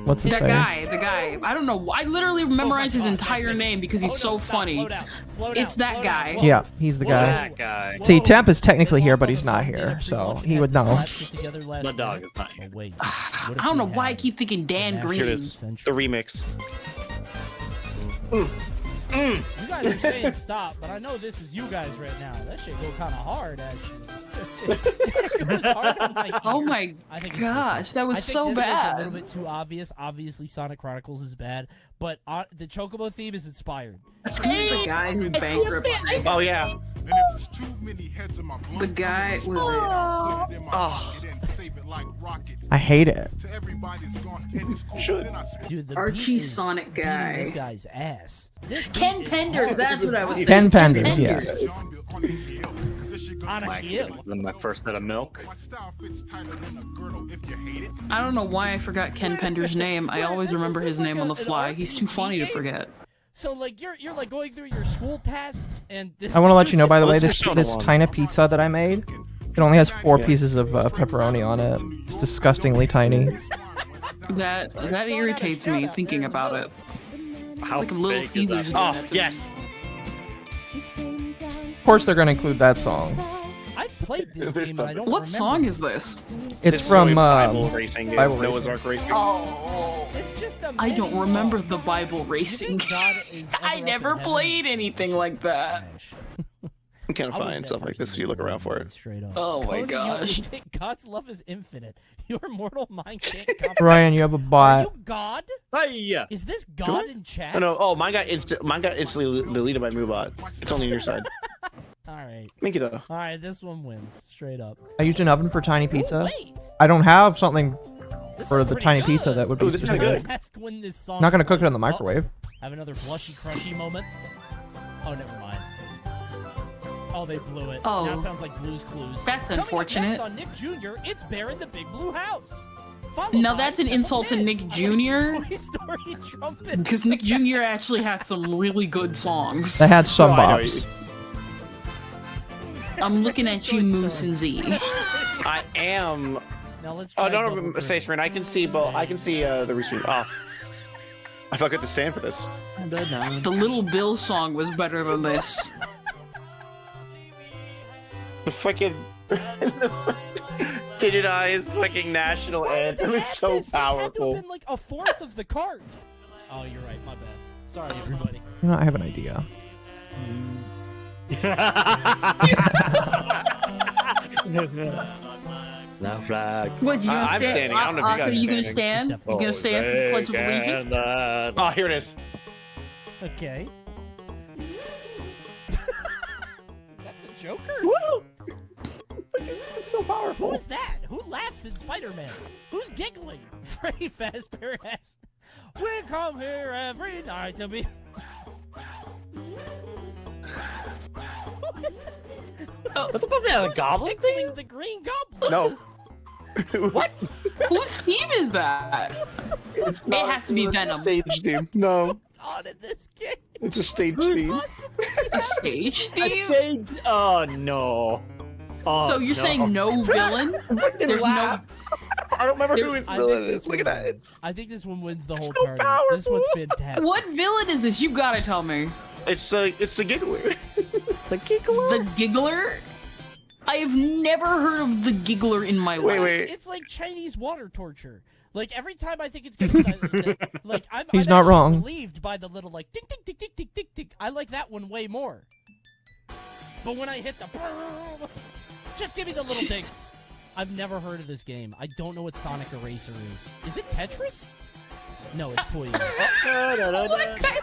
What's his that face? the guy. I don't know. I literally memorized his entire name because he's so funny. It's that guy. Yeah, he's the guy. That guy. See, Temp is technically here, but he's not here, so he would know. The dog is not here. Wait. I don't know why I keep thinking Dan Green. Here it is. The remix. You guys are saying stop, but I know this is you guys right now. That shit go kind of hard, actually. It goes hard on my Oh ears. my I think it's gosh, this one. that was I think so this one's bad. a little bit too obvious. Obviously, Sonic Chronicles is bad, but the Chocobo theme is inspired. Who's the guy who bankrupted Sega? Oh yeah. The guy was it. Oh. I hate it. Dude, the Archie beat is Sonic beating guy. This guy's ass. This Ken beat is- Penders, that's what I was Ken thinking. Penders, yes. On a hill. My first set of milk. I don't know why I forgot Ken Penders' name. I always remember his name on the fly. He's too funny to forget. So like you're like going through your school tasks and this. I want to let you know, by the way, Let's this just tiny pizza that I made, it only has 4 pieces of pepperoni on it. It's disgustingly tiny. That irritates me thinking about it. How It's like a Little big is Caesars. that? Oh yes. Of course, they're gonna include that song. I played this game, but I don't What remember. song is this? It's from Bible Racing game. Bible Noah's Racing. Ark Racing. Oh, It's just a I don't mini remember song. the Bible racing. God is ever I up never in heaven. played anything like that. You can't I was find that stuff like this if you look around for it. Straight up. Oh my Cody, you gosh. think God's love is infinite. Your mortal mind can't comprehend. Ryan, you have a Are bot. you God? Hiya. Is this God in chat? Oh no! Oh, mine got instantly deleted by Moobot. It's only on your side. All right. Thank you though. All right, this one wins straight up. I used an oven for tiny pizza. wait. I don't have something This for is the pretty tiny good. pizza that would be Ooh, this is specific. good. Ask when this song. Not gonna cook it in the Oh, microwave. have another blushy crushy moment. Oh, never mind. Oh, they blew it. Oh. Now it sounds like Blue's Clues. That's Coming up unfortunate. next on Nick Jr., it's Bear in the Big Blue House. Followed Now by that's an insult to Nick Jr. Toy Story Trumpet. because Nick Jr. actually had some really good songs. They had some Oh, I know bops. I'm looking at you, Moose and Z. I am. Now let's Oh try no, double no, dribble. say screen. I can see both. I can see the restream. Oh, I felt good to stand for this. The Little Bill song was better than this. The fucking digitized fucking national anthem is so This had to have powerful. been like a fourth of the card. Oh, you're right. My bad. Sorry, everybody. You know, I have an idea. Now flag. What, you gonna I'm stand? standing. I don't know if you guys are you gonna standing. stand? You gonna stand for the Pledge of Allegiance? Oh, here it is. Okay. Is that the Joker? Woo! It's so powerful. Who is that? Who laughs in Spider-Man? Who's giggling? Freddy Fazbear asks, "We come here every night to be." What's up with that? A goblin Tickling the Green Goblin. No. What? Whose theme is that? It has to be Venom. Stage theme. No, On in this game. it's a stage theme. A stage A theme? stage. Oh no. Oh, So you're saying no villain? Fucking There's no. laugh. I don't remember who his I villain think this is. Look at one that. wins. It's, I think this one wins the whole so tournament. This powerful. one's fantastic. What villain is this? You gotta tell me. it's the giggler. The Giggler? The Giggler? I have never heard of the Giggler in my life. Wait. It's like Chinese water torture. Like every time I think it's gonna like I'm He's I'm not actually wrong. relieved by the little like tick tick tick tick tick tick tick. I like that one way more. But when I hit the just give me the little dings. I've never heard of this game. I don't know what Sonic Eraser is. Is it Tetris? No, it's Puyo.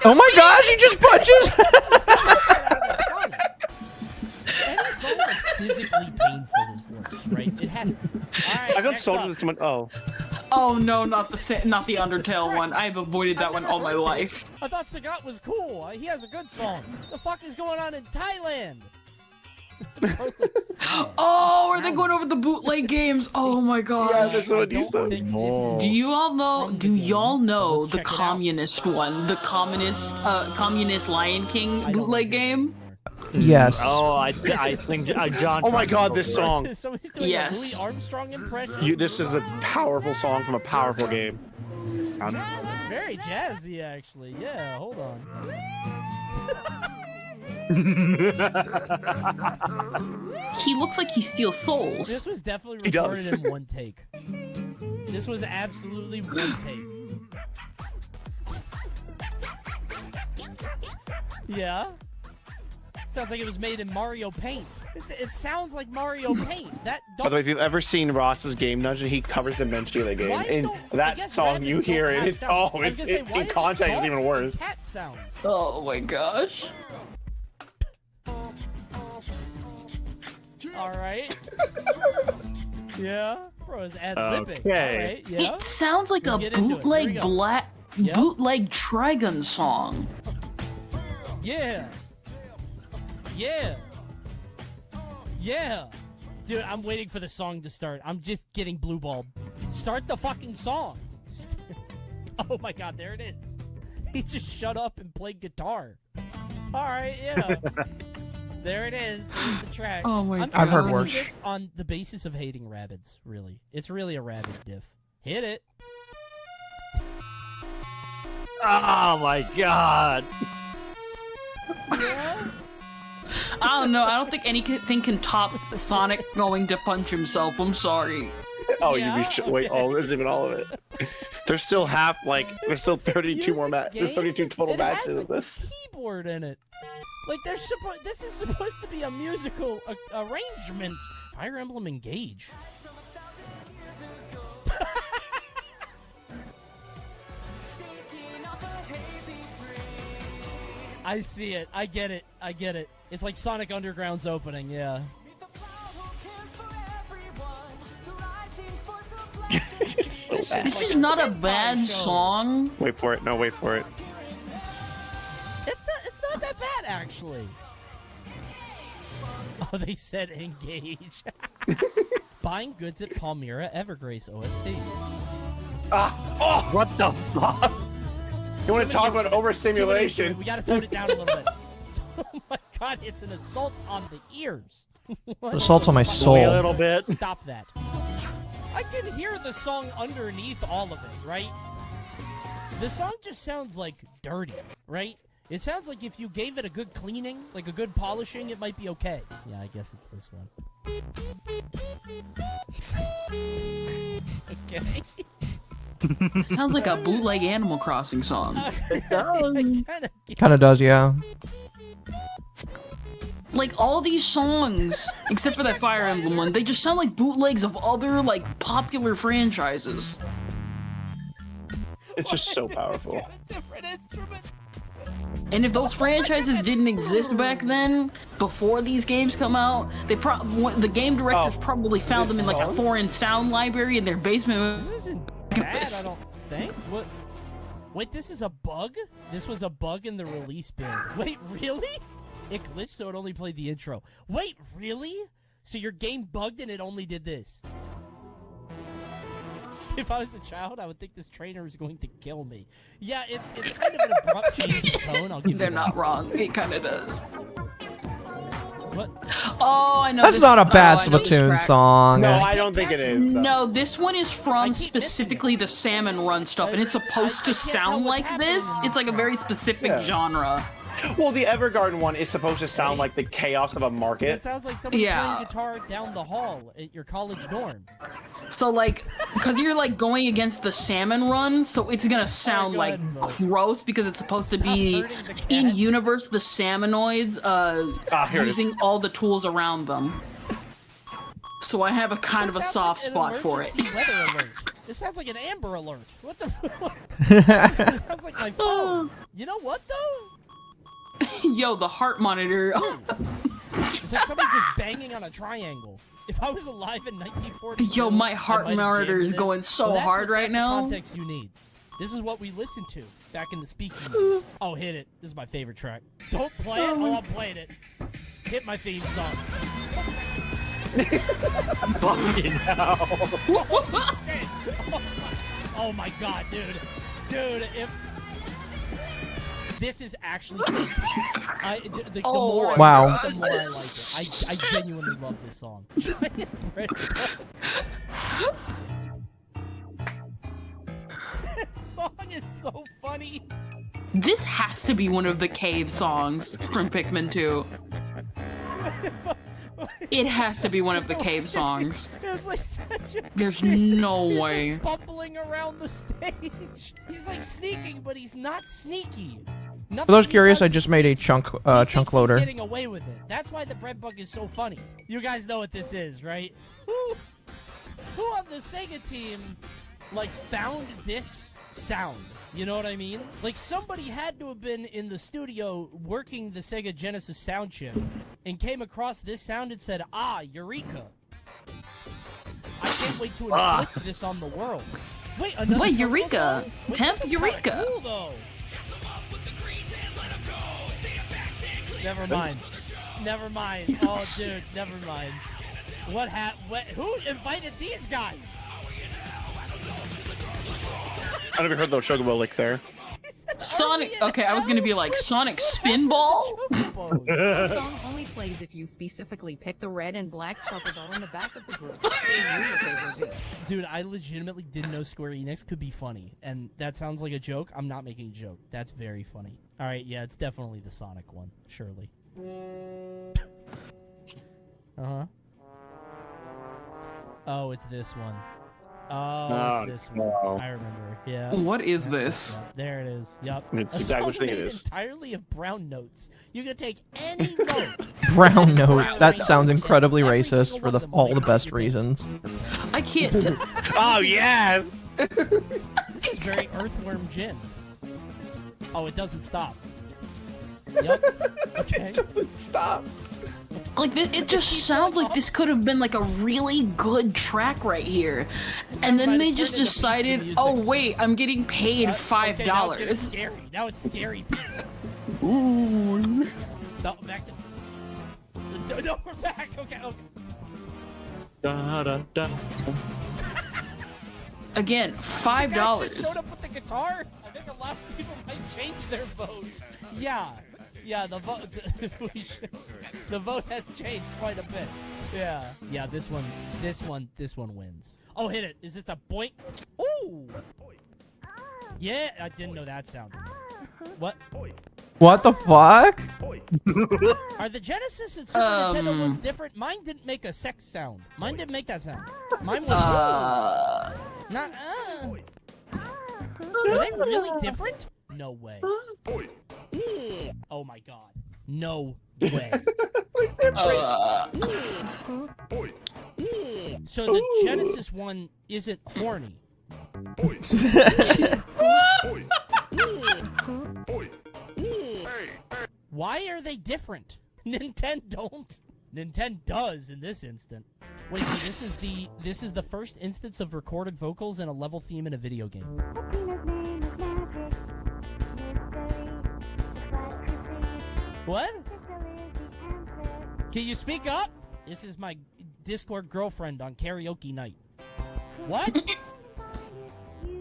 Oh my gosh, he just punches! Any song that's physically painful is worse, right? It has to. All right, I got next sold up. into someone. Oh, Oh no, not the Undertale one. I've avoided that one all my life. I thought Sagat was cool. He has a good song. The fuck is going on in Thailand? Oh, are they going over the bootleg games? Oh my god. Yeah, this is what he says. Do you all know? Do y'all know the communist one? The communist Lion King bootleg game? Yes. Oh, I think John. Oh my god, this song. Somebody's doing Yes. a Louis Armstrong impression. This is a powerful song from a powerful game. It's very jazzy, actually. Yeah, hold on. He looks like he steals souls. This was definitely He recorded does. in one take. This was absolutely one take. Yeah. Sounds like it was made in Mario Paint. It sounds like Mario Paint. That By the way, if you've ever seen Ross's Game Dungeon, he covers Dimension of the game. Why In don't- I that guess song, rabbits you don't hear it. have It's sounds. I was it's gonna say, why in is it context, it's dog even worse. Cat sounds. Oh my gosh. All right. Yeah, bro, it's ad-libbing. Okay. All right, yeah. It sounds like Let's a get into it. Here we bootleg go. Yep. bootleg Trigun song. Yeah. Yeah. Yeah. Dude, I'm waiting for the song to start. I'm just getting blue balled. Start the fucking song. Oh my god, there it is. He just shut up and played guitar. Alright, yeah. There it is. There's the track. Oh my I'm God. I've heard doing worse. this on the basis of hating rabbits, really. It's really a rabbit diff. Hit it. Oh my god. Yeah? I don't know. I don't think anything can top Sonic going to punch himself. I'm sorry. Oh, Yeah, you be wait, oh, this isn't even all of it. There's still there's still 32 more matches. There's 32 total It matches has of this. keyboard in it. Like this is supposed to be a musical arrangement. Fire Emblem Engage. I see it. I get it. I get it. It's like Sonic Underground's opening. Yeah. It's so bad. This is not a bad song. Wait for it. No, wait for it. It's not that bad, actually. Oh, they said engage. Buying goods at Palmyra Evergrace OST. Oh, what the fuck? You want to talk about overstimulation? We gotta tone it down a little bit. Oh my god, it's an assault on the ears. What? Assault on my soul. Wait a little bit. Stop that. I can hear the song underneath all of it, right? The song just sounds like dirty, right? It sounds like if you gave it a good cleaning, like a good polishing, it might be okay. Yeah, I guess it's this one. Okay. It sounds like a bootleg Animal Crossing song. Kind of does, yeah. Like all these songs, except for that Fire Emblem one, they just sound like bootlegs of other like popular franchises. It's just so powerful. And if those franchises didn't exist back then, before these games come out, the game directors probably found them in like a foreign sound library in their basement. This isn't bad, I don't think. What? Wait, this is a bug? This was a bug in the release build. Wait, really? It glitched so it only played the intro. Wait, really? So your game bugged and it only did this? If I was a child, I would think this trainer is going to kill me. Yeah, it's kind of an abrupt change in tone. I'll give They're you not that. wrong. It kind of does. What? Oh, I know. That's this- not a bad I know this Splatoon track. song. No, I don't think it is. though. No, this one is from specifically the Salmon Run stuff, and it's supposed to sound like this. It's like a very specific genre. Well, the Evergarden one is supposed to sound like the chaos of a market. It sounds like somebody Yeah. playing guitar down the hall at your college dorm. So like, because you're like going against the Salmon Run, so it's gonna sound like gross because it's supposed to be in universe the Salmonoids here it is. using all the tools around them. So I have a kind of a soft spot for it. Emergency weather alert. This sounds like an Amber Alert. What the fuck? This sounds like my phone. You know what though? Yo, the heart monitor. It's like somebody just banging on a triangle. If I was alive in 1940, Yo, my heart monitor is going so hard right now. Context you need. This is what we listened to back in the speakeasies. Oh, hit it. This is my favorite track. Don't play it. Oh, I'm playing it. Hit my theme song. Fucking hell. Oh my god, dude. Dude, if... This is actually fantastic. The more wow. the more I like it. I genuinely love this song. This song is so funny. This has to be one of the cave songs from Pikmin 2. It has to be one of the cave songs. It's like such a... There's no he's way. Just bumbling around the stage. He's like sneaking, but he's not sneaky. For those curious, I just made a chunk loader. He's getting away with it. That's why the bread bug is so funny. You guys know what this is, right? Who on the Sega team, like, found this sound? You know what I mean? Like, somebody had to have been in the studio working the Sega Genesis sound chip and came across this sound and said, ah, Eureka. I can't wait to inflict this on the world. Wait, another Wait, Eureka. Wait, Temp this is Eureka. cool, though. Never mind. Never mind. Oh, dude, never mind. What who invited these guys? I never heard the Chocobo lick there. Sonic. Okay, I was gonna be like Sonic Spinball. The song only plays if you specifically pick the red and black chocobo in the back of the group. Dude, I legitimately didn't know Square Enix could be funny, and that sounds like a joke. I'm not making a joke. That's very funny. All right, yeah, it's definitely the Sonic one, surely. Oh, it's this one. Oh, it's this one. No. I remember. Yeah. What is this? There it is. Yep. It's exactly what you think it is. Entirely of brown notes. You can take any note. Brown notes. That sounds incredibly racist for all the best reasons. I can't. Oh yes. This is very Earthworm Jim. Oh, it doesn't stop. Yep. Okay. It doesn't stop. Like, it just sounds like this could have been like a really good track right here. And then they just decided, oh wait, I'm getting paid $5. Okay, now it's scary. Now it's scary. Ooh. No, back to... No, we're back. Okay, okay. Dun, dun, dun. Again, $5. The guy just showed up with the guitar. I think a lot of people might change their votes. Yeah. Yeah, the vote the vote has changed quite a bit. Yeah. Yeah, this one wins. Oh, hit it. Is it the boink? Ooh. Yeah, I didn't know that sound. What? What the fuck? Are the Genesis and Super Nintendo ones different? Mine didn't make a sex sound. Mine didn't make that sound. Mine was not Are they really different? No way. Oh my god. No way. So the Genesis one isn't horny. Why are they different? Nintendo don't. Nintendo does in this instant. Wait, so this is the first instance of recorded vocals in a level theme in a video game. What? Can you speak up? This is my Discord girlfriend on karaoke night. What?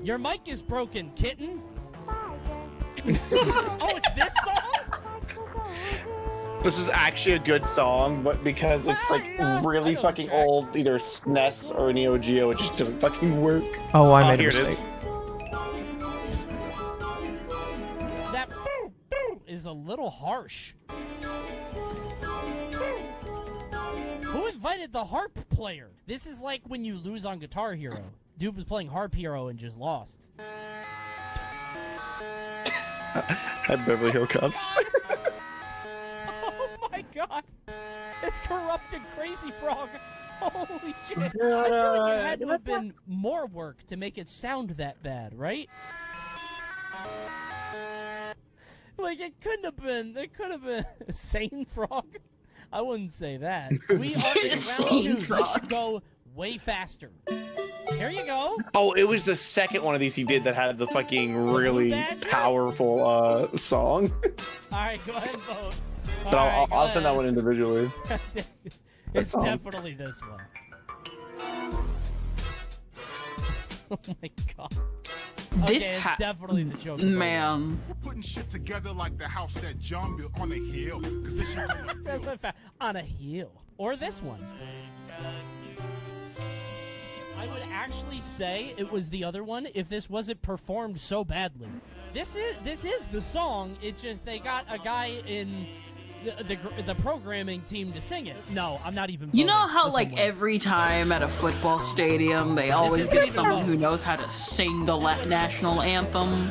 Your mic is broken, kitten. Oh, it's this song? This is actually a good song, but because it's like really fucking old, either SNES or Neo Geo, it just doesn't fucking work. Oh, I made a here it mistake. That is a little harsh. Who invited the harp player? This is like when you lose on Guitar Hero. Dude was playing Harp Hero and just lost. At Beverly Hills Cups. Oh my god! It's Corrupted Crazy Frog! Holy shit! I feel like it had to have been more work to make it sound that bad, right? Like, it couldn't have been... It could have been a Sane Frog? I wouldn't say that. We are in round 2. This should go way faster. Here you go. Oh, it was the second one of these he did that had the fucking really powerful song. All right, go ahead and vote. But I'll send that one individually. It's definitely this one. Oh my god. This okay, it's definitely the joke. Man. Putting shit together like the house that John built on a hill. Cause this shit on a hill. Or this one. I would actually say it was the other one if this wasn't performed so badly. This is the song. It's just they got a guy in the programming team to sing it. No, I'm not even. You know voting. how This like one wins. every time at a football stadium they always isn't get even someone vote. who knows how to sing the national anthem?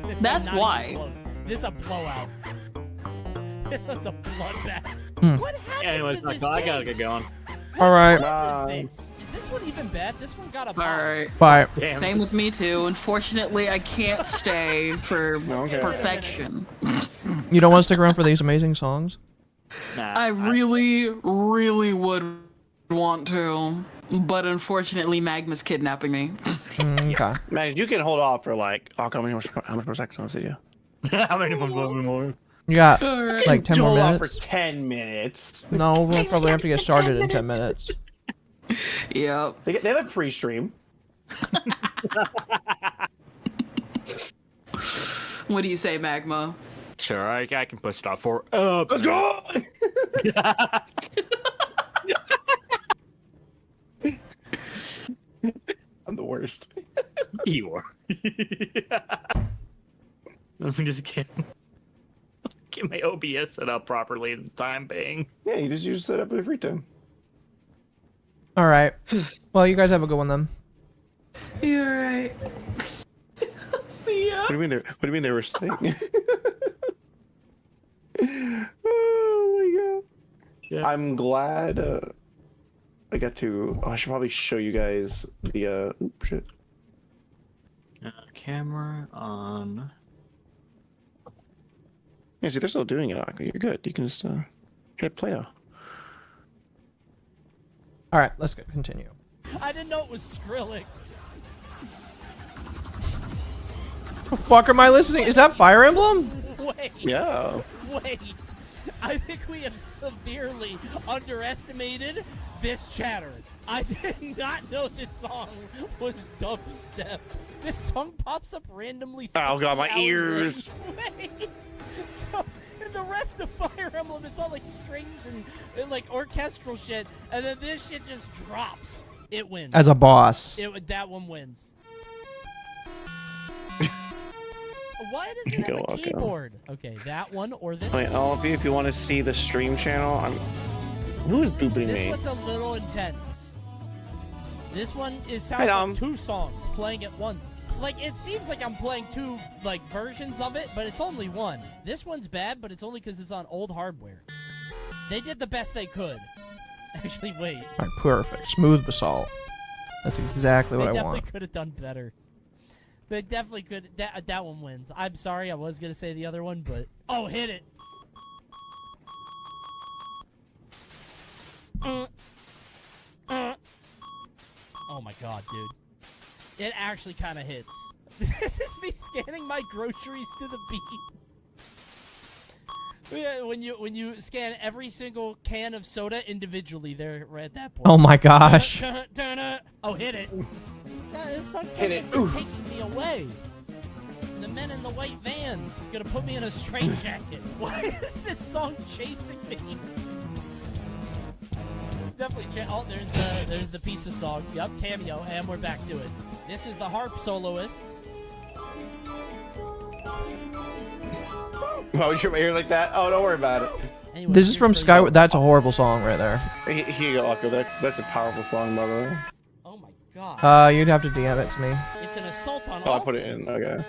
It's That's not even why. close. This is a blowout. This one's a bloodbath. Hmm. What happened Anyways, to this I gotta game? get going. All right. What is this? Is this one even bad? This one got a bomb. Alright. Bye. Same with me too. Unfortunately, I can't stay for perfection. You don't want to stick around for these amazing songs? I really, really would want to, but unfortunately, Magma's kidnapping me. Okay. Man, you can hold off for like, how much more seconds on this video? How many more? You got Alright. like 10 more Hold off for minutes? 10 minutes. No, we'll probably have to get started in 10 minutes. Yep. They have a pre-stream. What do you say, Magma? Sure, I can put stuff for. Let's go! I'm the worst. You are. Let me just get my OBS set up properly this time being. Yeah, you just set up with free time. All right. Well, you guys have a good one then. You're right. See ya. What do you mean they were staying? Oh my god. I'm glad I got to. Oh, I should probably show you guys the shit. Camera on. Yeah, see, they're still doing it. You're good. You can just hit play now. All right, let's continue. I didn't know it was Skrillex. The fuck am I listening? Is that Fire Emblem? Wait. Yeah. Wait. I think we have severely underestimated this chatter. I did not know this song was dubstep. This song pops up randomly. Oh god, my ears. Wait. So, in the rest of Fire Emblem, it's all like strings and like orchestral shit, and then this shit just drops. It wins. As a boss. That one wins. Why does it have a keyboard? Okay, that one or this Wait, one? all of you, if you want to see the stream channel, who is booping This me? one's a little intense. This one sounds Hey, like two songs playing at once. Like, it seems like I'm playing two, like, versions of it, but it's only one. This one's bad, but it's only because it's on old hardware. They did the best they could. Actually, wait. All right, perfect. Smooth basalt. That's exactly what I They want. definitely could have done better. They definitely could. That one wins. I'm sorry, I was going to say the other one, but... Oh, hit it! Oh my god, dude. It actually kind of hits. This is me scanning my groceries to the beat. Yeah, when you scan every single can of soda individually, they're right at that point. Oh my gosh. Oh, hit it. This song Hit it. taking me away. The men in the white van gonna put me in a straitjacket. Why is this song chasing me? Definitely. Oh, there's the pizza song. Yep, cameo, and we're back to it. This is the harp soloist. Why would your ear like that? Oh, don't worry about it. Anyway, This is from Skyward. That's a horrible song right there. Here you go, Akko. That's a powerful song, by the way. Oh my god. You'd have to DM it to me. It's an assault on Oh, all I put it in. Okay.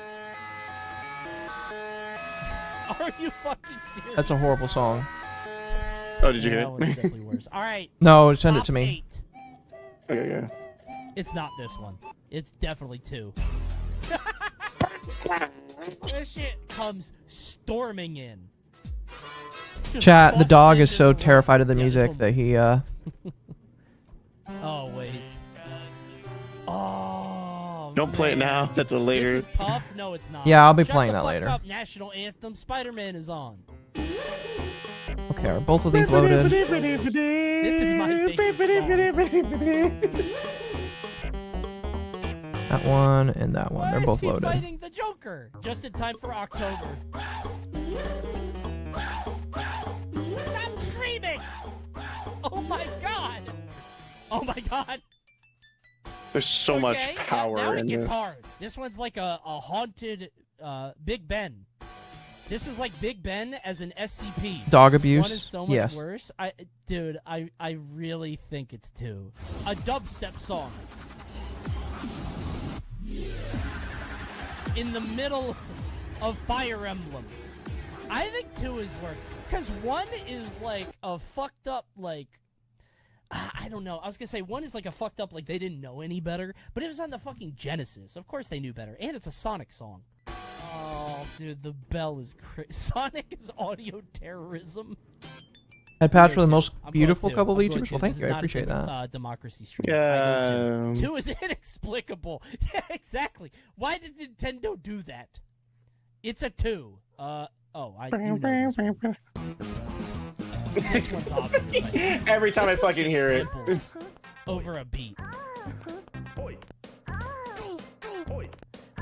Are you fucking serious? That's a horrible song. Oh, did you Yeah, hear that one's it? definitely worse. All right. No, send it to Top me. 8. Okay, yeah. It's not this one. It's definitely 2. This shit comes storming in. Just Chat, the busts dog is into so the- terrified of the Yeah, this music one that he, Oh, wait. Oh, Don't play it now. That's a later. This is tough. No, it's not. Yeah, I'll be Shut playing the that fuck later. Up. National Anthem. Spider-Man is on. Okay, are both of these loaded? This is my favorite song. That one and that one. They're both He's loaded. fighting the Joker just in time for October. Stop screaming! Oh my god! Oh my god! There's so much Okay, power now it in gets this. hard. This one's like a haunted Big Ben. This is like Big Ben as an SCP. Dog abuse? One is so much Yes. worse. Dude, I really think it's 2. A dubstep song. In the middle of Fire Emblem. I think 2 is worse. Because 1 is like a fucked up, like... I don't know. I was gonna say 1 is like a fucked up, like they didn't know any better. But it was on the fucking Genesis. Of course they knew better. And it's a Sonic song. Oh, dude, the bell is crazy. Sonic is audio terrorism. Head patch for the most I'm going beautiful to. couple of I'm going YouTubers. to. Well, thank This you. is I not a appreciate that. democracy stream. Yeah. 2 is inexplicable. Yeah, exactly. Why did Nintendo do that? It's a 2. You know this one's obvious. Every time This I one's fucking just hear it. samples over a beat.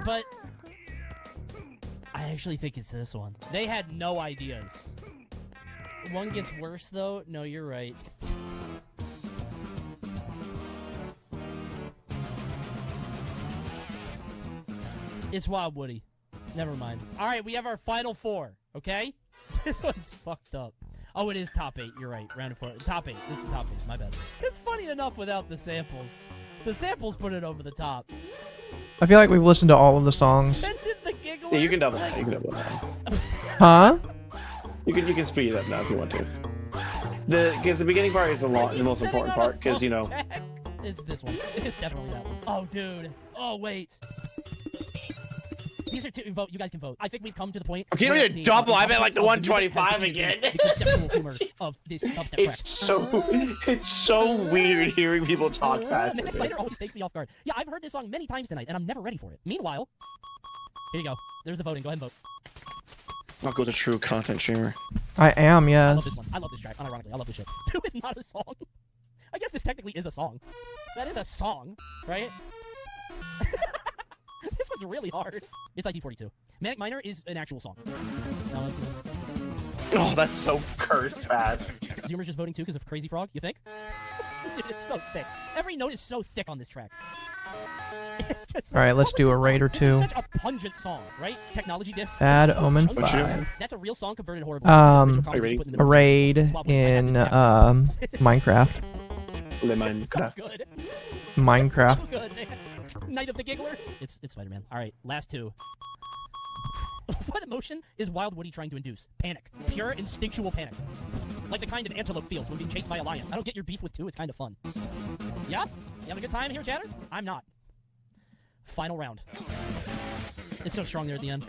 But I actually think it's this one. They had no ideas. 1 gets worse though. No, you're right. It's Wild Woody. Never mind. All right, we have our final 4. Okay, this one's fucked up. Oh, it is top 8. You're right. Round of 4. Top 8. This is top 8. My bad. It's funny enough without the samples. The samples put it over the top. I feel like we've listened to all of the songs. Send it the giggler. Yeah, you can double that. You can double that. Huh? You can speed it up now if you want to. Because the beginning part is the most important part. Because you know. It's this one. It's definitely that one. Oh, dude. Oh, wait. These are 2. Vote. You guys can vote. I think we've come to the point. I'm getting where ready to double. I meant like the of music has 125 become again. The conceptual humor of this dubstep track. It's so weird hearing people talk fast. Manic Fighter always takes me off guard. Yeah, I've heard this song many times tonight, and I'm never ready for it. Meanwhile, here you go. There's the voting. Go ahead and vote. I'll go to true content streamer. I am, I yes. love this one. I love this track. Unironically, I love this shit. 2 is not a song. I guess this technically is a song. That is a song, right? This one's really hard. It's ID42. Manic Miner is an actual song. Oh, that's so cursed fast. Zoomer's just voting too because of Crazy Frog, you think? Dude, it's so thick. Every note is so thick on this track. Alright, let's do a raid or This 2. is such a pungent song, right? Technology diff. Bad So Omen chunky. 5. That's a real song converted horribly. This is original composition put in the A middle. raid Swap with in Minecraft. Minecraft. So good. Minecraft. So good, man. Night of the Giggler. It's Spider-Man. All right, last 2. What emotion is Wild Woody trying to induce? Panic. Pure instinctual panic. Like the kind of antelope feels when being chased by a lion. I don't get your beef with 2. It's kind of fun. Yeah? You having a good time here, chatter? I'm not. Final round. It's so strong there at the end.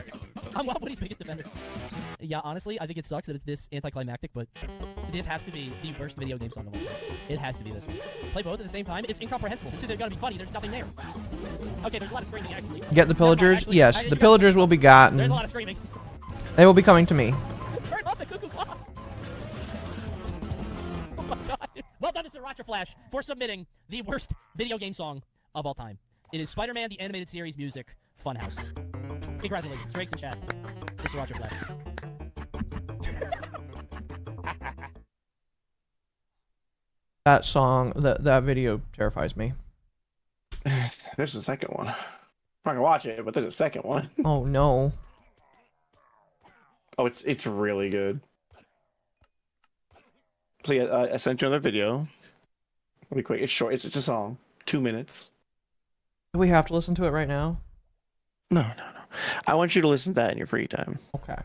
I'm Wild Woody's biggest defender. Yeah, honestly, I think it sucks that it's this anticlimactic, but this has to be the worst video game song of all time. It has to be this one. Play both at the same time. It's incomprehensible. This isn't gonna be funny. There's nothing there. Okay, there's a lot of screaming, actually. Get the pillagers? Actually, Yes, the pillagers will be gotten. There's a lot of screaming. They will be coming to me. Turn off the cuckoo clock. Oh my god. Well done to Sriracha Flash for submitting the worst video game song of all time. It is Spider-Man the Animated Series music, Funhouse. Congratulations, Drake's in chat. It's Sriracha Flash. That song, that video terrifies me. There's a second one. I'm not gonna watch it, but there's a second one. Oh no. Oh, it's really good. So yeah, I sent you another video. Really quick. It's short. It's a song. 2 minutes. Do we have to listen to it right now? No. I want you to listen to that in your free time. Okay.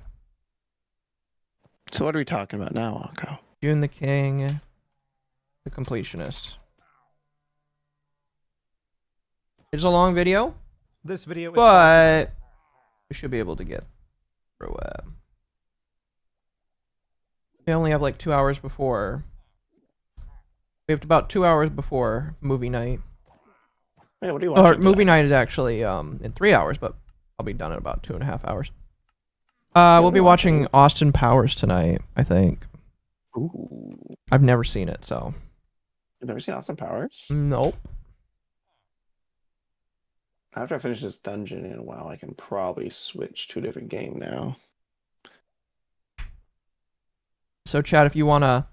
So what are we talking about now, Akko? June the King, the Completionist. It's a long video. This video is but we should be able to get through it. We only have like 2 hours before. We have about 2 hours before movie night. Hey, what do you Or watch? movie night is actually in 3 hours, but I'll be done in about 2.5 hours. We'll be watching Austin Powers tonight, I think. Ooh. I've never seen it, so. You've never seen Austin Powers? Nope. After I finish this dungeon in a while, I can probably switch to a different game now. So, Chad, if you want to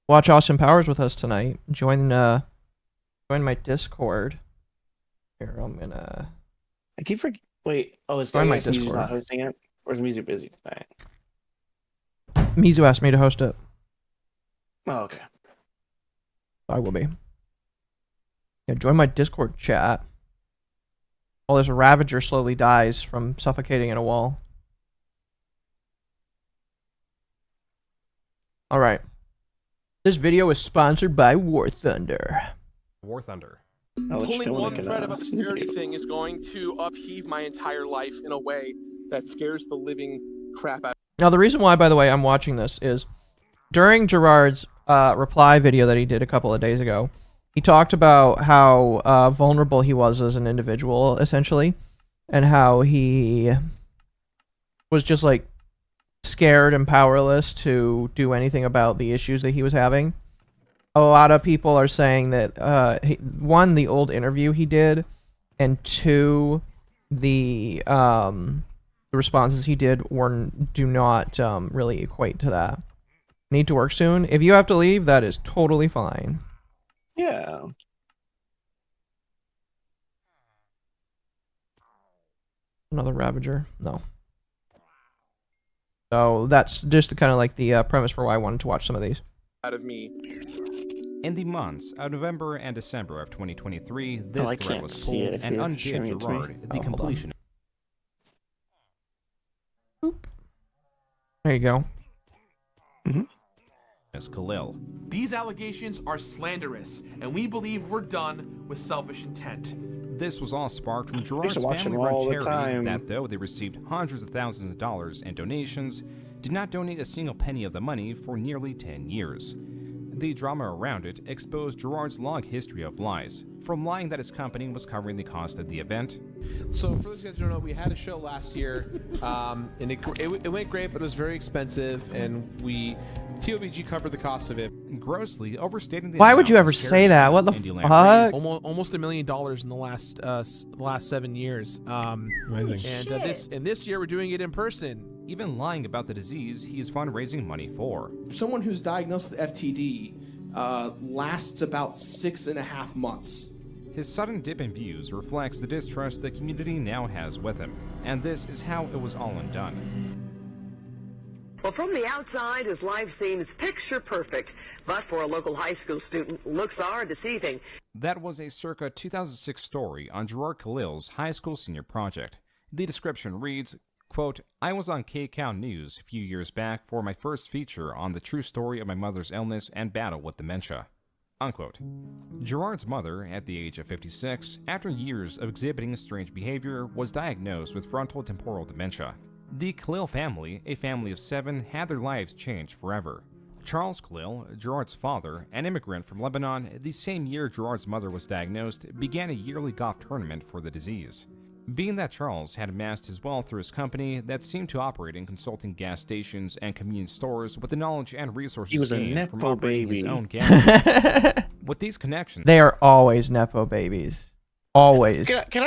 watch Austin Powers with us tonight, join my Discord. Here, I'm gonna. I keep forgetting. Wait, is Join my Mizu's Discord. not hosting it? Or is Mizu busy tonight? Mizu asked me to host it. Oh, okay. I will be. Yeah, join my Discord chat. While this Ravager slowly dies from suffocating in a wall. Alright. This video is sponsored by War Thunder. War Thunder. Pulling one thread of a security thing is going to upheave my entire life in a way that scares the living crap out of me. Now, the reason why, by the way, I'm watching this is during Gerard's reply video that he did a couple of days ago, he talked about how vulnerable he was as an individual, essentially, and how he was just, like, scared and powerless to do anything about the issues that he was having. A lot of people are saying that, one, the old interview he did, and two, the responses he did do not really equate to that. Need to work soon? If you have to leave, that is totally fine. Yeah. Another Ravager? No. So that's just kind of like the premise for why I wanted to watch some of these. Out of me. In the months of November and December of 2023, this I thread can't was see it pulled if and you're undid showing it to me. Gerard, the Oh, hold on. completion. There you go. Khalil. These allegations are slanderous, and we believe we're done with selfish intent. This was all sparked from Gerard's watch him family-run all the charity time. that, though they received hundreds of thousands of dollars in donations, did not donate a single penny of the money for nearly 10 years. The drama around it exposed Gerard's long history of lies, from lying that his company was covering the cost of the event. So for those guys who don't know, we had a show last year, and it went great, but it was very expensive, and TOBG covered the cost of it. Grossly overstating the Why would amount you ever was say that? What the Indieland fuck? Almost $1 million in the last 7 years. Amazing. And this year we're doing it in person. Even lying about the disease he is fundraising money for. Someone who's diagnosed with FTD lasts about 6.5 months. His sudden dip in views reflects the distrust the community now has with him, and this is how it was all undone. Well, from the outside, his life seems picture perfect, but for a local high school student, looks are deceiving. That was a circa 2006 story on Gerard Khalil's high school senior project. The description reads, quote, I was on KCOW News a few years back for my first feature on the true story of my mother's illness and battle with dementia. Unquote. Gerard's mother, at the age of 56, after years of exhibiting strange behavior, was diagnosed with frontotemporal dementia. The Khalil family, a family of 7, had their lives changed forever. Charles Khalil, Gerard's father, an immigrant from Lebanon, the same year Gerard's mother was diagnosed, began a yearly golf tournament for the disease. Being that Charles had amassed his wealth through his company that seemed to operate in consulting gas stations and convenience stores with the knowledge and resources He was a gained from Nepo operating his baby. own gas. With these connections, They are always Nepo babies. Always. Can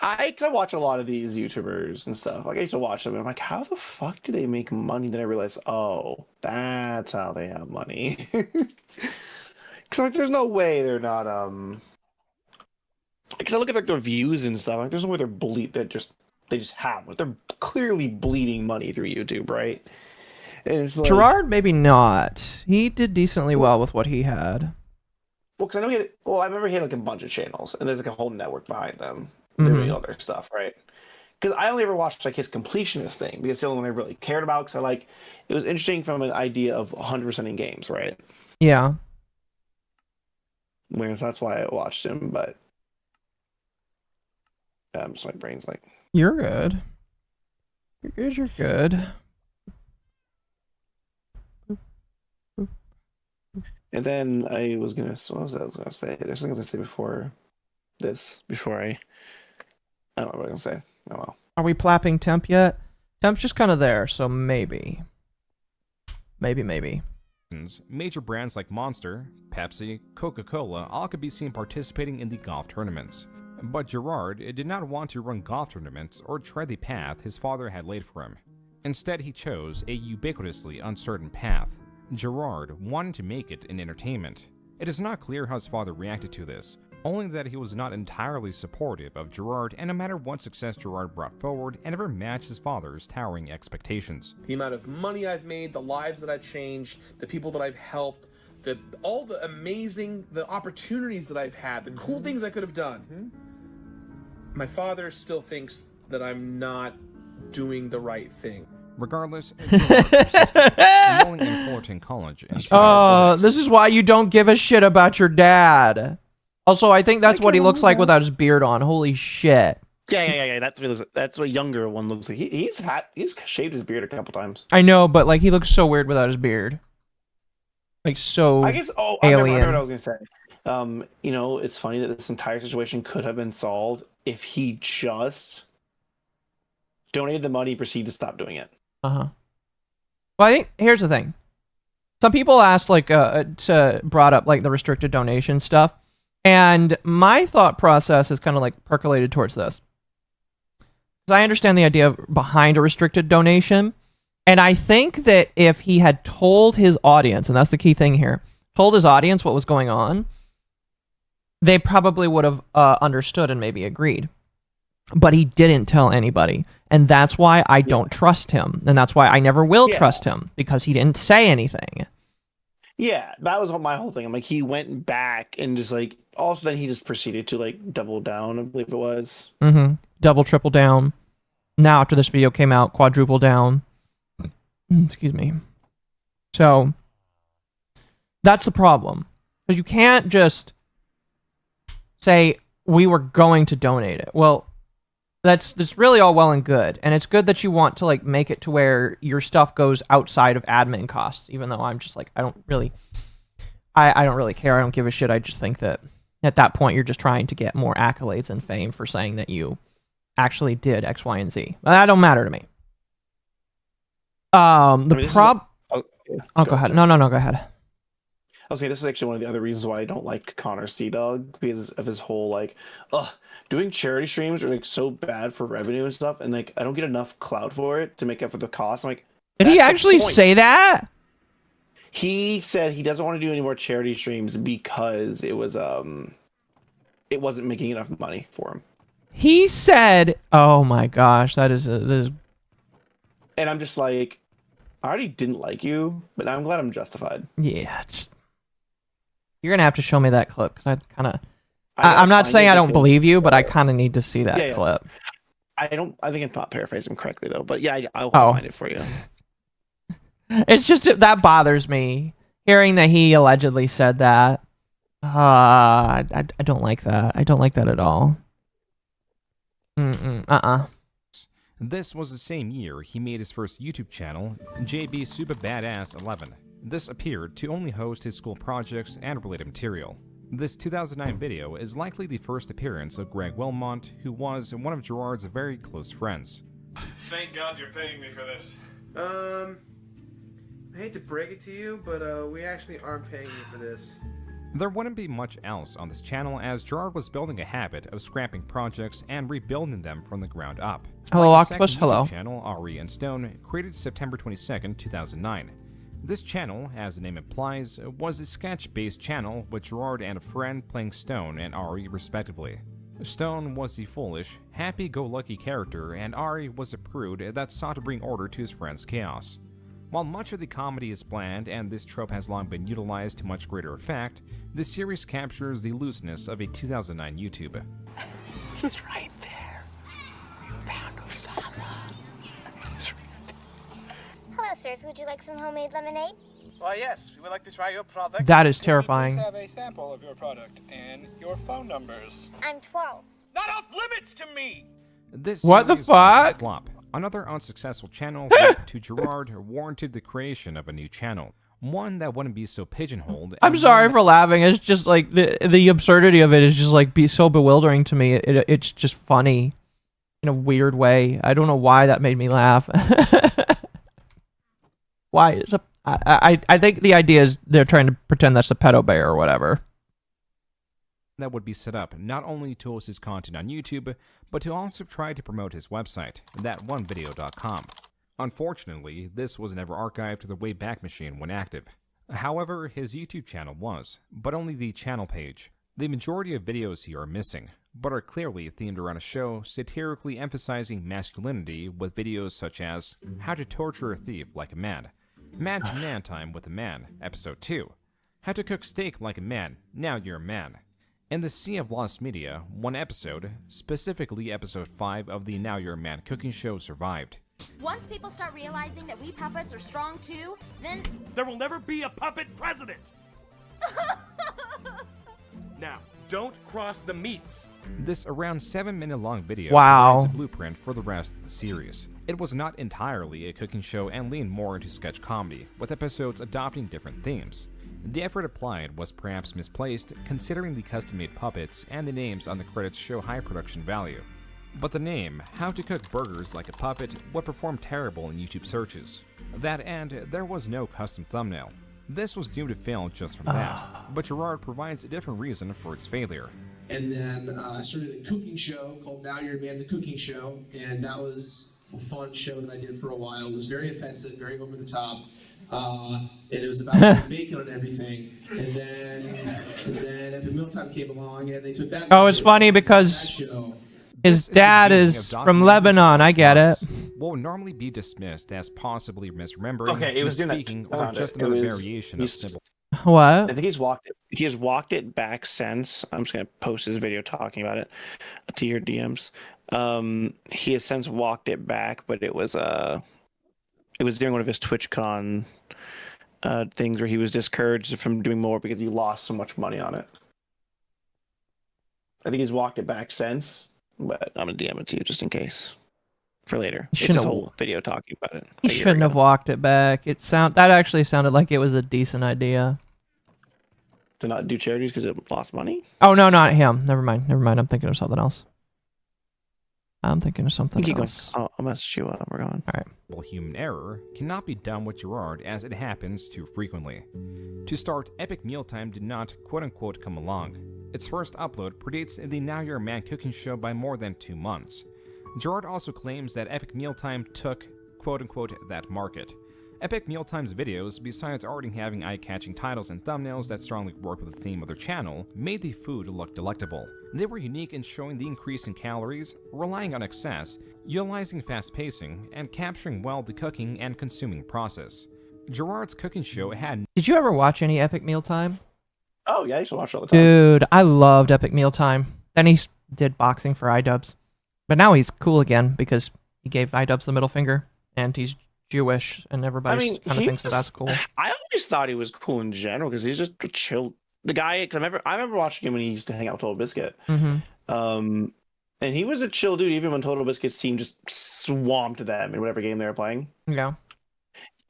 I watch a lot of these YouTubers and stuff. Like I used to watch them and I'm like, how the fuck do they make money? Then I realized, oh, that's how they have money. Cause like there's no way they're not because I look at like their views and stuff, like there's no way they just have it. They're clearly bleeding money through YouTube, right? And it's like, Gerard, maybe not. He did decently well with what he had. well, because I know I remember he had like a bunch of channels and there's like a whole network behind them doing other stuff, right? Because I only ever watched like his completionist thing because it's the only one I really cared about. Because it was interesting from an idea of 100% in games, right? Yeah. That's why I watched him, but so my brain's like, You're good. You're good. and then I was gonna say, there's something I was gonna say before this before I don't know what I'm gonna say. Oh well. Are we plapping temp yet? Temp's just kind of there, so maybe. Maybe. Major brands like Monster, Pepsi, Coca-Cola all could be seen participating in the golf tournaments. But Gerard did not want to run golf tournaments or tread the path his father had laid for him. Instead, he chose a ubiquitously uncertain path. Gerard wanted to make it in entertainment. It is not clear how his father reacted to this, only that he was not entirely supportive of Gerard, and no matter what success Gerard brought forward, it never matched his father's towering expectations. The amount of money I've made, the lives that I've changed, the people that I've helped, all the amazing, the opportunities that I've had, the cool things I could have done. My father still thinks that I'm not doing the right thing. Regardless, Gerard persisted, enrolling in Fullerton College in 2006. Oh, this is why you don't give a shit about your dad. Also, I think that's what he looks like without his beard on. Holy shit. Yeah. That's what a younger one looks like. He's shaved his beard a couple times. I know, but like he looks so weird without his beard. Like so I guess. Oh, alien. I remember what I was gonna say. You know, it's funny that this entire situation could have been solved if he just donated the money, proceeded to stop doing it. Well, I think here's the thing. Some people asked brought up like the restricted donation stuff, and my thought process is kind of like percolated towards this. Because I understand the idea behind a restricted donation, and I think that if he had told his audience, and that's the key thing here, told his audience what was going on, they probably would have understood and maybe agreed. But he didn't tell anybody, and that's why I don't trust him, and that's why I never will trust him, because he didn't say anything. Yeah, that was my whole thing. I'm like, he went back and just like, also then he just proceeded to like double down, I believe it was. Double, triple down. Now after this video came out, quadruple down. Excuse me. So, that's the problem. Because you can't just say, we were going to donate it. Well, that's really all well and good, and it's good that you want to like make it to where your stuff goes outside of admin costs, even though I'm just like I don't really care, I don't give a shit. I just think that at that point you're just trying to get more accolades and fame for saying that you actually did X, Y, and Z. That don't matter to me. Go ahead. No, go ahead. I'll say this is actually one of the other reasons why I don't like Connor Sea-Dog, because of his whole like, doing charity streams are like so bad for revenue and stuff, and like I don't get enough clout for it to make up for the cost. I'm like, did he actually say that? He said he doesn't want to do any more charity streams because it wasn't making enough money for him. He said, "Oh my gosh, that is." And I'm just like, I already didn't like you, but I'm glad I'm justified. Yeah. You're gonna have to show me that clip because I kind of. I'm not saying I don't believe you, but I kind of need to see that clip. I think I'm not paraphrasing him correctly though, but yeah, I'll find it for you. It's just that bothers me hearing that he allegedly said that. I don't like that. I don't like that at all. This was the same year he made his first YouTube channel, JB Super Badass 11. This appeared to only host his school projects and related material. This 2009 video is likely the first appearance of Greg Wilmot, who was one of Gerard's very close friends. Thank God you're paying me for this. I hate to break it to you, but we actually aren't paying you for this. There wouldn't be much else on this channel, as Gerard was building a habit of scrapping projects and rebuilding them from the ground up. Hello, Like the Octopus, second hello. YouTube channel, Ari and Stone, created September 22nd, 2009. This channel, as the name implies, was a sketch-based channel with Gerard and a friend playing Stone and Ari respectively. Stone was the foolish, happy-go-lucky character, and Ari was a prude that sought to bring order to his friend's chaos. While much of the comedy is bland and this trope has long been utilized to much greater effect, this series captures the looseness of a 2009 YouTube. He's right there. We found Osama. He's right there. Hello, sirs. Would you like some homemade lemonade? Why, yes. We would like to try your product. That is Can we terrifying. please have a sample of your product and your phone numbers. I'm 12. Not off limits to me! This What the series was a fuck? flop. Another unsuccessful channel linked to Gerard warranted the creation of a new channel. one that wouldn't be so pigeonholed. I'm sorry for laughing. It's just like the absurdity of it is just like so bewildering to me. It's just funny in a weird way. I don't know why that made me laugh. Why? I think the idea is they're trying to pretend that's a pedo bear or whatever. That would be set up not only to host his content on YouTube, but to also try to promote his website, thatonevideo.com. Unfortunately, this was never archived to the Wayback Machine when active. However, his YouTube channel was, but only the channel page. The majority of videos here are missing, but are clearly themed around a show satirically emphasizing masculinity with videos such as How to Torture a Thief Like a Man, Man-to-Man Time with a Man, Episode 2, How to Cook Steak Like a Man, Now You're a Man. In the Sea of Lost Media, one episode, specifically Episode 5 of the Now You're a Man cooking show, survived. Once people start realizing that we puppets are strong too, then there will never be a puppet president. Now, don't cross the meats. This around 7-minute long video Wow. provides a blueprint for the rest of the series. It was not entirely a cooking show and leaned more into sketch comedy, with episodes adopting different themes. The effort applied was perhaps misplaced, considering the custom-made puppets and the names on the credits show high production value. But the name, How to Cook Burgers Like a Puppet, would perform terrible in YouTube searches. That and there was no custom thumbnail. This was doomed to fail just from that, but Gerard provides a different reason for its failure. And then I started a cooking show called Now You're a Man, the Cooking Show, and that was a fun show that I did for a while. It was very offensive, very over the top, and it was about bacon on everything. And then Epic Mealtime came along, and they took that. Oh, it's funny because his dad is from Lebanon. I get it. What would normally be dismissed as possibly misremembering, Okay, it was doing that. misspeaking, I or found just it. another It was- variation of he's- simple. What? I think he's walked it. He has walked it back since. I'm just gonna post his video talking about it to your DMs. He has since walked it back, but it was during one of his TwitchCon things where he was discouraged from doing more because he lost so much money on it. I think he's walked it back since, but I'm gonna DM it to you just in case for later. It's Shouldn't his have- whole video talking about it. He shouldn't have walked it back. That actually sounded like it was a decent idea. To not do charities because it lost money. Oh no, not him. Never mind. I'm thinking of something else. Keep else. going. I'll message you while we're going. All right. Human error cannot be done with Gerard as it happens too frequently. To start, Epic Mealtime did not quote-unquote come along. Its first upload predates the Now You're a Man cooking show by more than 2 months. Gerard also claims that Epic Mealtime took quote-unquote that market. Epic Mealtime's videos, besides already having eye-catching titles and thumbnails that strongly work with the theme of their channel, made the food look delectable. They were unique in showing the increase in calories, relying on excess, utilizing fast pacing, and capturing well the cooking and consuming process. Gerard's cooking show had... Did you ever watch any Epic Mealtime? Oh yeah, I used to watch it all the time. Dude, I loved Epic Mealtime. Then he did boxing for iDubbbz. But now he's cool again because he gave iDubbbz the middle finger, and he's Jewish, and everybody kind of thinks that that's cool. I always thought he was cool in general because he's just a chill. The guy, cause I remember watching him when he used to hang out with Total Biscuit. Mm-hmm. And he was a chill dude, even when Total Biscuit's team just swamped them in whatever game they were playing. Yeah.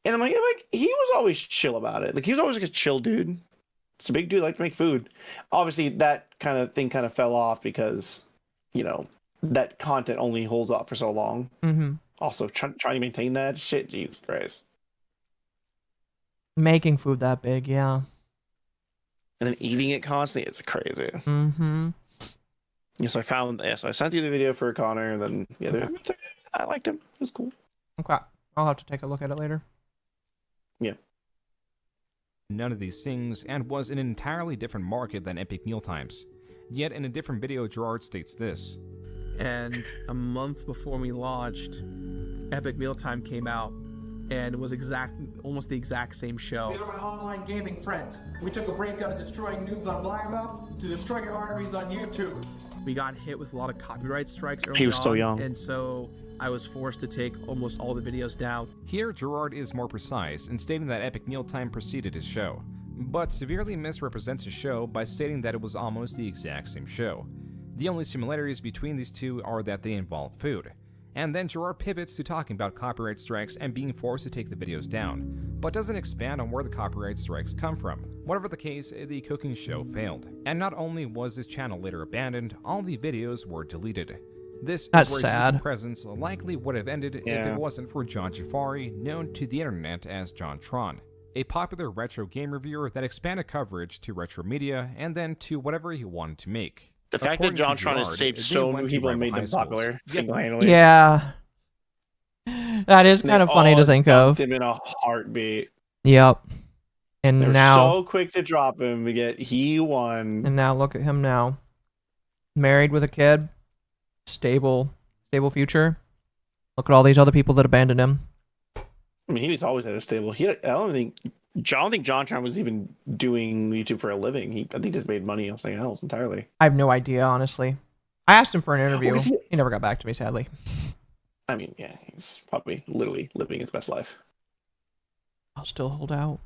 And I'm like, he was always chill about it. Like he was always like a chill dude. It's a big dude, like to make food. Obviously, that kind of thing kind of fell off because, that content only holds up for so long. Mm-hmm. Also, trying to maintain that shit, Jesus Christ. Making food that big, yeah. And then eating it constantly, it's crazy. Mm-hmm. Yeah, so I sent you the video for Connor, and then I liked him. It was cool. Okay, I'll have to take a look at it later. Yeah. None of these things, and was in an entirely different market than Epic Mealtimes. Yet in a different video, Gerard states this. And a month before we launched, Epic Mealtime came out, and it was almost the exact same show. These are my online gaming friends. We took a break out of destroying noobs on Black Ops to destroying your arteries on YouTube. We got hit with a lot of copyright strikes early on. He was still young. And so I was forced to take almost all the videos down. Here, Gerard is more precise in stating that Epic Mealtime preceded his show, but severely misrepresents his show by stating that it was almost the exact same show. The only similarities between these two are that they involve food. and then Gerard pivots to talking about copyright strikes and being forced to take the videos down, but doesn't expand on where the copyright strikes come from. Whatever the case, the cooking show failed. And not only was his channel later abandoned, all the videos were deleted. This That's is where sad. his YouTube presence likely would have ended if it wasn't for John Jafari, known to the internet as JonTron, a popular retro game reviewer that expanded coverage to retro media and then to whatever he wanted to make. The fact that JonTron has saved so many people and made them popular single-handedly. Yeah. That is kind of funny to think of. Him in a heartbeat. Yep. And They were now, so quick to drop him, yet he won. and now look at him now. Married with a kid. Stable future. Look at all these other people that abandoned him. I mean, he's always had a stable. I don't think JonTron was even doing YouTube for a living. I think he just made money on something else entirely. I have no idea, honestly. I asked him for an interview. Was he- He never got back to me, sadly. I mean, yeah, he's probably literally living his best life. I'll still hold out.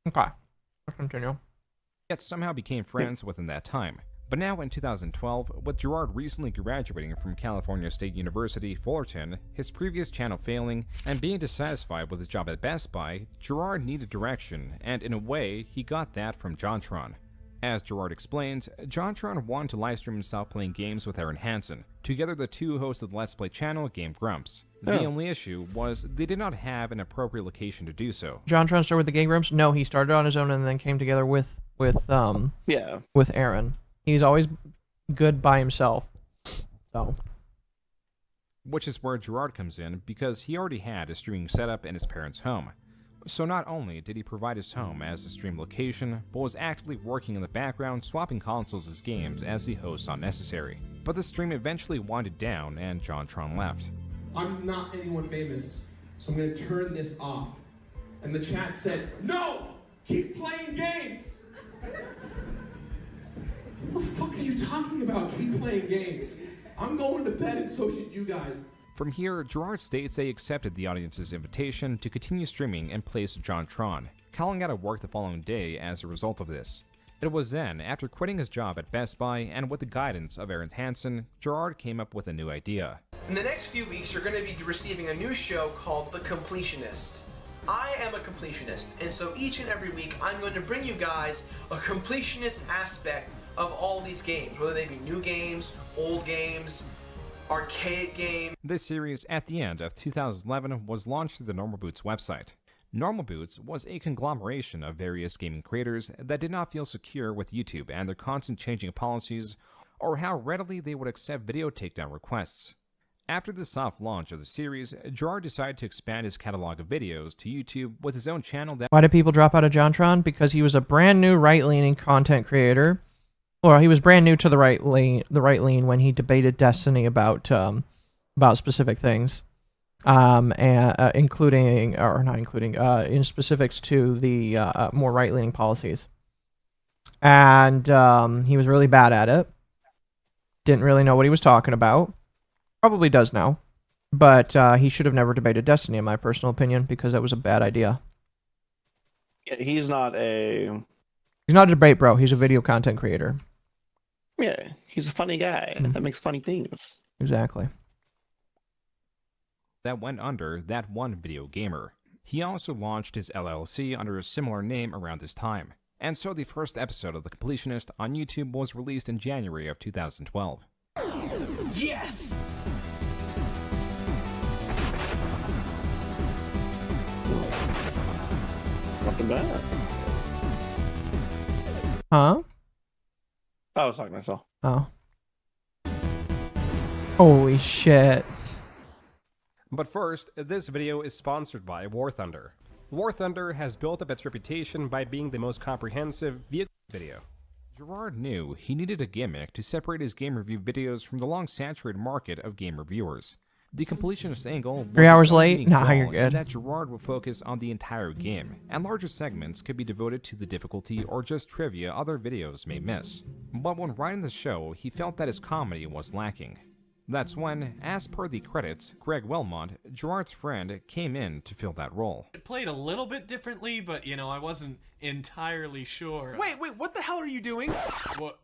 Okay, let's continue. Yet somehow became friends within that time. But now in 2012, with Gerard recently graduating from California State University, Fullerton, his previous channel failing, and being dissatisfied with his job at Best Buy, Gerard needed direction, and in a way, he got that from JonTron. As Gerard explains, JonTron wanted to livestream himself playing games with Aaron Hansen. Together the two hosted the Let's Play channel Game Grumps. The only issue was they did not have an appropriate location to do so. JonTron started with the Game Grumps? No, he started on his own and then came together with Aaron. He's always good by himself. So. Which is where Gerard comes in, because he already had a streaming setup in his parents' home. So not only did he provide his home as a stream location, but was actively working in the background swapping consoles as games as the host saw necessary. But the stream eventually winded down and JonTron left. I'm not anyone famous, so I'm going to turn this off. And the chat said, no! Keep playing games! What the fuck are you talking about? Keep playing games. I'm going to bed and so should you guys. From here, Gerard states they accepted the audience's invitation to continue streaming in place of JonTron, calling out of work the following day as a result of this. It was then, after quitting his job at Best Buy and with the guidance of Aaron Hansen, Gerard came up with a new idea. In the next few weeks, you're going to be receiving a new show called The Completionist. I am a completionist, and so each and every week, I'm going to bring you guys a completionist aspect of all these games, whether they be new games, old games, arcade games. This series, at the end of 2011, was launched through the Normal Boots website. Normal Boots was a conglomeration of various gaming creators that did not feel secure with YouTube and their constant changing policies, or how readily they would accept video takedown requests. After the soft launch of the series, Gerard decided to expand his catalog of videos to YouTube with his own channel that— Why did people drop out of JonTron? Because he was a brand new right-leaning content creator. Or he was brand new to the right lean when he debated Destiny about specific things, and in specifics to the more right-leaning policies. And he was really bad at it. Didn't really know what he was talking about. Probably does now, but he should have never debated Destiny, in my personal opinion, because that was a bad idea. Yeah, he's not a debate bro. He's a video content creator. Yeah, he's a funny guy that makes funny things. Exactly. that went under That One Video Gamer. He also launched his LLC under a similar name around this time. And so the first episode of The Completionist on YouTube was released in January of 2012. Yes! Welcome back. Huh? I was talking to myself. Oh. Holy shit. But first, this video is sponsored by War Thunder. War Thunder has built up its reputation by being the most comprehensive vehicle video. Gerard knew he needed a gimmick to separate his game review videos from the long saturated market of game reviewers. The completionist angle was 3 hours its own late? unique Nah, draw you're in good. that Gerard would focus on the entire game, and larger segments could be devoted to the difficulty or just trivia other videos may miss. But when writing the show, he felt that his comedy was lacking. That's when, as per the credits, Greg Wilmot, Gerard's friend, came in to fill that role. It played a little bit differently, but I wasn't entirely sure. Wait, what the hell are you doing? What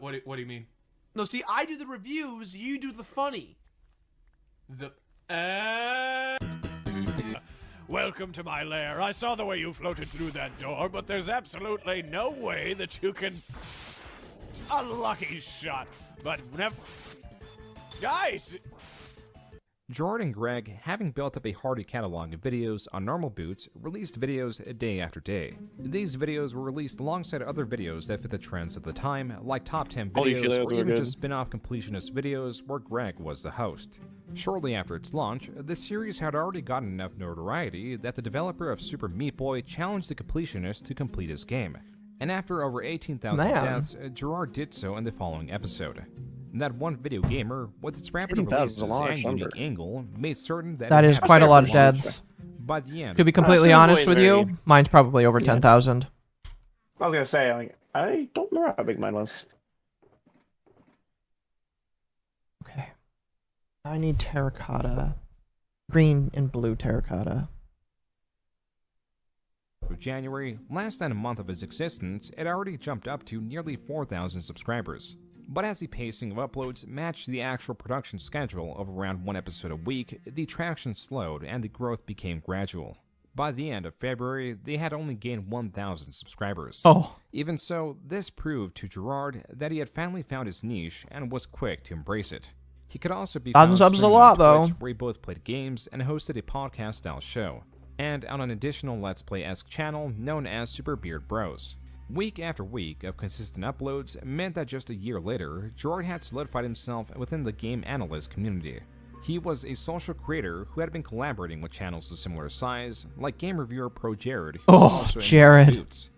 do you mean? No, see, I do the reviews, you do the funny. Welcome to my lair. I saw the way you floated through that door, but there's absolutely no way that you can... A lucky shot, but never... Guys! Gerard and Greg, having built up a hearty catalog of videos on normal boots, released videos day after day. These videos were released alongside other videos that fit the trends at the time, like top 10 videos or even just spin-off completionist videos where Greg was the host. Shortly after its launch, the series had already gotten enough notoriety that the developer of Super Meat Boy challenged the completionist to complete his game. And after over 18,000 deaths, Gerard did so in the following episode. That one video gamer, with its rapid releases and unique angle, made certain that that is quite a lot of deaths. By the end, to be completely honest with you, mine's probably over 10,000. I was gonna say, I don't remember how big mine was. Okay. I need terracotta. Green and blue terracotta. January, less than a month of its existence, it already jumped up to nearly 4,000 subscribers. But as the pacing of uploads matched the actual production schedule of around one episode a week, the traction slowed and the growth became gradual. By the end of February, they had only gained 1,000 subscribers. Oh. Even so, this proved to Gerard that he had finally found his niche and was quick to embrace it. He could also be found subs a lot, though, Twitch, where he both played games and hosted a podcast-style show, and on an additional Let's Play-esque channel known as Super Beard Bros. Week after week of consistent uploads meant that just a year later, Gerard had solidified himself within the game analyst community. He was a social creator who had been collaborating with channels of similar size, like game reviewer Pro Jared, who was also in Jared. Boots.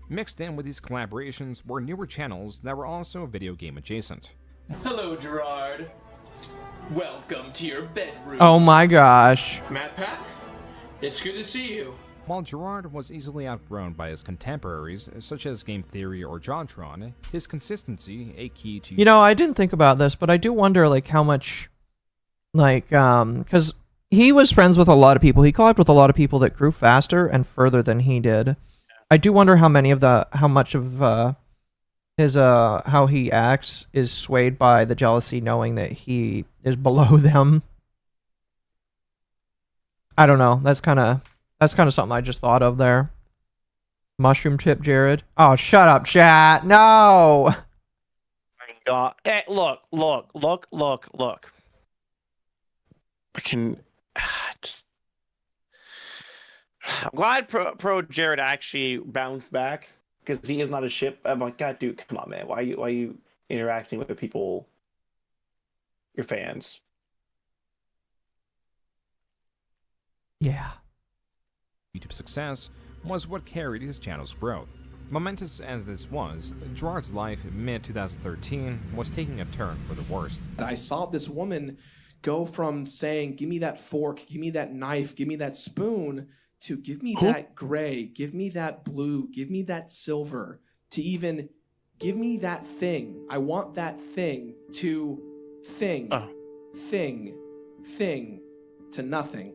Mixed in with these collaborations were newer channels that were also video game adjacent. Hello, Gerard. Welcome to your bedroom. Oh my gosh. Matt Pack, it's good to see you. While Gerard was easily outgrown by his contemporaries, such as Game Theory or JonTron, his consistency, a key to... You know, I didn't think about this, but I do wonder, how much, because he was friends with a lot of people. He collabed with a lot of people that grew faster and further than he did. I do wonder how much of his, how he acts is swayed by the jealousy knowing that he is below them. I don't know. That's kind of something I just thought of there. Mushroom chip, Jared. Oh, shut up, chat. No. God. Hey, look. I can just. I'm glad Pro Jared actually bounced back because he is not a ship. I'm like, God, dude, come on, man. Why are you interacting with the people, your fans? Yeah. YouTube success was what carried his channel's growth. Momentous as this was, Gerard's life in mid-2013 was taking a turn for the worst. I saw this woman go from saying, give me that fork, give me that knife, give me that spoon, to give me that gray, give me that blue, give me that silver, to even give me that thing. I want that thing, to thing, thing, to nothing.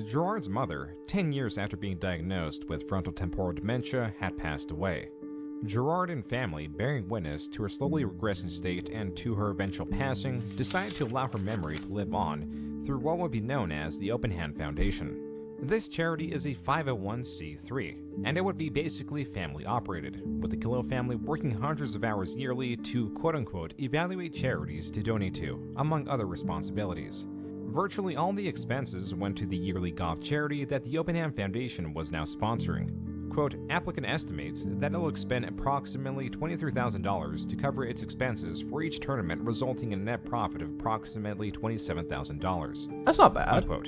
Gerard's mother, 10 years after being diagnosed with frontotemporal dementia, had passed away. Gerard and family, bearing witness to her slowly regressing state and to her eventual passing, decided to allow her memory to live on through what would be known as the Open Hand Foundation. This charity is a 501c3, and it would be basically family-operated, with the Kilo family working hundreds of hours yearly to quote-unquote evaluate charities to donate to, among other responsibilities. Virtually all the expenses went to the yearly golf charity that the Open Hand Foundation was now sponsoring. Quote, applicant estimates that it will expend approximately $23,000 to cover its expenses for each tournament, resulting in a net profit of approximately $27,000. That's not bad. Unquote.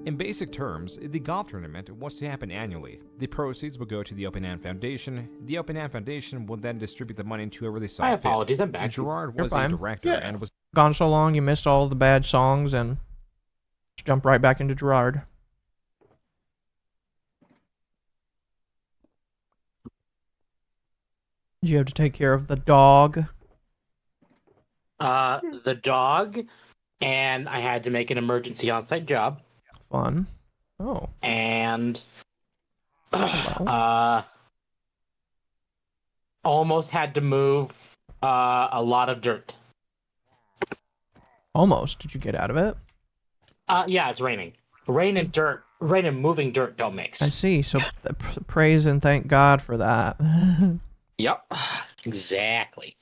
In basic terms, the golf tournament was to happen annually. The proceeds would go to the Open Hand Foundation. The Open Hand Foundation would then distribute the money to whoever they saw fit. My apologies, I'm back. Gerard You're was fine. a director and was... Gone so long, you missed all the bad songs and jump right back into Gerard. Did you have to take care of the dog? The dog, and I had to make an emergency on-site job. Fun. Oh. And almost had to move a lot of dirt. Almost. Did you get out of it? Yeah, it's raining. Rain and moving dirt don't mix. I see. So praise and thank God for that. Yep. Exactly.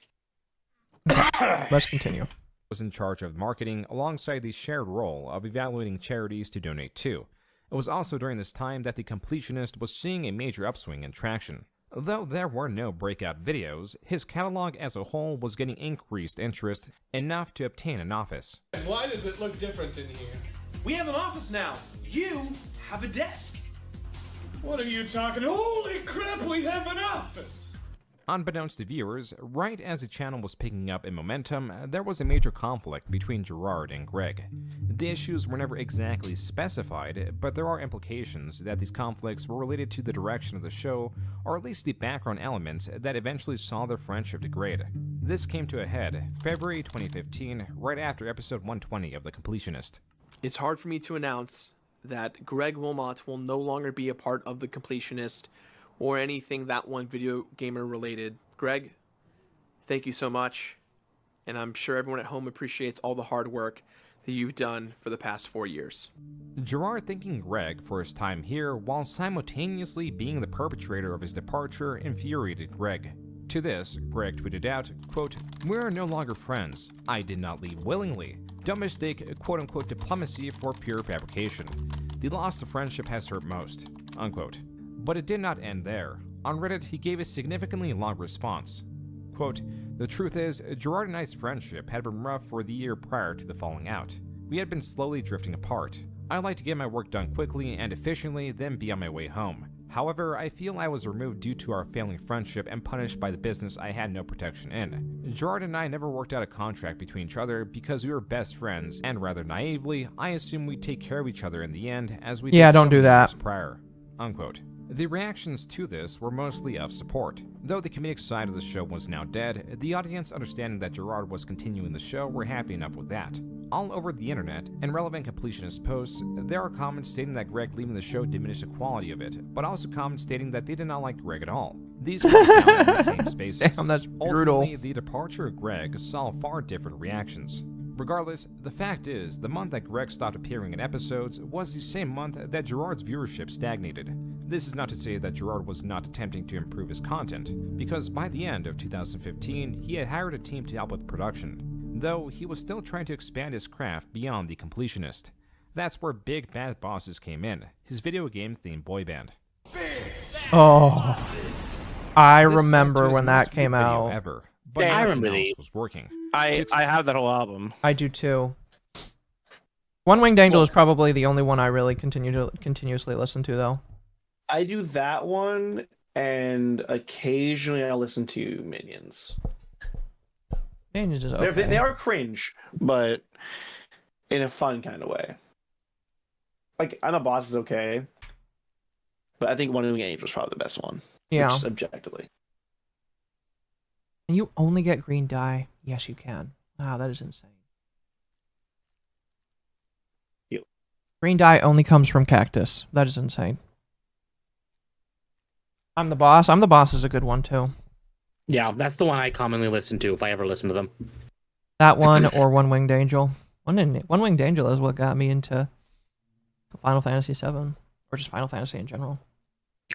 Let's continue. Was in charge of marketing alongside the shared role of evaluating charities to donate to. It was also during this time that the Completionist was seeing a major upswing in traction. Though there were no breakout videos, his catalog as a whole was getting increased interest, enough to obtain an office. Why does it look different in here? We have an office now. You have a desk. What are you talking? Holy crap, we have an office! Unbeknownst to viewers, right as the channel was picking up in momentum, there was a major conflict between Gerard and Greg. The issues were never exactly specified, but there are implications that these conflicts were related to the direction of the show, or at least the background elements that eventually saw their friendship degrade. This came to a head February 2015, right after episode 120 of The Completionist. It's hard for me to announce that Greg Wilmot will no longer be a part of The Completionist or anything that one video gamer related. Greg, thank you so much. And I'm sure everyone at home appreciates all the hard work that you've done for the past 4 years. Gerard thanking Greg for his time here while simultaneously being the perpetrator of his departure infuriated Greg. To this, Greg tweeted out, quote, "We are no longer friends. I did not leave willingly. Don't mistake quote-unquote diplomacy for pure fabrication. The loss of friendship has hurt most," unquote. But it did not end there. On Reddit, he gave a significantly long response. Quote, "The truth is, Gerard and I's friendship had been rough for the year prior to the falling out. We had been slowly drifting apart. I like to get my work done quickly and efficiently, then be on my way home. However, I feel I was removed due to our failing friendship and punished by the business I had no protection in. Gerard and I never worked out a contract between each other because we were best friends, and rather naively, I assumed we'd take care of each other in the end, as we did don't so do many that. years prior," unquote. The reactions to this were mostly of support. Though the comedic side of the show was now dead, the audience understanding that Gerard was continuing the show were happy enough with that. All over the internet, in relevant Completionist posts, there are comments stating that Greg leaving the show diminished the quality of it, but also comments stating that they did not like Greg at all. These were found in the same spaces. Damn, that's brutal. Ultimately, the departure of Greg saw far different reactions. Regardless, the fact is, the month that Greg stopped appearing in episodes was the same month that Gerard's viewership stagnated. This is not to say that Gerard was not attempting to improve his content, because by the end of 2015, he had hired a team to help with production, though he was still trying to expand his craft beyond The Completionist. That's where Big Bad Bosses came in, his video game-themed boy band. Oh, I remember when that came out. Ever, but I nothing remember else was working. I have that whole album. I do too. One Winged Angel is probably the only one I really continuously listen to, though. I do that one, and occasionally I listen to Minions. Minions is okay. They are cringe, but in a fun kind of way. Like, I'm a Boss is okay, but I think One Winged Angel is probably the best one. Yeah. Just objectively. Can you only get green dye? Yes, you can. Wow, that is insane. Yep. Green dye only comes from cactus. That is insane. I'm the Boss. I'm the Boss is a good one, too. Yeah, that's the one I commonly listen to if I ever listen to them. That one or One Winged Angel. One Winged Angel is what got me into Final Fantasy VII, or just Final Fantasy in general.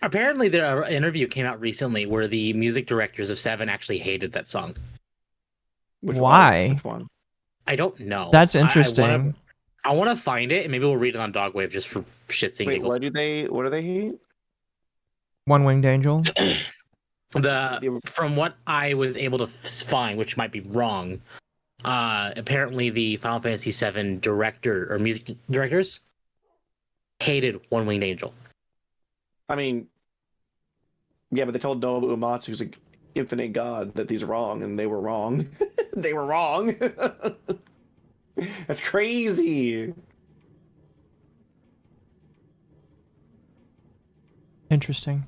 Apparently, their interview came out recently where the music directors of Seven actually hated that song. Why? Which one? I don't know. That's interesting. I want to find it, and maybe we'll read it on Dogwave just for shits and Wait, giggles. what do they hate? One Winged Angel. From what I was able to find, which might be wrong, apparently the Final Fantasy VII director or music directors hated One Winged Angel. I mean, yeah, but they told Nobuo Uematsu, who's an infinite god, that he's wrong, and they were wrong. They were wrong. That's crazy. Interesting.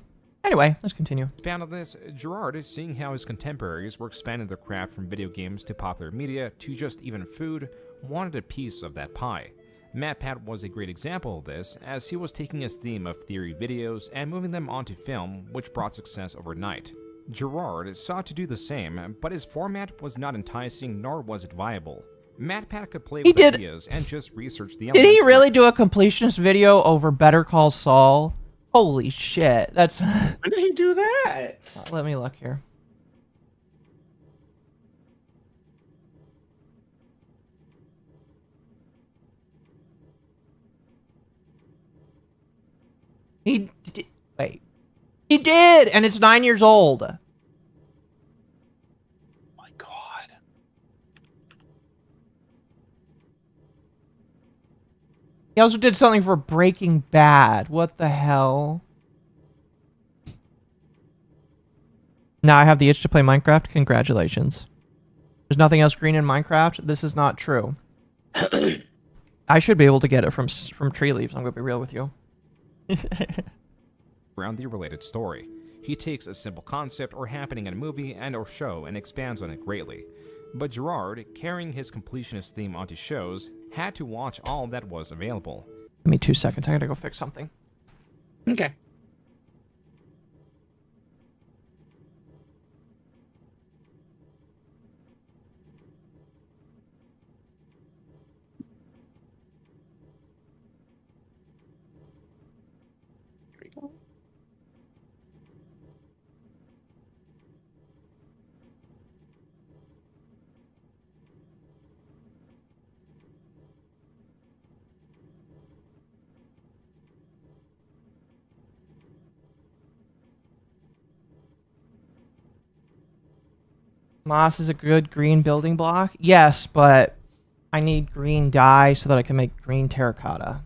Anyway, let's continue. Expand on this, Gerard, seeing how his contemporaries were expanding their craft from video games to popular media to just even food, wanted a piece of that pie. MatPat was a great example of this, as he was taking his theme of theory videos and moving them onto film, which brought success overnight. Gerard sought to do the same, but his format was not enticing nor was it viable. MatPat could play with ideas and just research the elements. Did he really do a completionist video over Better Call Saul? Holy shit, that's... When did he do that? Let me look here. He did... Wait. He did! And it's 9 years old. Oh my god. He also did something for Breaking Bad. What the hell? Now I have the itch to play Minecraft. Congratulations. There's nothing else green in Minecraft. This is not true. I should be able to get it from tree leaves. I'm going to be real with you. Around the related story. He takes a simple concept or happening in a movie and or show and expands on it greatly. But Gerard, carrying his completionist theme onto shows, had to watch all that was available. Give me 2 seconds. I gotta go fix something. Okay. Moss is a good green building block. Yes, but I need green dye so that I can make green terracotta.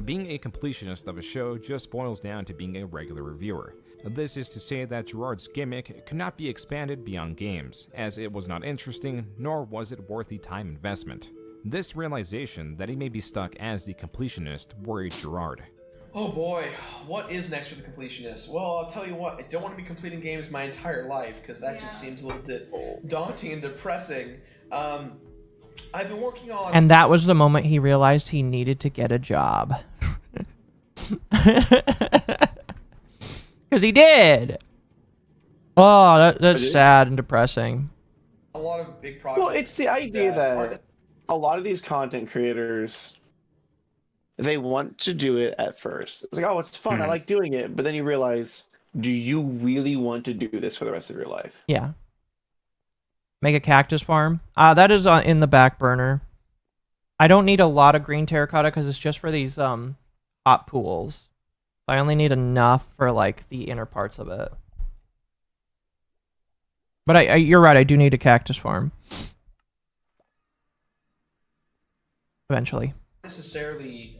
Being a completionist of a show just boils down to being a regular reviewer. This is to say that Gerard's gimmick could not be expanded beyond games, as it was not interesting, nor was it worth the time investment. This realization that he may be stuck as the completionist worried Gerard. Oh boy, what is next for the completionist? Well, I'll tell you what, I don't want to be completing games my entire life, because that just seems a little bit daunting and depressing. I've been working on... And that was the moment he realized he needed to get a job. Because he did! Oh, that's sad and depressing. A lot of big projects. Well, it's the idea that a lot of these content creators... They want to do it at first. It's like, oh, it's fun. I like doing it. But then you realize, do you really want to do this for the rest of your life? Yeah. Make a cactus farm. That is in the back burner. I don't need a lot of green terracotta because it's just for these hot pools. I only need enough for like the inner parts of it. But you're right. I do need a cactus farm. Eventually. Necessarily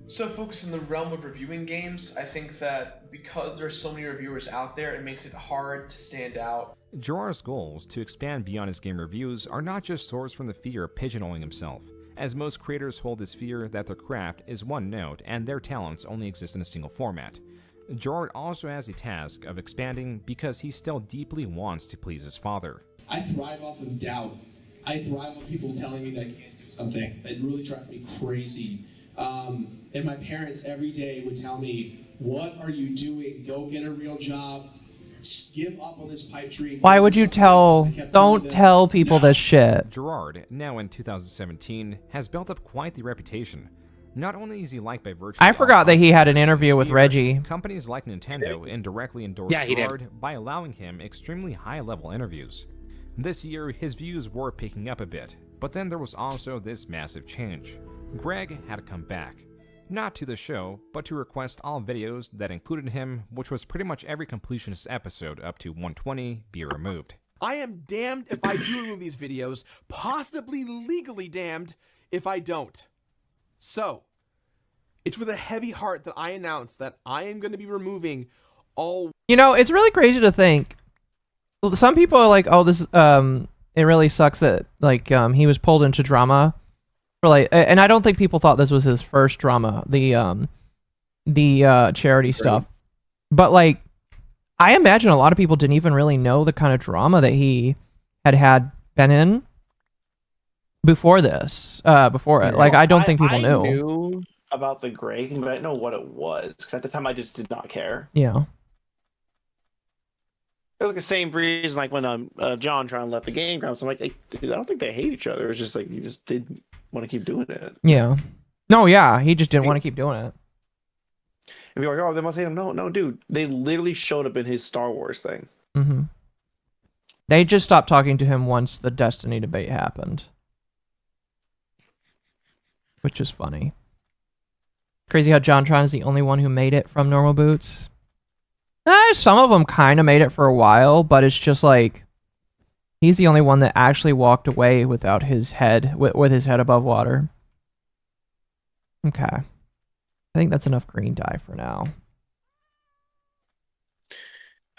so focused in the realm of reviewing games. I think that because there are so many reviewers out there, it makes it hard to stand out. Gerard's goals to expand beyond his game reviews are not just sourced from the fear of pigeonholing himself, as most creators hold this fear that their craft is one note and their talents only exist in a single format. Gerard also has a task of expanding because he still deeply wants to please his father. I thrive off of doubt. I thrive on people telling me that I can't do something. It really drives me crazy. And my parents every day would tell me, what are you doing? Go get a real job. Give up on this pipe dream. Why would you tell... Don't tell people this shit. Gerard, now in 2017, has built up quite the reputation. Not only is he liked by virtue... I forgot that he had an interview with Reggie. Companies like Nintendo indirectly endorsed Gerard by allowing him extremely high-level interviews. This year, his views were picking up a bit, but then there was also this massive change. Greg had to come back. Not to the show, but to request all videos that included him, which was pretty much every completionist episode up to 120, be removed. I am damned if I do remove these videos, possibly legally damned if I don't. So, it's with a heavy heart that I announce that I am going to be removing all... You know, it's really crazy to think. Some people are like, oh, this, it really sucks that, like, he was pulled into drama. For like, and I don't think people thought this was his first drama, the charity stuff. But like, I imagine a lot of people didn't even really know the kind of drama that he had been in before this, before it. Like, I don't think people I knew. knew about the Gray thing, but I didn't know what it was because at the time I just did not care. Yeah. It was like the same reason, like when John trying to let the game ground. So I'm like, dude, I don't think they hate each other. It's just like you just didn't want to keep doing it. Yeah. No, yeah, he just didn't want to keep doing it. And you're like, oh, they must hate him. No, dude, they literally showed up in his Star Wars thing. Mm-hmm. They just stopped talking to him once the Destiny debate happened, which is funny. Crazy how JonTron is the only one who made it from normal boots. Some of them kind of made it for a while, but it's just like he's the only one that actually walked away without his head, with his head above water. Okay. I think that's enough green dye for now.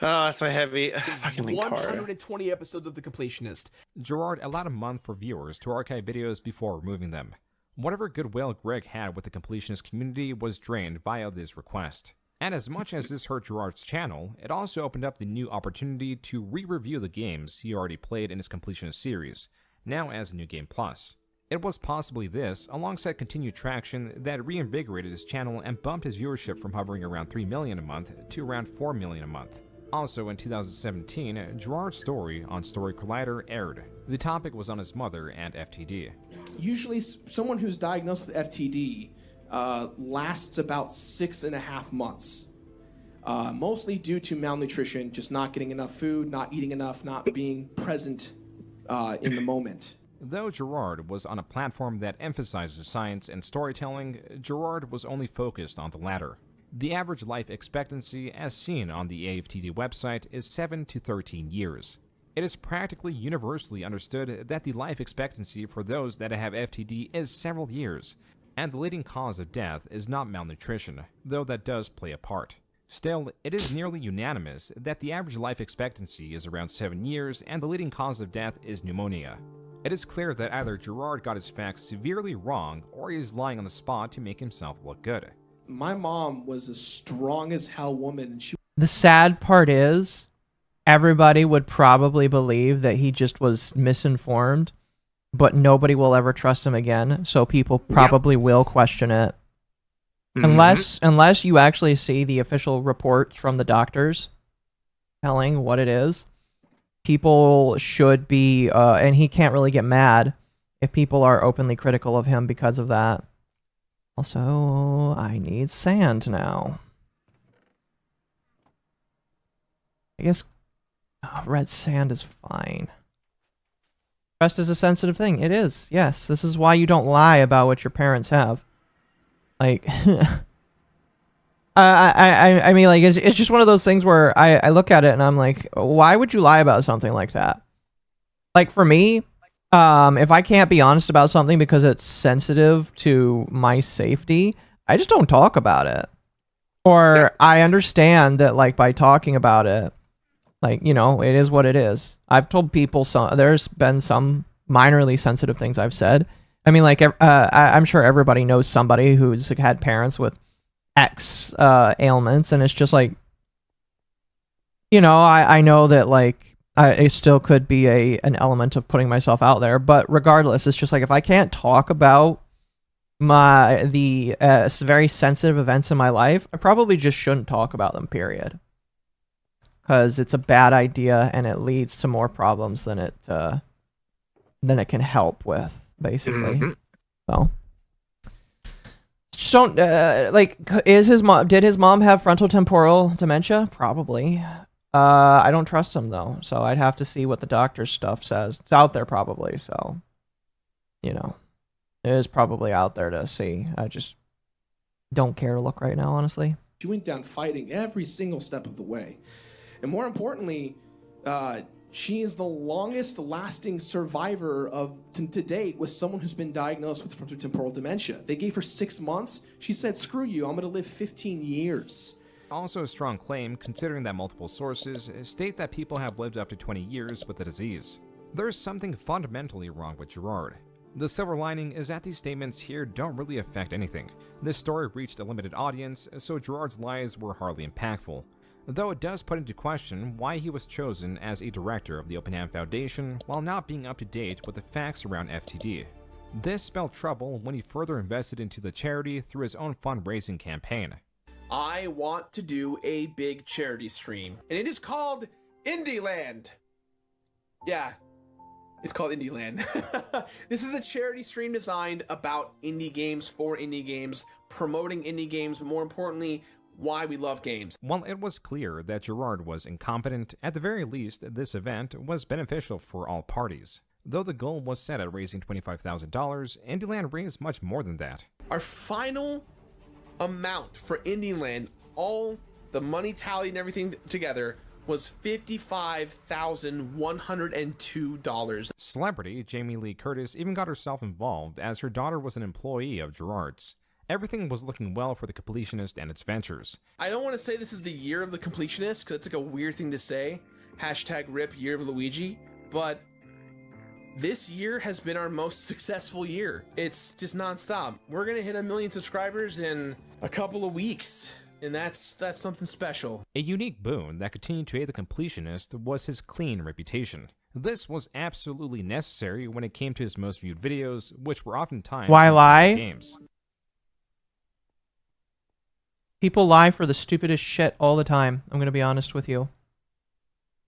Oh, that's my heavy fucking link card. 120 episodes of The Completionist. Gerard allowed a month for viewers to archive videos before removing them. Whatever goodwill Greg had with the Completionist community was drained via this request. And as much as this hurt Gerard's channel, it also opened up the new opportunity to re-review the games he already played in his Completionist series, now as New Game Plus. It was possibly this, alongside continued traction, that reinvigorated his channel and bumped his viewership from hovering around 3 million a month to around 4 million a month. Also in 2017, Gerard's story on Story Collider aired. The topic was on his mother and FTD. Usually someone who's diagnosed with FTD lasts about 6.5 months. Mostly due to malnutrition, just not getting enough food, not eating enough, not being present in the moment. Though Gerard was on a platform that emphasizes science and storytelling, Gerard was only focused on the latter. The average life expectancy, as seen on the AFTD website, is 7 to 13 years. It is practically universally understood that the life expectancy for those that have FTD is several years, and the leading cause of death is not malnutrition, though that does play a part. Still, it is nearly unanimous that the average life expectancy is around 7 years, and the leading cause of death is pneumonia. It is clear that either Gerard got his facts severely wrong, or he is lying on the spot to make himself look good. My mom was a strong as hell woman, and she... The sad part is, everybody would probably believe that he just was misinformed, but nobody will ever trust him again, so people probably will question it. Unless you actually see the official reports from the doctors telling what it is, people should be, and he can't really get mad if people are openly critical of him because of that. Also, I need sand now. I guess red sand is fine. Rest is a sensitive thing. It is. Yes, this is why you don't lie about what your parents have. Like, I mean, like, it's just one of those things where I look at it and I'm like, why would you lie about something like that? Like, for me, if I can't be honest about something because it's sensitive to my safety, I just don't talk about it. Or I understand that, like, by talking about it, like, you know, it is what it is. I've told people there's been some minorly sensitive things I've said. I mean, like, I'm sure everybody knows somebody who's had parents with X ailments, and it's just like, you know, I know that, like, it still could be an element of putting myself out there, but regardless, it's just like, if I can't talk about the very sensitive events in my life, I probably just shouldn't talk about them, period. Because it's a bad idea and it leads to more problems than it can help with, basically. So, just don't like. Did his mom have frontotemporal dementia? Probably. I don't trust him though, so I'd have to see what the doctor's stuff says. It's out there probably, so you know, it is probably out there to see. I just don't care to look right now, honestly. She went down fighting every single step of the way. And more importantly, she is the longest lasting survivor to date with someone who's been diagnosed with frontotemporal dementia. They gave her 6 months. She said, screw you, I'm going to live 15 years. Also a strong claim, considering that multiple sources state that people have lived up to 20 years with the disease. There is something fundamentally wrong with Gerard. The silver lining is that these statements here don't really affect anything. This story reached a limited audience, so Gerard's lies were hardly impactful. though it does put into question why he was chosen as a director of the Open Hand Foundation while not being up to date with the facts around FTD. This spelled trouble when he further invested into the charity through his own fundraising campaign. I want to do a big charity stream, and it is called Indieland. Yeah, it's called Indieland. This is a charity stream designed about indie games, for indie games, promoting indie games, but more importantly, why we love games. While it was clear that Gerard was incompetent, at the very least, this event was beneficial for all parties. Though the goal was set at raising $25,000, Indieland raised much more than that. Our final amount for Indieland, all the money tallied and everything together, was $55,102. Celebrity Jamie Lee Curtis even got herself involved, as her daughter was an employee of Gerard's. Everything was looking well for the Completionist and its ventures. I don't want to say this is the year of the Completionist, because it's like a weird thing to say. Hashtag RIP Year of Luigi. But this year has been our most successful year. It's just nonstop. We're going to hit 1 million subscribers in a couple of weeks. And that's something special. A unique boon that continued to aid the Completionist was his clean reputation. This was absolutely necessary when it came to his most viewed videos, which were oftentimes Why lie? games. People lie for the stupidest shit all the time. I'm gonna be honest with you.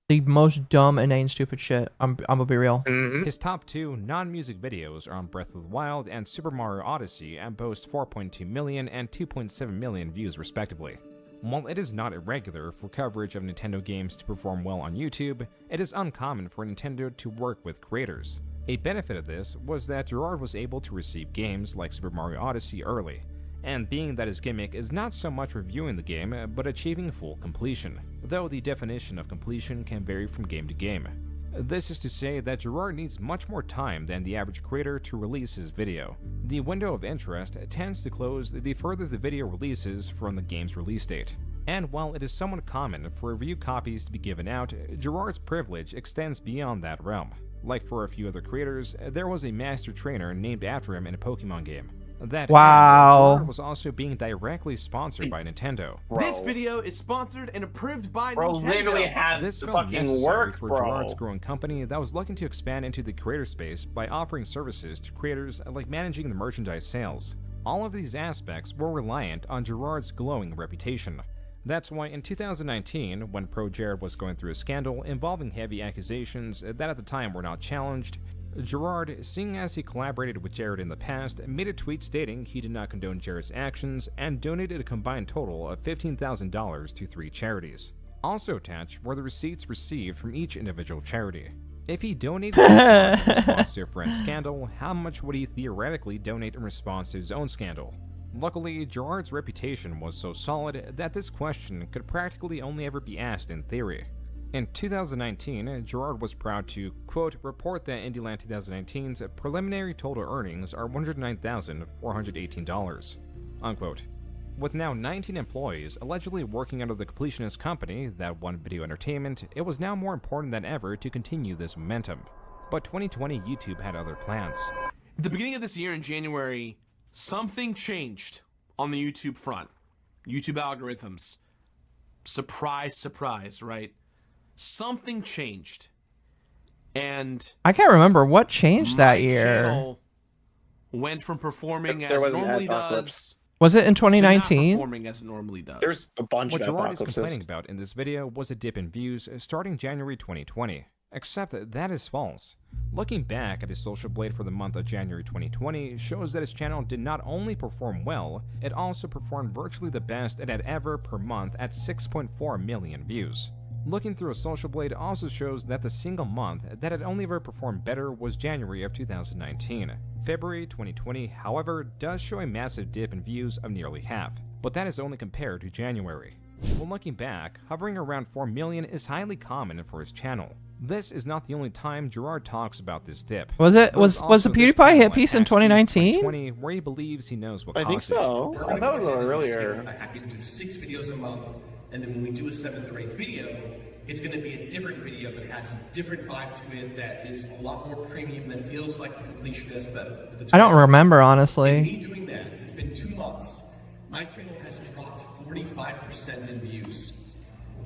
The most dumb, inane, stupid shit. I'm gonna be real. His top 2 non-music videos are on Breath of the Wild and Super Mario Odyssey and boast 4.2 million and 2.7 million views respectively. While it is not irregular for coverage of Nintendo games to perform well on YouTube, it is uncommon for Nintendo to work with creators. A benefit of this was that Gerard was able to receive games like Super Mario Odyssey early, and being that his gimmick is not so much reviewing the game, but achieving full completion, though the definition of completion can vary from game to game. This is to say that Gerard needs much more time than the average creator to release his video. The window of interest tends to close the further the video releases from the game's release date. And while it is somewhat common for review copies to be given out, Gerard's privilege extends beyond that realm. Like for a few other creators, there was a master trainer named after him in a Pokemon game. That wow. Gerard was also being directly sponsored by Nintendo. This video is sponsored and approved by Bro, Nintendo. literally had This to felt fucking necessary work, for bro. Gerard's growing company that was looking to expand into the creator space by offering services to creators like managing the merchandise sales. All of these aspects were reliant on Gerard's glowing reputation. That's why in 2019, when Pro Jared was going through a scandal involving heavy accusations that at the time were not challenged, Gerard, seeing as he collaborated with Jared in the past, made a tweet stating he did not condone Jared's actions and donated a combined total of $15,000 to 3 charities. Also attached were the receipts received from each individual charity. If he donated in response to a friend's scandal, how much would he theoretically donate in response to his own scandal? Luckily, Gerard's reputation was so solid that this question could practically only ever be asked in theory. In 2019, Gerard was proud to, quote, report that Indieland 2019's preliminary total earnings are $109,418, unquote. With now 19 employees allegedly working under the Completionist company that won Video Entertainment, it was now more important than ever to continue this momentum. But 2020 YouTube had other plans. At the beginning of this year in January, something changed on the YouTube front. YouTube algorithms. Surprise, surprise, right? Something changed. And I can't remember what changed that my year. channel went from performing as it normally does. Was it in to not 2019? performing as it normally does. There's a bunch What of Gerard is apocalypses. complaining about in this video was a dip in views starting January 2020, except that is false. Looking back at his Social Blade for the month of January 2020 shows that his channel did not only perform well, it also performed virtually the best it had ever per month at 6.4 million views. Looking through a Social Blade also shows that the single month that had only ever performed better was January of 2019. February 2020, however, does show a massive dip in views of nearly half, but that is only compared to January. When looking back, hovering around 4 million is highly common for his channel. This is not the only time Gerard talks about this dip. Was it There's was the also this PewDiePie panel hit at piece in PAX East 2019? 2020 where he believes he knows what I think caused it. so. I thought it was earlier. I can do 6 videos a month, and then when we do a 7th or 8th video, it's going to be a different video that has a different vibe to it that is a lot more premium, that feels like the Completionist. But the I don't twist. remember, And honestly. me doing that, it's been 2 months. My channel has dropped 45% in views.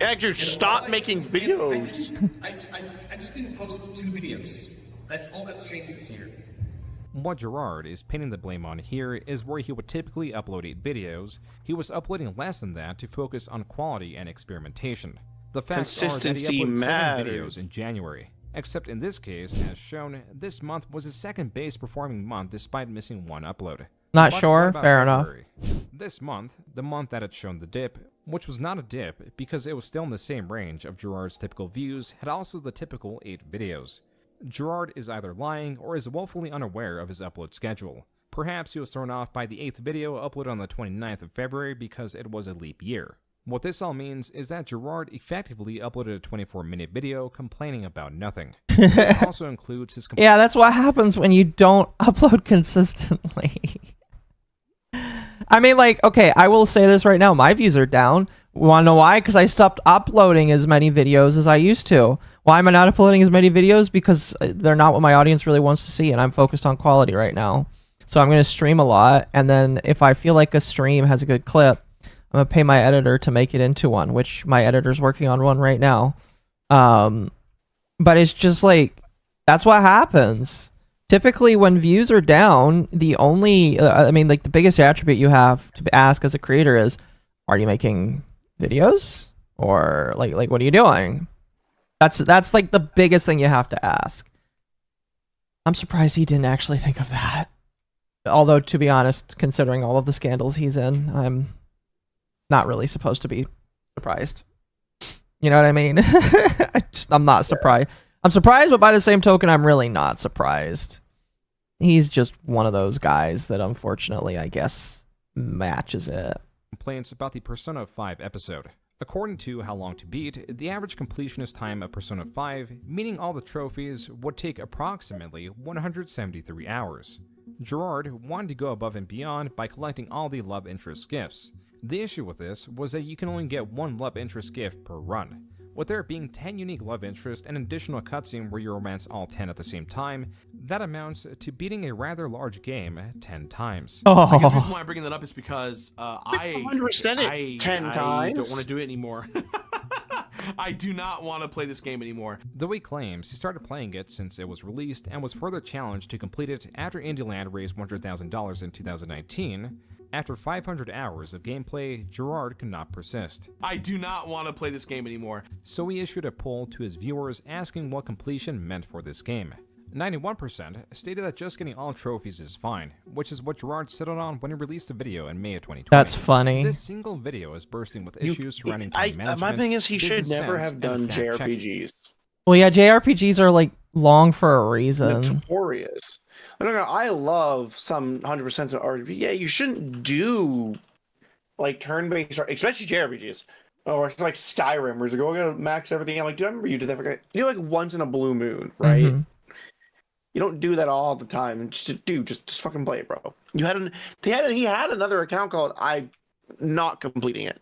Actually, stop making videos. I just didn't post 2 videos. That's all that's changed this year. What Gerard is pinning the blame on here is where he would typically upload 8 videos, he was uploading less than that to focus on quality and experimentation. The facts are that he uploaded 7 videos in January, except in this case, as shown, this month was his second best performing month despite missing 1 upload. Not But sure, what about fair enough. February? This month, the month that had shown the dip, which was not a dip because it was still in the same range of Gerard's typical views, had also the typical 8 videos. Gerard is either lying or is woefully unaware of his upload schedule. Perhaps he was thrown off by the 8th video uploaded on the 29th of February because it was a leap year. What this all means is that Gerard effectively uploaded a 24-minute video complaining about nothing. This also includes his... Yeah, that's what happens when you don't upload consistently. I mean, like, okay, I will say this right now. My views are down. Want to know why? Because I stopped uploading as many videos as I used to. Why am I not uploading as many videos? Because they're not what my audience really wants to see, and I'm focused on quality right now. So I'm going to stream a lot, and then if I feel like a stream has a good clip, I'm going to pay my editor to make it into one, which my editor's working on one right now. But it's just like, that's what happens. Typically, when views are down, the only, I mean, like, the biggest attribute you have to ask as a creator is, are you making videos? Or, like, what are you doing? That's like, the biggest thing you have to ask. I'm surprised he didn't actually think of that. Although, to be honest, considering all of the scandals he's in, I'm not really supposed to be surprised. You know what I mean? I'm not surprised. I'm surprised, but by the same token, I'm really not surprised. He's just one of those guys that, unfortunately, I guess, matches it. Complaints about the Persona 5 episode. According to How Long to Beat, the average completionist time of Persona 5, meaning all the trophies, would take approximately 173 hours. Gerard wanted to go above and beyond by collecting all the love interest gifts. The issue with this was that you can only get 1 love interest gift per run. With there being 10 unique love interests and an additional cutscene where you romance all 10 at the same time, that amounts to beating a rather large game 10 times. I guess the reason why I'm bringing that up is because I 100% 10 times. Don't want to do it anymore. I do not want to play this game anymore. Though he claims he started playing it since it was released and was further challenged to complete it after Indieland raised $100,000 in 2019, after 500 hours of gameplay, Gerard could not persist. I do not want to play this game anymore. So he issued a poll to his viewers asking what completion meant for this game. 91% stated that just getting all trophies is fine, which is what Gerard settled on when he released the video in May of 2020. That's funny. This single video is bursting with issues surrounding time management. My thing is, he should business never sense, have done and fact checking. JRPGs. Well, yeah, JRPGs are, like, long for a reason. Notorious. I love some 100% of RPG. Yeah, you shouldn't do like turn-based, especially JRPGs, or like Skyrim, where you're going to max everything. I'm like, do I remember you did that? You do like once in a blue moon, right? Mm-hmm. You don't do that all the time. Just fucking play it, bro. He had another account called I'm not completing it.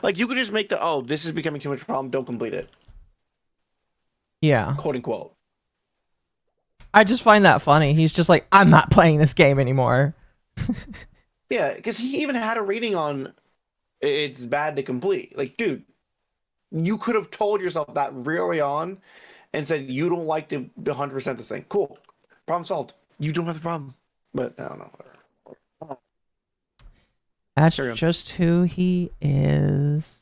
Like, you could just make this is becoming too much problem. Don't complete it. Yeah. Quote unquote. I just find that funny. He's just like, I'm not playing this game anymore. Yeah, because he even had a rating on it's bad to complete. Like, dude, you could have told yourself that really on and said you don't like to 100% this thing. Cool. Problem solved. You don't have the problem. But I don't know. That's just who he is.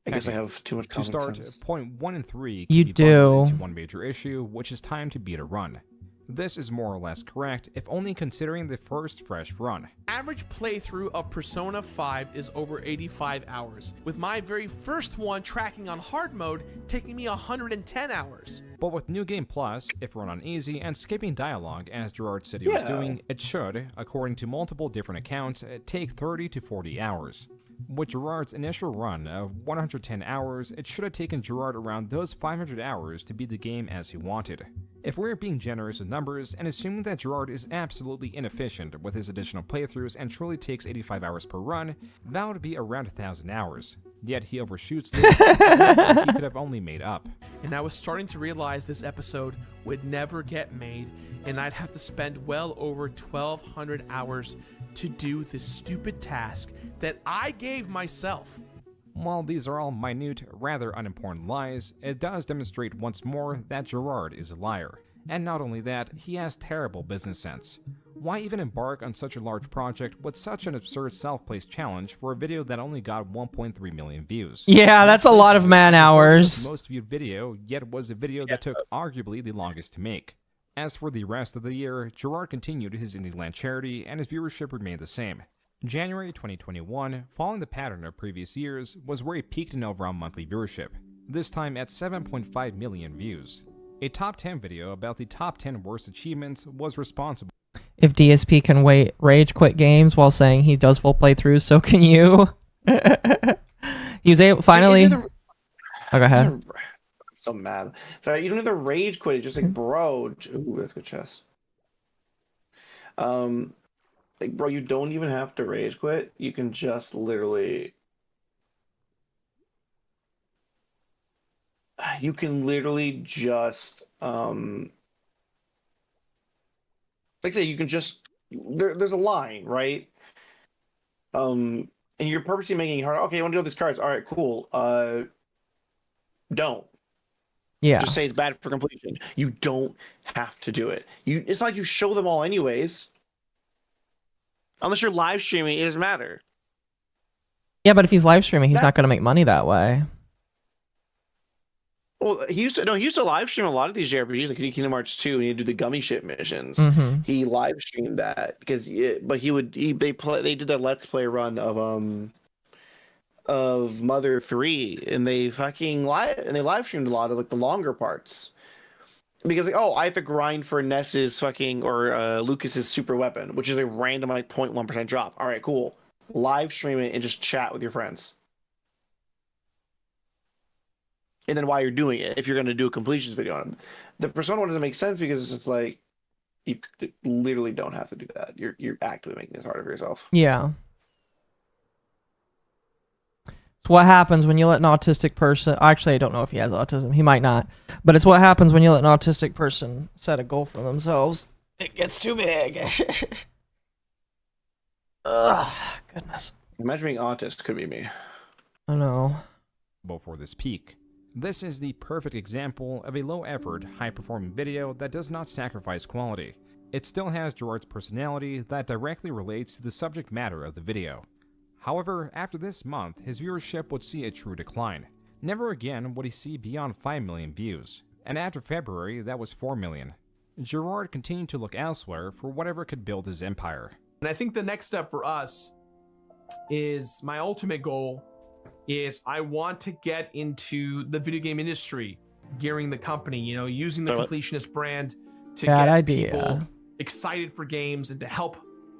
I guess I have too much To common start, sense. point 1 and 3 You can be bundled do. into one major issue, which is time to beat a run. This is more or less correct, if only considering the first fresh run. Average playthrough of Persona 5 is over 85 hours, with my very first one tracking on hard mode taking me 110 hours. But with New Game Plus, if run on easy and skipping dialogue as Gerard said he was doing, it should, according to multiple different accounts, take 30 to 40 hours. With Gerard's initial run of 110 hours, it should have taken Gerard around those 500 hours to beat the game as he wanted. If we're being generous with numbers and assuming that Gerard is absolutely inefficient with his additional playthroughs and truly takes 85 hours per run, that would be around 1,000 hours. Yet he overshoots this, he could have only made up. And I was starting to realize this episode would never get made, and I'd have to spend well over 1,200 hours to do this stupid task that I gave myself. While these are all minute, rather unimportant lies, it does demonstrate once more that Gerard is a liar. And not only that, he has terrible business sense. Why even embark on such a large project with such an absurd self-placed challenge for a video that only got 1.3 million views? Yeah, that's a lot of man hours. Most viewed video, yet was a video that took arguably the longest to make. As for the rest of the year, Gerard continued his Indieland charity and his viewership remained the same. January 2021, following the pattern of previous years, was where he peaked in overall monthly viewership, this time at 7.5 million views. A top 10 video about the top 10 worst achievements was responsible. If DSP can rage quit games while saying he does full playthroughs, so can you. He was able finally. Oh, go ahead. I'm so mad. Sorry, you don't have to rage quit. It's just like, bro. Ooh, that's good chess. Like, bro, you don't even have to rage quit. You can just literally. You can literally just like I say, you can just there's a line, right? And you're purposely making it hard. Okay, I want to do these cards. All right, cool. Don't. Yeah. Just say it's bad for completion. You don't have to do it. It's not like you show them all anyways. Unless you're live streaming, it doesn't matter. Yeah, but if he's live streaming, he's not going to make money that way. Well, he used to live stream a lot of these JRPGs, like Kingdom Hearts 2, and he'd do the gummy ship missions. Mm-hmm. He live streamed that because, they did a Let's Play run of Mother 3, and they live streamed a lot of like the longer parts. Because like, I have to grind for Ness's Lucas's super weapon, which is a random like 0.1% drop. All right, cool. Live stream it and just chat with your friends. And then while you're doing it, if you're going to do a completions video on it, the Persona one doesn't make sense because it's like you literally don't have to do that. You're actively making this harder for yourself. Yeah. It's what happens when you let an autistic person... Actually, I don't know if he has autism. He might not. But it's what happens when you let an autistic person set a goal for themselves. It gets too big. Ugh, goodness. Imagine being autist could be me. I know. Before this peak. This is the perfect example of a low-effort, high-performing video that does not sacrifice quality. It still has Gerard's personality that directly relates to the subject matter of the video. However, after this month, his viewership would see a true decline. Never again would he see beyond 5 million views, and after February, that was 4 million. Gerard continued to look elsewhere for whatever could build his empire. And I think the next step for us is my ultimate goal is I want to get into the video game industry, gearing the company, using the Completionist brand to get people excited for games and to help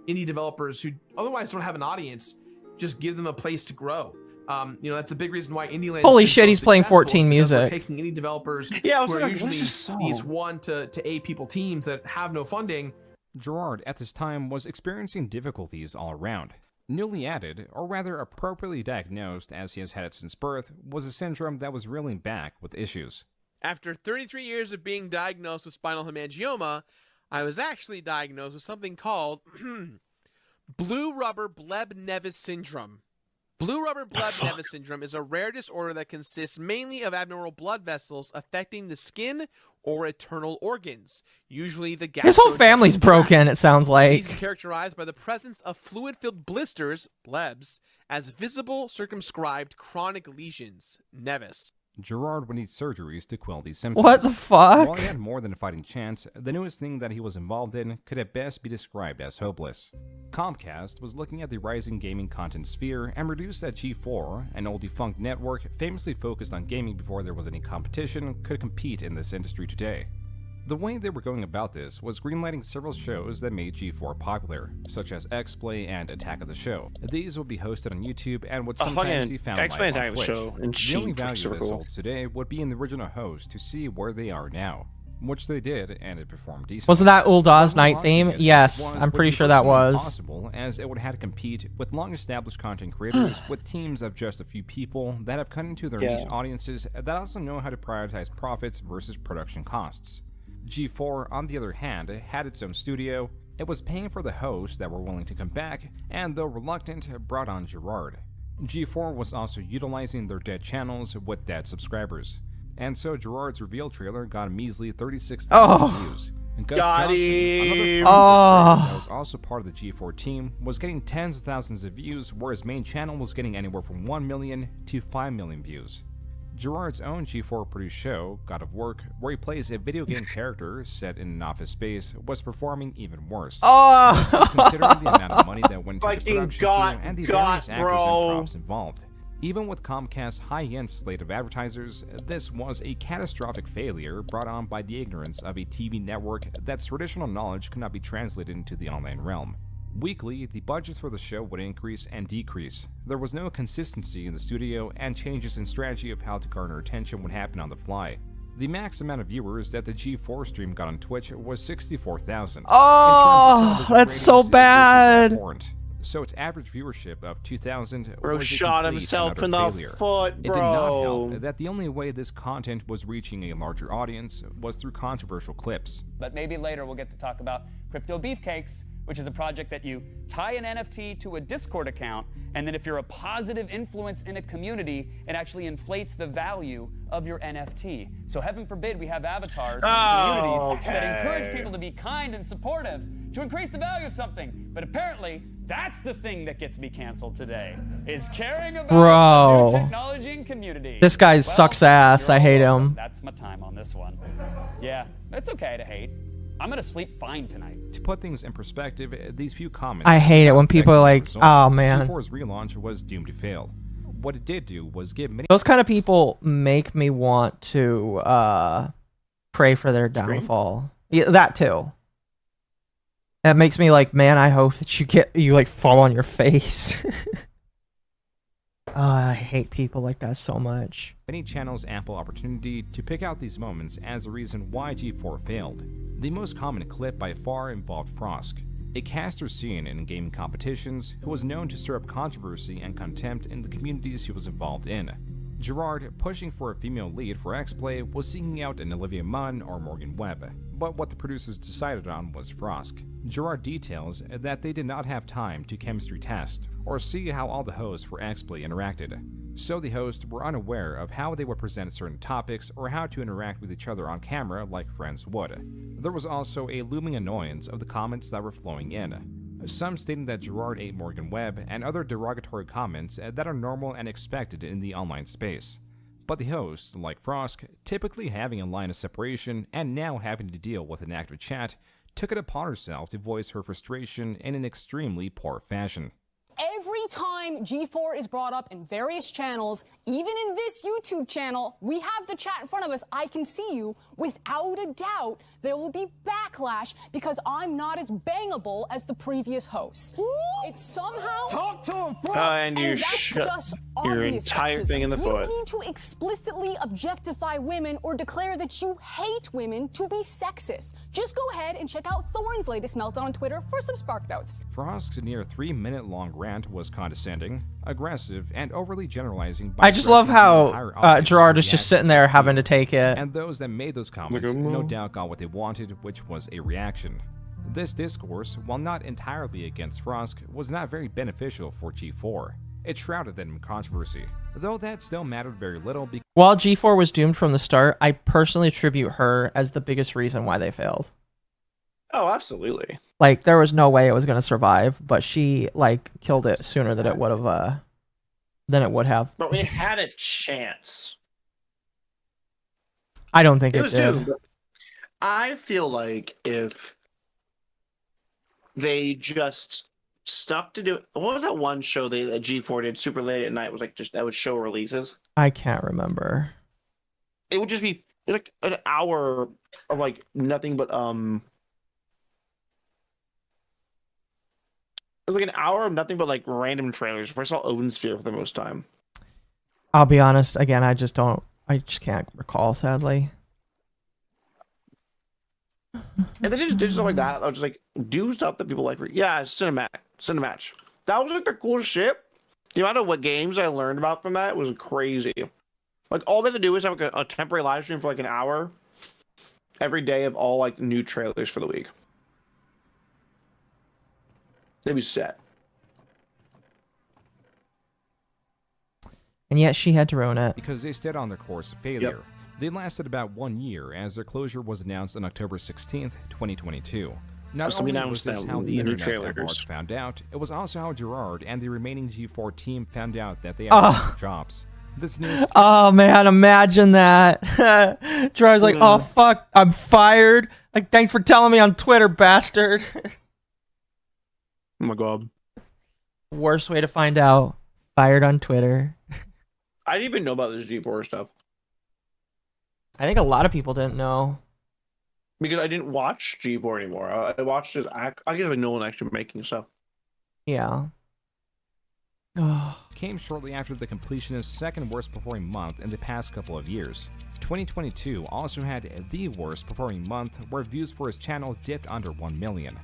indie developers who otherwise don't have an audience, just give them a place to grow. That's a big reason why Indieland. Holy shit, he's playing 14 music. We're taking indie developers who are usually these 1 to 8 people teams that have no funding. Gerard at this time was experiencing difficulties all around. Newly added, or rather appropriately diagnosed as he has had it since birth, was a syndrome that was reeling back with issues. After 33 years of being diagnosed with spinal hemangioma, I was actually diagnosed with something called Blue Rubber Bleb-Nevis syndrome. Blue Rubber Bleb-Nevis syndrome is a rare disorder that consists mainly of abnormal blood vessels affecting the skin or internal organs, usually the His whole family's broken, it sounds like. Disease is characterized by the presence of fluid-filled blisters, blebs, as visible, circumscribed chronic lesions, nevis. Gerard would need surgeries to quell these symptoms. What the fuck? While he had more than a fighting chance, the newest thing that he was involved in could at best be described as hopeless. Comcast was looking at the rising gaming content sphere and reduced that G4, an old defunct network famously focused on gaming before there was any competition, could compete in this industry today. The way they were going about this was greenlighting several shows that made G4 popular, such as X-Play and Attack of the Show. These would be hosted on YouTube and would sometimes be found live on Twitch. The only value this holds today would be in the original host to see where they are now, which they did, and it performed decently. Wasn't that Uldaz Night theme? Yes, I'm pretty sure that was. Possible, as it would have to compete with long-established content creators with teams of just a few people that have cut into their niche audiences that also know how to prioritize profits versus production costs. G4, on the other hand, had its own studio, it was paying for the hosts that were willing to come back, and though reluctant, brought on Gerard. G4 was also utilizing their dead channels with dead subscribers. And so Gerard's reveal trailer got a measly 36,000 views. And Gus Got Johnson, him. another creator that was also part of the G4 team, was getting tens of thousands of views, where his main channel was getting anywhere from 1 million to 5 million views. Gerard's own G4 produced show, God of Work, where he plays a video game character set in an office space, was performing even worse. This is considering the amount of money that went into the production crew and the various actors and props involved. Even with Comcast's high-end slate of advertisers, this was a catastrophic failure brought on by the ignorance of a TV network that's traditional knowledge could not be translated into the online realm. Weekly, the budgets for the show would increase and decrease. There was no consistency in the studio, and changes in strategy of how to garner attention would happen on the fly. The max amount of viewers that the G4 stream got on Twitch was 64,000. Oh, that's so bad. So its average viewership of 2,000 Bro was shot a complete himself and in the utter failure. foot, It did not bro. help that the only way this content was reaching a larger audience was through controversial clips. But maybe later we'll get to talk about Crypto Beefcakes, which is a project that you tie an NFT to a Discord account, and then if you're a positive influence in a community, it actually inflates the value of your NFT. So heaven forbid we have avatars and communities that encourage people to be kind and supportive to increase the value of something. But apparently, that's the thing that gets me canceled today, is caring about new technology and community. This guy sucks ass. I hate him. That's my time on this one. Yeah, it's okay to hate. I'm gonna sleep fine tonight. To put things in perspective, these few comments... I hate it when people are like, oh man. G4's relaunch was doomed to fail. What it did do was give many... Those kind of people make me want to pray for their downfall. Yeah, that too. That makes me like, man, I hope that you like fall on your face. I hate people like that so much. Many channels ample opportunity to pick out these moments as the reason why G4 failed. The most common clip by far involved Frosk, a caster seen in gaming competitions who was known to stir up controversy and contempt in the communities he was involved in. Gerard, pushing for a female lead for X-Play, was seeking out an Olivia Munn or Morgan Webb, but what the producers decided on was Frosk. Gerard details that they did not have time to chemistry test, or see how all the hosts for X-Play interacted, so the hosts were unaware of how they would present certain topics or how to interact with each other on camera like friends would. There was also a looming annoyance of the comments that were flowing in. Some stating that Gerard ate Morgan Webb, and other derogatory comments that are normal and expected in the online space. But the hosts, like Frosk, typically having a line of separation and now having to deal with an active chat, took it upon herself to voice her frustration in an extremely poor fashion. Every time G4 is brought up in various channels, even in this YouTube channel, we have the chat in front of us. I can see you. Without a doubt, there will be backlash because I'm not as bangable as the previous host. It's somehow... Talk to him first! And you that's shut just your obvious entire sexism. thing in the You foot. don't need to explicitly objectify women or declare that you hate women to be sexist. Just go ahead and check out Thorne's latest meltdown on Twitter for some spark notes. Frosk's near 3-minute-long rant was condescending, aggressive, and overly generalizing. I just love how Gerard is just sitting there having to take it. And those that made those comments no doubt got what they wanted, which was a reaction. This discourse, while not entirely against Frosk, was not very beneficial for G4. It shrouded them in controversy, though that still mattered very little because... While G4 was doomed from the start, I personally attribute her as the biggest reason why they failed. Oh, absolutely. Like, there was no way it was going to survive, but she, like, killed it sooner than it would have, But we had a chance. I don't think It it was did. doomed. I feel like if they just stuck to do... What was that one show that G4 did super late at night? It was like just that would show releases. I can't remember. It would just be like an hour of like nothing but It was like an hour of nothing but like random trailers. I saw OpenSphere for the most time. I'll be honest, again, I just can't recall, sadly. And they just did stuff like that. I was just like, do stuff that people like. Yeah, Cinematch. That was like the coolest shit. The amount of what games I learned about from that was crazy. Like all they had to do was have like a temporary live stream for like an hour every day of all like new trailers for the week. They'd be set. And yet she had to ruin it. Because they stayed on their course of failure. They lasted about 1 year as their closure was announced on October 16th, 2022. Not only was this how the internet at large found out, it was also how Gerard and the remaining G4 team found out that they had jobs. This news. Oh man, imagine that. Gerard's like, oh fuck, I'm fired. Like, thanks for telling me on Twitter, bastard. Oh my god. Worst way to find out. Fired on Twitter. I didn't even know about this G4 stuff. I think a lot of people didn't know. Because I didn't watch G4 anymore. I watched his I guess no one actually making stuff. Yeah. Came shortly after the Completionist's second worst performing month in the past couple of years. 2022 also had the worst performing month where views for his channel dipped under 1 million.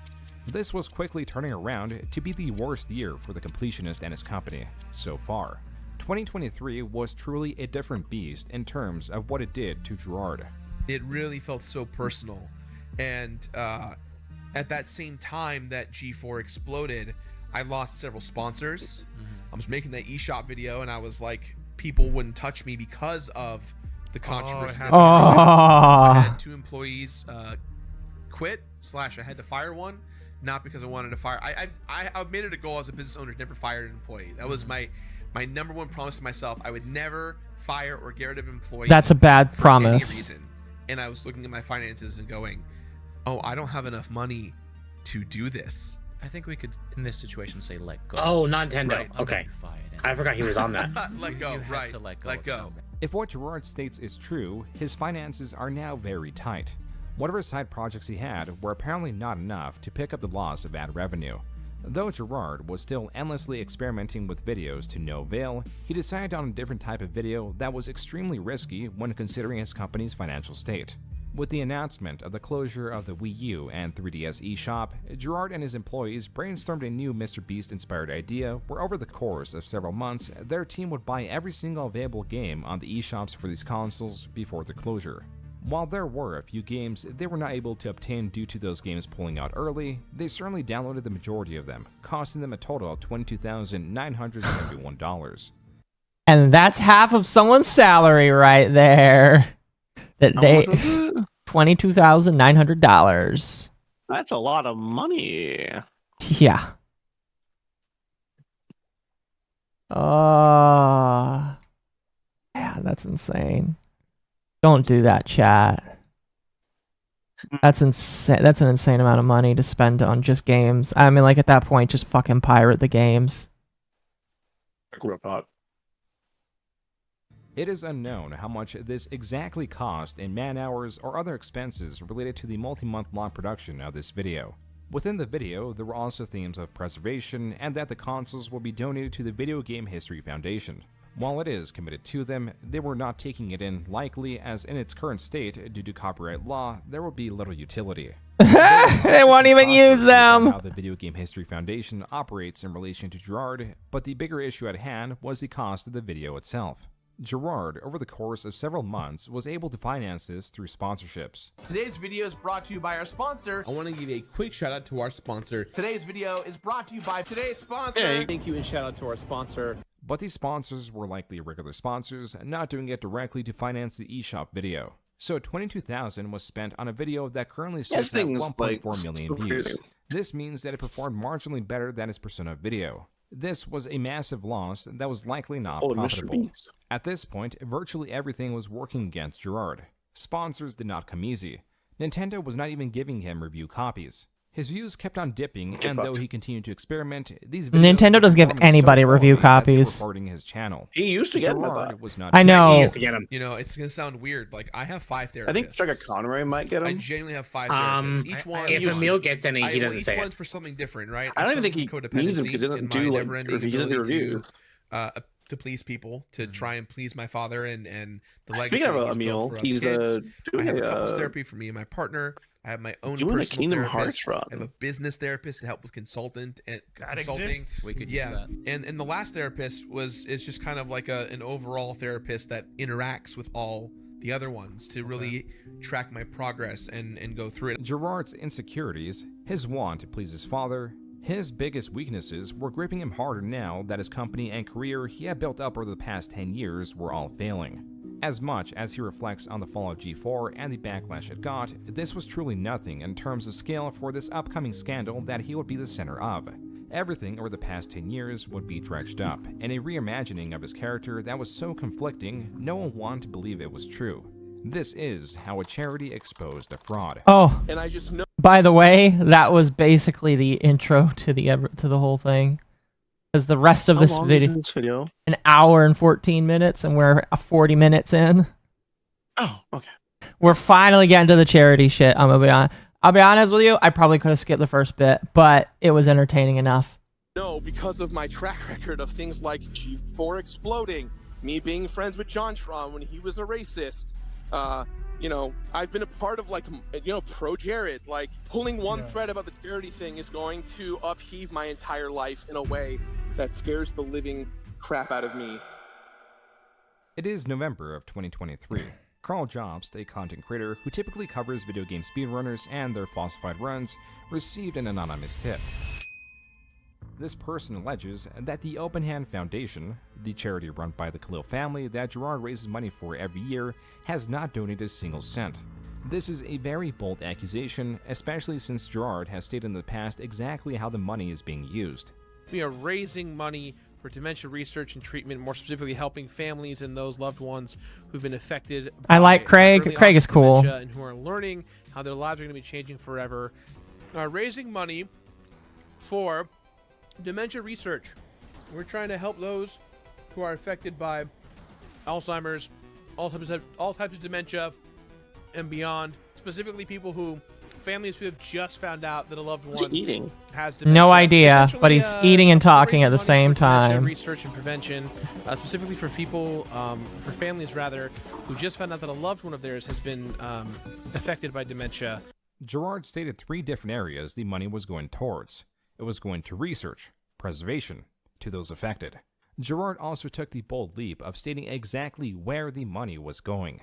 This was quickly turning around to be the worst year for the Completionist and his company so far. 2023 was truly a different beast in terms of what it did to Gerard. It really felt so personal, and at that same time that G4 exploded, I lost several sponsors. I was making that eShop video, and I was like, people wouldn't touch me because of the controversy. I had 2 employees quit / I had to fire one, not because I wanted to fire. I made it a goal as a business owner to never fire an employee. That was my number one promise to myself. I would never fire or get rid of an employee. That's a bad for promise. Any reason. And I was looking at my finances and going, oh, I don't have enough money to do this. I think we could, in this situation, say let go. Oh, Nintendo. Right. Okay. I forgot he was on that. Let go, You had right. to let go. Let go. If what Gerard states is true, his finances are now very tight. Whatever side projects he had were apparently not enough to pick up the loss of ad revenue. Though Gerard was still endlessly experimenting with videos to no avail, he decided on a different type of video that was extremely risky when considering his company's financial state. With the announcement of the closure of the Wii U and 3DS eShop, Gerard and his employees brainstormed a new Mr. Beast-inspired idea where over the course of several months, their team would buy every single available game on the eShops for these consoles before the closure. While there were a few games they were not able to obtain due to those games pulling out early, they certainly downloaded the majority of them, costing them a total of $22,971. And that's half of someone's salary right there. That they $22,900. That's a lot of money. Yeah. Oh, yeah, that's insane. Don't do that, chat. That's insane. That's an insane amount of money to spend on just games. I mean, like at that point, just fucking pirate the games. It is unknown how much this exactly cost in man-hours or other expenses related to the multi-month long production of this video. Within the video, there were also themes of preservation and that the consoles will be donated to the Video Game History Foundation. While it is committed to them, they were not taking it in likely as in its current state, due to copyright law, there will be little utility. They won't even use them! How the Video Game History Foundation operates in relation to Gerard, but the bigger issue at hand was the cost of the video itself. Gerard, over the course of several months, was able to finance this through sponsorships. Today's video is brought to you by our sponsor. I want to give a quick shout out to our sponsor. Today's video is brought to you by today's sponsor. Hey. Thank you and shout out to our sponsor. But these sponsors were likely regular sponsors, not doing it directly to finance the eShop video. So $22,000 was spent on a video that currently sits at 1.4 million views. This means that it performed marginally better than its Persona video. This was a massive loss that was likely not profitable. At this point, virtually everything was working against Gerard. Sponsors did not come easy. Nintendo was not even giving him review copies. His views kept on dipping, and though he continued to experiment, these videos Nintendo doesn't give anybody review copies. Hurting his channel. He used to get them. Was not I know. He used to get them. You know, it's gonna sound weird. Like I have 5 therapists. I think Trigger Conroy might get them. I genuinely have 5 therapists. Each one. If Emil gets any, he doesn't each say one's it. for something different, right? I don't even Some think he for needs them codependency because he doesn't and do my like never-ending reviews. ability to please people, to try and please my father and the legacy Speaking of he's Emil, built for us he's kids. I doing have a a couples therapy for me and my partner. I have my own doing a personal Kingdom therapist. Hearts run. I have a business therapist to help with consulting. We could use that. And the last therapist is just kind of like an overall therapist that interacts with all the other ones to really track my progress and go through it. Gerard's insecurities, his want to please his father, His biggest weaknesses were gripping him harder now that his company and career he had built up over the past 10 years were all failing. As much as he reflects on the fall of G4 and the backlash it got, this was truly nothing in terms of scale for this upcoming scandal that he would be the center of. Everything over the past 10 years would be dredged up, and a reimagining of his character that was so conflicting, no one wanted to believe it was true. This is how a charity exposed a fraud. Oh, And I just know. by the way, that was basically the intro to the whole thing. Because the rest of How this long video, is this video? an hour and 14 minutes, and we're 40 minutes in. Oh, okay. We're finally getting to the charity shit. I'll be honest with you, I probably could have skipped the first bit, but it was entertaining enough. No, because of my track record of things like G4 exploding, me being friends with JonTron when he was a racist. You know, I've been a part of, like, you know, Pro Jared. Like, pulling one thread about the charity thing is going to upheave my entire life in a way that scares the living crap out of me. It is November of 2023. Carl Jobst, a content creator who typically covers video game speedrunners and their falsified runs, received an anonymous tip. This person alleges that the Open Hand Foundation, the charity run by the Khalil family that Gerard raises money for every year, has not donated a single cent. This is a very bold accusation, especially since Gerard has stated in the past exactly how the money is being used. We are raising money for dementia research and treatment, more specifically helping families and those loved ones who've been affected I like Craig. early Craig is onset cool. dementia and who are learning how their lives are going to be changing forever. Raising money for dementia research. We're trying to help those who are affected by Alzheimer's, all types of dementia, and beyond. Specifically, families who have just found out that a loved one has dementia. No idea, but he's eating and talking raising at the money same for dementia time. Research and prevention, specifically for people, for families rather, who just found out that a loved one of theirs has been affected by dementia. Gerard stated 3 different areas the money was going towards. It was going to research, preservation, to those affected. Gerard also took the bold leap of stating exactly where the money was going.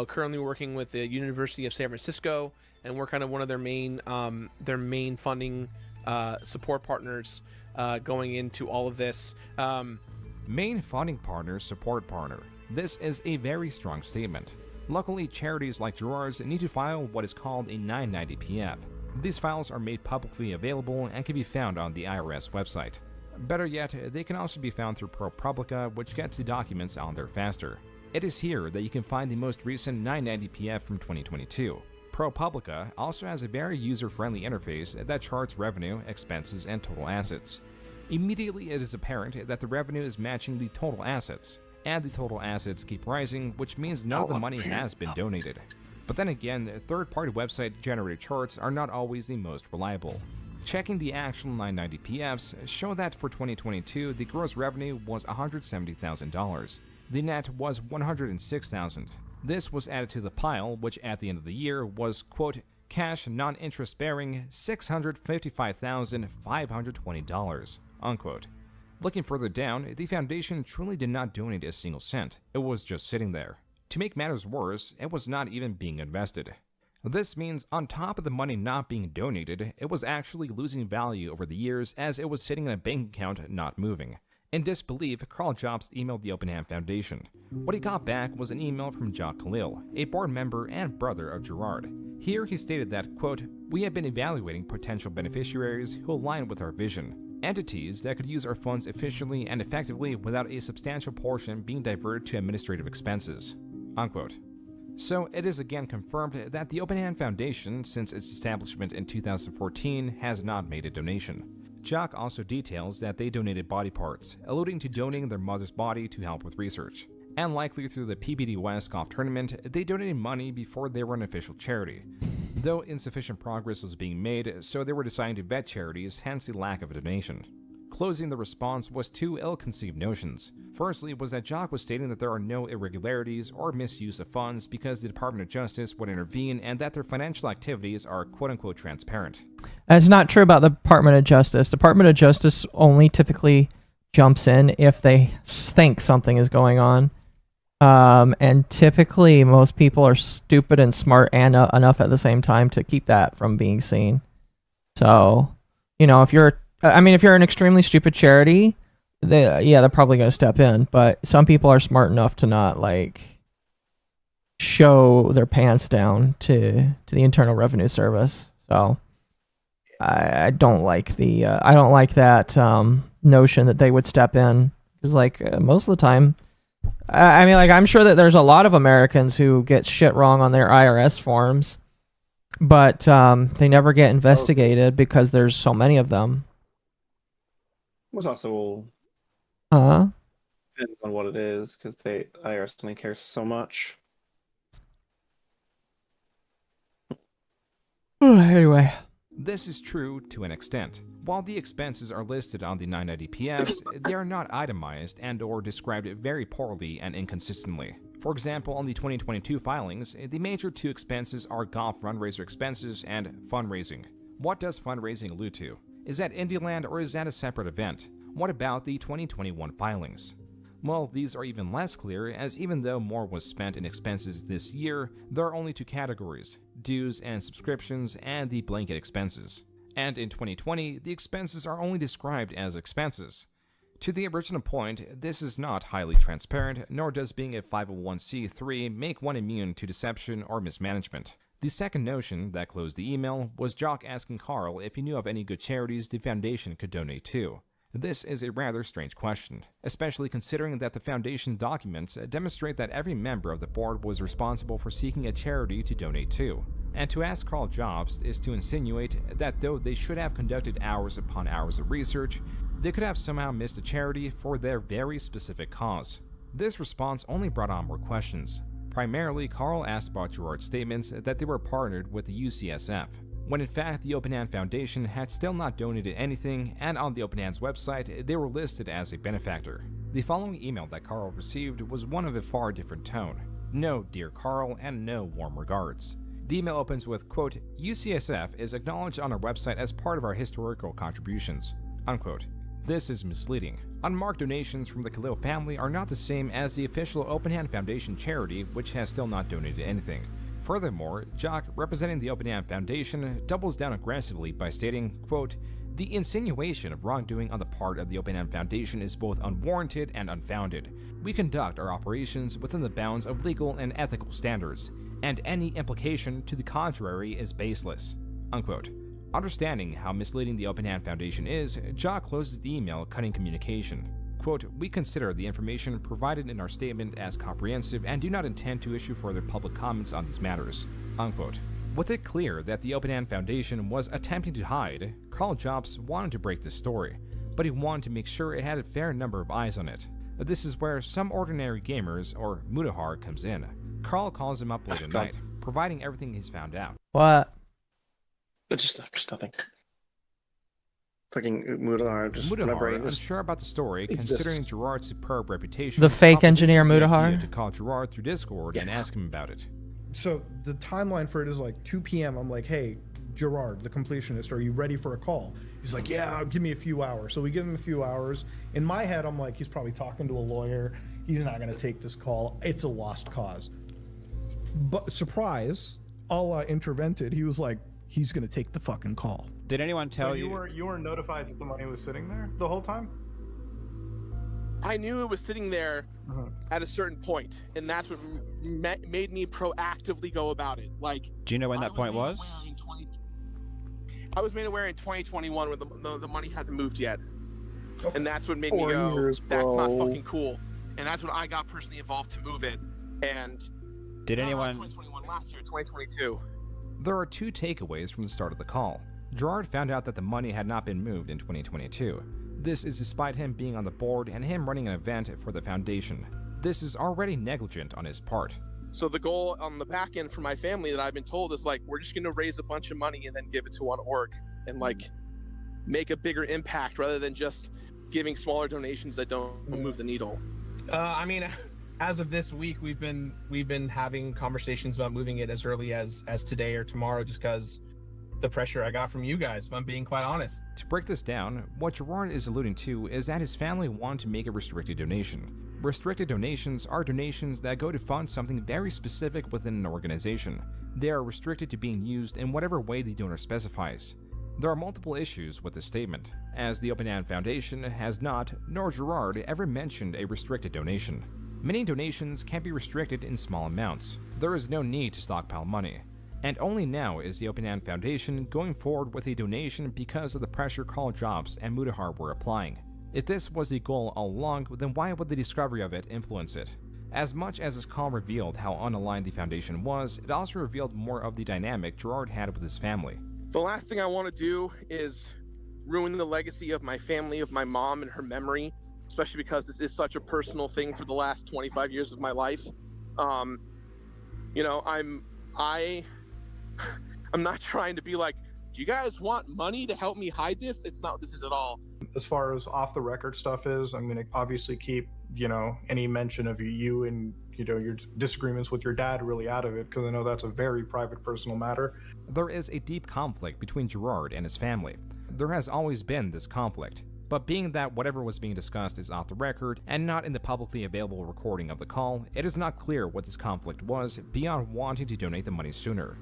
Currently working with the University of San Francisco, and we're kind of one of their main funding support partners going into all of this. Main funding partner, support partner. This is a very strong statement. Luckily, charities like Gerard's need to file what is called a 990-PF. These files are made publicly available and can be found on the IRS website. Better yet, they can also be found through ProPublica, which gets the documents on there faster. It is here that you can find the most recent 990-PF from 2022. ProPublica also has a very user-friendly interface that charts revenue, expenses, and total assets. Immediately it is apparent that the revenue is matching the total assets, and the total assets keep rising, which means none of the money has been donated. But then again, third-party website-generated charts are not always the most reliable. Checking the actual 990-PFs show that for 2022, the gross revenue was $170,000. The net was $106,000. This was added to the pile, which at the end of the year was, quote, cash non-interest bearing $655,520, unquote. Looking further down, the foundation truly did not donate a single cent. It was just sitting there. To make matters worse, it was not even being invested. This means on top of the money not being donated, it was actually losing value over the years as it was sitting in a bank account not moving. In disbelief, Carl Jobst emailed the Open Hand Foundation. What he got back was an email from Jacques Khalil, a board member and brother of Gerard. Here he stated that, quote, we have been evaluating potential beneficiaries who align with our vision. Entities that could use our funds efficiently and effectively without a substantial portion being diverted to administrative expenses, unquote. So it is again confirmed that the Open Hand Foundation, since its establishment in 2014, has not made a donation. Jock also details that they donated body parts, alluding to donating their mother's body to help with research. And likely through the PBD West golf tournament, they donated money before they were an official charity. Though insufficient progress was being made, so they were deciding to vet charities, hence the lack of a donation. Closing the response was 2 ill-conceived notions. Firstly was that Jock was stating that there are no irregularities or misuse of funds because the Department of Justice would intervene and that their financial activities are quote-unquote transparent. That's not true about the Department of Justice. Department of Justice only typically jumps in if they think something is going on. And typically most people are stupid and smart and enough at the same time to keep that from being seen. So, you know, if you're I mean, if you're an extremely stupid charity, they're probably going to step in. But some people are smart enough to not like show their pants down to the Internal Revenue Service. So I don't like that notion that they would step in, because like most of the time, I mean, like I'm sure that there's a lot of Americans who get shit wrong on their IRS forms, but they never get investigated because there's so many of them. Was also Huh? depends on what it is, because the IRS only cares so much. Anyway. This is true to an extent. While the expenses are listed on the 990PS, they are not itemized and or described very poorly and inconsistently. For example, on the 2022 filings, the major two expenses are golf fundraiser expenses and fundraising. What does fundraising allude to? Is that Indieland or is that a separate event? What about the 2021 filings? Well, these are even less clear, as even though more was spent in expenses this year, there are only two categories: dues and subscriptions, and the blanket expenses. And in 2020, the expenses are only described as expenses. To the original point, this is not highly transparent, nor does being a 501c3 make one immune to deception or mismanagement. The second notion that closed the email was Jock asking Carl if he knew of any good charities the Foundation could donate to. This is a rather strange question, especially considering that the Foundation documents demonstrate that every member of the board was responsible for seeking a charity to donate to. And to ask Carl Jobs is to insinuate that though they should have conducted hours upon hours of research, they could have somehow missed a charity for their very specific cause. This response only brought on more questions. Primarily, Carl asked about Gerard's statements that they were partnered with the UCSF, when in fact the Open Hand Foundation had still not donated anything, and on the Open Hand's website they were listed as a benefactor. The following email that Carl received was one of a far different tone. No Dear Carl, and no warm regards. The email opens with, quote, UCSF is acknowledged on our website as part of our historical contributions, unquote. This is misleading. Unmarked donations from the Khalil family are not the same as the official Open Hand Foundation charity, which has still not donated anything. Furthermore, Jock, representing the Open Hand Foundation, doubles down aggressively by stating, quote, the insinuation of wrongdoing on the part of the Open Hand Foundation is both unwarranted and unfounded. We conduct our operations within the bounds of legal and ethical standards, and any implication to the contrary is baseless, unquote. Understanding how misleading the Open Hand Foundation is, Jock closes the email, cutting communication. Quote, we consider the information provided in our statement as comprehensive and do not intend to issue further public comments on these matters, unquote. With it clear that the Open Hand Foundation was attempting to hide, Carl Jobs wanted to break this story, but he wanted to make sure it had a fair number of eyes on it. This is where some ordinary gamers, or Mutahar, comes in. Carl calls him up late at night, providing everything he's found out. What? Just nothing. Fucking Mutahar, just my brain is unsure about the story, considering Gerard's superb reputation. The fake engineer Mutahar? To call Gerard through Discord and ask him about it. So the timeline for it is like 2 p.m. I'm like, hey, Gerard, the completionist, are you ready for a call? He's like, yeah, give me a few hours. So we give him a few hours. In my head, I'm like, he's probably talking to a lawyer. He's not going to take this call. It's a lost cause. But surprise, Allah intervented. He was like, he's going to take the fucking call. Did anyone tell you? You were notified that the money was sitting there the whole time? I knew it was sitting there at a certain point, and that's what made me proactively go about it. Like, do you know when that point was? I was made aware in 2021 when the money hadn't moved yet, and that's what made me go, that's not fucking cool. And that's when I got personally involved to move it. And did anyone? 2021 last year, 2022. There are two takeaways from the start of the call. Gerard found out that the money had not been moved in 2022. This is despite him being on the board and him running an event for the foundation. This is already negligent on his part. So the goal on the back end for my family that I've been told is like, we're just going to raise a bunch of money and then give it to one org and like make a bigger impact rather than just giving smaller donations that don't move the needle. I mean, as of this week, we've been having conversations about moving it as early as today or tomorrow, just because the pressure I got from you guys, if I'm being quite honest. To break this down, what Gerard is alluding to is that his family wanted to make a restricted donation. Restricted donations are donations that go to fund something very specific within an organization. They are restricted to being used in whatever way the donor specifies. There are multiple issues with this statement, as the OpenAN Foundation has not, nor Gerard, ever mentioned a restricted donation. Many donations can be restricted in small amounts. There is no need to stockpile money. And only now is the OpenAN Foundation going forward with a donation because of the pressure Carl Jobs and Mutahar were applying. If this was the goal all along, then why would the discovery of it influence it? As much as this call revealed how unaligned the Foundation was, it also revealed more of the dynamic Gerard had with his family. The last thing I want to do is ruin the legacy of my family, of my mom and her memory, especially because this is such a personal thing for the last 25 years of my life. You know, I'm not trying to be like, do you guys want money to help me hide this? It's not what this is at all. As far as off the record stuff is, I'm going to obviously keep, you know, any mention of you and, you know, your disagreements with your dad really out of it, because I know that's a very private, personal matter. There is a deep conflict between Gerard and his family. There has always been this conflict, but being that whatever was being discussed is off the record and not in the publicly available recording of the call, it is not clear what this conflict was beyond wanting to donate the money sooner.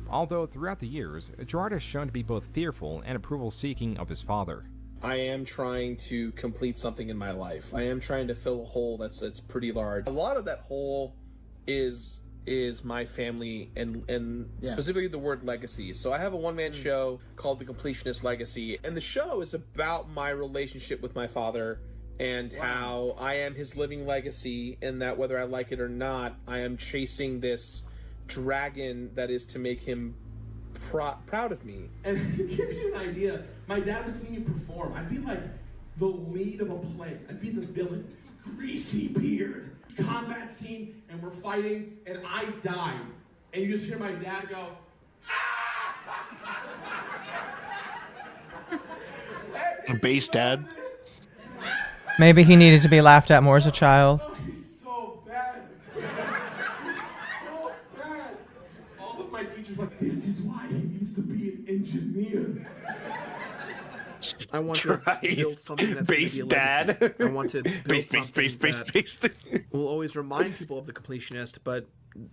Although throughout the years, Gerard has shown to be both fearful and approval-seeking of his father. I am trying to complete something in my life. I am trying to fill a hole that's pretty large. A lot of that hole is my family and specifically the word legacy. So I have a one-man show called The Completionist Legacy, and the show is about my relationship with my father and how I am his living legacy, and that whether I like it or not, I am chasing this dragon that is to make him proud of me. And to give you an idea, my dad would see me perform. I'd be like the lead of a play. I'd be the villain. Greasy beard. Combat scene, and we're fighting, and I die. And you just hear my dad go, Base dad. Maybe he needed to be laughed at more as a child. so bad. He's so bad. All of my teachers were like, this is why he needs to be an engineer. I want to build something that's going to be a legacy. I want to build something that will always remind people of the completionist, but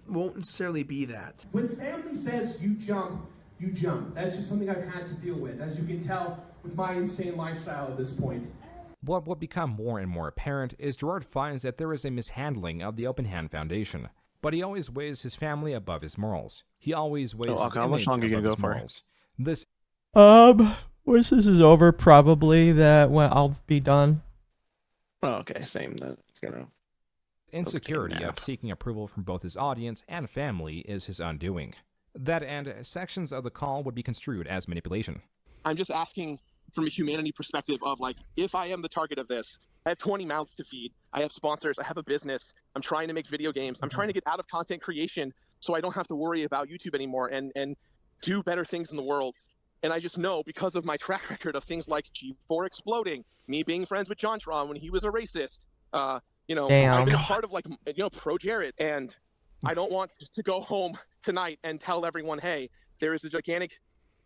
won't necessarily be that. When family says you jump, you jump. That's just something I've had to deal with, as you can tell with my insane lifestyle at this point. What will become more and more apparent is Gerard finds that there is a mishandling of the OpenAN Foundation, but he always weighs his family above his morals. He always weighs his how much image longer are you above gonna his go for? morals. This Once this is over, probably I'll be done. Oh, okay, same. That's gonna. insecurity of seeking approval from both his audience and family is his undoing. That and sections of the call would be construed as manipulation. I'm just asking from a humanity perspective of like, if I am the target of this, I have 20 mouths to feed. I have sponsors. I have a business. I'm trying to make video games. I'm trying to get out of content creation so I don't have to worry about YouTube anymore and do better things in the world. And I just know because of my track record of things like G4 exploding, me being friends with JonTron when he was a racist, I've been a part of Pro Jared, and I don't want to go home tonight and tell everyone, hey, there is a gigantic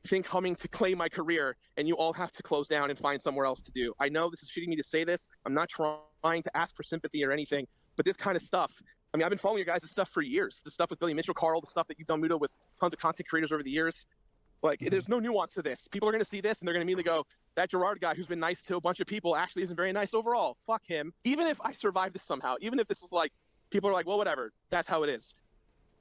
thing coming to claim my career, and you all have to close down and find somewhere else to do. I know this is shitty me to say this. I'm not trying to ask for sympathy or anything, but this kind of stuff, I mean, I've been following your guys' stuff for years. The stuff with Billy Mitchell, Carl, the stuff that you've done, Muto, with tons of content creators over the years. Like, there's no nuance to this. People are going to see this, and they're going to immediately go, that Gerard guy who's been nice to a bunch of people actually isn't very nice overall. Fuck him. Even if I survive this somehow, even if this is like, people are like, well, whatever. That's how it is.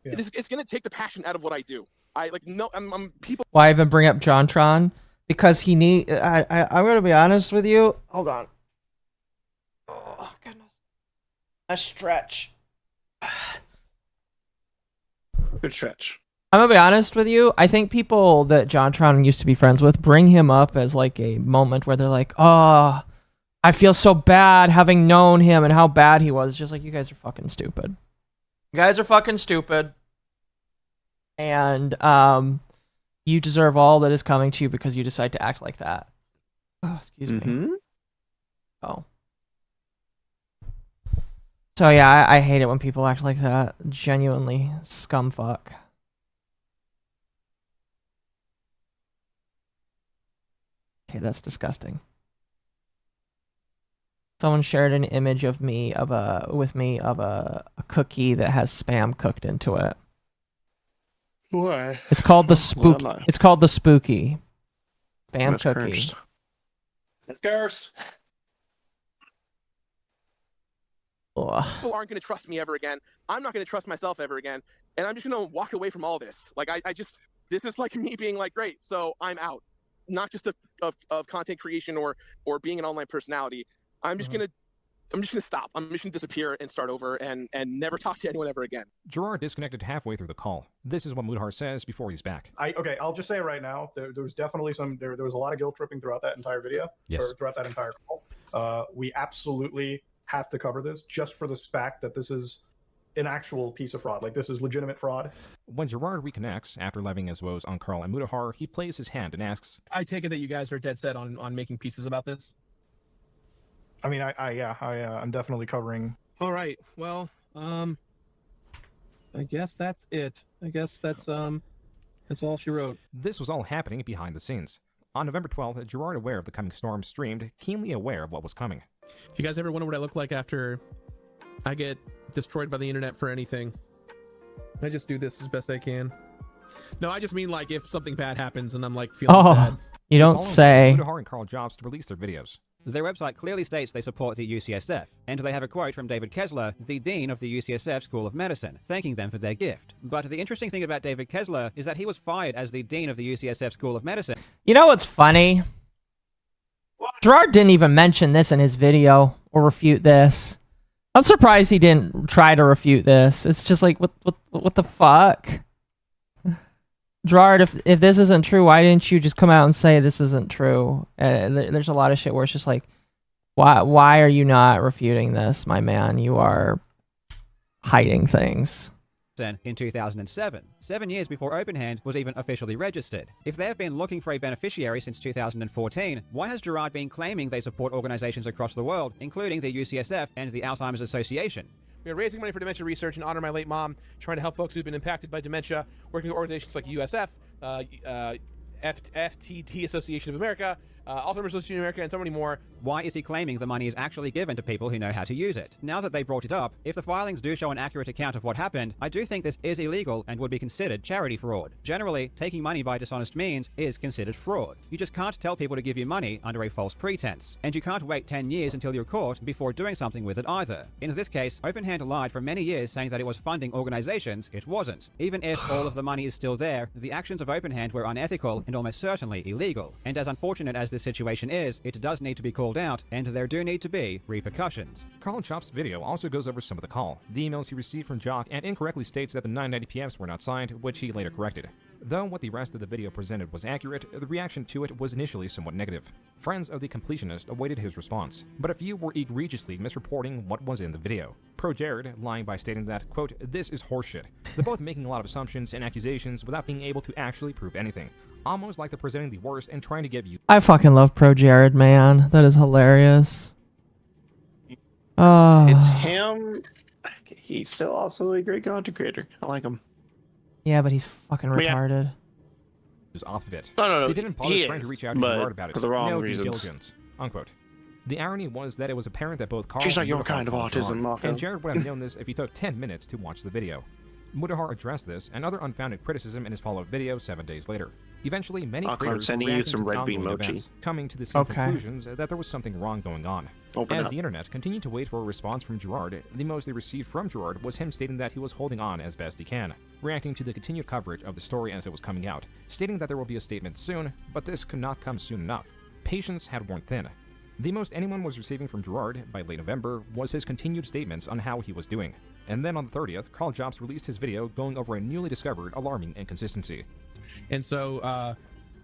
Yeah. It's going to take the passion out of what I do. I'm people. Why even bring up JonTron? Because he need. I'm going to be honest with you. Hold on. Oh, goodness. A stretch. Good stretch. I'm gonna be honest with you. I think people that JonTron used to be friends with bring him up as like a moment where they're like, "Oh, I feel so bad having known him and how bad he was." It's just like, you guys are fucking stupid. You guys are fucking stupid, and you deserve all that is coming to you because you decide to act like that. Oh, excuse me. Oh. So yeah, I hate it when people act like that. Genuinely scumfuck. Okay, that's disgusting. Someone shared an image of me of a cookie that has spam cooked into it. What? It's called the spooky. It's called the spooky. Bam That's cookie. cursed. It's cursed. Ugh. People aren't going to trust me ever again. I'm not going to trust myself ever again. And I'm just going to walk away from all this. Like, this is like me being like, great, so I'm out. Not just of content creation or being an online personality. I'm just going to stop. I'm just going to disappear and start over and never talk to anyone ever again. Gerard disconnected halfway through the call. This is what Mudahar says before he's back. Okay, I'll just say right now, there was definitely there was a lot of guilt tripping throughout that entire video, or throughout that entire call. We absolutely have to cover this just for this fact that this is an actual piece of fraud. Like, this is legitimate fraud. When Gerard reconnects, after levying his woes on Carl and Mudahar, he plays his hand and asks, I take it that you guys are dead set on making pieces about this? I mean, I'm definitely covering. All right. Well, I guess that's it. I guess that's all she wrote. This was all happening behind the scenes. On November 12th, Gerard, aware of the coming storm, streamed, keenly aware of what was coming. If you guys ever wonder what I look like after I get destroyed by the internet for anything, I just do this as best I can. No, I just mean like if something bad happens and I'm like feeling sad. You don't say. Mudahar and Carl Jobs to release their videos. Their website clearly states they support the UCSF, and they have a quote from David Kessler, the Dean of the UCSF School of Medicine, thanking them for their gift. But the interesting thing about David Kessler is that he was fired as the Dean of the UCSF School of Medicine. You know what's funny? Gerard didn't even mention this in his video or refute this. I'm surprised he didn't try to refute this. It's just like, what the fuck? Gerard, if this isn't true, why didn't you just come out and say this isn't true? There's a lot of shit where it's just like, why are you not refuting this, my man? You are hiding things. In 2007, 7 years before OpenHand was even officially registered. If they have been looking for a beneficiary since 2014, why has Gerard been claiming they support organizations across the world, including the UCSF and the Alzheimer's Association? We are raising money for dementia research in honor of my late mom, trying to help folks who've been impacted by dementia, working with organizations like USF, FTT Association of America, Alzheimer's Association of America, and so many more. Why is he claiming the money is actually given to people who know how to use it? Now that they brought it up, if the filings do show an accurate account of what happened, I do think this is illegal and would be considered charity fraud. Generally, taking money by dishonest means is considered fraud. You just can't tell people to give you money under a false pretense. And you can't wait 10 years until you're caught before doing something with it either. In this case, OpenHand lied for many years saying that it was funding organizations it wasn't. Even if all of the money is still there, the actions of OpenHand were unethical and almost certainly illegal. And as unfortunate as this situation is, it does need to be called out, and there do need to be repercussions. Carl Chop's video also goes over some of the call, the emails he received from Jock, and incorrectly states that the 990pfs were not signed, which he later corrected. Though what the rest of the video presented was accurate, the reaction to it was initially somewhat negative. Friends of the Completionist awaited his response, but a few were egregiously misreporting what was in the video. Pro Jared lying by stating that, quote, "This is horseshit." They're both making a lot of assumptions and accusations without being able to actually prove anything. Almost like they're presenting the worst and trying to give you... I fucking love Pro Jared, man. That is hilarious. It's him. He's still also a great content creator. I like him. Yeah, but he's fucking retarded. ...was off of it. No. They didn't bother trying to reach out to Gerard about it. For the wrong no reasons. due diligence. Unquote. The irony was that it was apparent that both Carl She's and not your Mudahar kind of were autism, wrong, Marco. and Jared would have known this if he took 10 minutes to watch the video. Mudahar addressed this and other unfounded criticism in his follow-up video 7 days later. Eventually, many creators sending were you reacting some to the red bean ongoing mochi. events, coming to the same conclusions that there was something wrong going on. As the internet continued to wait for a response from Gerard, the most they received from Gerard was him stating that he was holding on as best he can, reacting to the continued coverage of the story as it was coming out, stating that there will be a statement soon, but this could not come soon enough. Patience had worn thin. The most anyone was receiving from Gerard by late November was his continued statements on how he was doing. And then on the 30th, Carl Jobs released his video going over a newly discovered alarming inconsistency. And so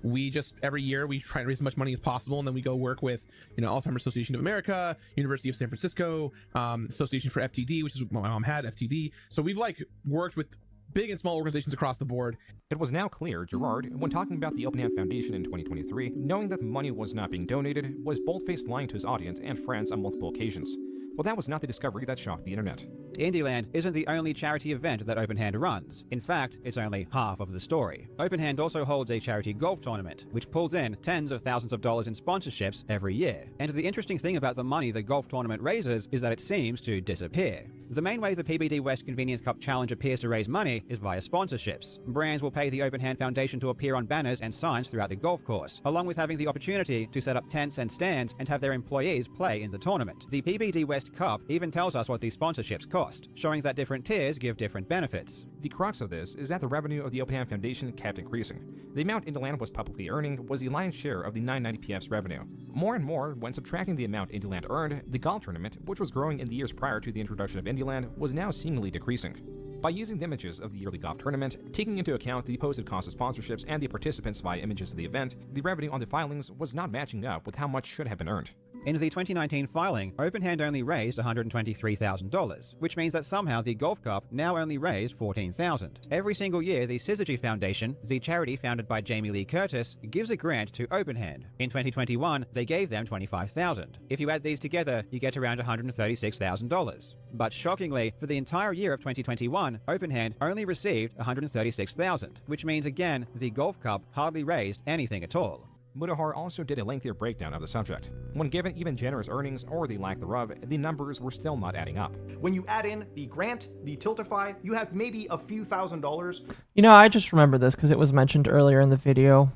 we just every year we try to raise as much money as possible, and then we go work with Alzheimer's Association of America, University of San Francisco, Association for FTD, which is what my mom had, FTD. So we've like worked with big and small organizations across the board. It was now clear Gerard, when talking about the OpenHand Foundation in 2023, knowing that the money was not being donated, was bold-faced lying to his audience and friends on multiple occasions. Well, that was not the discovery that shocked the internet. Indieland isn't the only charity event that OpenHand runs. In fact, it's only half of the story. OpenHand also holds a charity golf tournament, which pulls in tens of thousands of dollars in sponsorships every year. And the interesting thing about the money the golf tournament raises is that it seems to disappear. The main way the PBD West Convenience Cup Challenge appears to raise money is via sponsorships. Brands will pay the OpenHand Foundation to appear on banners and signs throughout the golf course, along with having the opportunity to set up tents and stands and have their employees play in the tournament. The PBD West Cup even tells us what these sponsorships cost, showing that different tiers give different benefits. The crux of this is that the revenue of the OpenHand Foundation kept increasing. The amount Indieland was publicly earning was the lion's share of the 990pf's revenue. More and more, when subtracting the amount Indieland earned, the golf tournament, which was growing in the years prior to the introduction of Indieland, was now seemingly decreasing. By using the images of the yearly golf tournament, taking into account the posted cost of sponsorships and the participants via images of the event, the revenue on the filings was not matching up with how much should have been earned. In the 2019 filing, OpenHand only raised $123,000, which means that somehow the Golf Cup now only raised $14,000. Every single year, the Syzygy Foundation, the charity founded by Jamie Lee Curtis, gives a grant to OpenHand. In 2021, they gave them $25,000. If you add these together, you get around $136,000. But shockingly, for the entire year of 2021, OpenHand only received $136,000, which means again, the Golf Cup hardly raised anything at all. Mizuhara also did a lengthier breakdown of the subject. When given even generous earnings or the lack thereof, the numbers were still not adding up. When you add in the grant, the Tiltify, you have maybe a few $1,000s. You know, I just remember this because it was mentioned earlier in the video.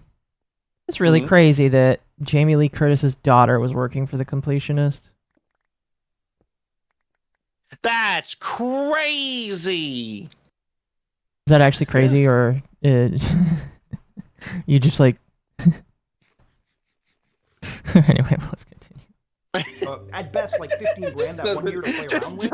It's really crazy that Jamie Lee Curtis's daughter was working for the Completionist. That's crazy! Is that actually crazy, or you just like... Anyway, let's continue. At best, like 15 grand that 1 year to play around with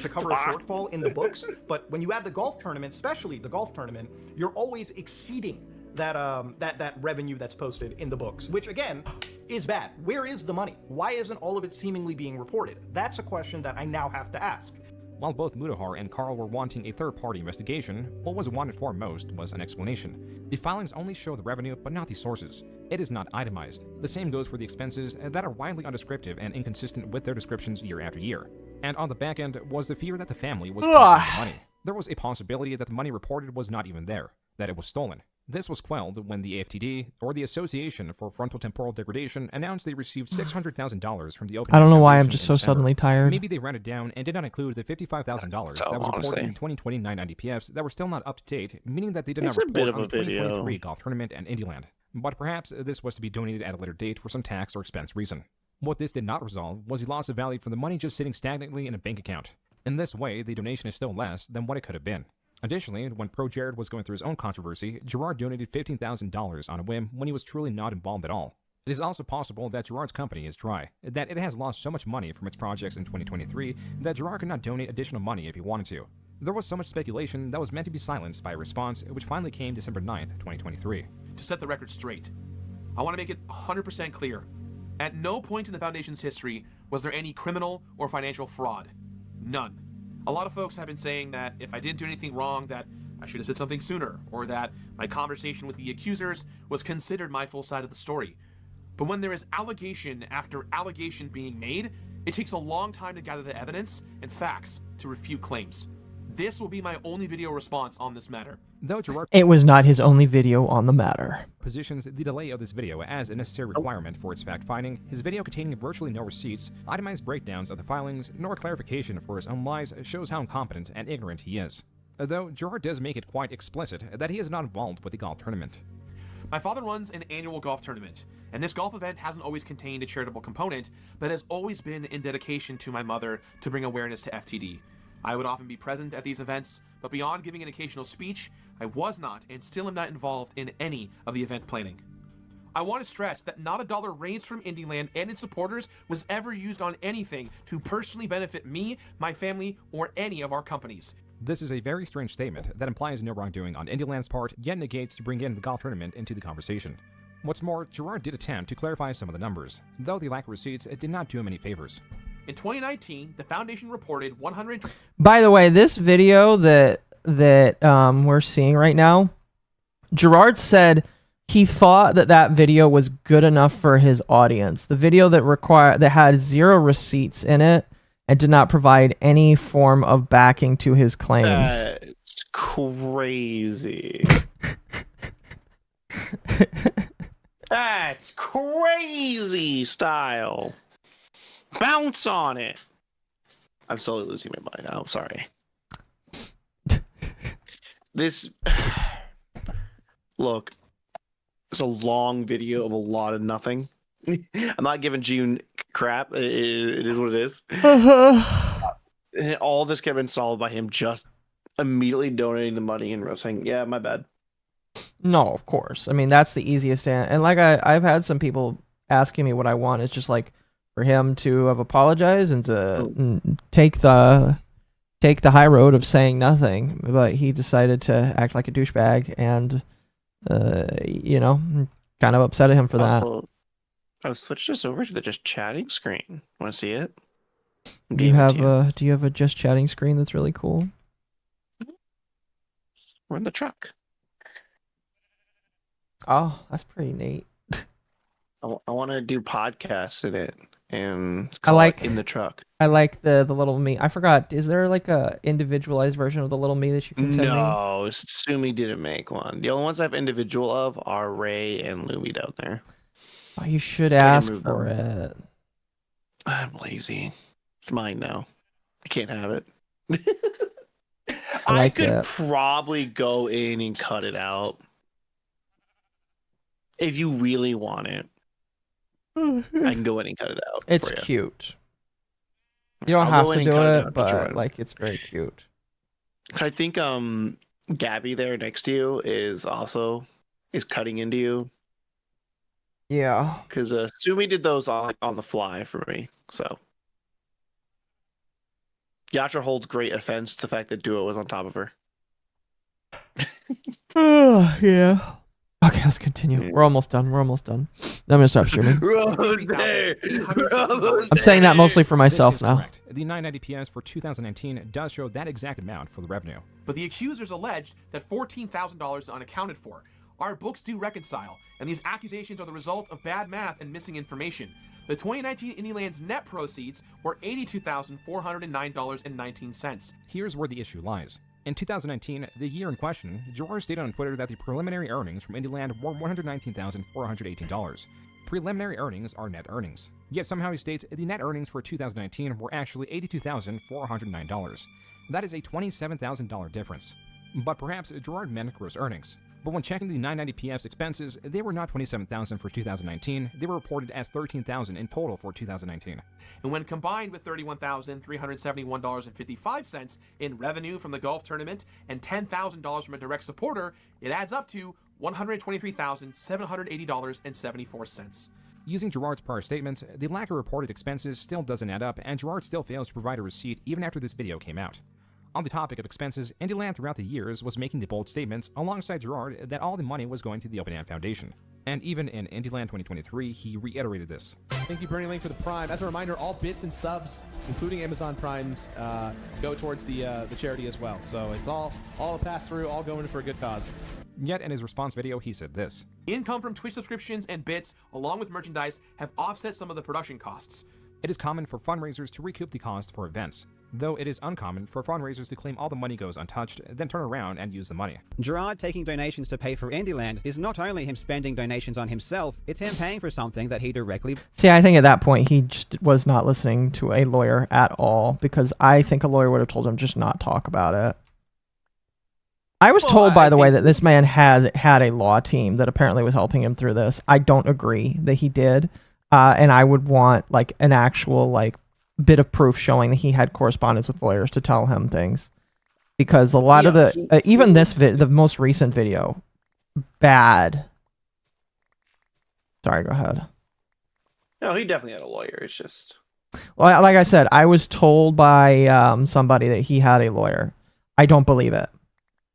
to cover a shortfall in the books. But when you add the golf tournament, especially the golf tournament, you're always exceeding that that revenue that's posted in the books, which again is bad. Where is the money? Why isn't all of it seemingly being reported? That's a question that I now have to ask. While both Mizuhara and Carl were wanting a third-party investigation, what was wanted for most was an explanation. The filings only show the revenue, but not the sources. It is not itemized. The same goes for the expenses that are widely undescriptive and inconsistent with their descriptions year after year. And on the back end was the fear that the family was keeping the money. There was a possibility that the money reported was not even there, that it was stolen. This was quelled when the AFTD, or the Association for Frontotemporal Degradation, announced they received $600,000 from the Open. I don't know why I'm just so suddenly tired. Maybe they rounded down and did not include the $55,000 that was reported in 2020 990pfs that were still not up to date, meaning that they did not report on the 2023 golf tournament and Indieland. But perhaps this was to be donated at a later date for some tax or expense reason. What this did not resolve was the loss of value from the money just sitting stagnantly in a bank account. In this way, the donation is still less than what it could have been. Additionally, when Pro Jared was going through his own controversy, Gerard donated $15,000 on a whim when he was truly not involved at all. It is also possible that Gerard's company is dry, that it has lost so much money from its projects in 2023 that Gerard could not donate additional money if he wanted to. There was so much speculation that was meant to be silenced by a response which finally came December 9th, 2023. To set the record straight, I want to make it 100% clear. At no point in the Foundation's history was there any criminal or financial fraud. None. A lot of folks have been saying that if I didn't do anything wrong, that I should have said something sooner, or that my conversation with the accusers was considered my full side of the story. But when there is allegation after allegation being made, it takes a long time to gather the evidence and facts to refute claims. This will be my only video response on this matter. Though Gerard it was not his only video on the matter. Positions the delay of this video as a necessary requirement for its fact-finding, his video containing virtually no receipts, itemized breakdowns of the filings, nor clarification for his own lies shows how incompetent and ignorant he is. Though Gerard does make it quite explicit that he is not involved with the golf tournament. My father runs an annual golf tournament, and this golf event hasn't always contained a charitable component, but has always been in dedication to my mother to bring awareness to FTD. I would often be present at these events, but beyond giving an occasional speech, I was not and still am not involved in any of the event planning. I want to stress that not a dollar raised from Indieland and its supporters was ever used on anything to personally benefit me, my family, or any of our companies. This is a very strange statement that implies no wrongdoing on Indieland's part, yet negates to bring in the golf tournament into the conversation. What's more, Gerard did attempt to clarify some of the numbers, though the lack of receipts did not do him any favors. In 2019, the Foundation reported 100... By the way, this video that we're seeing right now, Gerard said he thought that video was good enough for his audience. The video that had 0 receipts in it and did not provide any form of backing to his claims. That's crazy. That's crazy style. Bounce on it. I'm slowly losing my mind now. I'm sorry. This, look, it's a long video of a lot of nothing. I'm not giving June crap. It is what it is. And all this could have been solved by him just immediately donating the money and saying, yeah, my bad. No, of course. I mean, that's the easiest. And like I've had some people asking me what I want. It's just like for him to have apologized and to take the high road of saying nothing. But he decided to act like a douchebag and, you know, kind of upset at him for that. I've switched this over to the just chatting screen. Want to see it? Do you have a just chatting screen that's really cool? We're in the truck. Oh, that's pretty neat. I want to do podcasts in it, and it's I like in the truck. I like the little me. I forgot. Is there like a individualized version of the little me that you can send me? No, Sumi didn't make one. The only ones I have individual of are Ray and Lumi down there. Oh, you should ask for it. I'm lazy. It's mine now. I can't have it. I could probably go in and cut it out. If you really want it, I can go in and cut it out. It's cute. You don't have to do it, but like it's very cute. I think Gabby there next to you is cutting into you. Yeah. Because Sumi did those on the fly for me, so. Yatra holds great offense to the fact that Duo was on top of her. Yeah. Okay, let's continue. We're almost done. I'm gonna stop streaming. I'm saying that mostly for myself now. Correct. The 990 PS for 2019 does show that exact amount for the revenue. But the accusers alleged that $14,000 is unaccounted for. Our books do reconcile, and these accusations are the result of bad math and missing information. The 2019 Indieland's net proceeds were $82,409.19. Here's where the issue lies. In 2019, the year in question, Gerard stated on Twitter that the preliminary earnings from Indieland were $119,418. Preliminary earnings are net earnings. Yet somehow he states the net earnings for 2019 were actually $82,409. That is a $27,000 difference. But perhaps Gerard meant gross earnings. But when checking the 990pf's expenses, they were not $27,000 for 2019, they were reported as $13,000 in total for 2019. And when combined with $31,371.55 in revenue from the golf tournament and $10,000 from a direct supporter, it adds up to $123,780.74. Using Gerard's prior statements, the lack of reported expenses still doesn't add up, and Gerard still fails to provide a receipt even after this video came out. On the topic of expenses, Indieland throughout the years was making the bold statements alongside Gerard that all the money was going to the Open Am Foundation. And even in Indieland 2023, he reiterated this. Thank you, Bernie Link, for the Prime. As a reminder, all bits and subs, including Amazon Primes, go towards the charity as well. So it's all a pass-through, all going for a good cause. Yet in his response video, he said this. Income from Twitch subscriptions and bits, along with merchandise, have offset some of the production costs. It is common for fundraisers to recoup the cost for events, though it is uncommon for fundraisers to claim all the money goes untouched, then turn around and use the money. Gerard taking donations to pay for Indieland is not only him spending donations on himself, it's him paying for something that he directly... See, I think at that point he just was not listening to a lawyer at all, because I think a lawyer would have told him just not talk about it. I was told, by the way, that this man had a law team that apparently was helping him through this. I don't agree that he did. And I would want like an actual like bit of proof showing that he had correspondence with lawyers to tell him things, because a lot of the even this the most recent video, bad. Sorry, go ahead. No, he definitely had a lawyer. It's just, well, like I said, I was told by somebody that he had a lawyer. I don't believe it,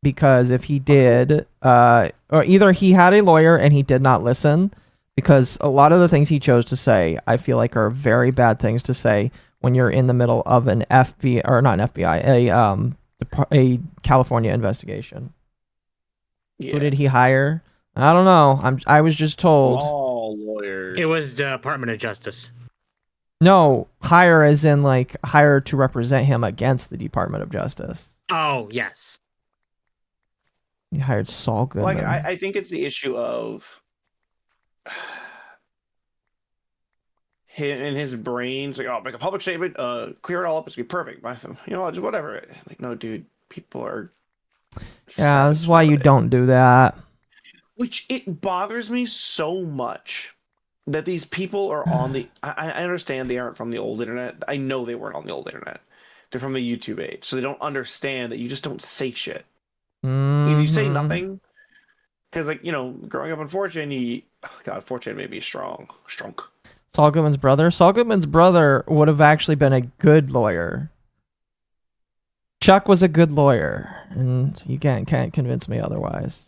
because if he did, or either he had a lawyer and he did not listen. Because a lot of the things he chose to say, I feel like are very bad things to say when you're in the middle of an FBI, or not an FBI, a California investigation. Yeah. Who did he hire? I don't know. I was just told. All lawyers. It was Department of Justice. No, hire as in like hire to represent him against the Department of Justice. Oh, yes. He hired Saul Goodman. Like, I think it's the issue of him in his brains. Like, oh, make a public statement, clear it all up, it's gonna be perfect. Just whatever. Like, no, dude, people are. Yeah, this is why you don't do that. Which it bothers me so much that these people are on the. I understand they aren't from the old internet. I know they weren't on the old internet. They're from the YouTube age, so they don't understand that you just don't say shit. Either you say nothing, because growing up on 4chan, God, 4chan may be strong. Saul Goodman's brother. Saul Goodman's brother would have actually been a good lawyer. Chuck was a good lawyer, and you can't convince me otherwise.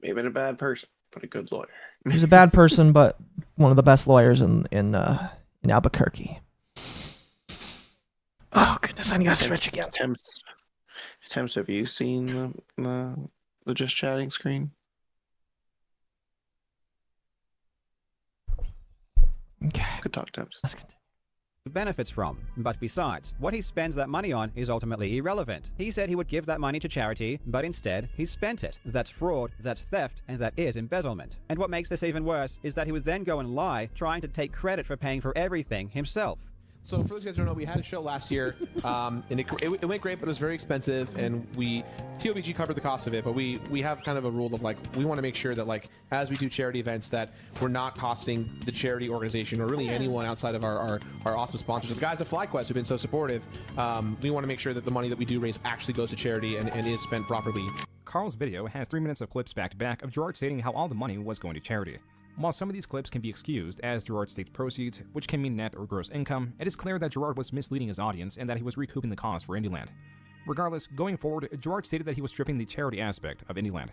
May have been a bad person, but a good lawyer. He was a bad person, but one of the best lawyers in Albuquerque. Oh goodness, I need to stretch again. Temps, have you seen the just chatting screen? Okay. Good talk, Temps. That's good. Benefits from. But besides, what he spends that money on is ultimately irrelevant. He said he would give that money to charity, but instead he spent it. That's fraud, that's theft, and that is embezzlement. And what makes this even worse is that he would then go and lie, trying to take credit for paying for everything himself. So for those guys who don't know, we had a show last year, and it went great, but it was very expensive, and TOBG covered the cost of it, but we have kind of a rule of like, we want to make sure that like, as we do charity events, that we're not costing the charity organization or really anyone outside of our awesome sponsors. The guys at FlyQuest who've been so supportive, we want to make sure that the money that we do raise actually goes to charity and is spent properly. Carl's video has 3 minutes of clips back to back of Gerard stating how all the money was going to charity. While some of these clips can be excused as Gerard states proceeds, which can mean net or gross income, it is clear that Gerard was misleading his audience and that he was recouping the cost for Indieland. Regardless, going forward, Gerard stated that he was stripping the charity aspect of Indieland.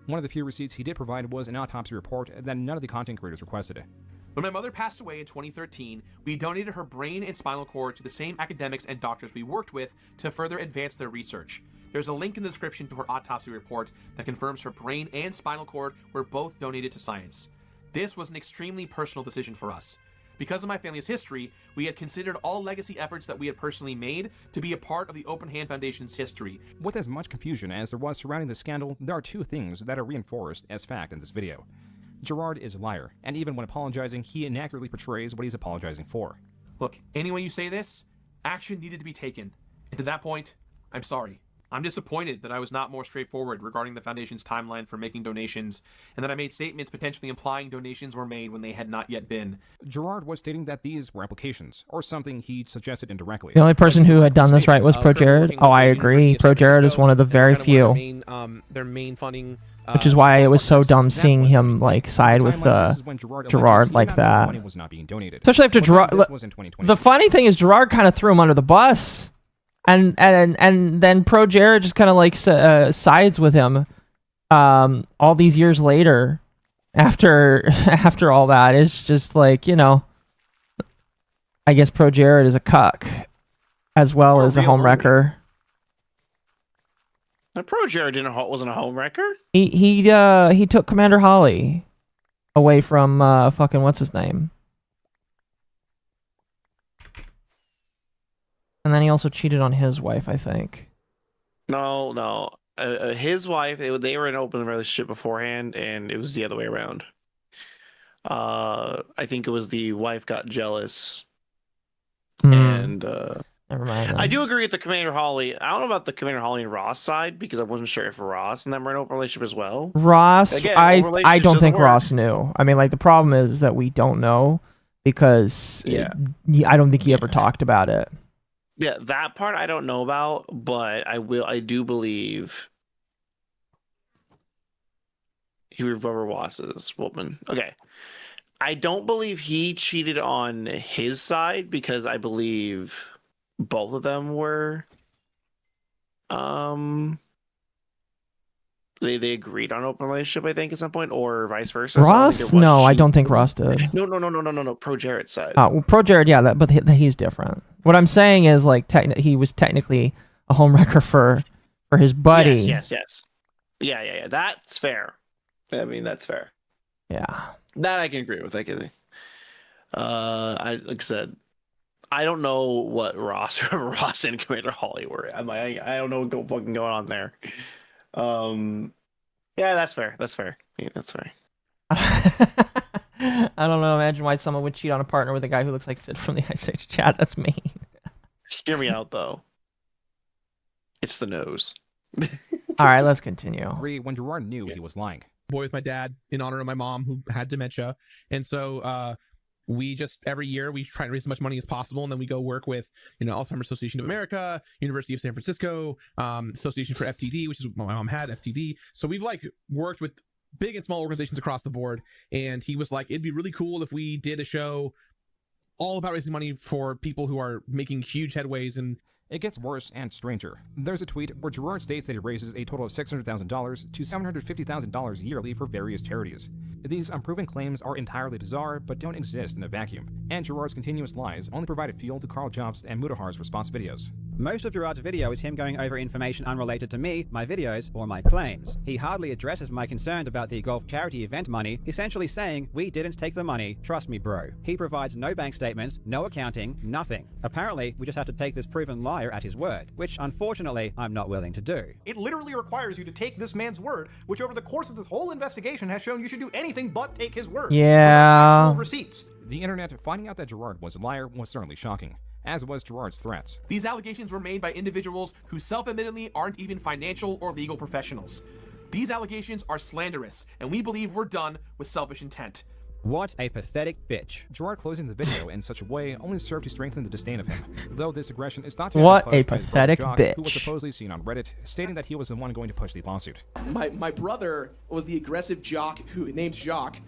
One of the few receipts he did provide was an autopsy report that none of the content creators requested. When my mother passed away in 2013, we donated her brain and spinal cord to the same academics and doctors we worked with to further advance their research. There's a link in the description to her autopsy report that confirms her brain and spinal cord were both donated to science. This was an extremely personal decision for us. Because of my family's history, we had considered all legacy efforts that we had personally made to be a part of the Open Hand Foundation's history. With as much confusion as there was surrounding the scandal, there are two things that are reinforced as fact in this video. Gerard is a liar, and even when apologizing, he inaccurately portrays what he's apologizing for. Look, any way you say this, action needed to be taken. And to that point, I'm sorry. I'm disappointed that I was not more straightforward regarding the Foundation's timeline for making donations, and that I made statements potentially implying donations were made when they had not yet been. Gerard was stating that these were applications, or something he suggested indirectly. The only person who had done this right was Pro Jared. Oh, I agree. Pro Jared is one of the very few. Their main funding. Which is why it was so dumb seeing him like side with Gerard like that. Especially after Gerard. The funny thing is Gerard kind of threw him under the bus. And then Pro Jared just kind of like sides with him all these years later after all that. It's just like, I guess Pro Jared is a cuck as well as a homewrecker. Pro Jared wasn't a homewrecker. He took Commander Holly away from fucking what's his name. And then he also cheated on his wife, I think. No. His wife, they were in an open relationship beforehand, and it was the other way around. I think it was the wife got jealous. And never mind. I do agree with the Commander Holly. I don't know about the Commander Holly and Ross side, because I wasn't sure if Ross and them were in an open relationship as well. Ross, Again, I don't think Ross knew. I mean, like, the problem is that we don't know because I don't think he ever talked about it. Yeah, that part I don't know about, but I do believe he was Rubber Ross's woman. Okay. I don't believe he cheated on his side because I believe both of them were they agreed on open relationship, I think, at some point, or vice versa. Ross? No, I don't think Ross did. No. Pro Jared's side. Well, Pro Jared, yeah, but he's different. What I'm saying is, like, he was technically a homewrecker for his buddy. Yes. Yeah. That's fair. I mean, that's fair. Yeah. That I can agree with. Like I said, I don't know what Ross and Commander Holly were. I'm like, I don't know what's fucking going on there. Yeah, that's fair. That's fair. Yeah, that's fair. I don't know. Imagine why someone would cheat on a partner with a guy who looks like Sid from the Ice Age chat. That's mean. Hear me out, though. It's the nose. All right, let's continue. When Gerard knew he was lying. Boy with my dad in honor of my mom who had dementia. And so we just every year we try to raise as much money as possible, and then we go work with Alzheimer's Association of America, University of San Francisco, Association for FTD, which is what my mom had, FTD. So we've like worked with big and small organizations across the board, and he was like, it'd be really cool if we did a show all about raising money for people who are making huge headways. And it gets worse and stranger. There's a tweet where Gerard states that he raises a total of $600,000 to $750,000 yearly for various charities. These unproven claims are entirely bizarre, but don't exist in a vacuum, and Gerard's continuous lies only provided fuel to Carl Jobst and Mudahar's response videos. Most of Gerard's video is him going over information unrelated to me, my videos, or my claims. He hardly addresses my concerns about the golf charity event money, essentially saying, we didn't take the money, trust me bro. He provides no bank statements, no accounting, nothing. Apparently, we just have to take this proven liar at his word, which unfortunately, I'm not willing to do. It literally requires you to take this man's word, which over the course of this whole investigation has shown you should do anything but take his word. Yeah. Actual receipts. The internet finding out that Gerard was a liar was certainly shocking, as was Gerard's threats. These allegations were made by individuals who self-admittedly aren't even financial or legal professionals. These allegations are slanderous, and we believe we're done with selfish intent. What a pathetic bitch. Gerard closing the video in such a way only served to strengthen the disdain of him, though this aggression is thought to what have a been caused pathetic by his brother Jock, bitch. who was supposedly seen on Reddit, stating that he was the one going to push the lawsuit. My brother was the aggressive jock named Jacques,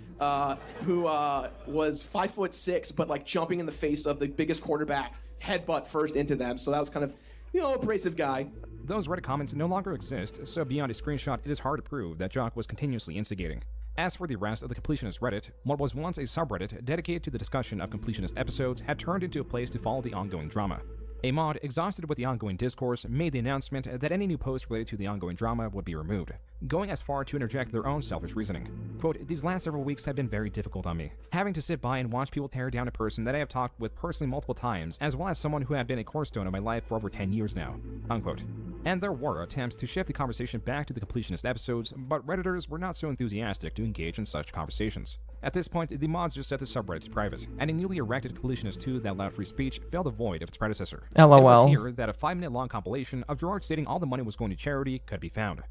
who was 5'6", but like jumping in the face of the biggest quarterback, headbutt first into them. So that was kind of, abrasive guy. Those Reddit comments no longer exist, so beyond a screenshot, it is hard to prove that Jock was continuously instigating. As for the rest of the Completionist Reddit, what was once a subreddit dedicated to the discussion of Completionist episodes had turned into a place to follow the ongoing drama. A mod, exhausted with the ongoing discourse, made the announcement that any new post related to the ongoing drama would be removed, going as far to interject their own selfish reasoning. Quote, these last several weeks have been very difficult on me, having to sit by and watch people tear down a person that I have talked with personally multiple times, as well as someone who had been a cornerstone of my life for over 10 years now. Unquote. And there were attempts to shift the conversation back to the Completionist episodes, but Redditors were not so enthusiastic to engage in such conversations. At this point, the mods just set the subreddit to private, and a newly erected Completionist 2 that allowed free speech filled the void of its predecessor. LOL. It was here that a 5-minute long compilation of Gerard stating all the money was going to charity could be found.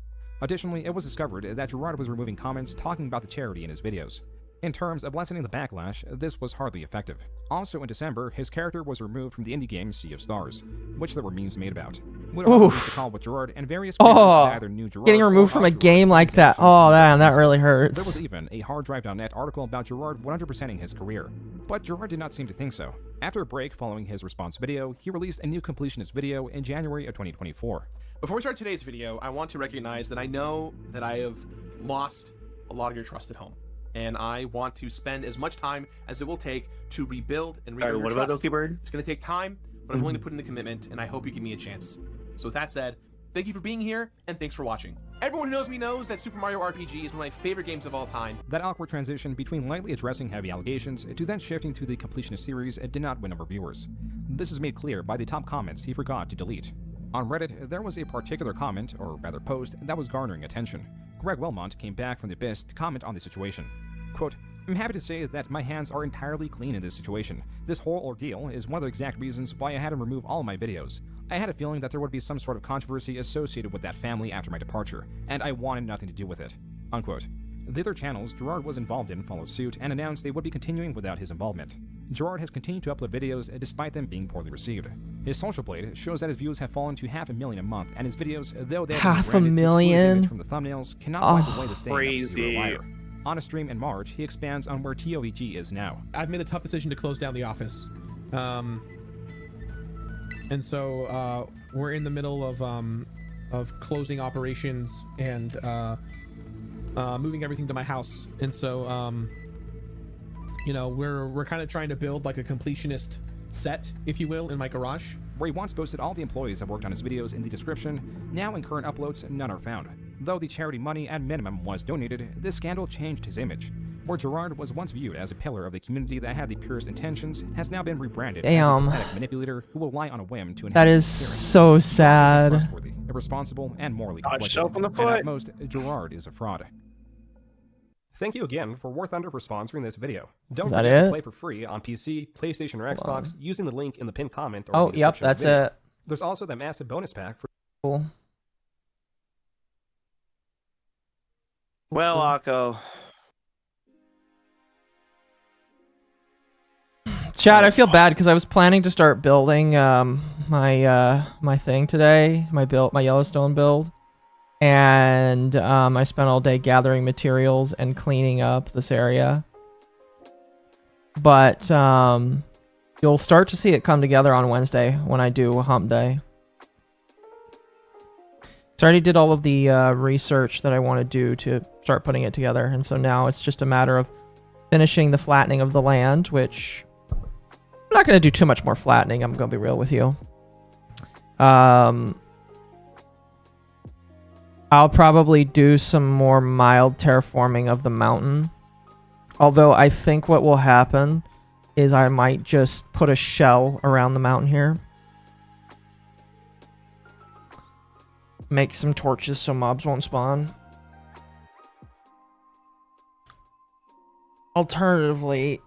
Additionally, it was discovered that Gerard was removing comments talking about the charity in his videos. In terms of lessening the backlash, this was hardly effective. Also in December, his character was removed from the indie game Sea of Stars, which there were memes made about. Mudaha released a call with Gerard and various creators that either knew Gerard getting removed from a Gerard game like that. Oh, that really hurts. There was even a harddrive.net article about Gerard 100%ing his career, but Gerard did not seem to think so. After a break following his response video, he released a new Completionist video in January of 2024. Before we start today's video, I want to recognize that I know that I have lost a lot of your trust at home. And I want to spend as much time as it will take to rebuild and rebuild your trust. What about Bird? It's going to take time, but I'm willing to put in the commitment, and I hope you give me a chance. So with that said, thank you for being here, and thanks for watching. Everyone who knows me knows that Super Mario RPG is one of my favorite games of all time. That awkward transition between lightly addressing heavy allegations to then shifting to the Completionist series did not win over viewers. This is made clear by the top comments he forgot to delete. On Reddit, there was a particular comment, or rather post, that was garnering attention. Greg Wilmont came back from the abyss to comment on the situation. Quote, I'm happy to say that my hands are entirely clean in this situation. This whole ordeal is one of the exact reasons why I had to remove all my videos. I had a feeling that there would be some sort of controversy associated with that family after my departure, and I wanted nothing to do with it. Unquote. The other channels Gerard was involved in followed suit and announced they would be continuing without his involvement. Gerard has continued to upload videos despite them being poorly received. His Social Blade shows that his views have fallen to 500,000 a month, and his videos, though they have been branded to exclude his image from the thumbnails, cannot wipe away the stain of Zero Liar. On a stream in March, he expands on where TOEG is now. I've made the tough decision to close down the office. And so we're in the middle of closing operations and moving everything to my house. And so, we're kind of trying to build like a completionist set, if you will, in my garage. Where he once posted all the employees that worked on his videos in the description, now in current uploads, none are found. Though the charity money at minimum was donated, this scandal changed his image. Where Gerard was once viewed as a pillar of the community that had the purest intentions, has now been rebranded Damn. as a pathetic manipulator who will lie on a whim to That enhance is his appearance. so sad. Gerard is untrustworthy, irresponsible, and morally conflicted. yourself on the And foot. at most, Gerard is a fraud. Thank you again for War Thunder for sponsoring this video. Don't Is that forget to it? play for free on PC, PlayStation, or Xbox using the link in the pinned comment or Oh, the yep, description of that's the video. it. There's also that massive bonus pack for Cool. Well, Akko. Chad, I feel bad because I was planning to start building my thing today, my Yellowstone build, and I spent all day gathering materials and cleaning up this area. But you'll start to see it come together on Wednesday when I do Hump Day. So I already did all of the research that I want to do to start putting it together, and so now it's just a matter of finishing the flattening of the land, which I'm not going to do too much more flattening, I'm going to be real with you. I'll probably do some more mild terraforming of the mountain. Although I think what will happen is I might just put a shell around the mountain here. Make some torches so mobs won't spawn. Alternatively,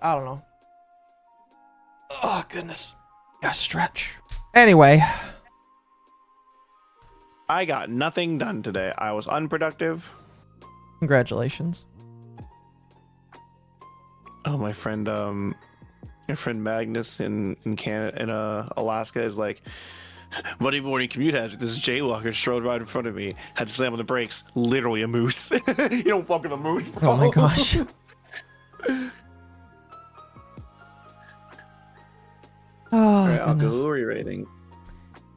I don't know. Oh, goodness. Gotta stretch. Anyway. I got nothing done today. I was unproductive. Congratulations. Oh, my friend Magnus in Canada, in Alaska is like, Monday morning commute hazard. This is jaywalker strode right in front of me. Had to slam on the brakes. Literally a moose. You don't fuck with a moose, bro. Oh my gosh. Oh, Alright, I'll goodness. go. Who are you rating?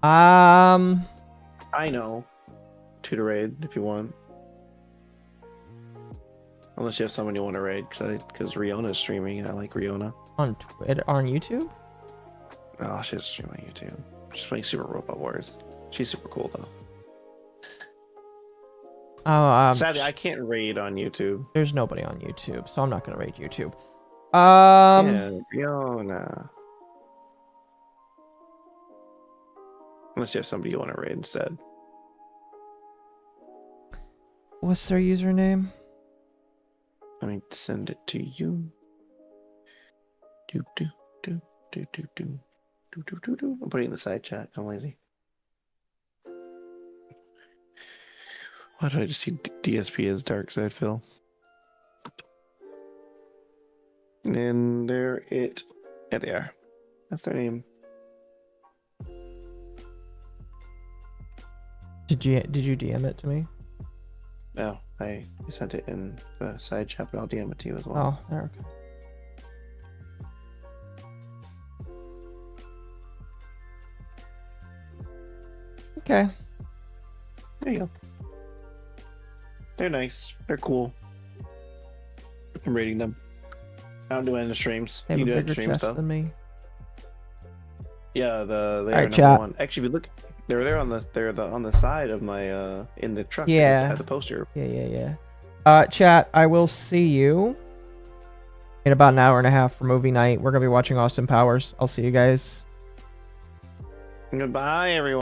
I know. 2 to raid if you want. Unless you have someone you want to raid, because Riona's streaming and I like Riona. On Twitter, on YouTube? Oh, she's streaming on YouTube. She's playing Super Robot Wars. She's super cool though. Oh, Sadly, I can't raid on YouTube. There's nobody on YouTube, so I'm not gonna raid YouTube. Yeah, Riona. Unless you have somebody you want to raid instead. What's their username? Let me send it to you. I'm putting it in the side chat. I'm lazy. Why did I just see DSP as Dark Side Phil? And there it. Yeah, they are. That's their name. Did you DM it to me? No, I sent it in the side chat, but I'll DM it to you as well. Oh, there. Okay. Okay. There you go. They're nice. They're cool. I'm rating them. I don't do it in the streams. They have You a do it in bigger streams chest though. than me. Yeah, they All are right, number chat. one. Actually, if you look, they were there on the side of my in the truck. Yeah. At the poster. Yeah. Chat, I will see you in about an hour and a half for movie night. We're gonna be watching Austin Powers. I'll see you guys. Goodbye, everyone.